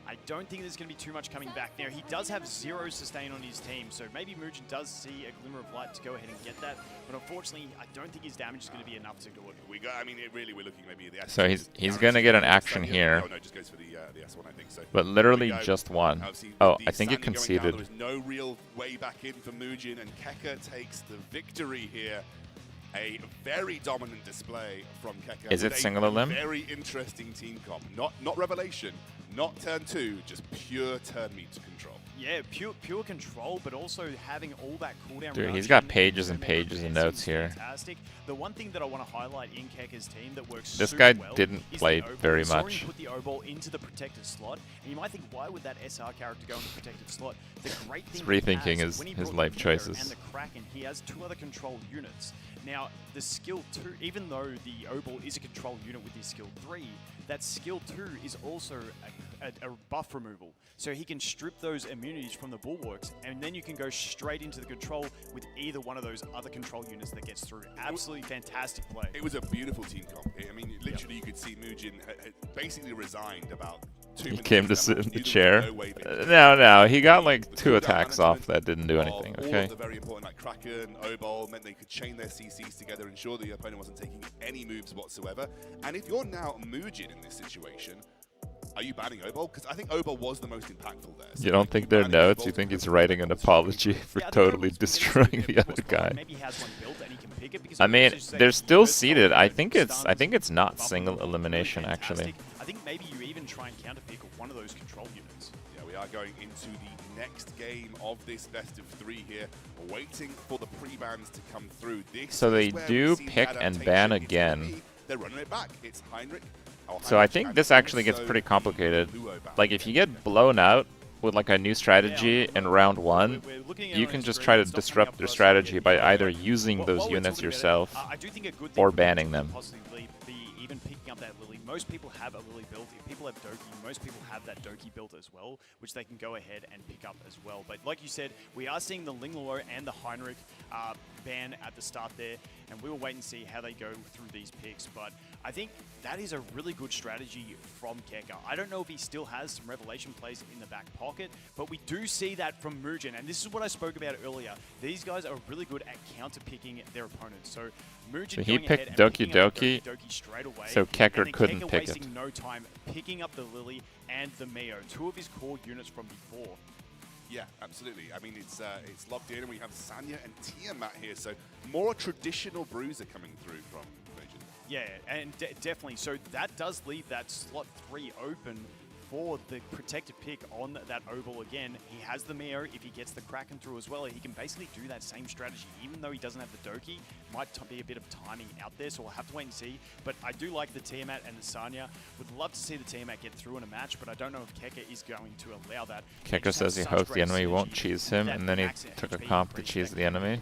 I don't think there's going to be too much coming back. Now, he does have 0 sustain on his team, so maybe Mugen does see a glimmer of light to go ahead and get that. But unfortunately, I don't think his damage is going to be enough to do it. I mean, really, we're looking maybe at the S. So he's going to get an action here. Oh, no, just goes for the S1, I think. So but literally just one. Oh, I think it conceded. There was no real way back in for Mugen, and Keka takes the victory here. A very dominant display from Keka. Is it single limb? Very interesting team comp. Not Revelation, not turn 2, just pure turn meat control. Yeah, pure control, but also having all that cooldown. Dude, he's got pages and pages of notes here. Fantastic. The one thing that I want to highlight in Keka's team that works this super guy well didn't is play the O-ball. very We saw much. him put the O-ball into the protected slot, and you might think, why would that SR character go in the protected slot? The great thing He's rethinking he has, when he his brought life the Neo choices. And the Kraken, he has 2 other control units. Now, the skill 2, even though the O-ball is a control unit with his skill 3, that skill 2 is also a buff removal. So he can strip those immunities from the bulwarks, and then you can go straight into the control with either one of those other control units that gets through. Absolutely fantastic play. It was a beautiful team comp. I mean, literally, you could see Mugen had basically resigned about 2 minutes. He came to sit in the chair. No, No, he got like 2 attacks off that didn't do anything. All Okay. of the very important, like Kraken, O-ball, meant they could chain their CCs together, ensure the opponent wasn't taking any moves whatsoever. And if you're now Mugen in this situation, are you banning O-ball? Because I think O-ball was the most impactful there. So You don't think they're notes? You think he's writing an apology for totally destroying the other guy? I mean, they're still seated. I think it's not single elimination actually. I think maybe you even try and counterpick one of those control units. Yeah, we are going into the next game of this best of 3 here, waiting for the pre-bans to come through. This So they is where do we see the pick and adaptation. ban It's again. me. They're running it back. It's Heinrich. So I think this actually gets pretty complicated. Like if you get blown out with like a new strategy in round 1, you can just try to disrupt their strategy by either using those units yourself or banning them. Possibly be even picking up that Lily. Most people have a Lily built. If people have Doki, most people have that Doki built as well, which they can go ahead and pick up as well. But like you said, we are seeing the Linglelo and the Heinrich ban at the start there, and we will wait and see how they go through these picks. But I think that is a really good strategy from Keka. I don't know if he still has some revelation plays in the back pocket, but we do see that from Mugen, and this is what I spoke about earlier. These guys are really good at counter-picking their opponents. So Mugen So he going picked ahead and Doki picking up Doki, straight away, so and Kekker then couldn't Keka pick it. wasting no time picking up the Lily and the Meo, 2 of his core units from before. Yeah, absolutely. I mean, it's locked in, and we have Sanya and Tiamat here, so more traditional bruiser coming through from Mugen. Yeah, and definitely. So that does leave that slot 3 open for the protected pick on that oval again. He has the Meo. If he gets the Kraken through as well, he can basically do that same strategy. Even though he doesn't have the Doki, might be a bit of timing out there, so we'll have to wait and see. But I do like the Tiamat and the Sanya. Would love to see the Tiamat get through in a match, but I don't know if Keka is going to allow that. Kekker says he hopes the enemy won't cheese him, and then he took a comp to cheese the enemy.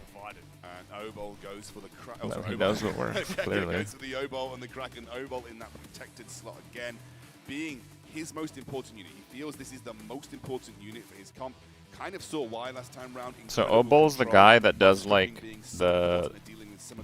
And O-ball goes for the Kraken. No, he knows what works, clearly. Goes for the O-ball and the Kraken. O-ball in that protected slot again, being his most important unit. He feels this is the most important unit for his comp. Kind of saw why last time round. So O-ball's the guy that does like the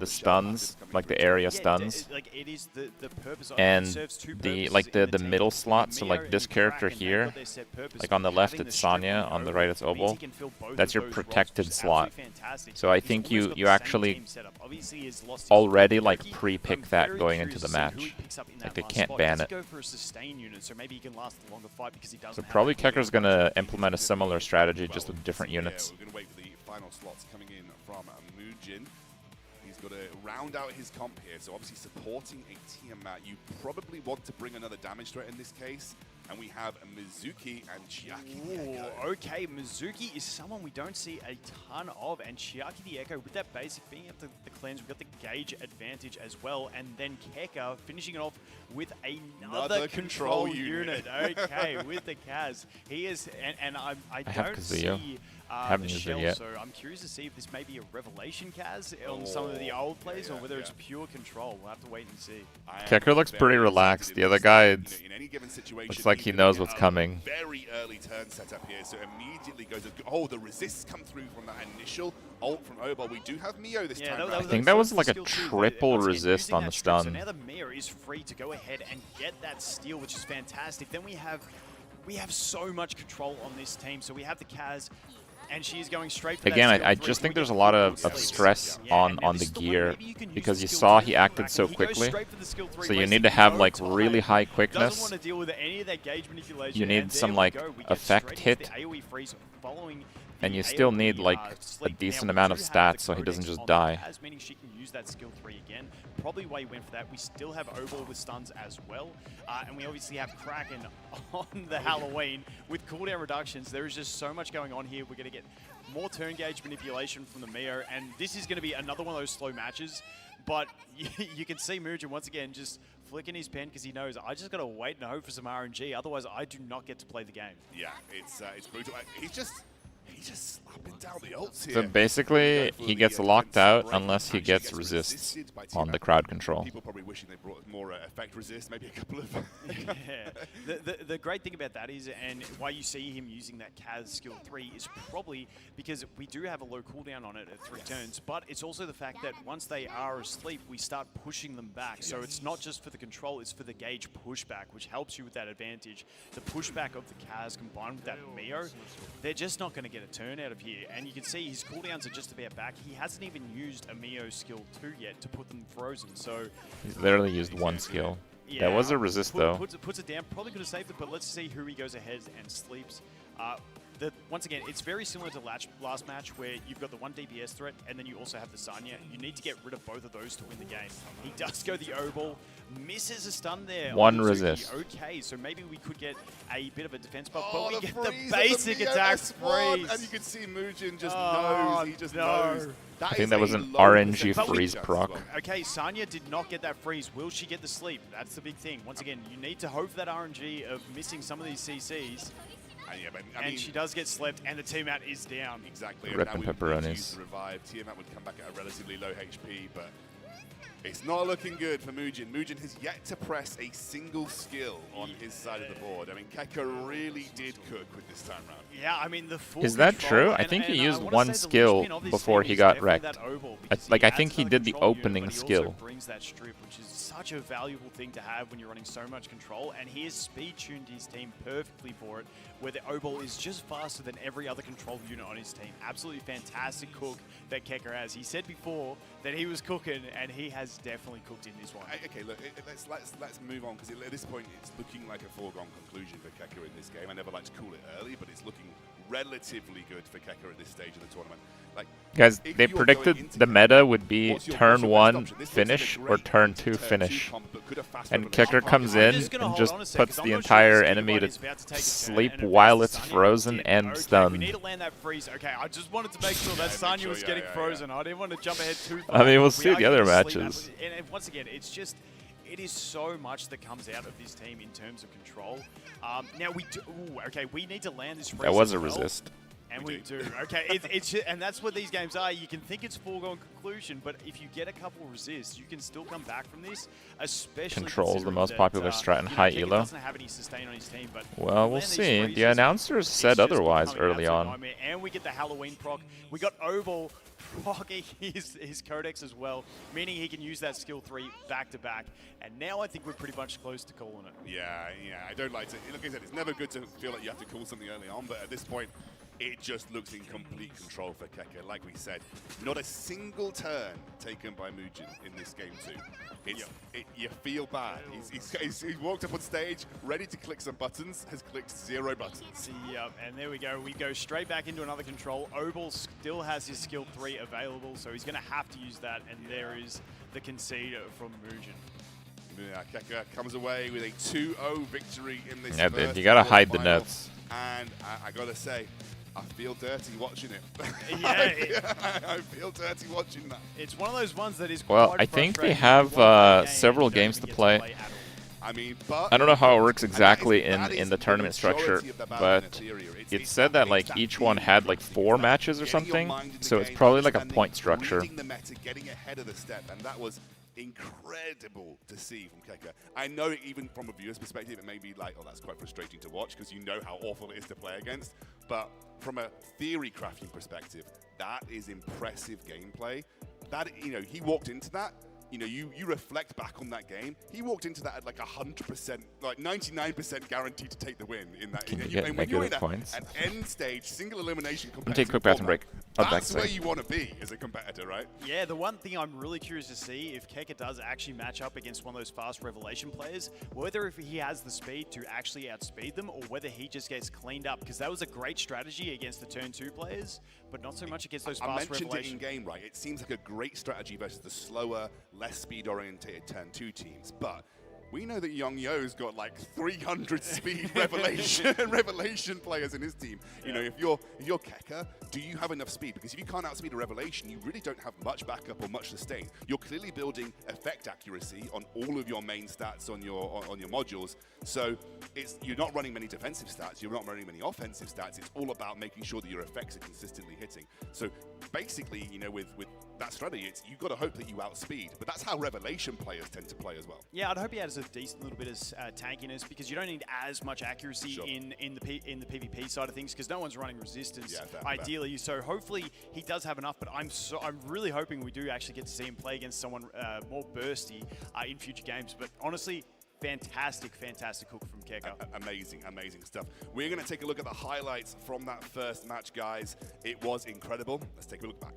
stuns, like the area stuns, Like it is the purpose of and it serves 2 the purposes like in the team. middle slot. So Meo like this and character Kraken have here, got their set purpose. like on the left Having it's the strip Sanya, on the right it's means Obol. he can fill both That's of your those protected roles. slot. Absolutely fantastic. So I He's think always you got you the same actually team setup. Obviously, he's lost his already like Doki. pre-pick I'm that very going into curious the to see who match. he picks up in Like that they last can't spot. ban Does it. he go for a sustain unit, so maybe he can last a longer fight because he doesn't So have probably that Kekker's gonna implement a similar strategy just with different units. We're going to wait for the final slots coming in from Mugen. He's got to round out his comp here, so obviously supporting a Tiamat. You probably want to bring another damage threat in this case, and we have Mizuki and Chiaki. Ooh, okay, Mizuki is someone we don't see a ton of, and Chiaki the Echo with that basic being able to cleanse, we've got the gauge advantage as well, and then Keka finishing it off with another control unit. Okay, with the Kaz. He is, and I have don't Kazuya. see Haven't the used it shell, yet. so I'm curious to see if this may be a revelation Kaz on some of the old plays, or whether it's pure control. We'll have to wait and see. Kekker looks pretty relaxed. The other guy In any given situation, looks like he knows what's coming. Very early turn setup here, so immediately goes. Oh, the resists come through from that initial ult from Obol. We do have Mio this time. I think that was like a triple resist on the So stun. now the Mayor is free to go ahead and get that steal, which is fantastic. Then we have we have so much control on this team. So we have the Kaz, and she's going straight for Again, that skill I three. just Can think we there's a get lot good of sleeps? stress Yeah, and on this the is one gear maybe you can use because the you skill saw two. he acted so He goes quickly. straight for the skill three, So you wasting need to have no like time. really high Doesn't quickness. want to deal with any of that gauge manipulation. You need and some there we like go. We get effect straight into hit, the AoE freeze following and the you still AoE, need like a sleep. decent Now, we amount do of have stats the so he doesn't codex just on die. Kaz, meaning she can use that skill 3 again. Probably why he went for that. We still have Obol with stuns as well. And we obviously have Kraken on the Halloween with cooldown reductions. There is just so much going on here. We're going to get more turn gauge manipulation from the Mio, and this is going to be another one of those slow matches. But you can see Mugen once again just flicking his pen because he knows I just got to wait and hope for some RNG. Otherwise, I do not get to play the game. Yeah, it's brutal. He's just slapping down the ults here. So basically, he gets locked out unless he gets resists on the crowd control. People probably wishing they brought more effect resist, maybe a couple of. Yeah. The great thing about that is, and why you see him using that Kaz skill 3 is probably because we do have a low cooldown on it at 3 turns, but it's also the fact that once they are asleep, we start pushing them back. So it's not just for the control, it's for the gauge pushback, which helps you with that advantage. The pushback of the Kaz combined with that Mio, they're just not going to get a turn out of here. And you can see his cooldowns are just about back. He hasn't even used a Mio skill 2 yet to put them frozen. So He's literally used one skill. yeah, That was a resist though. Puts it down. Probably could have saved it, but let's see who he goes ahead and sleeps. Once again, it's very similar to last match where you've got the one DPS threat and then you also have the Sanya. You need to get rid of both of those to win the game. He does go the O-ball, misses a stun there. One on Zuki. resist. Okay, so maybe we could get a bit of a defense buff, Oh, but we get the freeze basic of the attack S1, freeze. and you can see Mugen just Oh, knows. He just no. knows. I think that was an low RNG percentage freeze chance as proc. well. Okay, Sanya did not get that freeze. Will she get the sleep? That's the big thing. Once again, you need to hope for that RNG of missing some of these CCs. Yeah, but, I And mean, she does get slept, and the Tiamat is down. exactly. Rip now and we need to use pepperonis. the revive. Tiamat would come back at a relatively low HP, but it's not looking good for Mugen. Mugen has yet to press a single skill on his side of the board. I mean, Keka really did cook with this time round. Yeah, I mean, the full Is that control, true? I and- think he and used I wanna one say the skill linchpin of this before team he is got definitely wrecked. that Obol, I because like, I adds think he another did the control unit, opening but he also skill. brings that strip, which is such a valuable thing to have when you're running so much control, and he has speed-tuned his team perfectly for it, where the Obol is just faster than every other control unit on his team. Absolutely fantastic cook that Keka has. He said before that he was cooking, and he has definitely cooked in this one. Okay, look, let's move on, because at this point it's looking like a foregone conclusion for Keka in this game. I never like to call it early, but it's looking relatively good for Keka at this stage of the tournament. Like, Guys, if they you're going predicted into the Keka, meta would be what's your turn best 1 option? This looks like a finish or great turn 2 turn finish. comp, but could have fast And forwarded Kicker that. comes I'm in just gonna and hold just on a puts second, the I'm not entire sure this enemy to anybody's about to take a turn sleep and while advance it's Sanya frozen did. and Okay, stunned. we need to land that freeze. Okay, I just wanted to make sure that make Sanya sure, was yeah, getting yeah, frozen. I didn't want to jump ahead too far. I mean, we'll We see are the other getting sleep matches. and once again, it's just, it is so much that comes out of this team in terms of control. Now we do, okay, we need to land this freeze. That was as a well. resist. And we do. Okay, and that's what these games are. You can think it's foregone conclusion, but if you get a couple resists, you can still come back from this. Especially Control's the considering most that, popular strat in you know, high Keka elo. doesn't have any sustain on his team, but Well, we'll land these see. The freezes, announcers it's said just otherwise becoming an early absolute on. nightmare. And we get the Halloween proc. We got Obol proccing his codex as well, meaning he can use that skill 3 back to back. And now I think we're pretty much close to calling it. Yeah, I don't like to. Like I said, it's never good to feel like you have to call something early on, but at this point, it just looks in complete control for Keka. Like we said, not a single turn taken by Mugen in this game too. You feel bad. He's walked up on stage, ready to click some buttons, has clicked 0 buttons. Yep, and there we go. We go straight back into another control. Obol still has his skill 3 available, so he's going to have to use that, and there is the concede from Mugen. Yeah, Keka comes away with a 2-0 victory in this Yeah, first you gotta hide the quarterfinal. nuts. And I gotta say, I feel dirty watching it. Yeah, I feel dirty watching that. It's one of those ones that is Well, quite I think they frustrating. have You want to play a game several and you don't games even to get play. at all. I mean, but I don't know how it works and exactly that is in the tournament structure, majority of the battle in but Etheria. it said that like each one had like 4 matches or getting your something, mind in the so it's game, probably like a understanding, point structure. reading the meta, getting ahead of the step, and that was incredible to see from Keka. I know even from a viewer's perspective, it may be like, oh, that's quite frustrating to watch because you know how awful it is to play against. But from a theory crafting perspective, that is impressive gameplay. That, he walked into that you know, you reflect back on that game. He walked into that at like 100%, like 99% guaranteed to take the win in that. Can you And get and when you're in negative points? an end stage single elimination I'm gonna take a competitive quick bathroom format, break. I'll be back that's where soon. you want to be as a competitor, right? Yeah, the one thing I'm really curious to see if Keka does actually match up against one of those fast Revelation players, whether if he has the speed to actually outspeed them or whether he just gets cleaned up, because that was a great strategy against the turn 2 players, but not so much against those I fast mentioned it Revelation. in game, right? It seems like a great strategy versus the slower, less speed-oriented turn 2 teams, but we know that Young Yo's got like 300 speed revelation players in his team. You know, if you're Keka, do you have enough speed? Because if you can't outspeed a revelation, you really don't have much backup or much sustain. You're clearly building effect accuracy on all of your main stats on your modules. So you're not running many defensive stats, you're not running many offensive stats. It's all about making sure that your effects are consistently hitting. So basically, you know, with that strategy, you've got to hope that you outspeed. But that's how revelation players tend to play as well. Yeah, I'd hope he has a decent little bit of tankiness, because you don't need as much accuracy in the PvP side of things, because no one's running resistance ideally. So hopefully he does have enough. But I'm really hoping we do actually get to see him play against someone more bursty in future games. But honestly, fantastic hook from Keka. Amazing stuff. We're going to take a look at the highlights from that first match, guys. It was incredible. Let's take a look back.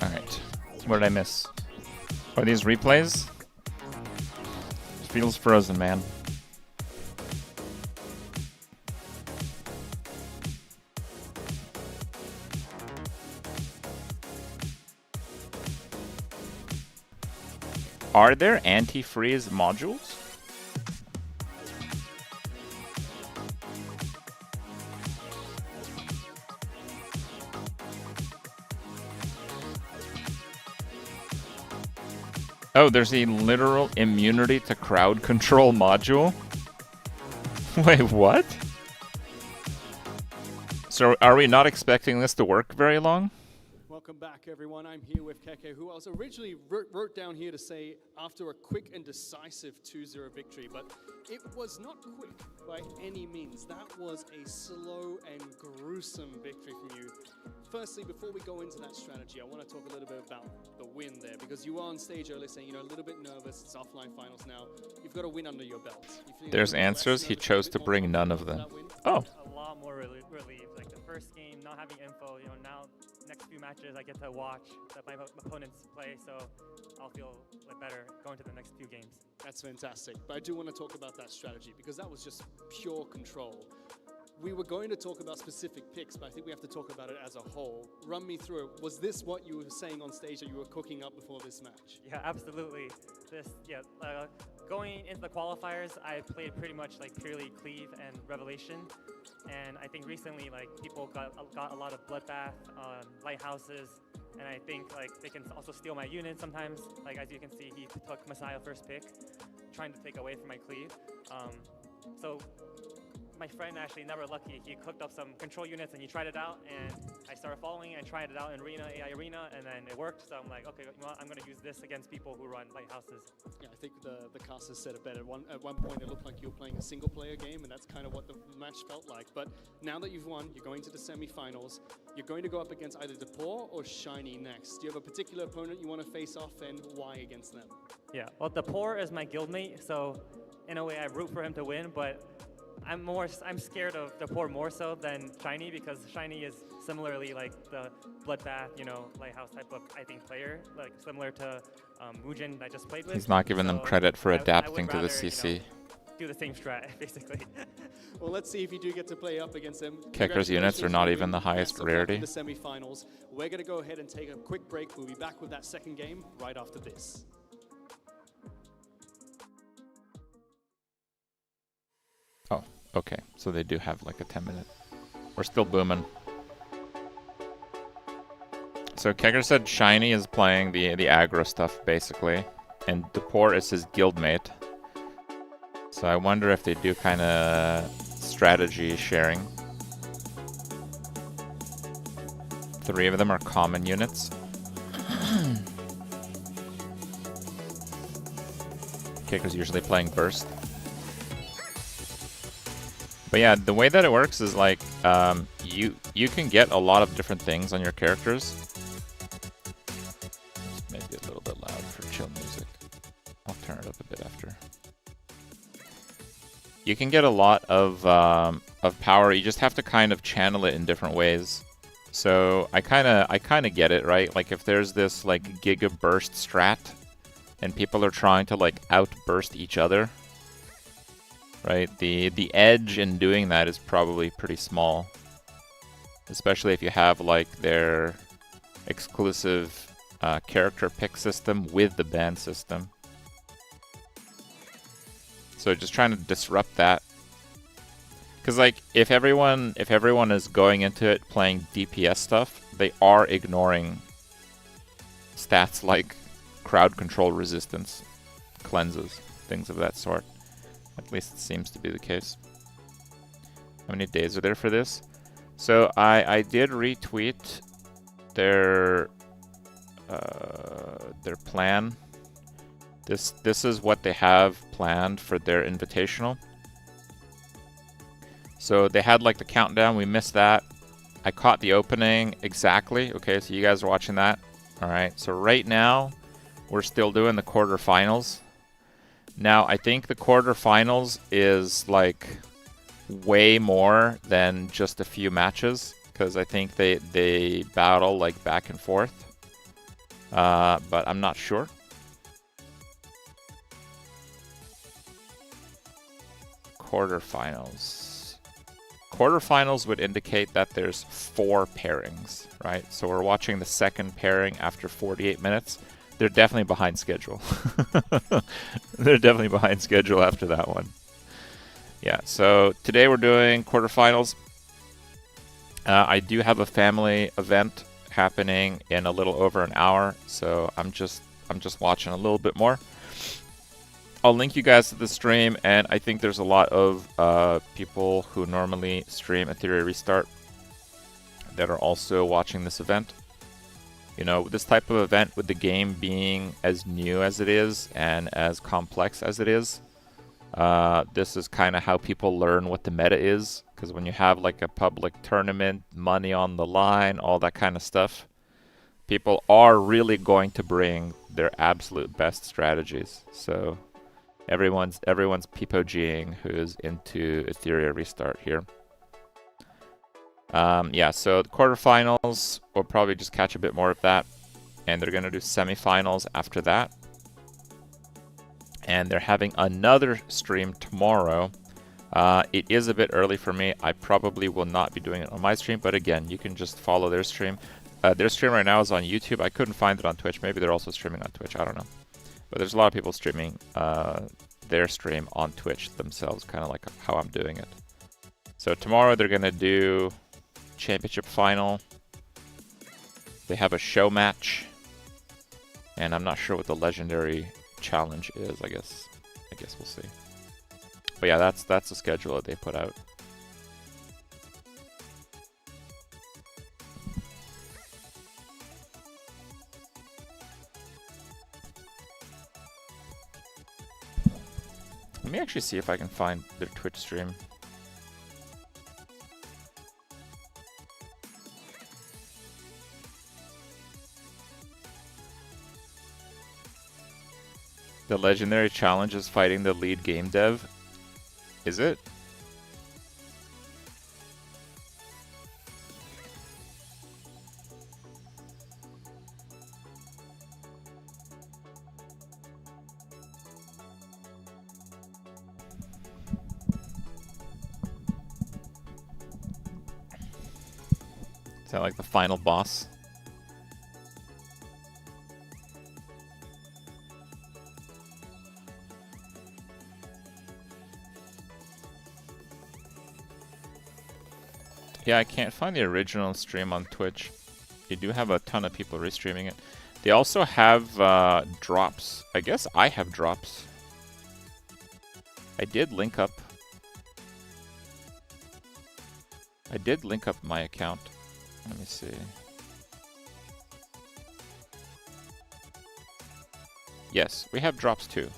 Alright. What did I miss? Are these replays? Feels frozen, man. Are there anti-freeze modules? Oh, there's a literal immunity to crowd control module? Wait, what? So are we not expecting this to work very long? Welcome back, everyone. I'm here with Keke, who I was originally wrote down here to say after a quick and decisive 2-0 victory, but it was not quick by any means. That was a slow and gruesome victory from you. Firstly, before we go into that strategy, I want to talk a little bit about the win there, because you were on stage earlier saying, you know, a little bit nervous. It's offline finals now. You've got a win under your belt. There's answers. He chose to bring none of them. Oh. A lot more relief. Like the first game, not having info, you know, now next few matches I get to watch my opponents play, so I'll feel like better going to the next few games. That's fantastic. But I do want to talk about that strategy, because that was just pure control. We were going to talk about specific picks, but I think we have to talk about it as a whole. Run me through it. Was this what you were saying on stage that you were cooking up before this match? Yeah, absolutely. Going into the qualifiers, I played pretty much like purely Cleave and Revelation. And I think recently, like, people got a lot of Bloodbath, Lighthouses, and I think like they can also steal my units sometimes. Like, as you can see, he took Messiah first pick, trying to take away from my Cleave. So my friend actually, never lucky, he cooked up some control units and he tried it out, and I started following and tried it out in AI Arena, and then it worked. So I'm like, okay, you know what? I'm going to use this against people who run Lighthouses. Yeah, I think the casters said it better. At one point, it looked like you were playing a single-player game, and that's kind of what the match felt like. But now that you've won, you're going to the semifinals. You're going to go up against either Depor or Shiny next. Do you have a particular opponent you want to face off, and why against them? Yeah, well, Depor is my guildmate, so in a way, I root for him to win, but I'm scared of Depor more so than Shiny, because Shiny is similarly like the Bloodbath, you know, Lighthouse type of, I think, player, like similar to Mujin I just played with. He's not giving them credit for adapting to the CC. You know, do the same strat, basically. Well, let's see if you do get to play up against him. Kecker's units are not even the highest rarity. The semifinals. We're going to go ahead and take a quick break. We'll be back with that second game right after this. Oh, okay. So they do have like a 10-minute. We're still booming. So Kecker said Shiny is playing the aggro stuff basically, and Depor is his guildmate. So I wonder if they do kind of strategy sharing. 3 of them are common units. Kicker's usually playing burst. But yeah, the way that it works is like you can get a lot of different things on your characters. This may be a little bit loud for chill music. I'll turn it up a bit after. You can get a lot of power. You just have to kind of channel it in different ways. So I kind of get it, right? Like if there's this like giga burst strat, and people are trying to like outburst each other, right? The edge in doing that is probably pretty small, especially if you have like their exclusive character pick system with the ban system. So just trying to disrupt that, because like if everyone is going into it playing DPS stuff, they are ignoring stats like crowd control resistance, cleanses, things of that sort. At least it seems to be the case. How many days are there for this? So I did retweet their plan. This is what they have planned for their invitational. So they had like the countdown. We missed that. I caught the opening exactly. Okay, so you guys are watching that. All right. So right now, we're still doing the quarterfinals. Now, I think the quarterfinals is like way more than just a few matches, because I think they battle like back and forth. But I'm not sure. Quarterfinals. Quarterfinals would indicate that there's 4 pairings, right? So we're watching the second pairing after 48 minutes. They're definitely behind schedule. They're definitely behind schedule after that one. Yeah, so today we're doing quarterfinals. I do have a family event happening in a little over an hour, so I'm just watching a little bit more. I'll link you guys to the stream, and I think there's a lot of people who normally stream Etheria Restart that are also watching this event. You know, this type of event, with the game being as new as it is and as complex as it is, this is kind of how people learn what the meta is. Because when you have like a public tournament, money on the line, all that kind of stuff, people are really going to bring their absolute best strategies. So everyone's PPOGing who's into Etheria Restart here. Yeah, so the quarterfinals, we'll probably just catch a bit more of that. And they're going to do semifinals after that. And they're having another stream tomorrow. It is a bit early for me. I probably will not be doing it on my stream, but again, you can just follow their stream. Their stream right now is on YouTube. I couldn't find it on Twitch. Maybe they're also streaming on Twitch. I don't know. But there's a lot of people streaming their stream on Twitch themselves, kind of like how I'm doing it. So tomorrow they're going to do championship final. They have a show match, and I'm not sure what the legendary challenge is. I guess we'll see. But yeah, that's the schedule that they put out. Let me actually see if I can find their Twitch stream. The legendary challenge is fighting the lead game dev. Is it? Is that like the final boss? Yeah, I can't find the original stream on Twitch. They do have a ton of people restreaming it. They also have drops. I guess I have drops. I did link up my account. Let me see. Yes, we have drops too.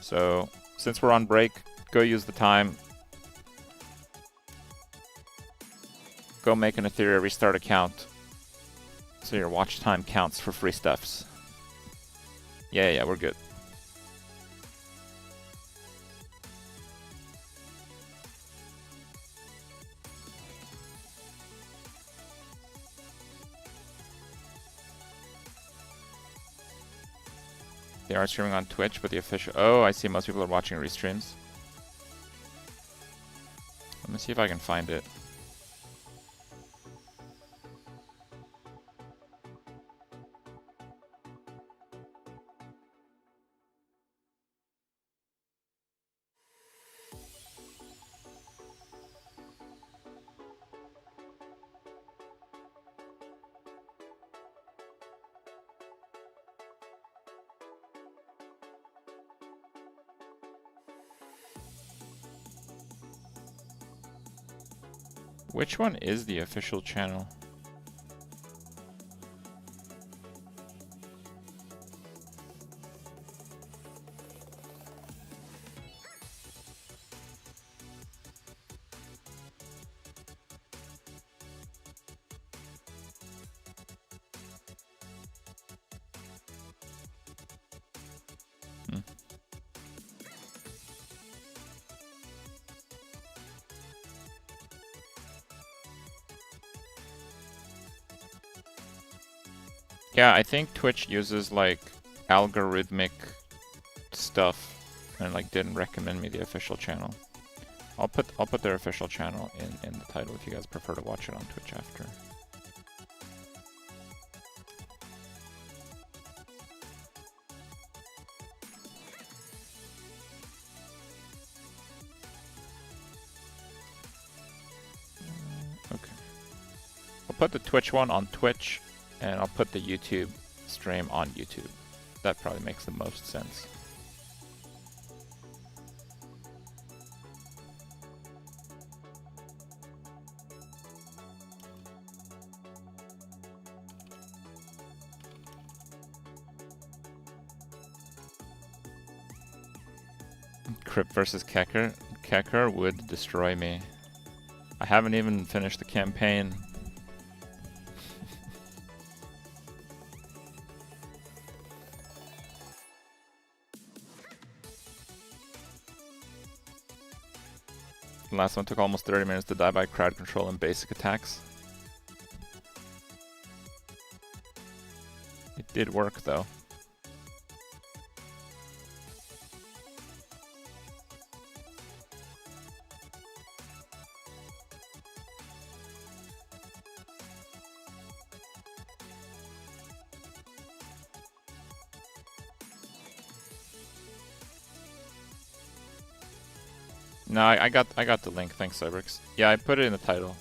So, since we're on break, go use the time. Go make an Etheria restart account so your watch time counts for free stuffs. Yeah, we're good. They are streaming on Twitch, but the official... Oh, I see most people are watching restreams. Let me see if I can find it. Which one is the official channel? Yeah, I think Twitch uses like algorithmic stuff and like didn't recommend me the official channel. I'll put their official channel in the title if you guys prefer to watch it on Twitch after. Okay. I'll put the Twitch one on Twitch. And I'll put the YouTube stream on YouTube. That probably makes the most sense. Crypt versus Kecker. Kecker would destroy me. I haven't even finished the campaign. The last one took almost 30 minutes to die by crowd control and basic attacks. It did work though. No, I got the link. Thanks, Cybrix. Yeah, I put it in the title.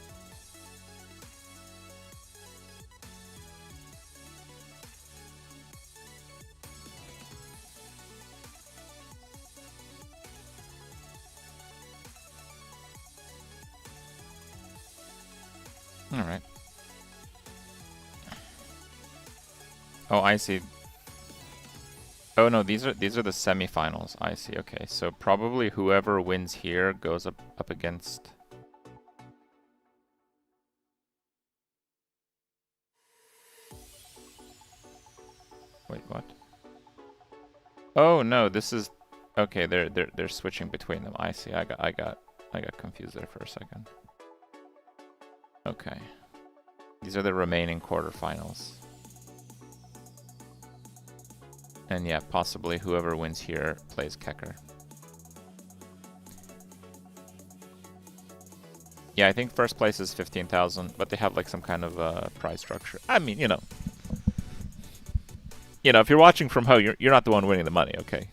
All right. Oh, I see. Oh no, these are the semifinals. I see. Okay, so probably whoever wins here goes up against. Wait, what? Oh no, this is okay. They're switching between them. I see. I got confused there for a second. Okay, these are the remaining quarterfinals. And yeah, possibly whoever wins here plays Kecker. Yeah, I think first place is 15,000, but they have like some kind of prize structure. I mean, you know, if you're watching from home, you're not the one winning the money, okay?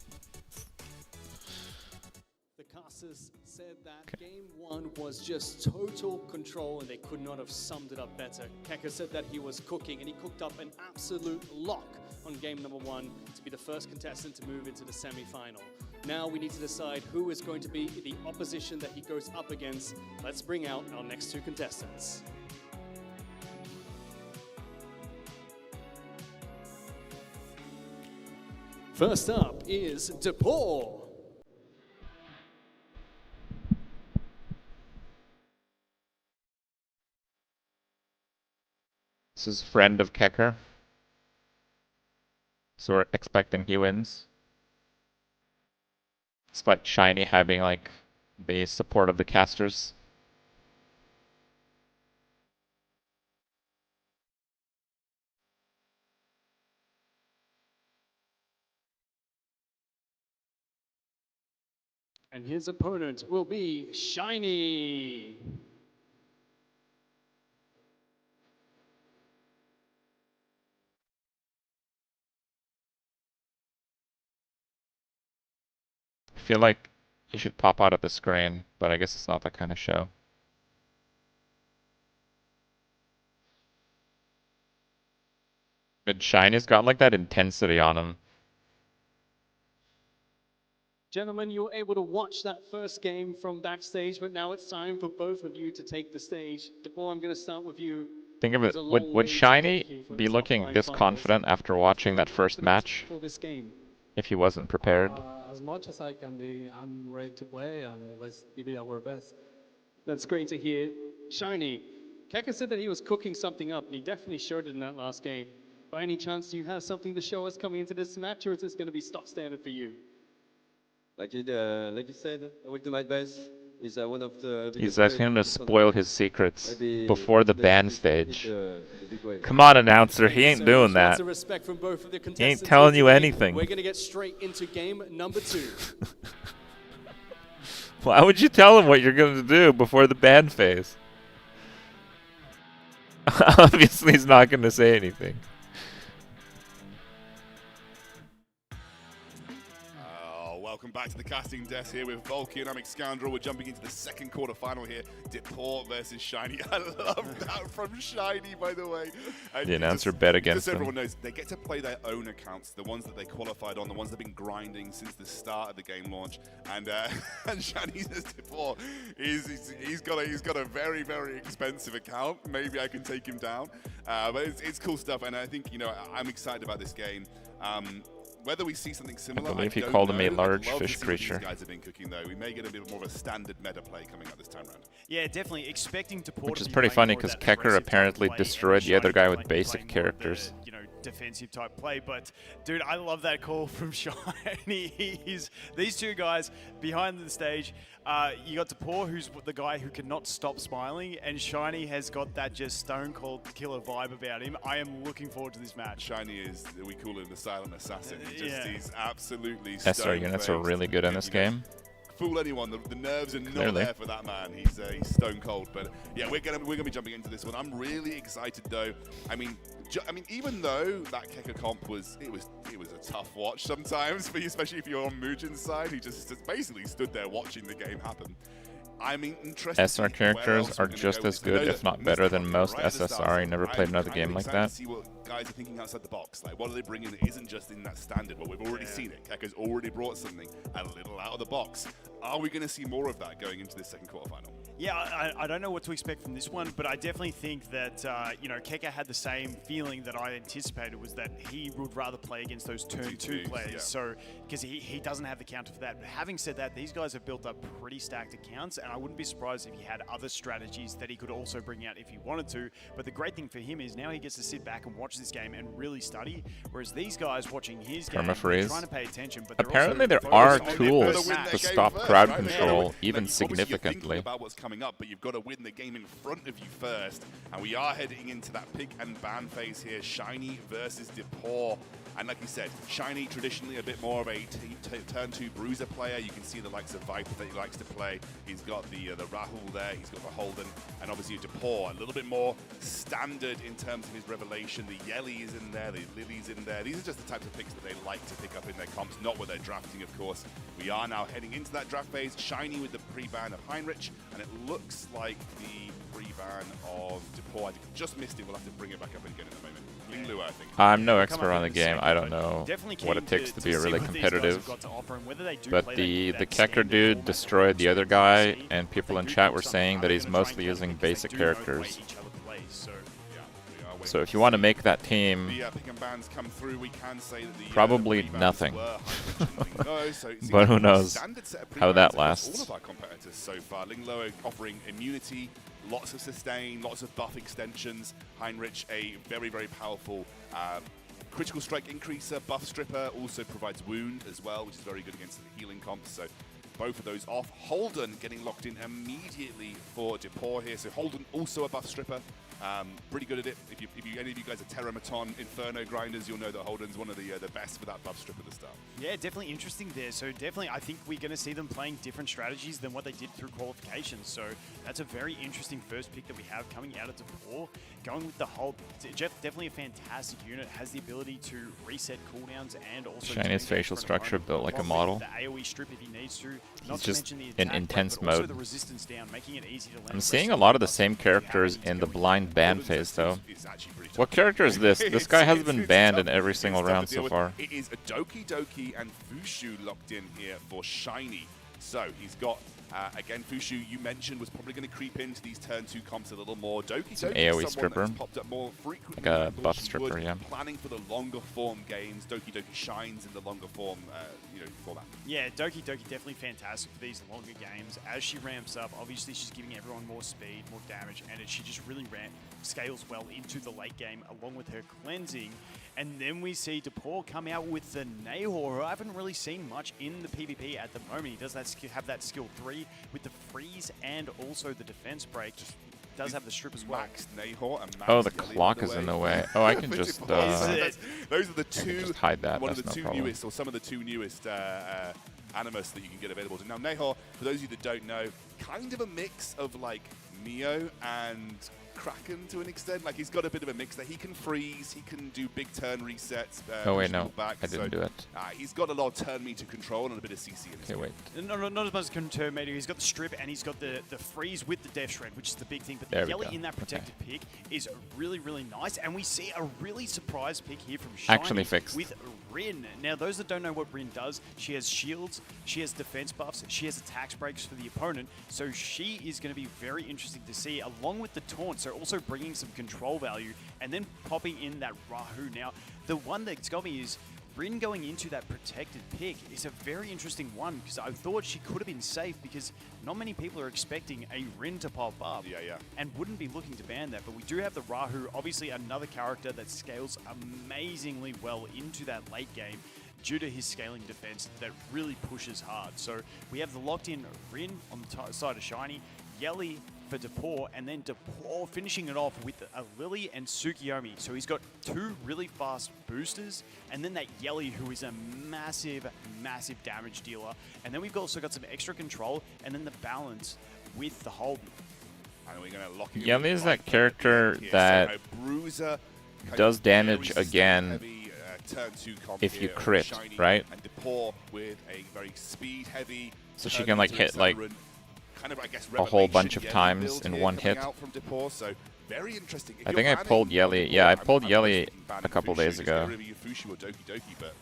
The casters said that game 1 was just total control, and they could not have summed it up better. Keka said that he was cooking, and he cooked up an absolute lock on game number 1 to be the first contestant to move into the semi-final. Now we need to decide who is going to be the opposition that he goes up against. Let's bring out our next 2 contestants. First up is DePaul. This is friend of Kecker. So we're expecting he wins. Despite Shiny having like base support of the casters. And his opponent will be Shiny. I feel like he should pop out of the screen, but I guess it's not that kind of show. But Shiny's got like that intensity on him. Gentlemen, you were able to watch that first game from backstage, but now it's time for both of you to take the stage. DePaul, I'm going to start with you. Think of it, would Shiny be looking this confident after watching that first match For this game. if he wasn't prepared? As much as I can be, I'm ready to play, and let's give it our best. That's great to hear. Shiny, Keka said that he was cooking something up, and he definitely showed it in that last game. By any chance, do you have something to show us coming into this match, or is this going to be stock standard for you? Like you said, I will do my best. He's one of the. He's asking him to spoil his secrets Maybe before the band stage. Come on, announcer, he ain't doing that. Lots of respect from both of the He contestants ain't telling you today. anything. We're going to get straight into game number 2. Why would you tell him what you're going to do before the band phase? Obviously, he's not going to say anything. Welcome back to the casting desk here with Volcanomic Scoundrel. We're jumping into the second quarterfinal here. DePaul versus Shiny. I love that from Shiny, by the way. And The announcer bet against just so him. everyone knows, they get to play their own accounts, the ones that they qualified on, the ones they've been grinding since the start of the game launch. And and Shiny says DePaul, he's got a very, very expensive account. Maybe I can take him down. But it's cool stuff, and I think, I'm excited about this game. Whether we see something similar, I believe he don't called him a know. large I'd love to fish see what creature. These guys have been cooking though. We may get a bit more of a standard meta play coming up this time around. Yeah, definitely expecting to Which is pretty funny because Kecker apparently destroyed the other guy with basic characters. Defensive type play, but dude, I love that call from Shiny. These two guys behind the stage. You got DePaul, who's the guy who cannot stop smiling, and Shiny has got that just stone cold killer vibe about him. I am looking forward to this match. Shiny is, we call him the silent assassin. He's absolutely SR units are really good in this game. Fool anyone, the nerves are not Clearly. there for that man. He's stone cold. But yeah, we're gonna be jumping into this one. I'm really excited though. I mean, even though that Kecker comp was a tough watch sometimes for you, especially if you're on Mugen's side, who just basically stood there watching the game happen. I'm interested. SR characters are just as good, if not better, than most SSR. I never played another game like that. To see what guys are thinking outside the box. Like, what are they bringing that isn't just in that standard? Well, we've already seen it. Kekker's already brought something a little out of the box. Are we going to see more of that going into this second quarterfinal? Yeah, I don't know what to expect from this one, but I definitely think that, Kecker had the same feeling that I anticipated, was that he would rather play against those turn 2 players. Yeah. So, because he doesn't have the counter for that. But having said that, these guys have built up pretty stacked accounts, and I wouldn't be surprised if he had other strategies that he could also bring out if he wanted to. But the great thing for him is now he gets to sit back and watch this game and really study, whereas these guys watching his game, they're Permafreeze. trying to pay attention, but they're Apparently also there are focused on their tools first match. to stop crowd control, even Obviously you're thinking significantly. about what's coming up, but you've got to win the game in front of you first. And we are heading into that pick and ban phase here. Shiny versus DePaul. And like you said, Shiny traditionally a bit more of a turn 2 bruiser player. You can see the likes of Viper that he likes to play. He's got the Rahul there, he's got the Holden, and obviously DePaul a little bit more standard in terms of his revelation. The Yelly is in there, the Lily's in there. These are just the types of picks that they like to pick up in their comps, not what they're drafting, of course. We are now heading into that draft phase. Shiny with the pre-ban of Heinrich, and it looks like the pre-ban of Depor, I think I just missed it. We'll have to bring it back up again in a moment. Ling Lua, I think. I'm no We'll come expert up on the in a game. second, I don't but know definitely what keen it takes to be see really what these guys have competitive. got to offer and whether they do But play the that Kecker standard dude format destroyed the other that we've guy, seen. and If people they in do chat do were something, saying are that they he's gonna try and mostly counter using because they basic do know the way characters. each other plays, so So if you want to make that team, The pick and bans come through. We can say that the probably pre-bans nothing. were Heinrich and Ling Lo, so it seems But who like a knows standard set of how pre-bans that across lasts. all of our competitors so far. Ling Lo offering immunity, lots of sustain, lots of buff extensions. Heinrich, a very, very powerful critical strike increaser, buff stripper, also provides wound as well, which is very good against the healing comps. So both of those off. Holden getting locked in immediately for Depor here. So Holden also a buff stripper. Pretty good at it. If any of you guys are Terramaton Inferno grinders, you'll know that Holden's one of the best for that buff strip at the start. yeah, definitely interesting there. So definitely, I think we're going to see them playing different strategies than what they did through qualifications. So that's a very interesting first pick that we have coming out of Depor. Going with the whole, Jeff, definitely a fantastic unit. Has the ability to reset cooldowns and also Shiniest facial structure built like a model. The AOE strip if he needs to. Not He's to just mention the in attack rate, intense but also mode. the resistance down, making it easy to land. I'm seeing a lot of the same characters in the blind ban phase, though. What character is this? This guy has been banned in every single round so far. It is a Doki Doki and Fushu locked in here for Shiny. So he's got, again, Fushu, you mentioned, was probably going to creep into these turn 2 comps a little more. Doki It's an Doki AoE is someone stripper. that's popped up more frequently Like a than I thought buff she stripper, would. yeah. Planning for the longer form games. Doki Doki shines in the longer form, for that. Yeah, Doki Doki definitely fantastic for these longer games. As she ramps up, obviously she's giving everyone more speed, more damage, and she just really scales well into the late game along with her cleansing. And then we see Depor come out with the Nahor, who I haven't really seen much in the PvP at the moment. He does have that skill 3 with the freeze and also the defense break. Does have the strip as well. Max Nahor and Max Oh, the Yelly clock is in the way. Oh, I can just those are the two. just hide that. One of That's the no two problem. newest, or some of the two newest animus that you can get available. Now, Nahor, for those of you that don't know, kind of a mix of like Mio and Kraken to an extent. Like he's got a bit of a mix there. He can freeze, he can do big turn resets. Oh wait, no, back, I didn't do it. He's got a lot of turn meter control and a bit of CC in his Okay, wait. No, not as much as turn meter. He's got the strip and he's got the freeze with the death shred, which is the big thing. But There the we yellow go. in that protected pick is really, really nice. And we see a really surprise pick here from Shiny Actually fixed. with Rin. Now, those that don't know what Rin does, she has shields, she has defense buffs, she has attacks breaks for the opponent. So she is going to be very interesting to see, along with the taunt. So also bringing some control value and then popping in that Rahu. Now, the one that's got me is Rin going into that protected pick is a very interesting one because I thought she could have been safe because not many people are expecting a Rin to pop up and wouldn't be looking to ban that. But we do have the Rahu, obviously another character that scales amazingly well into that late game due to his scaling defense that really pushes hard. So we have the locked in Rin on the side of Shiny, Yelly for Depor, and then Depor finishing it off with a Lily and Tsukiyomi. So he's got two really fast boosters, and then that Yelly, who is a massive, massive damage dealer. And then we've also got some extra control, and then the balance with the Holden. And we're going to lock it Yelly is that character that does damage again if you crit, right? And Depor with a very speed-heavy. So she can like hit like kind of, I guess, a whole bunch of Yelly times build in here one coming hit. out from Depor, so very interesting. If I you're think I banning pulled Yelly. Yeah, I pulled Yelly banning a couple Fushu, days it's ago. either Fushu or Doki Doki, but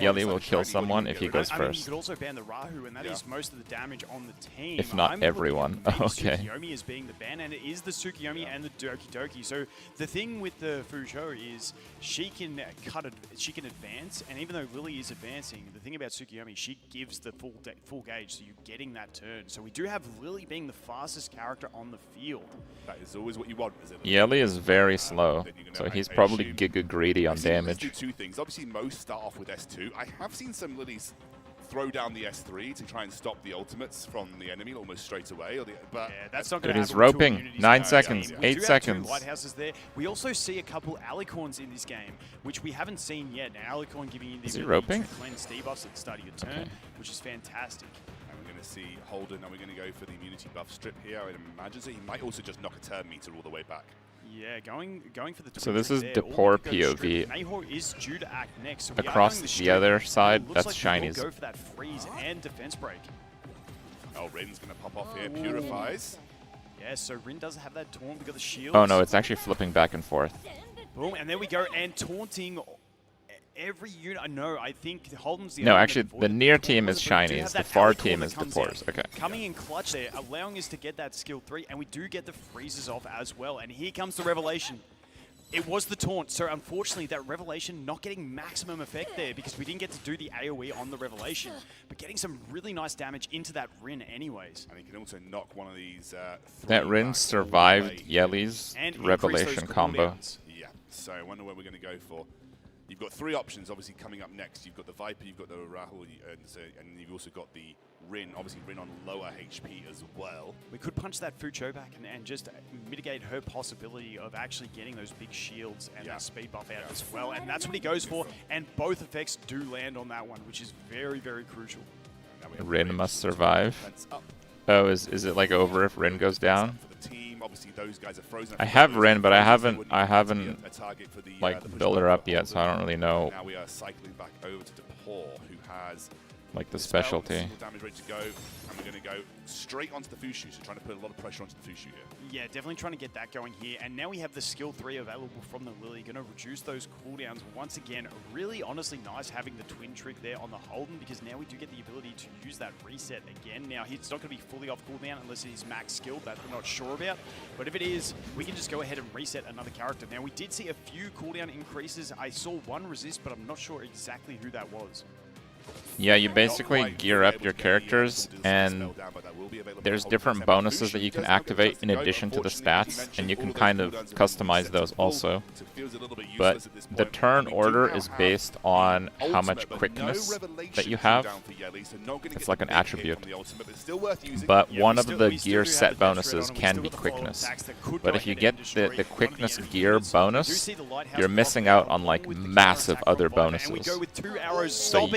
Yelly will kill someone if he goes I mean, you first. could also ban the Rahu, and that is most of the damage on the team. If not I'm everyone. looking at maybe Okay. Tsukiyomi as being the ban, and it is the Tsukiyomi and the Doki Doki. So the thing with the Fusho is she can she can advance, and even though Lily is advancing, the thing about Tsukiyomi, she gives the full gauge, so you're getting that turn. So we do have Lily being the fastest character on the field. That is always what you want, is it? Yelly is very slow, so he's probably giga greedy on I've seen Lilies damage. do two things. Obviously, most start off with S2. I have seen some Lilies throw down the S3 to try and stop the ultimates from the enemy almost straight away. But That's not Dude, going to he's happen until roping. Unity's 9 game. seconds. We 8 do have seconds. two lighthouses there. We also see a couple Alicorns in this game, which we haven't seen yet. Now, Alicorn giving you the Is he ability roping? to cleanse debuffs at the start of your turn, which is fantastic. And we're going to see Holden, and we're going to go for the immunity buff strip here. I would imagine so. He might also just knock a turn meter all the way back. Yeah, going for the. So this twin is there. All Depor the good strip. POV. Nahor is due to act next. So we are Across going the strip. other side, Looks that's like he will Shiny's. Go for that freeze and defense break. Oh, Rin's going to pop off here. Purifies. Yeah, so Rin does have that taunt. We got the shield. Oh no, it's actually flipping back and forth. Boom, and there we go. And taunting every unit. No, I think Holden's the No, only actually, one the that near avoided team it. is We do Shinies. have The that far alley team core is that comes out. Depor's. Okay. Coming in clutch there, allowing us to get that skill 3, and we do get the freezes off as well. And here comes the revelation. It was the taunt, so unfortunately that revelation not getting maximum effect there because we didn't get to do the AoE on the revelation, but getting some really nice damage into that Rin anyways. And he can also knock one of these. That Rin survived Yeli's revelation combo. Yeah, so I wonder where we're going to go for. You've got 3 options, obviously, coming up next. You've got the Viper, you've got the Rahul, and you've also got the Rin. Obviously, Rin on lower HP as well. We could punch that Fucho back and just mitigate her possibility of actually getting those big shields and that speed buff out as well. And that's what he goes for. And both effects do land on that one, which is very, very crucial. Rin must survive. Oh, is it like over if Rin goes down? Obviously, those guys are frozen. I have Rin, but I haven't like built her up yet, so I don't really know. Now we are cycling back over to Depor, who has like the specialty. Damage ready to go, and we're going to go straight onto the Fushu, so trying to put a lot of pressure onto the Fushu here. Yeah, definitely trying to get that going here. And now we have the skill 3 available from the Lily, going to reduce those cooldowns once again. Really, honestly nice having the twin trick there on the Holden, because now we do get the ability to use that reset again. Now, it's not going to be fully off cooldown unless it is max skill, that we're not sure about. But if it is, we can just go ahead and reset another character. Now, we did see a few cooldown increases. I saw one resist, but I'm not sure exactly who that was. Yeah, you basically gear up your characters, and there's different bonuses that you can activate in addition to the stats, and you can kind of customize those also. But the turn order is based on how much quickness that you have. It's like an attribute. But one of the gear set bonuses can be quickness. But if you get the quickness gear bonus, you're missing out on like massive other bonuses. So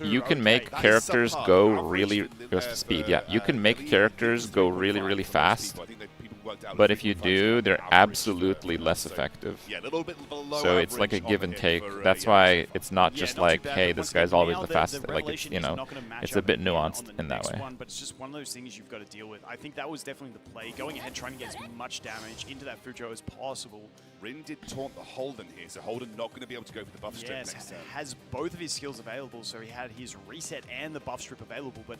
you can make characters go really speed. Yeah, you can make characters go really fast. But if you do, they're absolutely less effective. So it's like a give and take. That's why it's not just like, hey, this guy's always the fastest. Like, it's, you know, it's a bit nuanced in that way. But it's just one of those things you've got to deal with. I think that was definitely the play. Going ahead, trying to get as much damage into that Fujo as possible. Rin did taunt the Holden here, so Holden not going to be able to go for the buff strip next turn. Has both of his skills available, so he had his reset and the buff strip available, but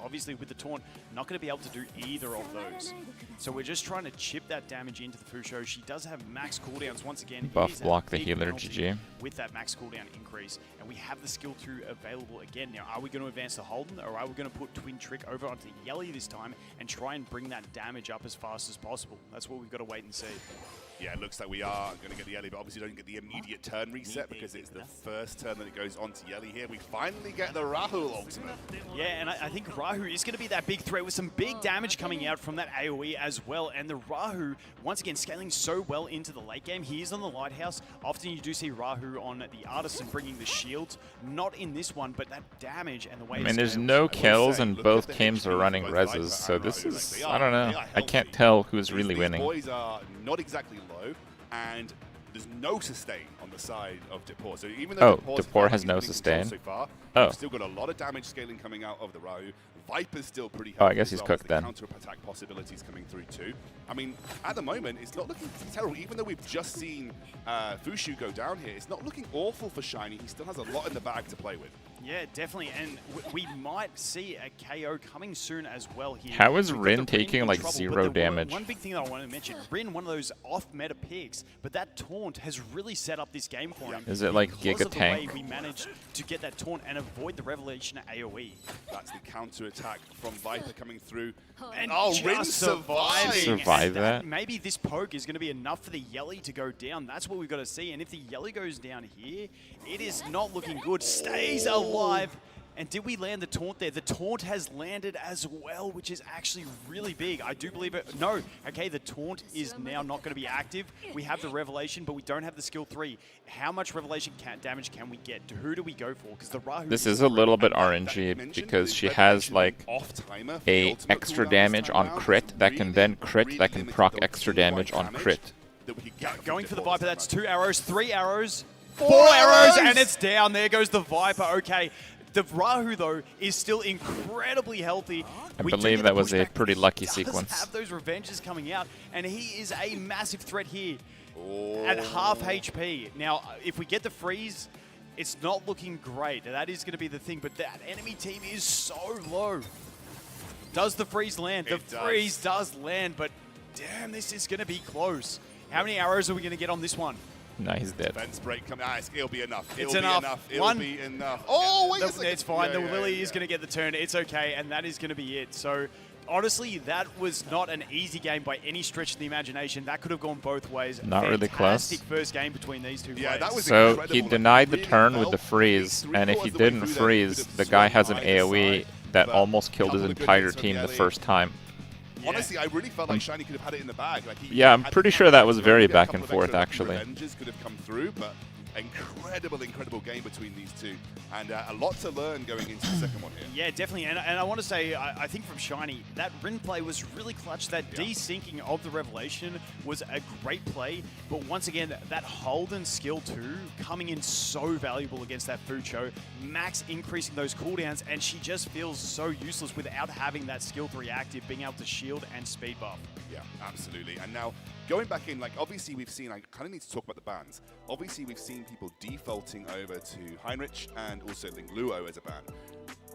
obviously with the taunt, not going to be able to do either of those. So we're just trying to chip that damage into the Fusho. She does have max cooldowns once again. Buff block the healer, GG. With that max cooldown increase, and we have the skill 2 available again. Now, are we going to advance the Holden, or are we going to put Twin Trick over onto Yelly this time and try and bring that damage up as fast as possible? That's what we've got to wait and see. Yeah, it looks like we are going to get the Yelly, but obviously don't get the immediate turn reset because it's the first turn that it goes on to Yelly here. We finally get the Rahul ultimate. Yeah, and I think Rahu is going to be that big threat with some big damage coming out from that AoE as well. And the Rahu, once again, scaling so well into the late game. He is on the Lighthouse. Often you do see Rahu on the Artisan bringing the shields. Not in this one, but that damage and the way I mean, there's no kills and both teams are running reses, so this is, I don't know. I can't tell who's really winning. These boys are not exactly low, and there's no sustain on the side of Depor. So even though Depor has no sustain. So far, oh, we've still got a lot of damage scaling coming out of the Rahu. Viper's still pretty healthy. Oh, I guess he's cooked then. Counter-attack possibilities coming through too. I mean, at the moment, it's not looking terrible. Even though we've just seen Fushu go down here, it's not looking awful for Shiny. He still has a lot in the bag to play with. Yeah, definitely, and we might see a KO coming soon as well here. How is Rin taking like 0 damage? One big thing that I want to mention, Rin, one of those off-meta picks, but that taunt has really set up this game for him. Is it like because Giga of the Tank? way we managed to get that taunt and avoid the Revelation AoE. That's the counter-attack from Viper coming through. And Rin surviving. Survive that? Maybe this poke is going to be enough for the Yelly to go down. That's what we've got to see. And if the Yelly goes down here, it is not looking good. Stays alive. And did we land the taunt there? The taunt has landed as well, which is actually really big. I do believe it. No. Okay, the taunt is now not going to be active. We have the Revelation, but we don't have the skill 3. How much Revelation damage can we get? Who do we go for? Because the Rahu. This is a little bit RNG because she has like a extra damage on crit that can then crit that can proc extra damage on crit. Going for the Viper, that's 2 arrows, 3 arrows, 4 arrows, and it's down. There goes the Viper. Okay. The Rahu, though, is still incredibly healthy. I believe that was a pretty lucky sequence. Have those revenges coming out, and he is a massive threat here at half HP. Now, if we get the freeze, it's not looking great. That is going to be the thing, but that enemy team is so low. Does the freeze land? The freeze does land, but damn, this is going to be close. How many arrows are we going to get on this one? No, he's dead. Defense break coming. It'll be enough. It's It'll enough. be enough. It'll be enough. Oh, wait a second. It's fine. The Lily is going to get the turn. It's okay, and that is going to be it. So, honestly, that was not an easy game by any stretch of the imagination. That could have gone both ways. Not really close. Fantastic first game between these two players. That was so incredible. he denied the turn with the freeze, and if he didn't freeze, the guy has an AoE that almost killed his entire team the first time. Honestly, I really felt like Shiny could have had it in the bag. Like Yeah, I'm pretty sure that was very back and forth, actually. Revenges could have come through, but incredible game between these two. And a lot to learn going into the second one here. Yeah, definitely. And I want to say, I think from Shiny, that Rin play was really clutch. That desyncing of the Revelation was a great play. But once again, that Holden skill too, coming in so valuable against that Fucho. Max increasing those cooldowns, and she just feels so useless without having that skill 3 active, being able to shield and speed buff. Yeah, absolutely. And now, going back in, like, obviously we've seen, I kind of need to talk about the bans. Obviously we've seen people defaulting over to Heinrich and also Ling Luo as a ban.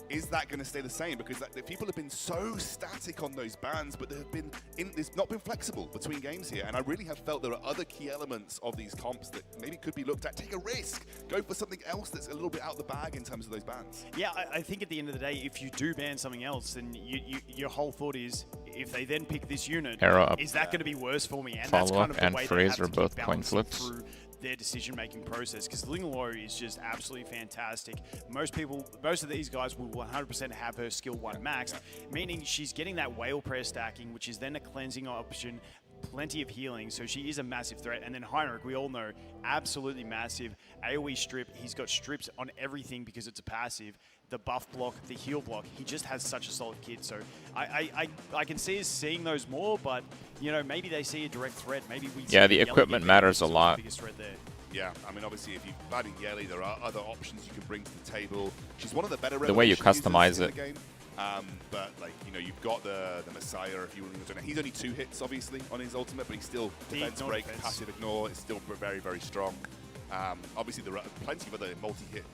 Is that going to stay the same? Because the people have been so static on those bans, but there's not been flexible between games here. And I really have felt there are other key elements of these comps that maybe could be looked at. Take a risk. Go for something else that's a little bit out the bag in terms of those bans. Yeah, I think at the end of the day, if you do ban something else, then your whole thought is, if they then pick this unit, is that going to be worse for me? And that's kind of the way they have to keep balancing through their decision-making process, because Ling Luo is just absolutely fantastic. Most of these guys will 100% have her skill 1 max, meaning she's getting that whale prayer stacking, which is then a cleansing option, plenty of healing, so she is a massive threat. And then Heinrich, we all know, absolutely massive. AoE strip, he's got strips on everything because it's a passive. The buff block, the heal block, he just has such a solid kit. So I can see us seeing those more, but you know, maybe they see a direct threat. Maybe we see the equipment matters a lot. Biggest threat there. Yeah, I mean, obviously, if you're batting Yeli, there are other options you can bring to the table. She's one of the better the way you customize in it. The game. But like, you know, you've got the Messiah. If you want to, he's only 2 hits, obviously, on his ultimate, but he's still defense break, passive ignore. It's still very strong. Obviously, there are plenty of other multi-hit,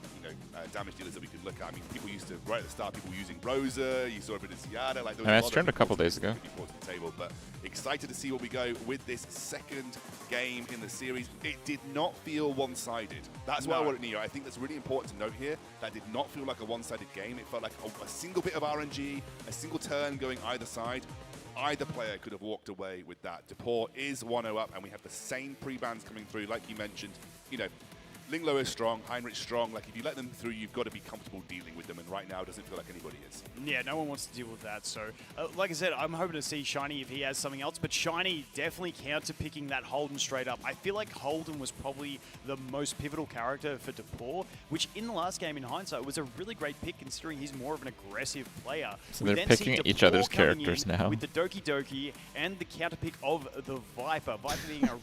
damage dealers that we could look at. I mean, people used to, right at the start, people using Rosa. You saw a bit of Ziada. Like, I streamed a couple days ago. To the table, but excited to see where we go with this second game in the series. It did not feel one-sided. That's why I wanted Neo. I think that's really important to note here. That did not feel like a one-sided game. It felt like a single bit of RNG, a single turn going either side. Either player could have walked away with that. Depor is 1-0 up, and we have the same pre-bans coming through, like you mentioned. You know, Ling Luo is strong, Heinrich strong. Like, if you let them through, you've got to be comfortable dealing with them, and right now it doesn't feel like anybody is. Yeah, no one wants to deal with that. So, like I said, I'm hoping to see Shiny if he has something else, but Shiny definitely counter-picking that Holden straight up. I feel like Holden was probably the most pivotal character for Depor, which in the last game, in hindsight, was a really great pick considering he's more of an aggressive player. So they're picking each other's characters now. With the Doki Doki and the counter-pick of the Viper. Viper being a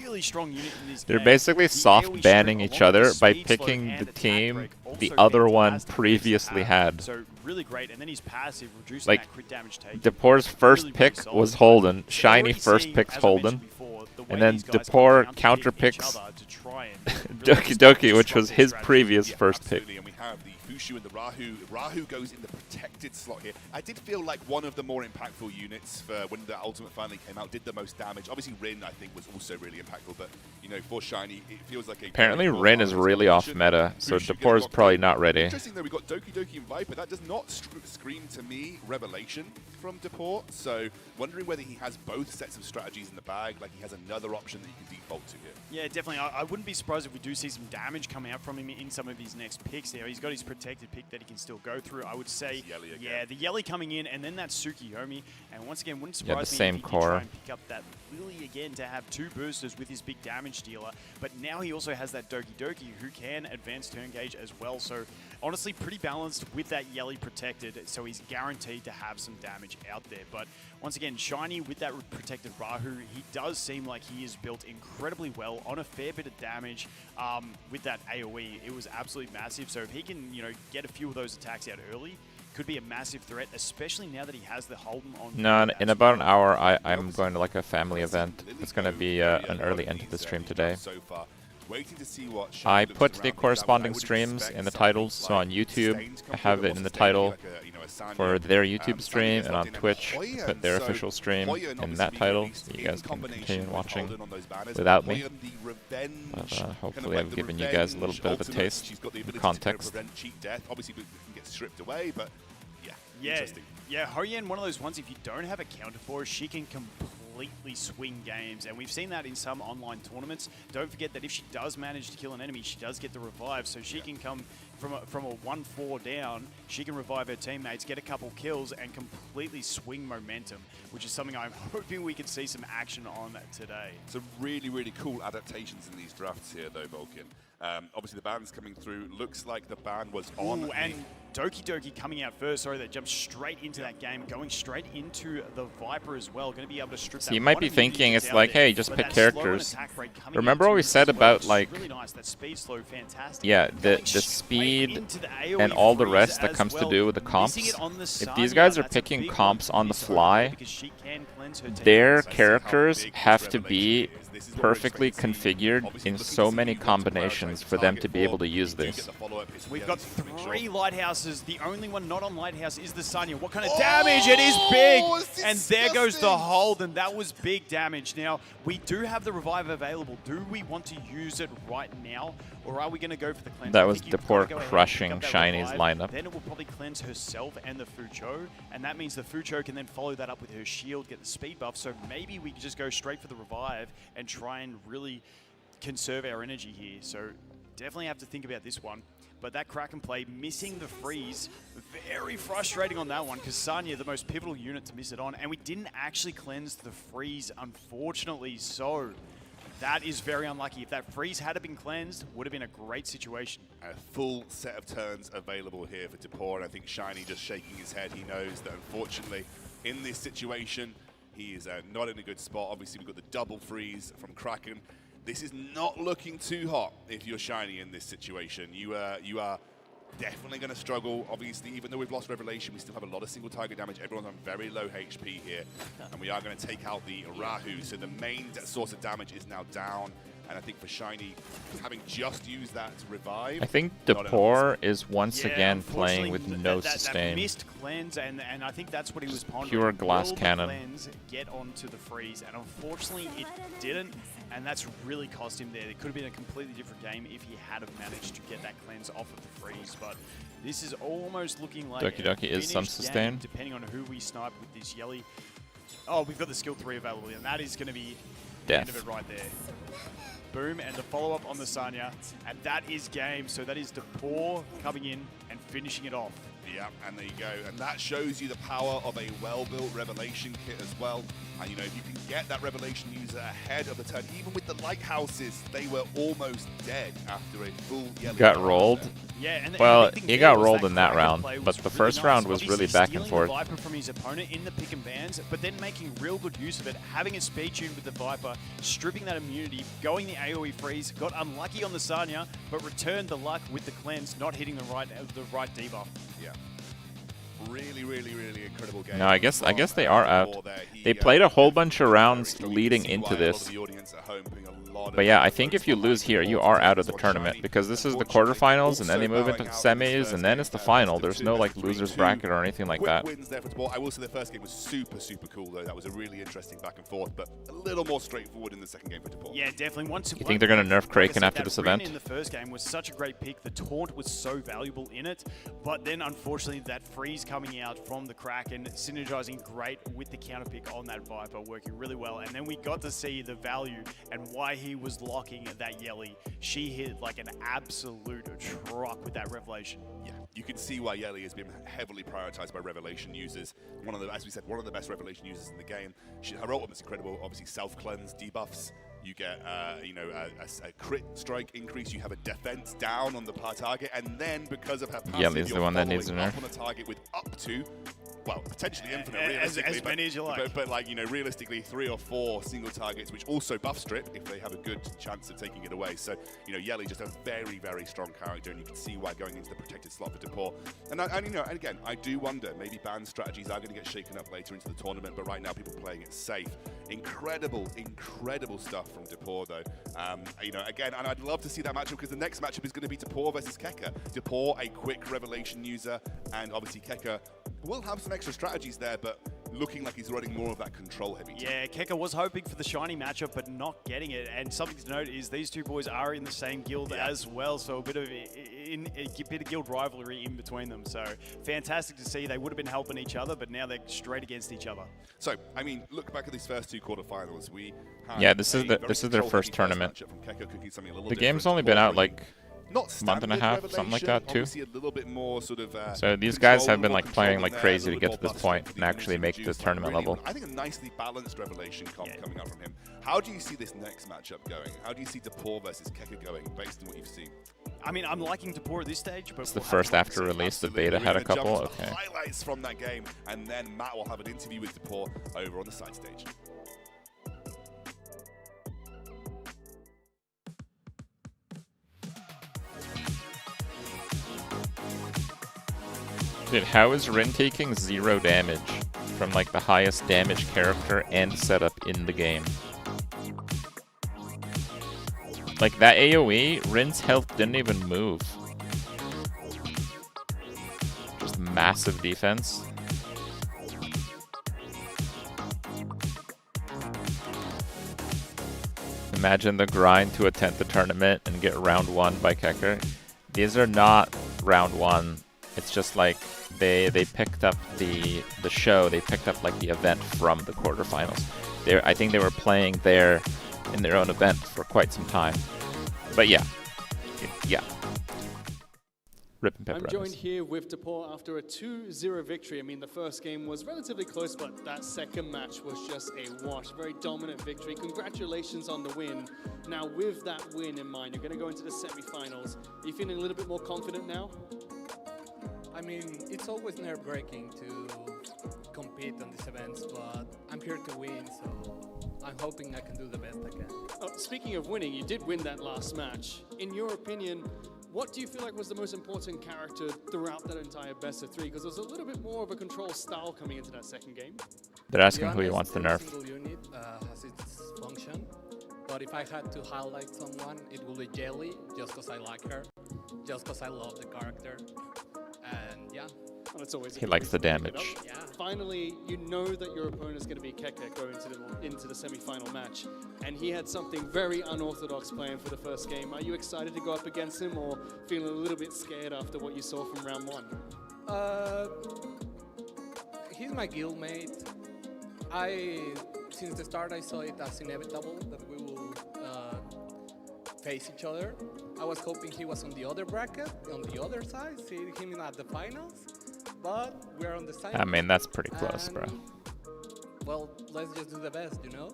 really strong unit in this game. They're basically soft banning each other by picking the team the other one previously had. So really great, and then he's passive, reducing like, that crit damage taken. Depor's first pick was Holden, Shiny first picks Holden, and then Depor counter picks Doki Doki, which was his previous first pick. And we have the Fushu and the Rahu. Rahu goes in the protected slot here. I did feel like one of the more impactful units for when the ultimate finally came out, did the most damage. Obviously, Rin, I think, was also really impactful, but, you know, for Shiny, it feels like a... Apparently, Rin is really off meta, so Depor is probably not ready. Interesting, though, we got Doki Doki and Viper. That does not scream to me Revelation from Depor, so wondering whether he has both sets of strategies in the bag, like he has another option that you can default to here. Yeah, definitely. I wouldn't be surprised if we do see some damage coming out from him in some of his next picks there. He's got his protected pick that he can still go through. I would say, yeah, the Yeli coming in, and then that Tsukiyomi. And once again, wouldn't surprise me if he did try and pick up that Lily again to have 2 boosters with his big damage damage dealer, but now he also has that Doki Doki who can advance turn gauge as well. So honestly, pretty balanced with that Yelly protected, so he's guaranteed to have some damage out there. But once again, Shiny with that protected Rahu, he does seem like he is built incredibly well on a fair bit of damage with that AoE. It was absolutely massive. So if he can, you know, get a few of those attacks out early, could be a massive threat, especially now that he has the Holden on. No, in about an hour, I'm going to like a family event. It's going to be an early end to the stream today. I put the corresponding streams in the titles, so on YouTube, I have it in the title for their YouTube stream, and on Twitch, put their official stream in that title, so you guys can continue watching without me. But, hopefully I've given you guys a little bit of a taste of context. Obviously, we can get stripped away, but yeah, interesting. Yeah, Hoyen, one of those ones, if you don't have a counter for her, she can completely swing games, and we've seen that in some online tournaments. Don't forget that if she does manage to kill an enemy, she does get the revive, so she can come from a 1-4 down, she can revive her teammates, get a couple kills, and completely swing momentum, which is something I'm hoping we can see some action on today. Some really, really cool adaptations in these drafts here, though, Vulcan. Obviously, the ban's coming through. Looks like the ban was on. Ooh, and Doki Doki coming out first. Sorry, they jumped straight into that game, going straight into the Viper as well. Going to be able to strip. So you might be thinking it's like, hey, just pick characters. Remember what we said about like, really nice. That speed slow, fantastic. Yeah, the speed and all the rest that comes to do with the comps. If these guys are picking comps on the fly, their characters have to be perfectly configured in so many combinations for them to be able to use this. We've got 3 lighthouses. The only one not on lighthouse is the Sanya. What kind of damage? It is big! And there goes the hold, and that was big damage. Now, we do have the revive available. Do we want to use it right now, or are we going to go for the cleanse? That was Depor crushing Shiny's lineup. Then it will probably cleanse herself and the Fucho, and that means the Fucho can then follow that up with her shield, get the speed buff, so maybe we can just go straight for the revive and try and really conserve our energy here. So definitely have to think about this one. But that Kraken play, missing the freeze, very frustrating on that one, because Sanya, the most pivotal unit to miss it on, and we didn't actually cleanse the freeze, unfortunately, so that is very unlucky. If that freeze had been cleansed, would have been a great situation. A full set of turns available here for Depor, and I think Shiny just shaking his head. He knows that, unfortunately, in this situation, he is not in a good spot. Obviously, we've got the double freeze from Kraken. This is not looking too hot if you're Shiny in this situation. You are definitely going to struggle. Obviously, even though we've lost Revelation, we still have a lot of single target damage. Everyone's on very low HP here, and we are going to take out the Rahu. So the main source of damage is now down. And I think for Shiny, having just used that to revive... I think Depor is once again playing with no sustain. That missed cleanse, and I think that's what he was pondering. Pure glass Will the cannon. Cleanse get onto the freeze, and unfortunately it didn't, and that's really cost him there. It could have been a completely different game if he had have managed to get that cleanse off of the freeze, but this is almost looking like Doki Doki is some finished sustain. game, depending on who we snipe with this Yelly. Oh, we've got the skill 3 available, and that is going to be the end of it right there. Boom, and the follow-up on the Sanya, and that is game. So that is Depor coming in and finishing it off. Yeah, and there you go. And that shows you the power of a well-built Revelation kit as well. And, you know, if you can get that Revelation user ahead of the turn, even with the lighthouses, they were almost dead after a full yellow. Got rolled. Yeah, and well, he got rolled in that round, but the first round was really back and forth. Viper from his opponent in the pick and bans, but then making real good use of it, having a speed tune with the Viper, stripping that immunity, going the AoE freeze, got unlucky on the Sanya, but returned the luck with the cleanse, not hitting the right debuff. Yeah. Really, really, really incredible game. No, I guess they are out. They played a whole bunch of rounds leading into this. But yeah, I think if you lose here, you are out of the tournament, because this is the quarterfinals, and then they move into semis, and then it's the final. There's no like losers bracket or anything like that. Wins there for Depor. I will say the first game was super, super cool though. That was a really interesting back and forth, but a little more straightforward in the second game for Depor. Yeah, definitely. You think they're going to nerf Kraken after this event? In the first game was such a great pick. The taunt was so valuable in it, but then unfortunately that freeze coming out from the Kraken, synergizing great with the counter pick on that Viper, working really well. And then we got to see the value and why he was locking that Yelly. She hit like an absolute truck with that Revelation. Yeah, you can see why Yelly has been heavily prioritized by Revelation users. One of the, as we said, one of the best Revelation users in the game. Her ultimate's incredible. Obviously, self-cleanse, debuffs. You get, you know, a crit strike increase. You have a defense down on the target, and then because of her passive, Yellie's you're the one that needs a following up nerf. on a target with up to, well, potentially infinite, As realistically, many as you like. but like, you know, realistically 3 or 4 single targets, which also buff strip if they have a good chance of taking it away. So, you know, Yelly just a very, very strong character, and you can see why going into the protected slot for Depor. And you know, and again, I do wonder, maybe ban strategies are going to get shaken up later into the tournament, but right now people playing it safe. Incredible stuff from Depor, though. You know, again, and I'd love to see that matchup, because the next matchup is going to be Depor versus Keka. Depor, a quick revelation user, and obviously Keka will have some extra strategies there, but looking like he's running more of that control heavy team. Yeah, Keka was hoping for the shiny matchup, but not getting it. And something to note is these two boys are in the same guild as well, so a bit of guild rivalry in between them. So fantastic to see. They would have been helping each other, but now they're straight against each other. So, I mean, look back at these first 2 quarterfinals. We had Yeah, this is their first tournament. The game's only been out like a month and a half, something like that, too. A little bit more sort of, so these guys have been like playing like crazy to get to this point and actually make the tournament level. I think a nicely balanced revelation coming out from him. How do you see this next matchup going? How do you see Depor versus Keka going, based on what you've seen? I mean, I'm liking Depor at this stage, but it's the first after release. The beta had a couple. Okay. Highlights from that game, and then Matt will have an interview with Depor over on the side stage. Dude, how is Rin taking 0 damage from like the highest damage character and setup in the game? Like that AoE, Rin's health didn't even move. Just massive defense. Imagine the grind to attempt the tournament and get round 1 by Kecker. These are not round 1. It's just like they picked up the show. They picked up like the event from the quarterfinals. I think they were playing there in their own event for quite some time. But yeah. Rip and pepper. I'm joined here with Depor after a 2-0 victory. I mean, the first game was relatively close, but that second match was just a wash. Very dominant victory. Congratulations on the win. Now, with that win in mind, you're going to go into the semi-finals. Are you feeling a little bit more confident now? I mean, it's always nerve-wracking to compete on these events, but I'm here to win, so I'm hoping I can do the best I can. Speaking of winning, you did win that last match. In your opinion, what do you feel like was the most important character throughout that entire best of 3? Because there's a little bit more of a control style coming into that second game. They're asking who he wants to nerf. Every single unit has its function, but if I had to highlight someone, it would be Jelly, just because I like her, just because I love the character. And yeah. Well, it's always he likes the damage. Yeah. Finally, you know that your opponent is going to be Keka going into the semi-final match. And he had something very unorthodox planned for the first game. Are you excited to go up against him, or feeling a little bit scared after what you saw from round 1? He's my guildmate. Since the start, I saw it as inevitable that we will face each other. I was hoping he was on the other bracket, on the other side, seeing him at the finals, but we're on the side. I mean, that's pretty close, bro. Well, let's just do the best, you know?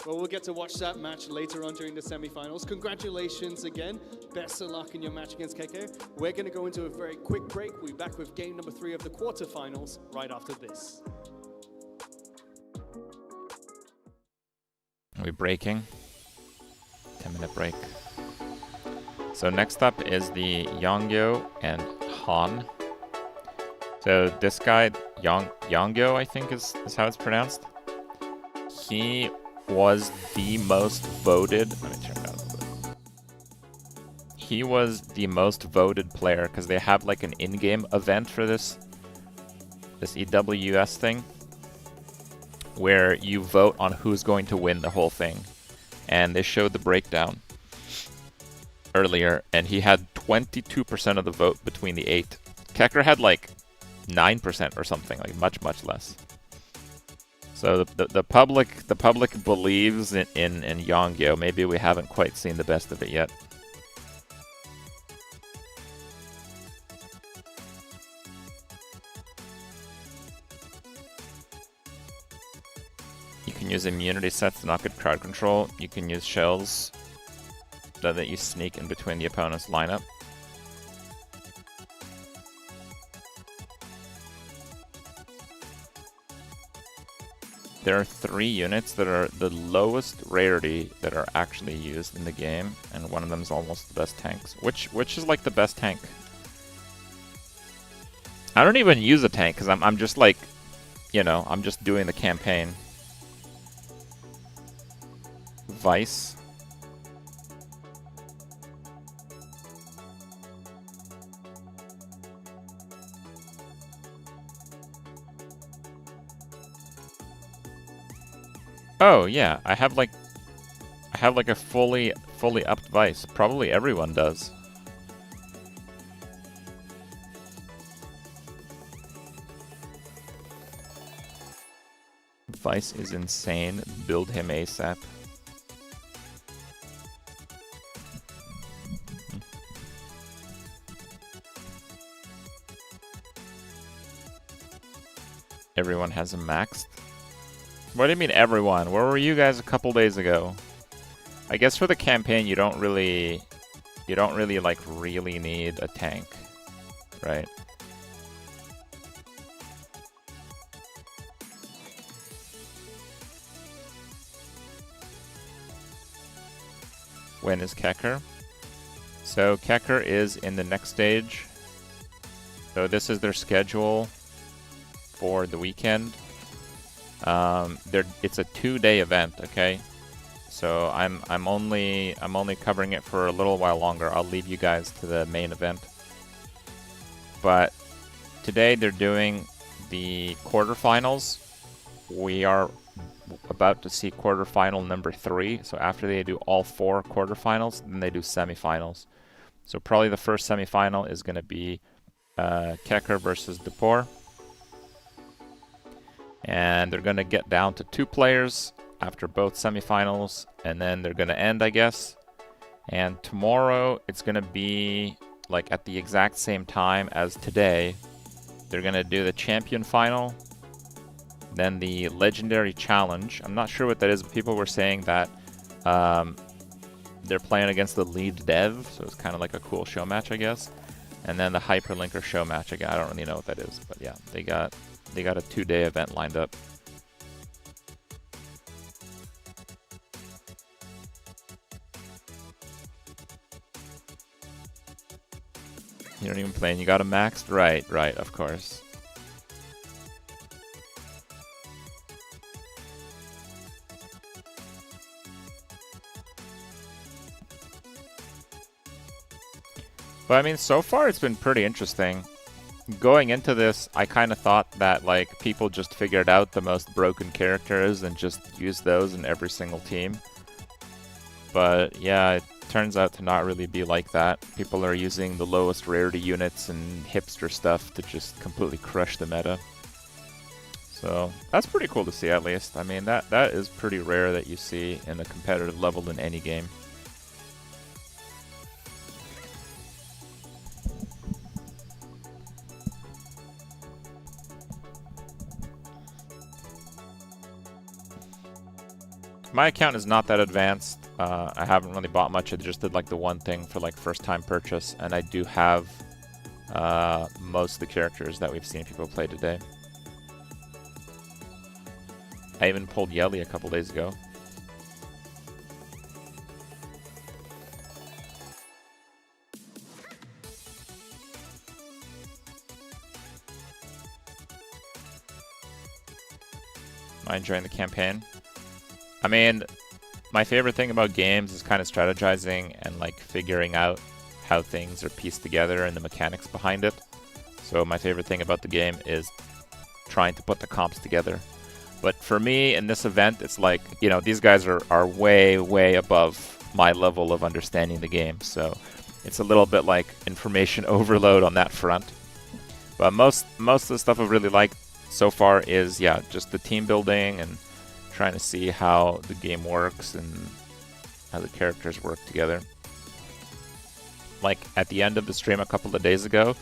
Well, we'll get to watch that match later on during the semi-finals. Congratulations again. Best of luck in your match against KK. We're going to go into a very quick break. We'll be back with game number 3 of the quarterfinals right after this. Are we breaking? 10-minute break. So next up is the Yongyo and Han. So this guy, Yongyo, I think is how it's pronounced. He was the most voted. Let me turn it down a little bit. He was the most voted player because they have like an in-game event for this EWS thing, where you vote on who's going to win the whole thing. And they showed the breakdown earlier, and he had 22% of the vote between the 8. Kecker had like 9% or something, like much less. So the public believes in Yongyo. Maybe we haven't quite seen the best of it yet. use immunity sets to not get crowd control. You can use shells that you sneak in between the opponent's lineup. There are 3 units that are the lowest rarity that are actually used in the game, and one of them is almost the best tanks. Which is like the best tank? I don't even use a tank because I'm just like, you know, I'm just doing the campaign. Vice. Oh yeah, I have like a fully upped Vice. Probably everyone does. Vice is insane. Build him ASAP. Everyone has him maxed. What do you mean everyone? Where were you guys a couple days ago? I guess for the campaign you don't really like really need a tank, right? When is Kecker? So Kecker is in the next stage. So this is their schedule for the weekend. It's a 2-day event, okay? So I'm only covering it for a little while longer. I'll leave you guys to the main event. But today they're doing the quarterfinals. We are about to see quarterfinal number 3. So after they do all 4 quarterfinals, then they do semifinals. So probably the first semifinal is going to be Kecker versus Depor. And they're going to get down to 2 players after both semifinals, and then they're going to end, I guess. And tomorrow it's going to be like at the exact same time as today. They're going to do the champion final, then the legendary challenge. I'm not sure what that is, but people were saying that they're playing against the lead dev, so it's kind of like a cool show match, I guess. And then the hyperlinker show match again. I don't really know what that is, but yeah, they got a 2-day event lined up. You don't even play and you got a maxed? Right, of course. But I mean, so far it's been pretty interesting. Going into this, I kind of thought that like people just figured out the most broken characters and just used those in every single team. But yeah, it turns out to not really be like that. People are using the lowest rarity units and hipster stuff to just completely crush the meta. So that's pretty cool to see, at least. I mean, that is pretty rare that you see in a competitive level in any game. My account is not that advanced. I haven't really bought much. I just did like the one thing for like first time purchase, and I do have most of the characters that we've seen people play today. I even pulled Yelly a couple days ago. Am I enjoying the campaign? I mean, my favorite thing about games is kind of strategizing and like figuring out how things are pieced together and the mechanics behind it. So my favorite thing about the game is trying to put the comps together. But for me, in this event, it's like, you know, these guys are way, way above my level of understanding the game. So it's a little bit like information overload on that front. But most of the stuff I've really liked so far is, yeah, just the team building and trying to see how the game works and how the characters work together. Like at the end of the stream a couple of days ago,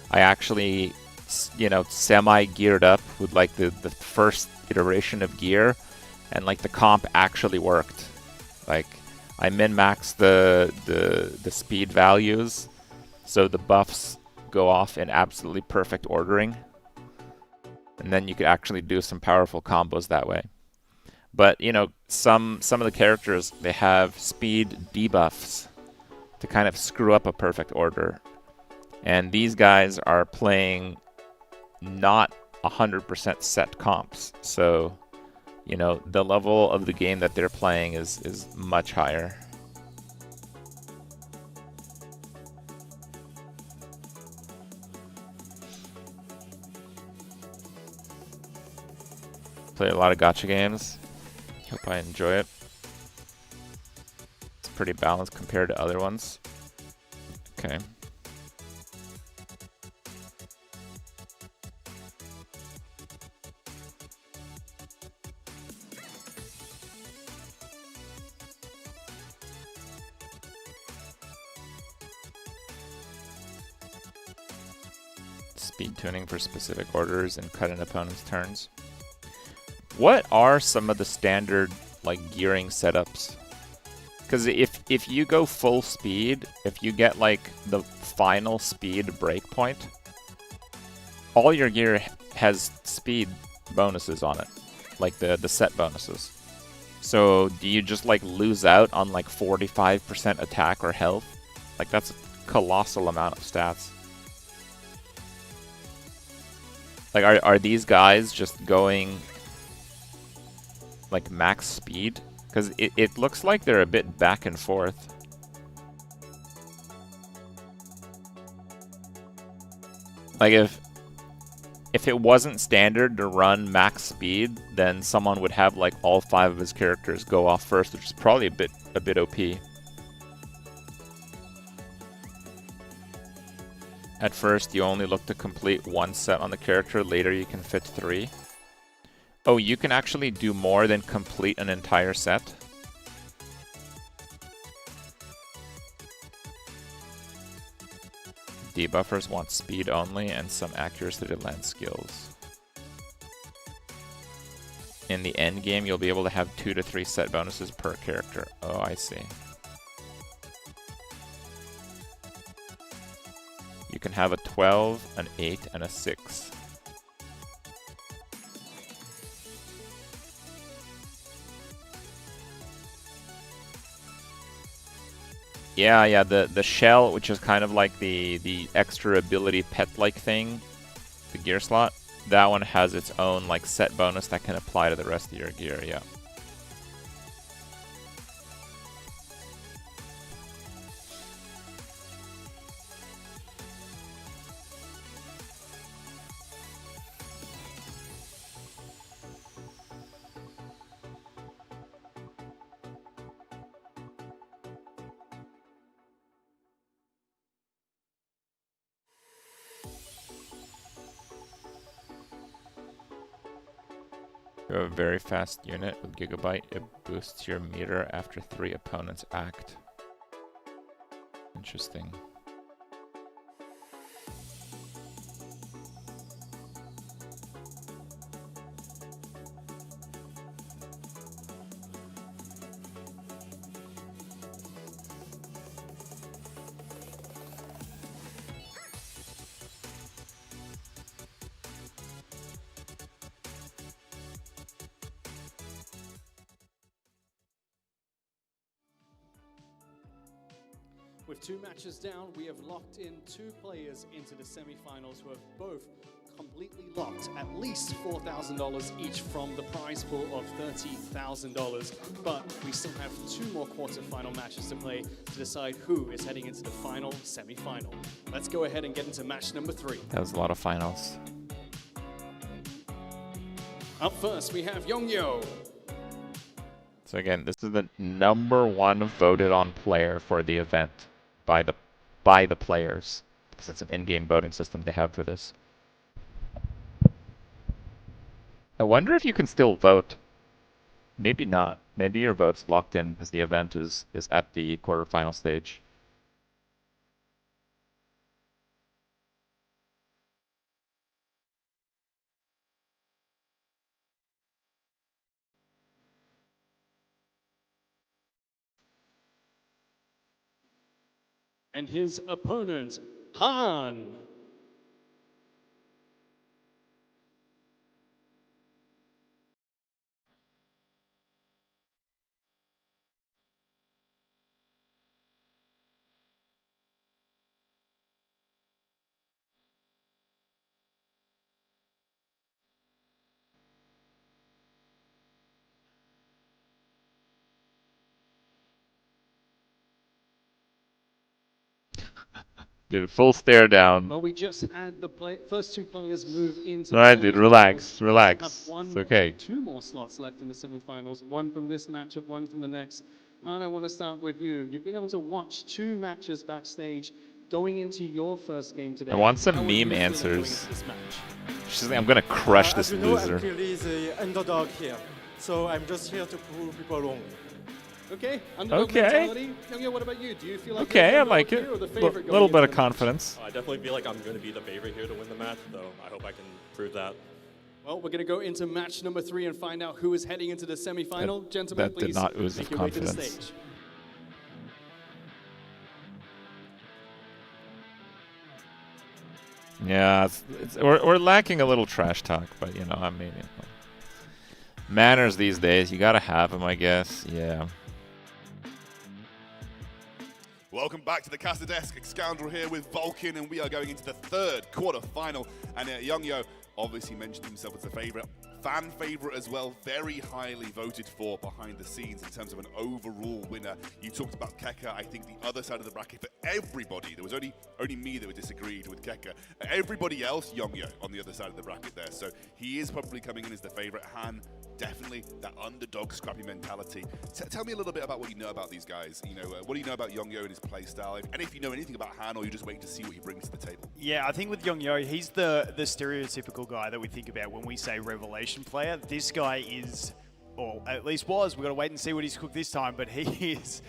I actually, you know, semi-geared up with like the first iteration of gear, and like the comp actually worked. Like I min-maxed the speed values, so the buffs go off in absolutely perfect ordering, and then you could actually do some powerful combos that way. But you know, some of the characters, they have speed debuffs to kind of screw up a perfect order, and these guys are playing not 100% set comps, so you know, the level of the game that they're playing is much higher. Play a lot of gacha games. Hope I enjoy it. It's pretty balanced compared to other ones. Okay. Speed tuning for specific orders and cut an opponent's turns. What are some of the standard like gearing setups? Because if you go full speed, if you get like the final speed breakpoint, all your gear has speed bonuses on it, like the set bonuses. So do you just like lose out on like 45% attack or health? Like that's a colossal amount of stats. Like are these guys just going like max speed? Because it looks like they're a bit back and forth. Like if it wasn't standard to run max speed, then someone would have like all 5 of his characters go off first, which is probably a bit OP. At first, you only look to complete 1 set on the character. Later, you can fit 3. Oh, you can actually do more than complete an entire set? Debuffers want speed only and some accuracy to land skills. In the end game, you'll be able to have 2 to 3 set bonuses per character. Oh, I see. You can have a 12, an 8, and a 6. Yeah, the shell, which is kind of like the extra ability pet-like thing, the gear slot, that one has its own like set bonus that can apply to the rest of your gear, yeah. You have a very fast unit with Gigabyte. It boosts your meter after 3 opponents act. Interesting. With 2 matches down, we have locked in 2 players into the semifinals who have both completely locked at least $4,000 each from the prize pool of $30,000. But we still have 2 more quarterfinal matches to play to decide who is heading into the final semifinal. Let's go ahead and get into match number 3. That was a lot of finals. Up first, we have Yongyo. So again, this is the #1 voted on player for the event by the players, because it's an in-game voting system they have for this. I wonder if you can still vote. Maybe not. Maybe your vote's locked in because the event is at the quarterfinal stage. And his opponent, Han. Dude, full stare down. Well, we just had the first two players move into Alright, the dude, relax, semifinals. relax. Have one, It's okay. two more slots left in the semifinals. One from this matchup, one from the next. And I want to start with you. You've been able to watch two matches backstage going into your first game today. I want some How are you meme feeling going answers. into this match? She's like, I'm gonna crush this As you know, loser. I'm clearly the underdog here, so I'm just here to prove people wrong. Okay, underdog Okay. mentality. Youngyo, what about you? Do you feel like Okay, you're I the like underdog it. here or the Little favorite going bit into of the match? confidence. I definitely feel like I'm going to be the favorite here to win the match, so I hope I can prove that. Well, we're going to go into match number 3 and find out who is heading into the semifinal. Gentlemen, that did please not ooze make of your way to the confidence. stage. Yeah, we're lacking a little trash talk, but you know, I mean, manners these days, you gotta have them, I guess. Yeah. Welcome back to the Casa Desk. Scoundrel here with Vulcan, and we are going into the third quarterfinal. And Youngyo obviously mentioned himself as a favorite. Fan favorite as well, very highly voted for behind the scenes in terms of an overall winner. You talked about Keka. I think the other side of the bracket for everybody, there was only me that disagreed with Keka. Everybody else, Youngyo on the other side of the bracket there. So he is probably coming in as the favorite. Han, definitely that underdog scrappy mentality. Tell me a little bit about what you know about these guys. You know, what do you know about Youngyo and his play style? And if you know anything about Han, or you're just waiting to see what he brings to the table. Yeah, I think with Youngyo, he's the stereotypical guy that we think about when we say revelation player. This guy is, or at least was, we've got to wait and see what he's cooked this time, but he is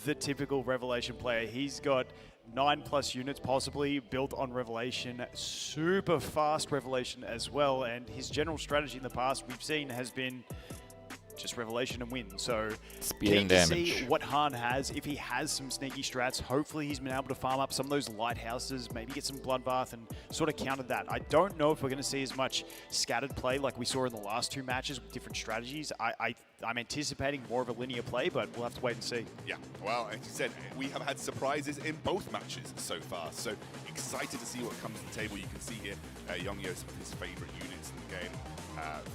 the typical revelation player. He's got 9+ units possibly built on revelation, super fast revelation as well, and his general strategy in the past we've seen has been just revelation and win. So Speed and keen to damage. see what Han has. If he has some sneaky strats, hopefully he's been able to farm up some of those lighthouses, maybe get some bloodbath and sort of counter that. I don't know if we're going to see as much scattered play like we saw in the last two matches with different strategies. I'm anticipating more of a linear play, but we'll have to wait and see. Yeah, well, as you said, we have had surprises in both matches so far, so excited to see what comes to the table. You can see here Youngyo, some of his favorite units in the game.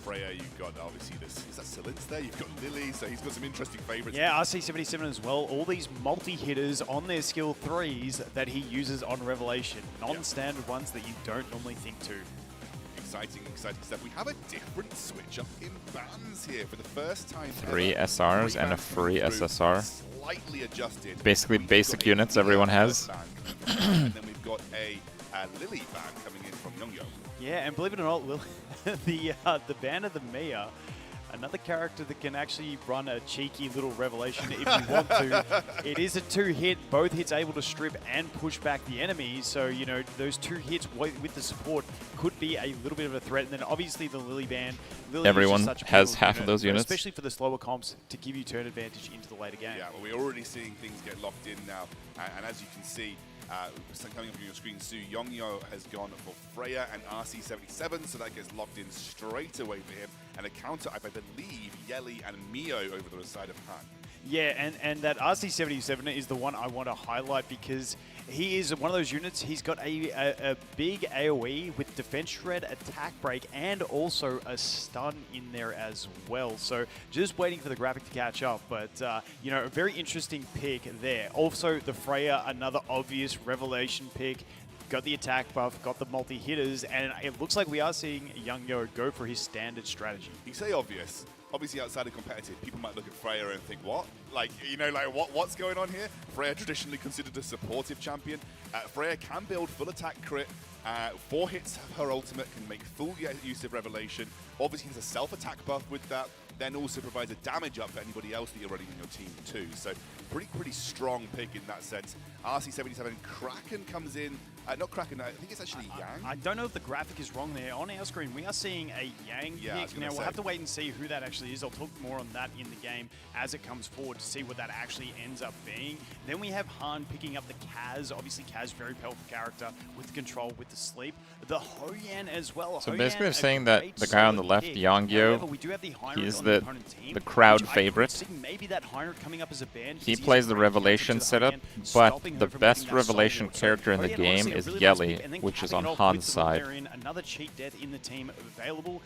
Freya, you've got obviously this, is that Silence there? You've got Lily, so he's got some interesting favorites. Yeah, RC77 as well. All these multi-hitters on their skill 3s that he uses on Revelation. Non-standard ones that you don't normally think to. Exciting stuff. We have a different switch up in bans here for the first time. 3 SRs and a free SSR. Slightly adjusted. Basically basic units everyone has. And then we've got a Lily ban coming in from Youngyo. Yeah, and believe it or not, the ban of the Mia, another character that can actually run a cheeky little revelation if you want to. It is a 2-hit, both hits able to strip and push back the enemy, so, you know, those 2 hits with the support could be a little bit of a threat. And then obviously the Lily ban. Lily Everyone is just such a has pivotal half of those units. Especially for the slower comps to give you turn advantage into the later game. Yeah, well, we're already seeing things get locked in now, and as you can see, coming up on your screen, Youngyo has gone for Freya and RC77, so that gets locked in straight away for him. And a counter, I believe, Yeli and Mio over the side of Han. Yeah, and that RC77 is the one I want to highlight because he is one of those units. He's got a big AoE with defense shred, attack break, and also a stun in there as well. So just waiting for the graphic to catch up. But, you know, a very interesting pick there. Also, the Freya, another obvious revelation pick. Got the attack buff, got the multi-hitters, and it looks like we are seeing Youngyo go for his standard strategy. You say obvious. Obviously, outside of competitive, people might look at Freya and think, what? Like, you know, like, what's going on here? Freya traditionally considered a supportive champion. Freya can build full attack crit. 4 hits of her ultimate can make full use of Revelation. Obviously, there's a self-attack buff with that. Then also provides a damage up for anybody else that you're running in your team too. So pretty strong pick in that sense. RC77, Kraken comes in. Not Kraken, I think it's actually Yang. I don't know if the graphic is wrong there. On our screen, we are seeing a Yang pick. Now, we'll have to wait and see who that actually is. I'll talk more on that in the game as it comes forward to see what that actually ends up being. Then we have Han picking up the Kaz. Obviously, Kaz, very powerful character with the control, with the sleep. The Hoyan as well. So Hoyan, basically they're a saying that great the guy on the solid left, pick. Yongyo, However, we do have the Heinrich he's on the opponent team, crowd which I favorite. could see maybe that Heinrich coming up as a band. He plays the Revelation setup, but the best Revelation character in the game is Yeli, which is on Han's side. Another cheat death in the team available,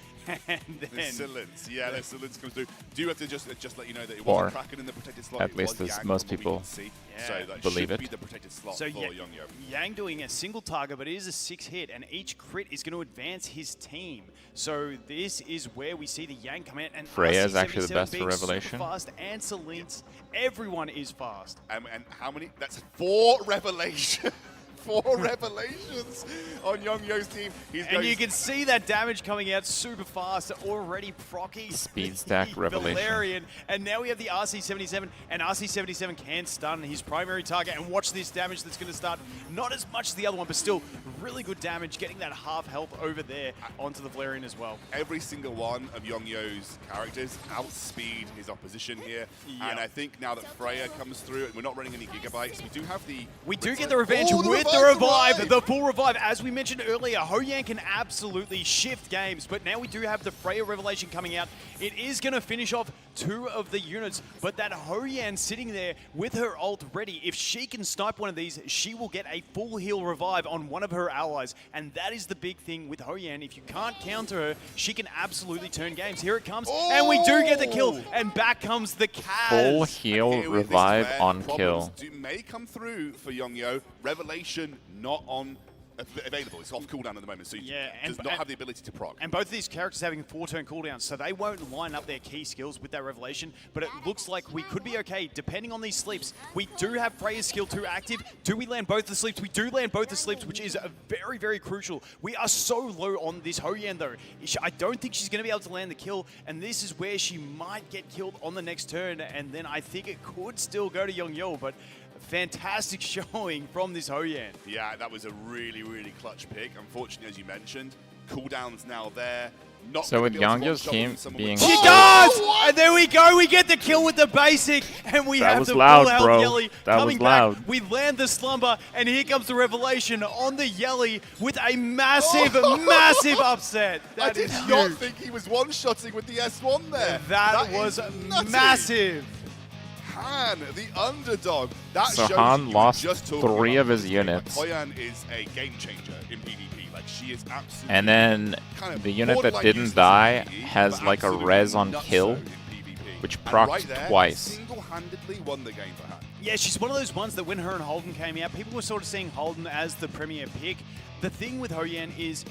and then Silence, yeah, the Silence comes through. Do you have to just let you know that it Or wasn't Kraken in the protected slot? at least as most people so that believe should it. be the protected slot So for Yongyo. Yang doing a single target, but it is a 6-hit, and each crit is going to advance his team. So this is where we see the Yang come in, and Freya is actually the RC77 best for being super Revelation. fast, and Celine's, everyone is fast. And how many? That's 4 Revelations. 4 Revelations on Yongyo's team. And you can see that damage coming out super fast, already proccing Speed stack Revelation. Valerian. And now we have the RC77, and RC77 can stun his primary target. And watch this damage that's going to start. Not as much as the other one, but still really good damage, getting that half health over there onto the Valerian as well. Every single one of Yongyo's characters outspeed his opposition here. And I think now that Freya comes through, and we're not running any gigabytes, we do have the... We do get the revenge with the revive, the full revive. As we mentioned earlier, Hoyan can absolutely shift games, but now we do have the Freya Revelation coming out. It is going to finish off 2 of the units, but that Hoyan sitting there with her ult ready, if she can snipe one of these, she will get a full heal revive on one of her allies, and that is the big thing with Hoyan. If you can't counter her, she can absolutely turn games. Here it comes, and we do get the kill, and back comes the Kaz. Full heal revive on kill. May come through for Yongyo. Revelation not on available. It's off cooldown at the moment, so he does not have the ability to proc. And both of these characters having 4-turn cooldowns, so they won't line up their key skills with that Revelation, but it looks like we could be okay, depending on these sleeps. We do have Freya's skill 2 active. Do we land both the sleeps? We do land both the sleeps, which is very, very crucial. We are so low on this Hoyan, though. I don't think she's going to be able to land the kill, and this is where she might get killed on the next turn, and then I think it could still go to Yongyo, but fantastic showing from this Hoyan. Yeah, that was a really, really clutch pick. Unfortunately, as you mentioned, cooldown's now there. Not So with Yongyo's team being... She does! And there we go, we get the kill with the basic, and we have the full health Yeli coming back. We land the slumber, and here comes the Revelation on the Yeli with a massive, massive upset. I did not think he was one-shotting with the S1 there. That was massive. Han, the underdog. That So shows Han you lost just talking 3 of his about units. Hoyan is a game changer in PvP. Like, she is absolutely... And then kind of the unit that borderline didn't useless die in PvP, has but like a absolutely res on nuts kill, in PvP. which And procs right there, twice. Single-handedly won the game for Han. Yeah, she's one of those ones that when her and Holden came out, people were sort of seeing Holden as the premier pick. The thing with Hoyan is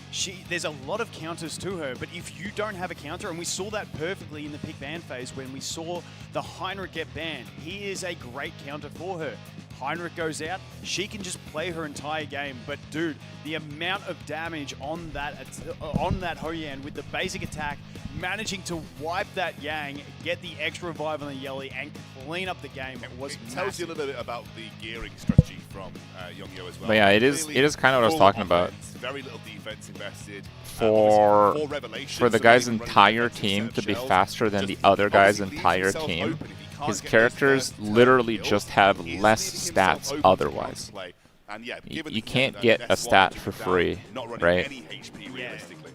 there's a lot of counters to her, but if you don't have a counter, and we saw that perfectly in the pick ban phase when we saw the Heinrich get banned, he is a great counter for her. Heinrich goes out, she can just play her entire game, but dude, the amount of damage on that Hoyan with the basic attack, managing to wipe that Yang, get the extra revive on the Yeli, and clean up the game, it was It tells massive. you a little bit about the gearing strategy from Yongyo as well. But yeah, it is kind of what I was talking about. Very little defense invested. For the so guy's he can run entire defensive team set to of be shells. faster than the Just other guy's obviously leaves entire himself team, open if he can't his get those characters first literally kills. just have He is less leaving himself stats open for otherwise. counterplay. And yeah, given You that can't get a S1 stat took for him down, free, not running right? any HP realistically.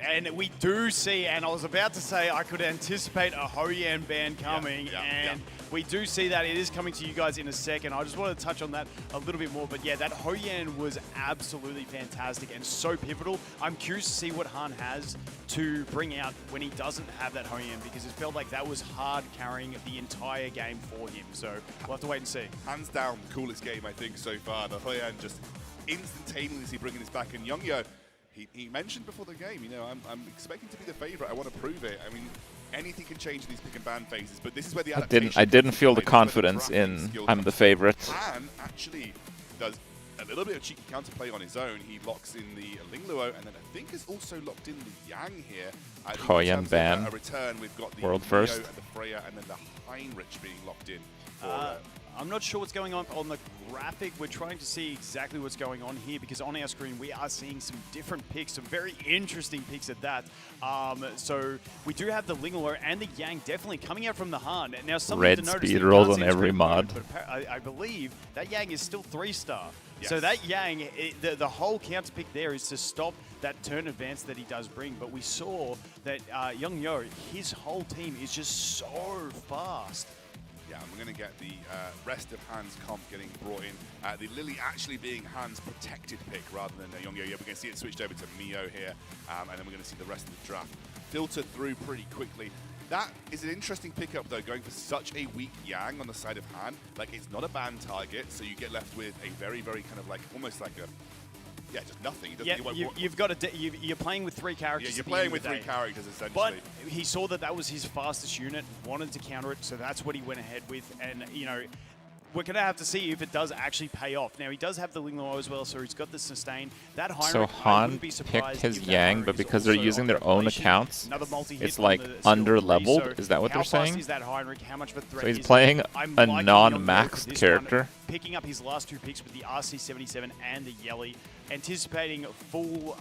And we do see, and I was about to say I could anticipate a Hoyan ban coming, and we do see that. It is coming to you guys in a second. I just wanted to touch on that a little bit more, but yeah, that Hoyan was absolutely fantastic and so pivotal. I'm curious to see what Han has to bring out when he doesn't have that Hoyan, because it felt like that was hard carrying the entire game for him. So we'll have to wait and see. Hands down, coolest game I think so far. The Hoyan just instantaneously bringing this back, and Yongyo, he mentioned before the game, you know, I'm expecting to be the favorite. I want to prove it. I mean, anything can change in these pick and ban phases, but this is where the adaptation. I didn't feel the comes in. This is where confidence drafting in skill I'm comes the in. favorite. Han actually does a little bit of cheeky counterplay on his own. He locks in the Lingluo, and then I think has also locked in the Yang here. Hoyan ban. A return, we've got the World Leo first. and the Freya, and then the Heinrich being locked in. For, I'm not sure what's going on the graphic. We're trying to see exactly what's going on here because on our screen we are seeing some different picks, some very interesting picks at that. So we do have the Lingalo and the Yang definitely coming out from the Han. Now, something Red to notice speed that rolls you on can't see every screen mod. mode, but I believe that Yang is still 3-star. Yes. So that Yang, the whole counter pick there is to stop that turn advance that he does bring. But we saw that Young Yo, his whole team is just so fast. Yeah, and we're going to get the rest of Han's comp getting brought in. The Lily actually being Han's protected pick rather than Young Yo. Yeah, we're going to see it switched over to Mio here, and then we're going to see the rest of the draft filter through pretty quickly. That is an interesting pickup, though, going for such a weak Yang on the side of Han. Like, it's not a ban target, so you get left with a very, very kind of like, almost like a, yeah, just nothing. Yeah, you've got you're playing with 3 characters. Yeah, you're playing with 3 characters, essentially. But he saw that that was his fastest unit, wanted to counter it, so that's what he went ahead with. And, you know, we're going to have to see if it does actually pay off. Now, he does have the Lingalo as well, so he's got the sustain. That Heinrich, So Han picked his Yang, but because they're using their own accounts, it's like under-leveled. Is that what they're saying? Is that Heinrich? How much of a threat So he's is playing I'm a liking non-maxed this character. one, picking up his last 2 picks with the RC-77 and the Yelly, anticipating full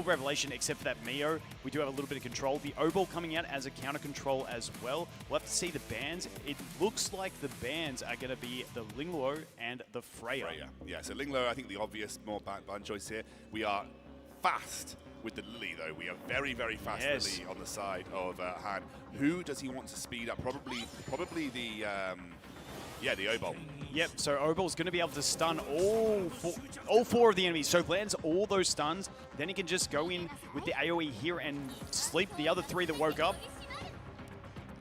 revelation except for that Mio. We do have a little bit of control. The O-Ball coming out as a counter control as well. We'll have to see the bans. It looks like the bans are going to be the Lingalo and the Freya. Yeah, so Lingalo, I think the obvious more ban choice here. We are fast with the Lily, though. We are very, very fast Lily on the side of Han. Who does he want to speed up? Probably the O-Ball. Yep, so O-Ball's going to be able to stun all 4 of the enemies. So lands all those stuns, then he can just go in with the AoE here and sleep the other 3 that woke up.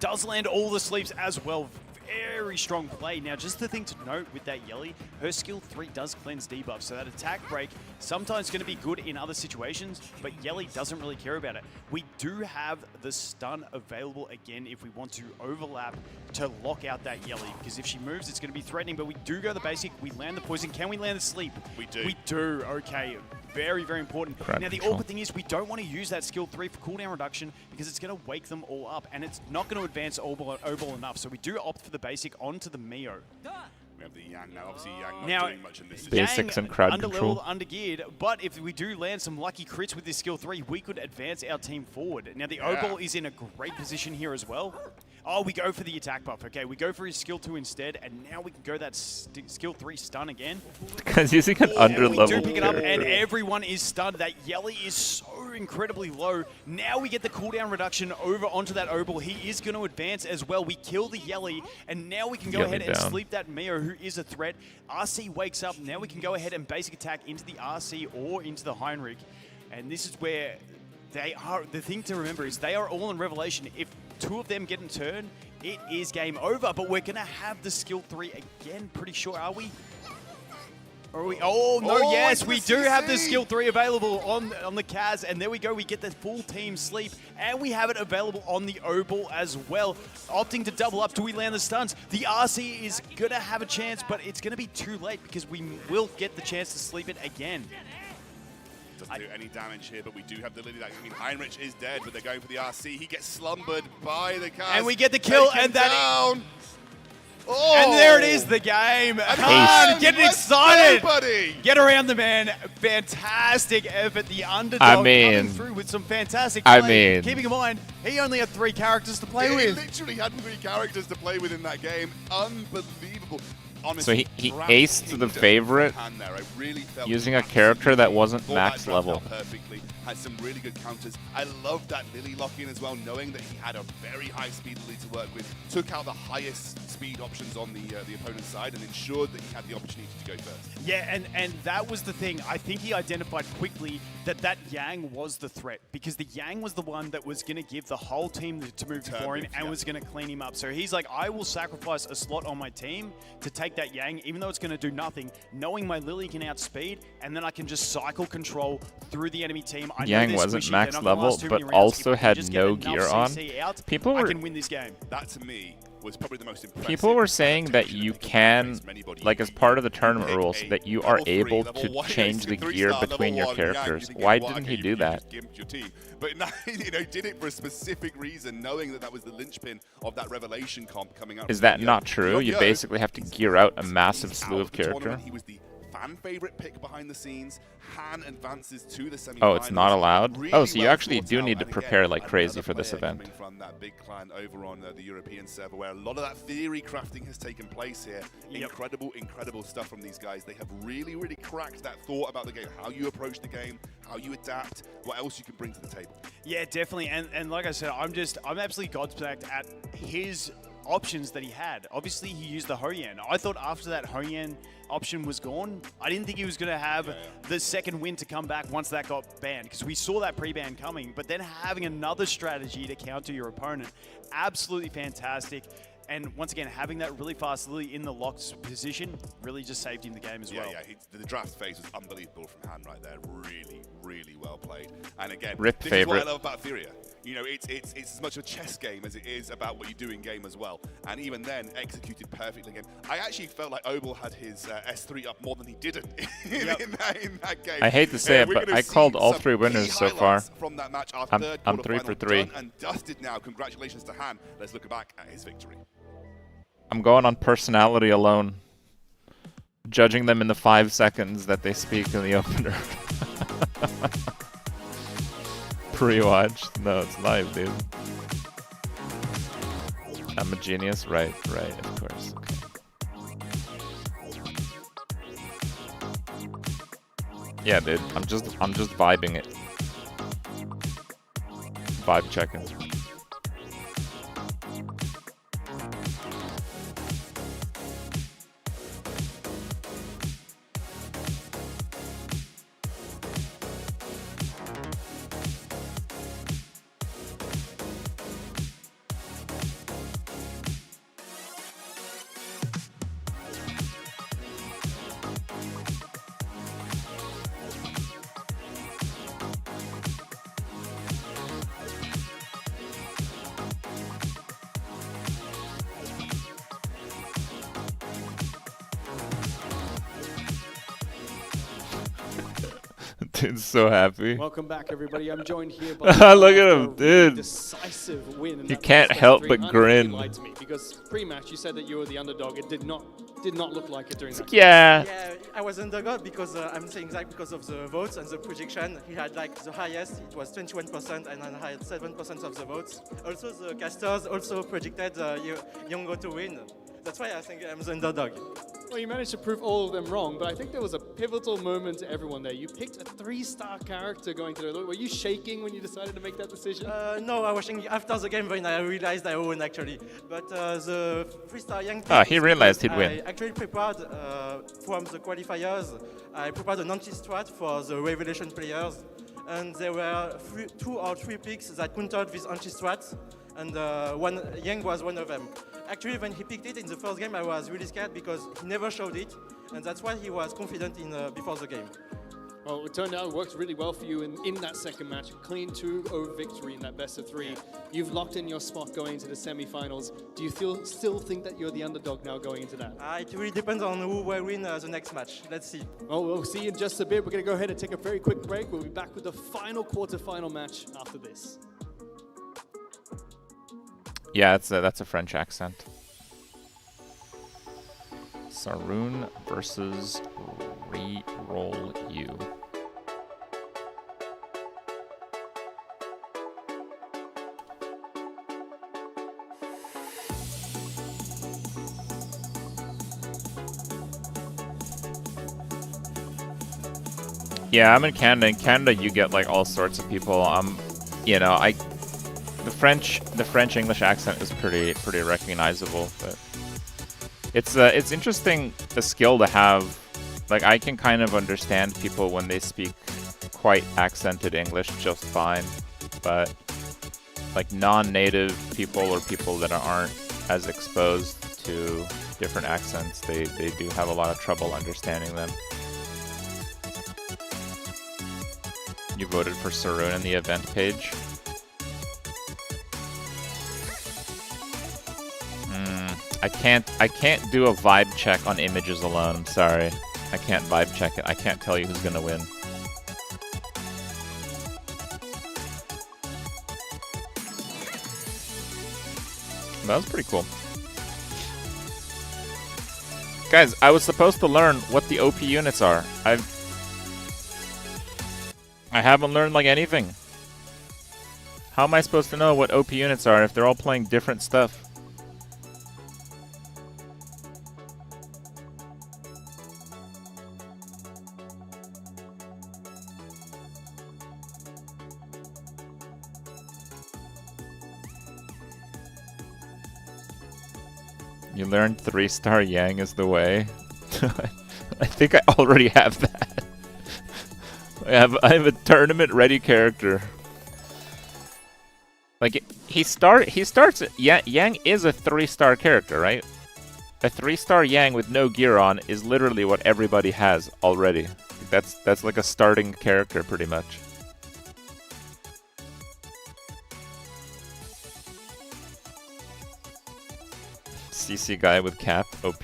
Does land all the sleeps as well. Very strong play. Now, just the thing to note with that Yelly, her skill 3 does cleanse debuff, so that attack break sometimes going to be good in other situations, but Yelly doesn't really care about it. We do have the stun available again if we want to overlap to lock out that Yelly, because if she moves, it's going to be threatening, but we do go the basic. We land the poison. Can we land the sleep? We do. We do. Okay. Very, very important. Crap now, the control. awkward thing is we don't want to use that skill 3 for cooldown reduction because it's going to wake them all up, and it's not going to advance O-Ball enough, so we do opt for the basic onto the Mio. We have the Yang now. Obviously, Yang not Now, doing much in this Basics situation. and crowd under-leveled, control. under-geared, but if we do land some lucky crits with this skill 3, we could advance our team forward. Now, the O-Ball is in a great position here as well. Oh, we go for the attack buff. Okay, we go for his skill 2 instead, and now we can go that skill 3 stun again. Because using an We under-leveled do pick it up, and character. everyone is stunned. That Yelly is so incredibly low. Now we get the cooldown reduction over onto that O-Ball. He is going to advance as well. We kill the Yelly, and now we can go Yelly ahead and down. sleep that Mio, who is a threat. RC wakes up. Now we can go ahead and basic attack into the RC or into the Heinrich. And this is where they are. The thing to remember is they are all in Revelation. If 2 of them get in turn, it is game over. But we're going to have the skill 3 again, pretty sure, are we? Are we? Oh, no, Oh, yes, it's we the do have the CC. skill 3 available on the Kaz, and there we go, we get the full team sleep, and we have it available on the O-Ball as well. Opting to double up, do we land the stuns? The RC is going to have a chance, but it's going to be too late because we will get the chance to sleep it again. Doesn't do any damage here, but we do have the Lily. I mean, Heinrich is dead, but they're going for the RC. He gets slumbered by the Kaz. And we get the kill, Taken and that down. Oh! And there it is, the game. Han, getting excited. Buddy. Get around the man. Fantastic effort. The underdog coming through with some fantastic play. Keeping in mind, he only had 3 characters to play He with. literally had 3 characters to play with in that game. Unbelievable. So Honestly, he Brad aced the Kingdom favorite hand there. I really felt using a Brad character that wasn't thought max that draft level. out perfectly. Had some really good counters. I loved that Lily lock-in as well, knowing that he had a very high speed Lily to work with. Took out the highest speed options on the opponent's side and ensured that he had the opportunity to go first. Yeah, and that was the thing. I think he identified quickly that Yang was the threat because the Yang was the one that was going to give the whole team to move before him and was going to clean him up. So he's like, I will sacrifice a slot on my team to take that Yang, even though it's going to do nothing, knowing my Lily can outspeed, and then I can just cycle control through the enemy team. I know Yang they're wasn't squishy, max they're not gonna level, last too but many rounds. also If we had just get no enough gear on. CC out, People I were can win this game. That to me was probably the most impressive. People were saying that you can, like as part of the tournament rules, that you are able to change the gear between your characters. Why didn't he do that? But now, you know, did it for a specific reason, knowing that that was the linchpin of that revelation comp coming out. Is that not true? You basically have to gear out a massive slew of character. He was the fan favorite pick behind the scenes. Han advances to the semi-finals. Oh, it's not allowed? Really Oh, so you well actually do need to prepare like crazy for this event. Coming from that big clan over on the European server, where a lot of that theory crafting has taken place here. Incredible stuff from these guys. They have really cracked that thought about the game, how you approach the game, how you adapt, what else you can bring to the table. Yeah, definitely. And like I said, I'm absolutely gobsmacked at his options that he had. Obviously, he used the Hoyan. I thought after that Hoyan option was gone, I didn't think he was going to have the second win to come back once that got banned, because we saw that pre-ban coming, but then having another strategy to counter your opponent, absolutely fantastic. And once again, having that really fast Lily in the locked position really just saved him the game as well. Yeah, the draft phase was unbelievable from Han right there. Really well played. And again, Rip this favorite. is what I love about Etheria. You know, it's as much a chess game as it is about what you do in game as well. And even then, executed perfectly again. I actually felt like Obel had his S3 up more than he didn't in that game. I hate to say it, but I called all 3 winners so far. From that match, our I'm 3 for 3. done and dusted now. Congratulations to Han. Let's look back at his victory. I'm going on personality alone. Judging them in the 5 seconds that they speak in the opener. Pre-watched? No, it's live, dude. I'm a genius? Right, of course. Okay. Yeah, dude, I'm just vibing it. Vibe checking. Dude's so happy. Welcome back, everybody. I'm joined here by look at him, dude. Decisive win. You can't help but grin. Lied to me because pre-match you said that you were the underdog. It did not look like it during that. Yeah. Yeah, I was underdog because I'm saying that because of the votes and the projection. He had like the highest, it was 21%, and I had 7% of the votes. Also, the casters also projected Yongo to win. That's why I think I'm the underdog. Well, you managed to prove all of them wrong, but I think there was a pivotal moment to everyone there. You picked a 3-star character going to the... Were you shaking when you decided to make that decision? No, I was shaking after the game when I realized I won, actually. But the 3-star young... He realized he'd win. I actually prepared, from the qualifiers, I prepared an anti-strat for the Revelation players. And there were 2 or 3 picks that countered these anti-strats, and Yang was one of them. Actually, when he picked it in the first game, I was really scared because he never showed it, and that's why he was confident in before the game. Well, it turned out it worked really well for you in that second match. Clean 2-0 victory in that best of 3. You've locked in your spot going into the semi-finals. Do you still think that you're the underdog now going into that? It really depends on who will win the next match. Let's see. Well, we'll see in just a bit. We're going to go ahead and take a very quick break. We'll be back with the final quarterfinal match after this. Yeah, that's a French accent. Saroon versus Reroll U. Yeah, I'm in Canada. In Canada, you get like all sorts of people. You know, the French English accent is pretty recognizable, but it's interesting, the skill to have. Like, I can kind of understand people when they speak quite accented English just fine, but like non-native people or people that aren't as exposed to different accents, they do have a lot of trouble understanding them. You voted for Saroon in the event page. I can't do a vibe check on images alone. I'm sorry. I can't vibe check it. I can't tell you who's gonna win. That was pretty cool. Guys, I was supposed to learn what the OP units are. I haven't learned like anything. How am I supposed to know what OP units are if they're all playing different stuff? You learned 3-star Yang is the way. I think I already have that. I have a tournament ready character. Like he starts Yang is a 3-star character, right? A 3-star Yang with no gear on is literally what everybody has already. That's like a starting character pretty much. CC guy with cap, OP.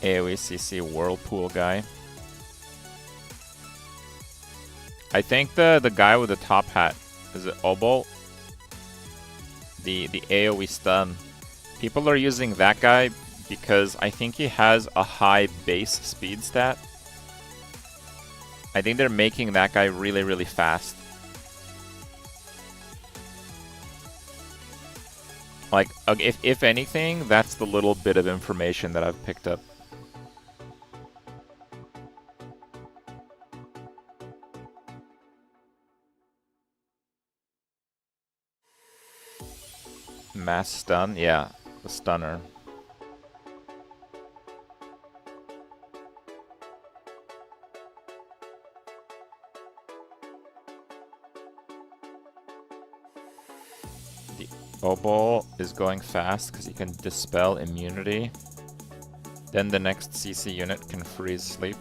AoE CC Whirlpool guy. I think the guy with the top hat, is it Obol? The AoE stun. People are using that guy because I think he has a high base speed stat. I think they're making that guy really, really fast. Like, if anything, that's the little bit of information that I've picked up. Mass stun? Yeah, the stunner. The Obol is going fast because he can dispel immunity. Then the next CC unit can freeze sleep.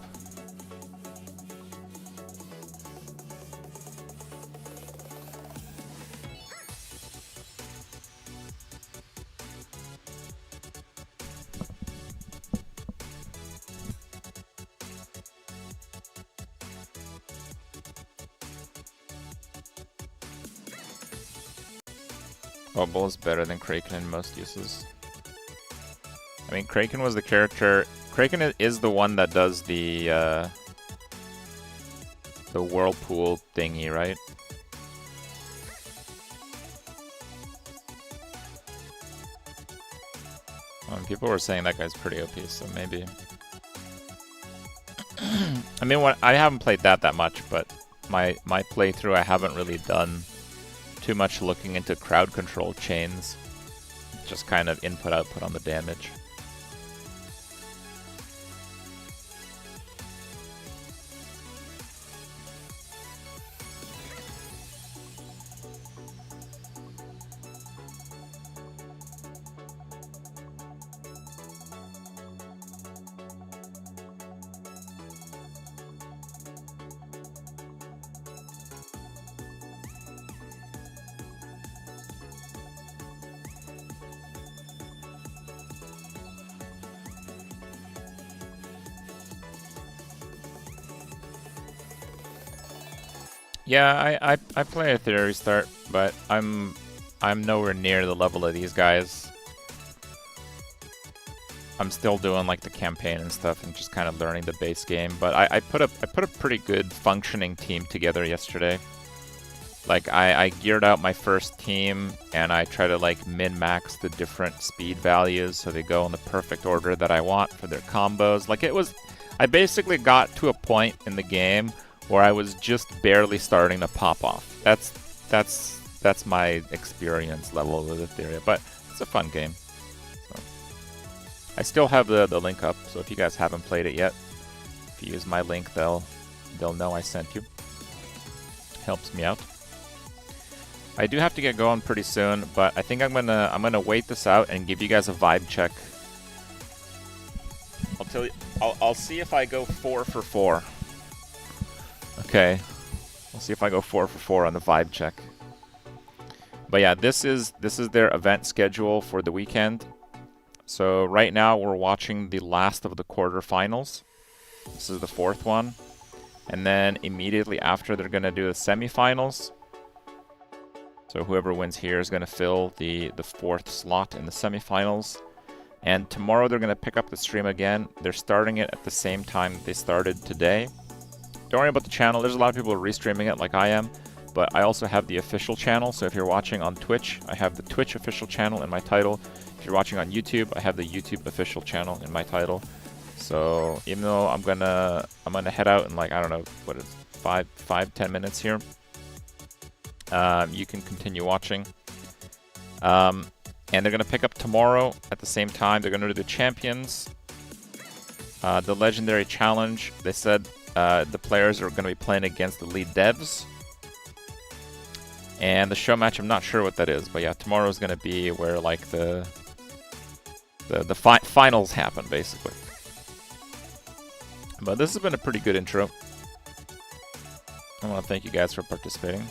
Obol is better than Kraken in most uses. I mean, Kraken was the character. Kraken is the one that does the whirlpool thingy, right? People were saying that guy's pretty OP, so maybe. I mean, I haven't played that much, but my playthrough, I haven't really done too much looking into crowd control chains. Just kind of input-output on the damage. Yeah, I play Etheria start, but I'm nowhere near the level of these guys. I'm still doing like the campaign and stuff and just kind of learning the base game, but I put a pretty good functioning team together yesterday. Like I geared out my first team and I try to like min-max the different speed values so they go in the perfect order that I want for their combos. Like I basically got to a point in the game where I was just barely starting to pop off. That's my experience level with Etheria, but it's a fun game. So. I still have the link up, so if you guys haven't played it yet, if you use my link, they'll know I sent you. Helps me out. I do have to get going pretty soon, but I think I'm gonna wait this out and give you guys a vibe check. I'll tell you. I'll see if I go 4 for 4. Okay. We'll see if I go 4 for 4 on the vibe check. But yeah, this is their event schedule for the weekend. So right now we're watching the last of the quarterfinals. This is the 4th one. And then immediately after they're going to do the semifinals. So whoever wins here is going to fill the 4th slot in the semifinals. And tomorrow they're going to pick up the stream again. They're starting it at the same time they started today. Don't worry about the channel. There's a lot of people restreaming it like I am. But I also have the official channel. So if you're watching on Twitch, I have the Twitch official channel in my title. If you're watching on YouTube, I have the YouTube official channel in my title. So even though I'm gonna head out in like, I don't know, what is 5-10 minutes here. You can continue watching. And they're gonna pick up tomorrow at the same time. They're gonna do the champions. The legendary challenge. They said the players are gonna be playing against the lead devs. And the show match, I'm not sure what that is, but yeah, tomorrow is gonna be where like the finals happen, basically. But this has been a pretty good intro. I want to thank you guys for participating.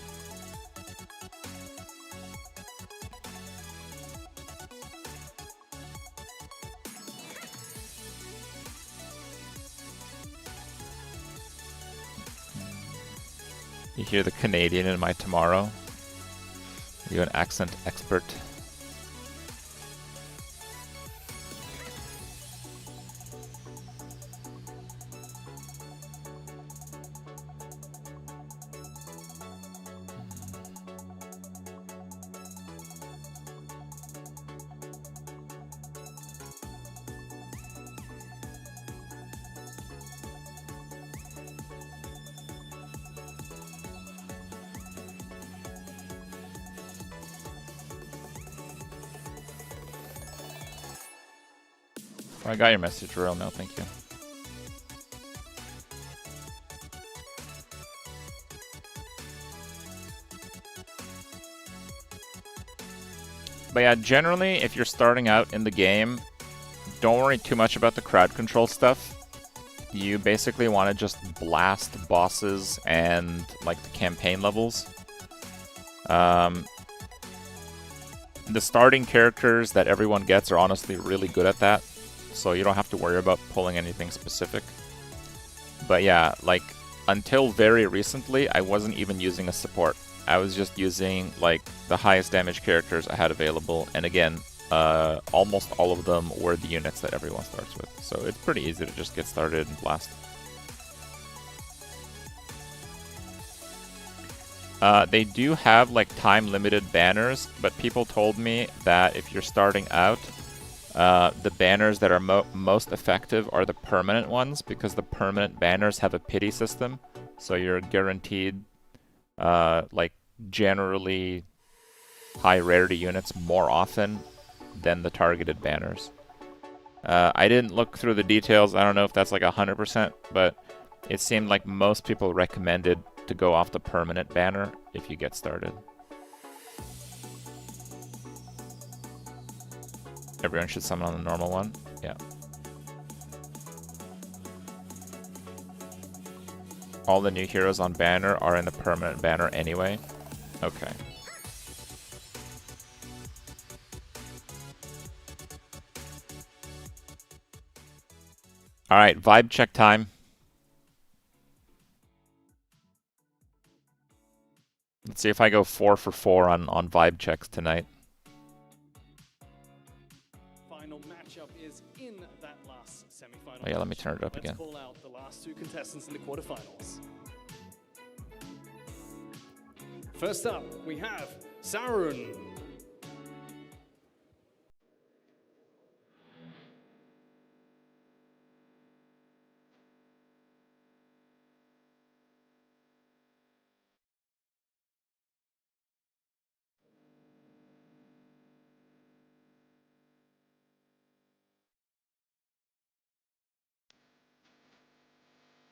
You hear the Canadian in my tomorrow. You're an accent expert. I got your message, Royal Mail, thank you. But yeah, generally, if you're starting out in the game, don't worry too much about the crowd control stuff. You basically want to just blast bosses and like the campaign levels. The starting characters that everyone gets are honestly really good at that. So you don't have to worry about pulling anything specific. But yeah, like, until very recently, I wasn't even using a support. I was just using, like, the highest damage characters I had available. And again, almost all of them were the units that everyone starts with. So it's pretty easy to just get started and blast. They do have, like, time-limited banners, but people told me that if you're starting out, the banners that are most effective are the permanent ones, because the permanent banners have a pity system, so you're guaranteed like generally high rarity units more often than the targeted banners. I didn't look through the details. I don't know if that's like 100%, but it seemed like most people recommended to go off the permanent banner if you get started. Everyone should summon on the normal one. Yeah. All the new heroes on banner are in the permanent banner anyway. Okay. Alright, vibe check time. Let's see if I go 4 for 4 on vibe checks tonight. Matchup is in that last semi-final. Oh yeah, let me turn it up again. Let's call out the last two contestants in the quarterfinals. First up, we have Sarun.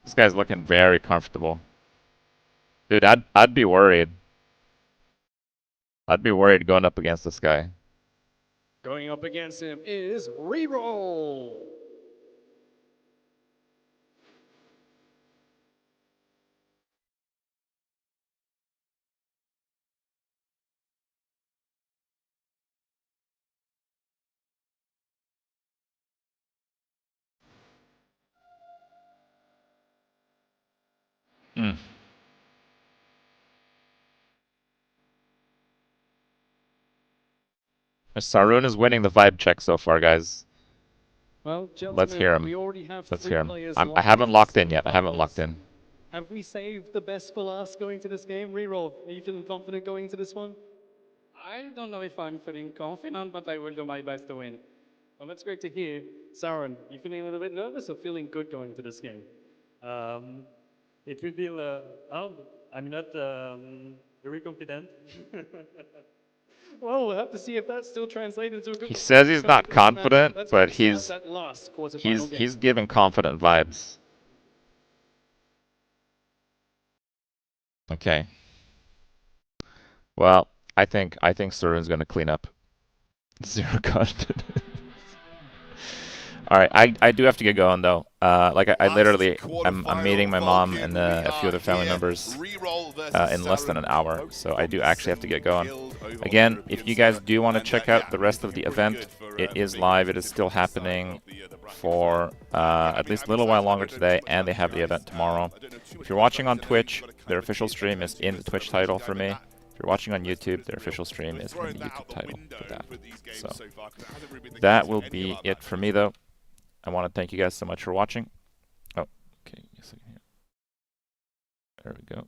This guy's looking very comfortable. Dude, I'd be worried. I'd be worried going up against this guy. Going up against him is Reroll. Sarun is winning the vibe check so far, guys. Well, Let's hear him. we already have Let's 3 hear him. players I haven't locked in yet. I haven't finals. locked in. Have we saved the best for last going to this game? Reroll, are you feeling confident going into this one? I don't know if I'm feeling confident, but I will do my best to win. Well, that's great to hear. Saren, you feeling a little bit nervous or feeling good going to this game? It will be. I'm not very confident. Well, we'll have to see if that's still translated into a good. He says he's not confident, but he's he's giving confident vibes. Okay. Well, I think Sarun's gonna clean up. 0 confidence. All right, I do have to get going though. Like I literally, I'm meeting my mom and a few other family members in less than an hour, so I do actually have to get going. Again, if you guys do want to check out the rest of the event, it is live. It is still happening for at least a little while longer today, and they have the event tomorrow. If you're watching on Twitch, their official stream is in the Twitch title for me. If you're watching on YouTube, their official stream is in the YouTube title for that. So that will be it for me though. I want to thank you guys so much for watching. Oh, okay, yes, I can hear. There we go.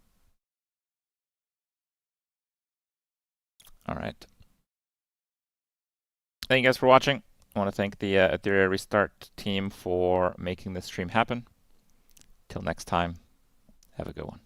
All right. Thank you guys for watching. I want to thank the Etheria Restart team for making this stream happen. Till next time, have a good one.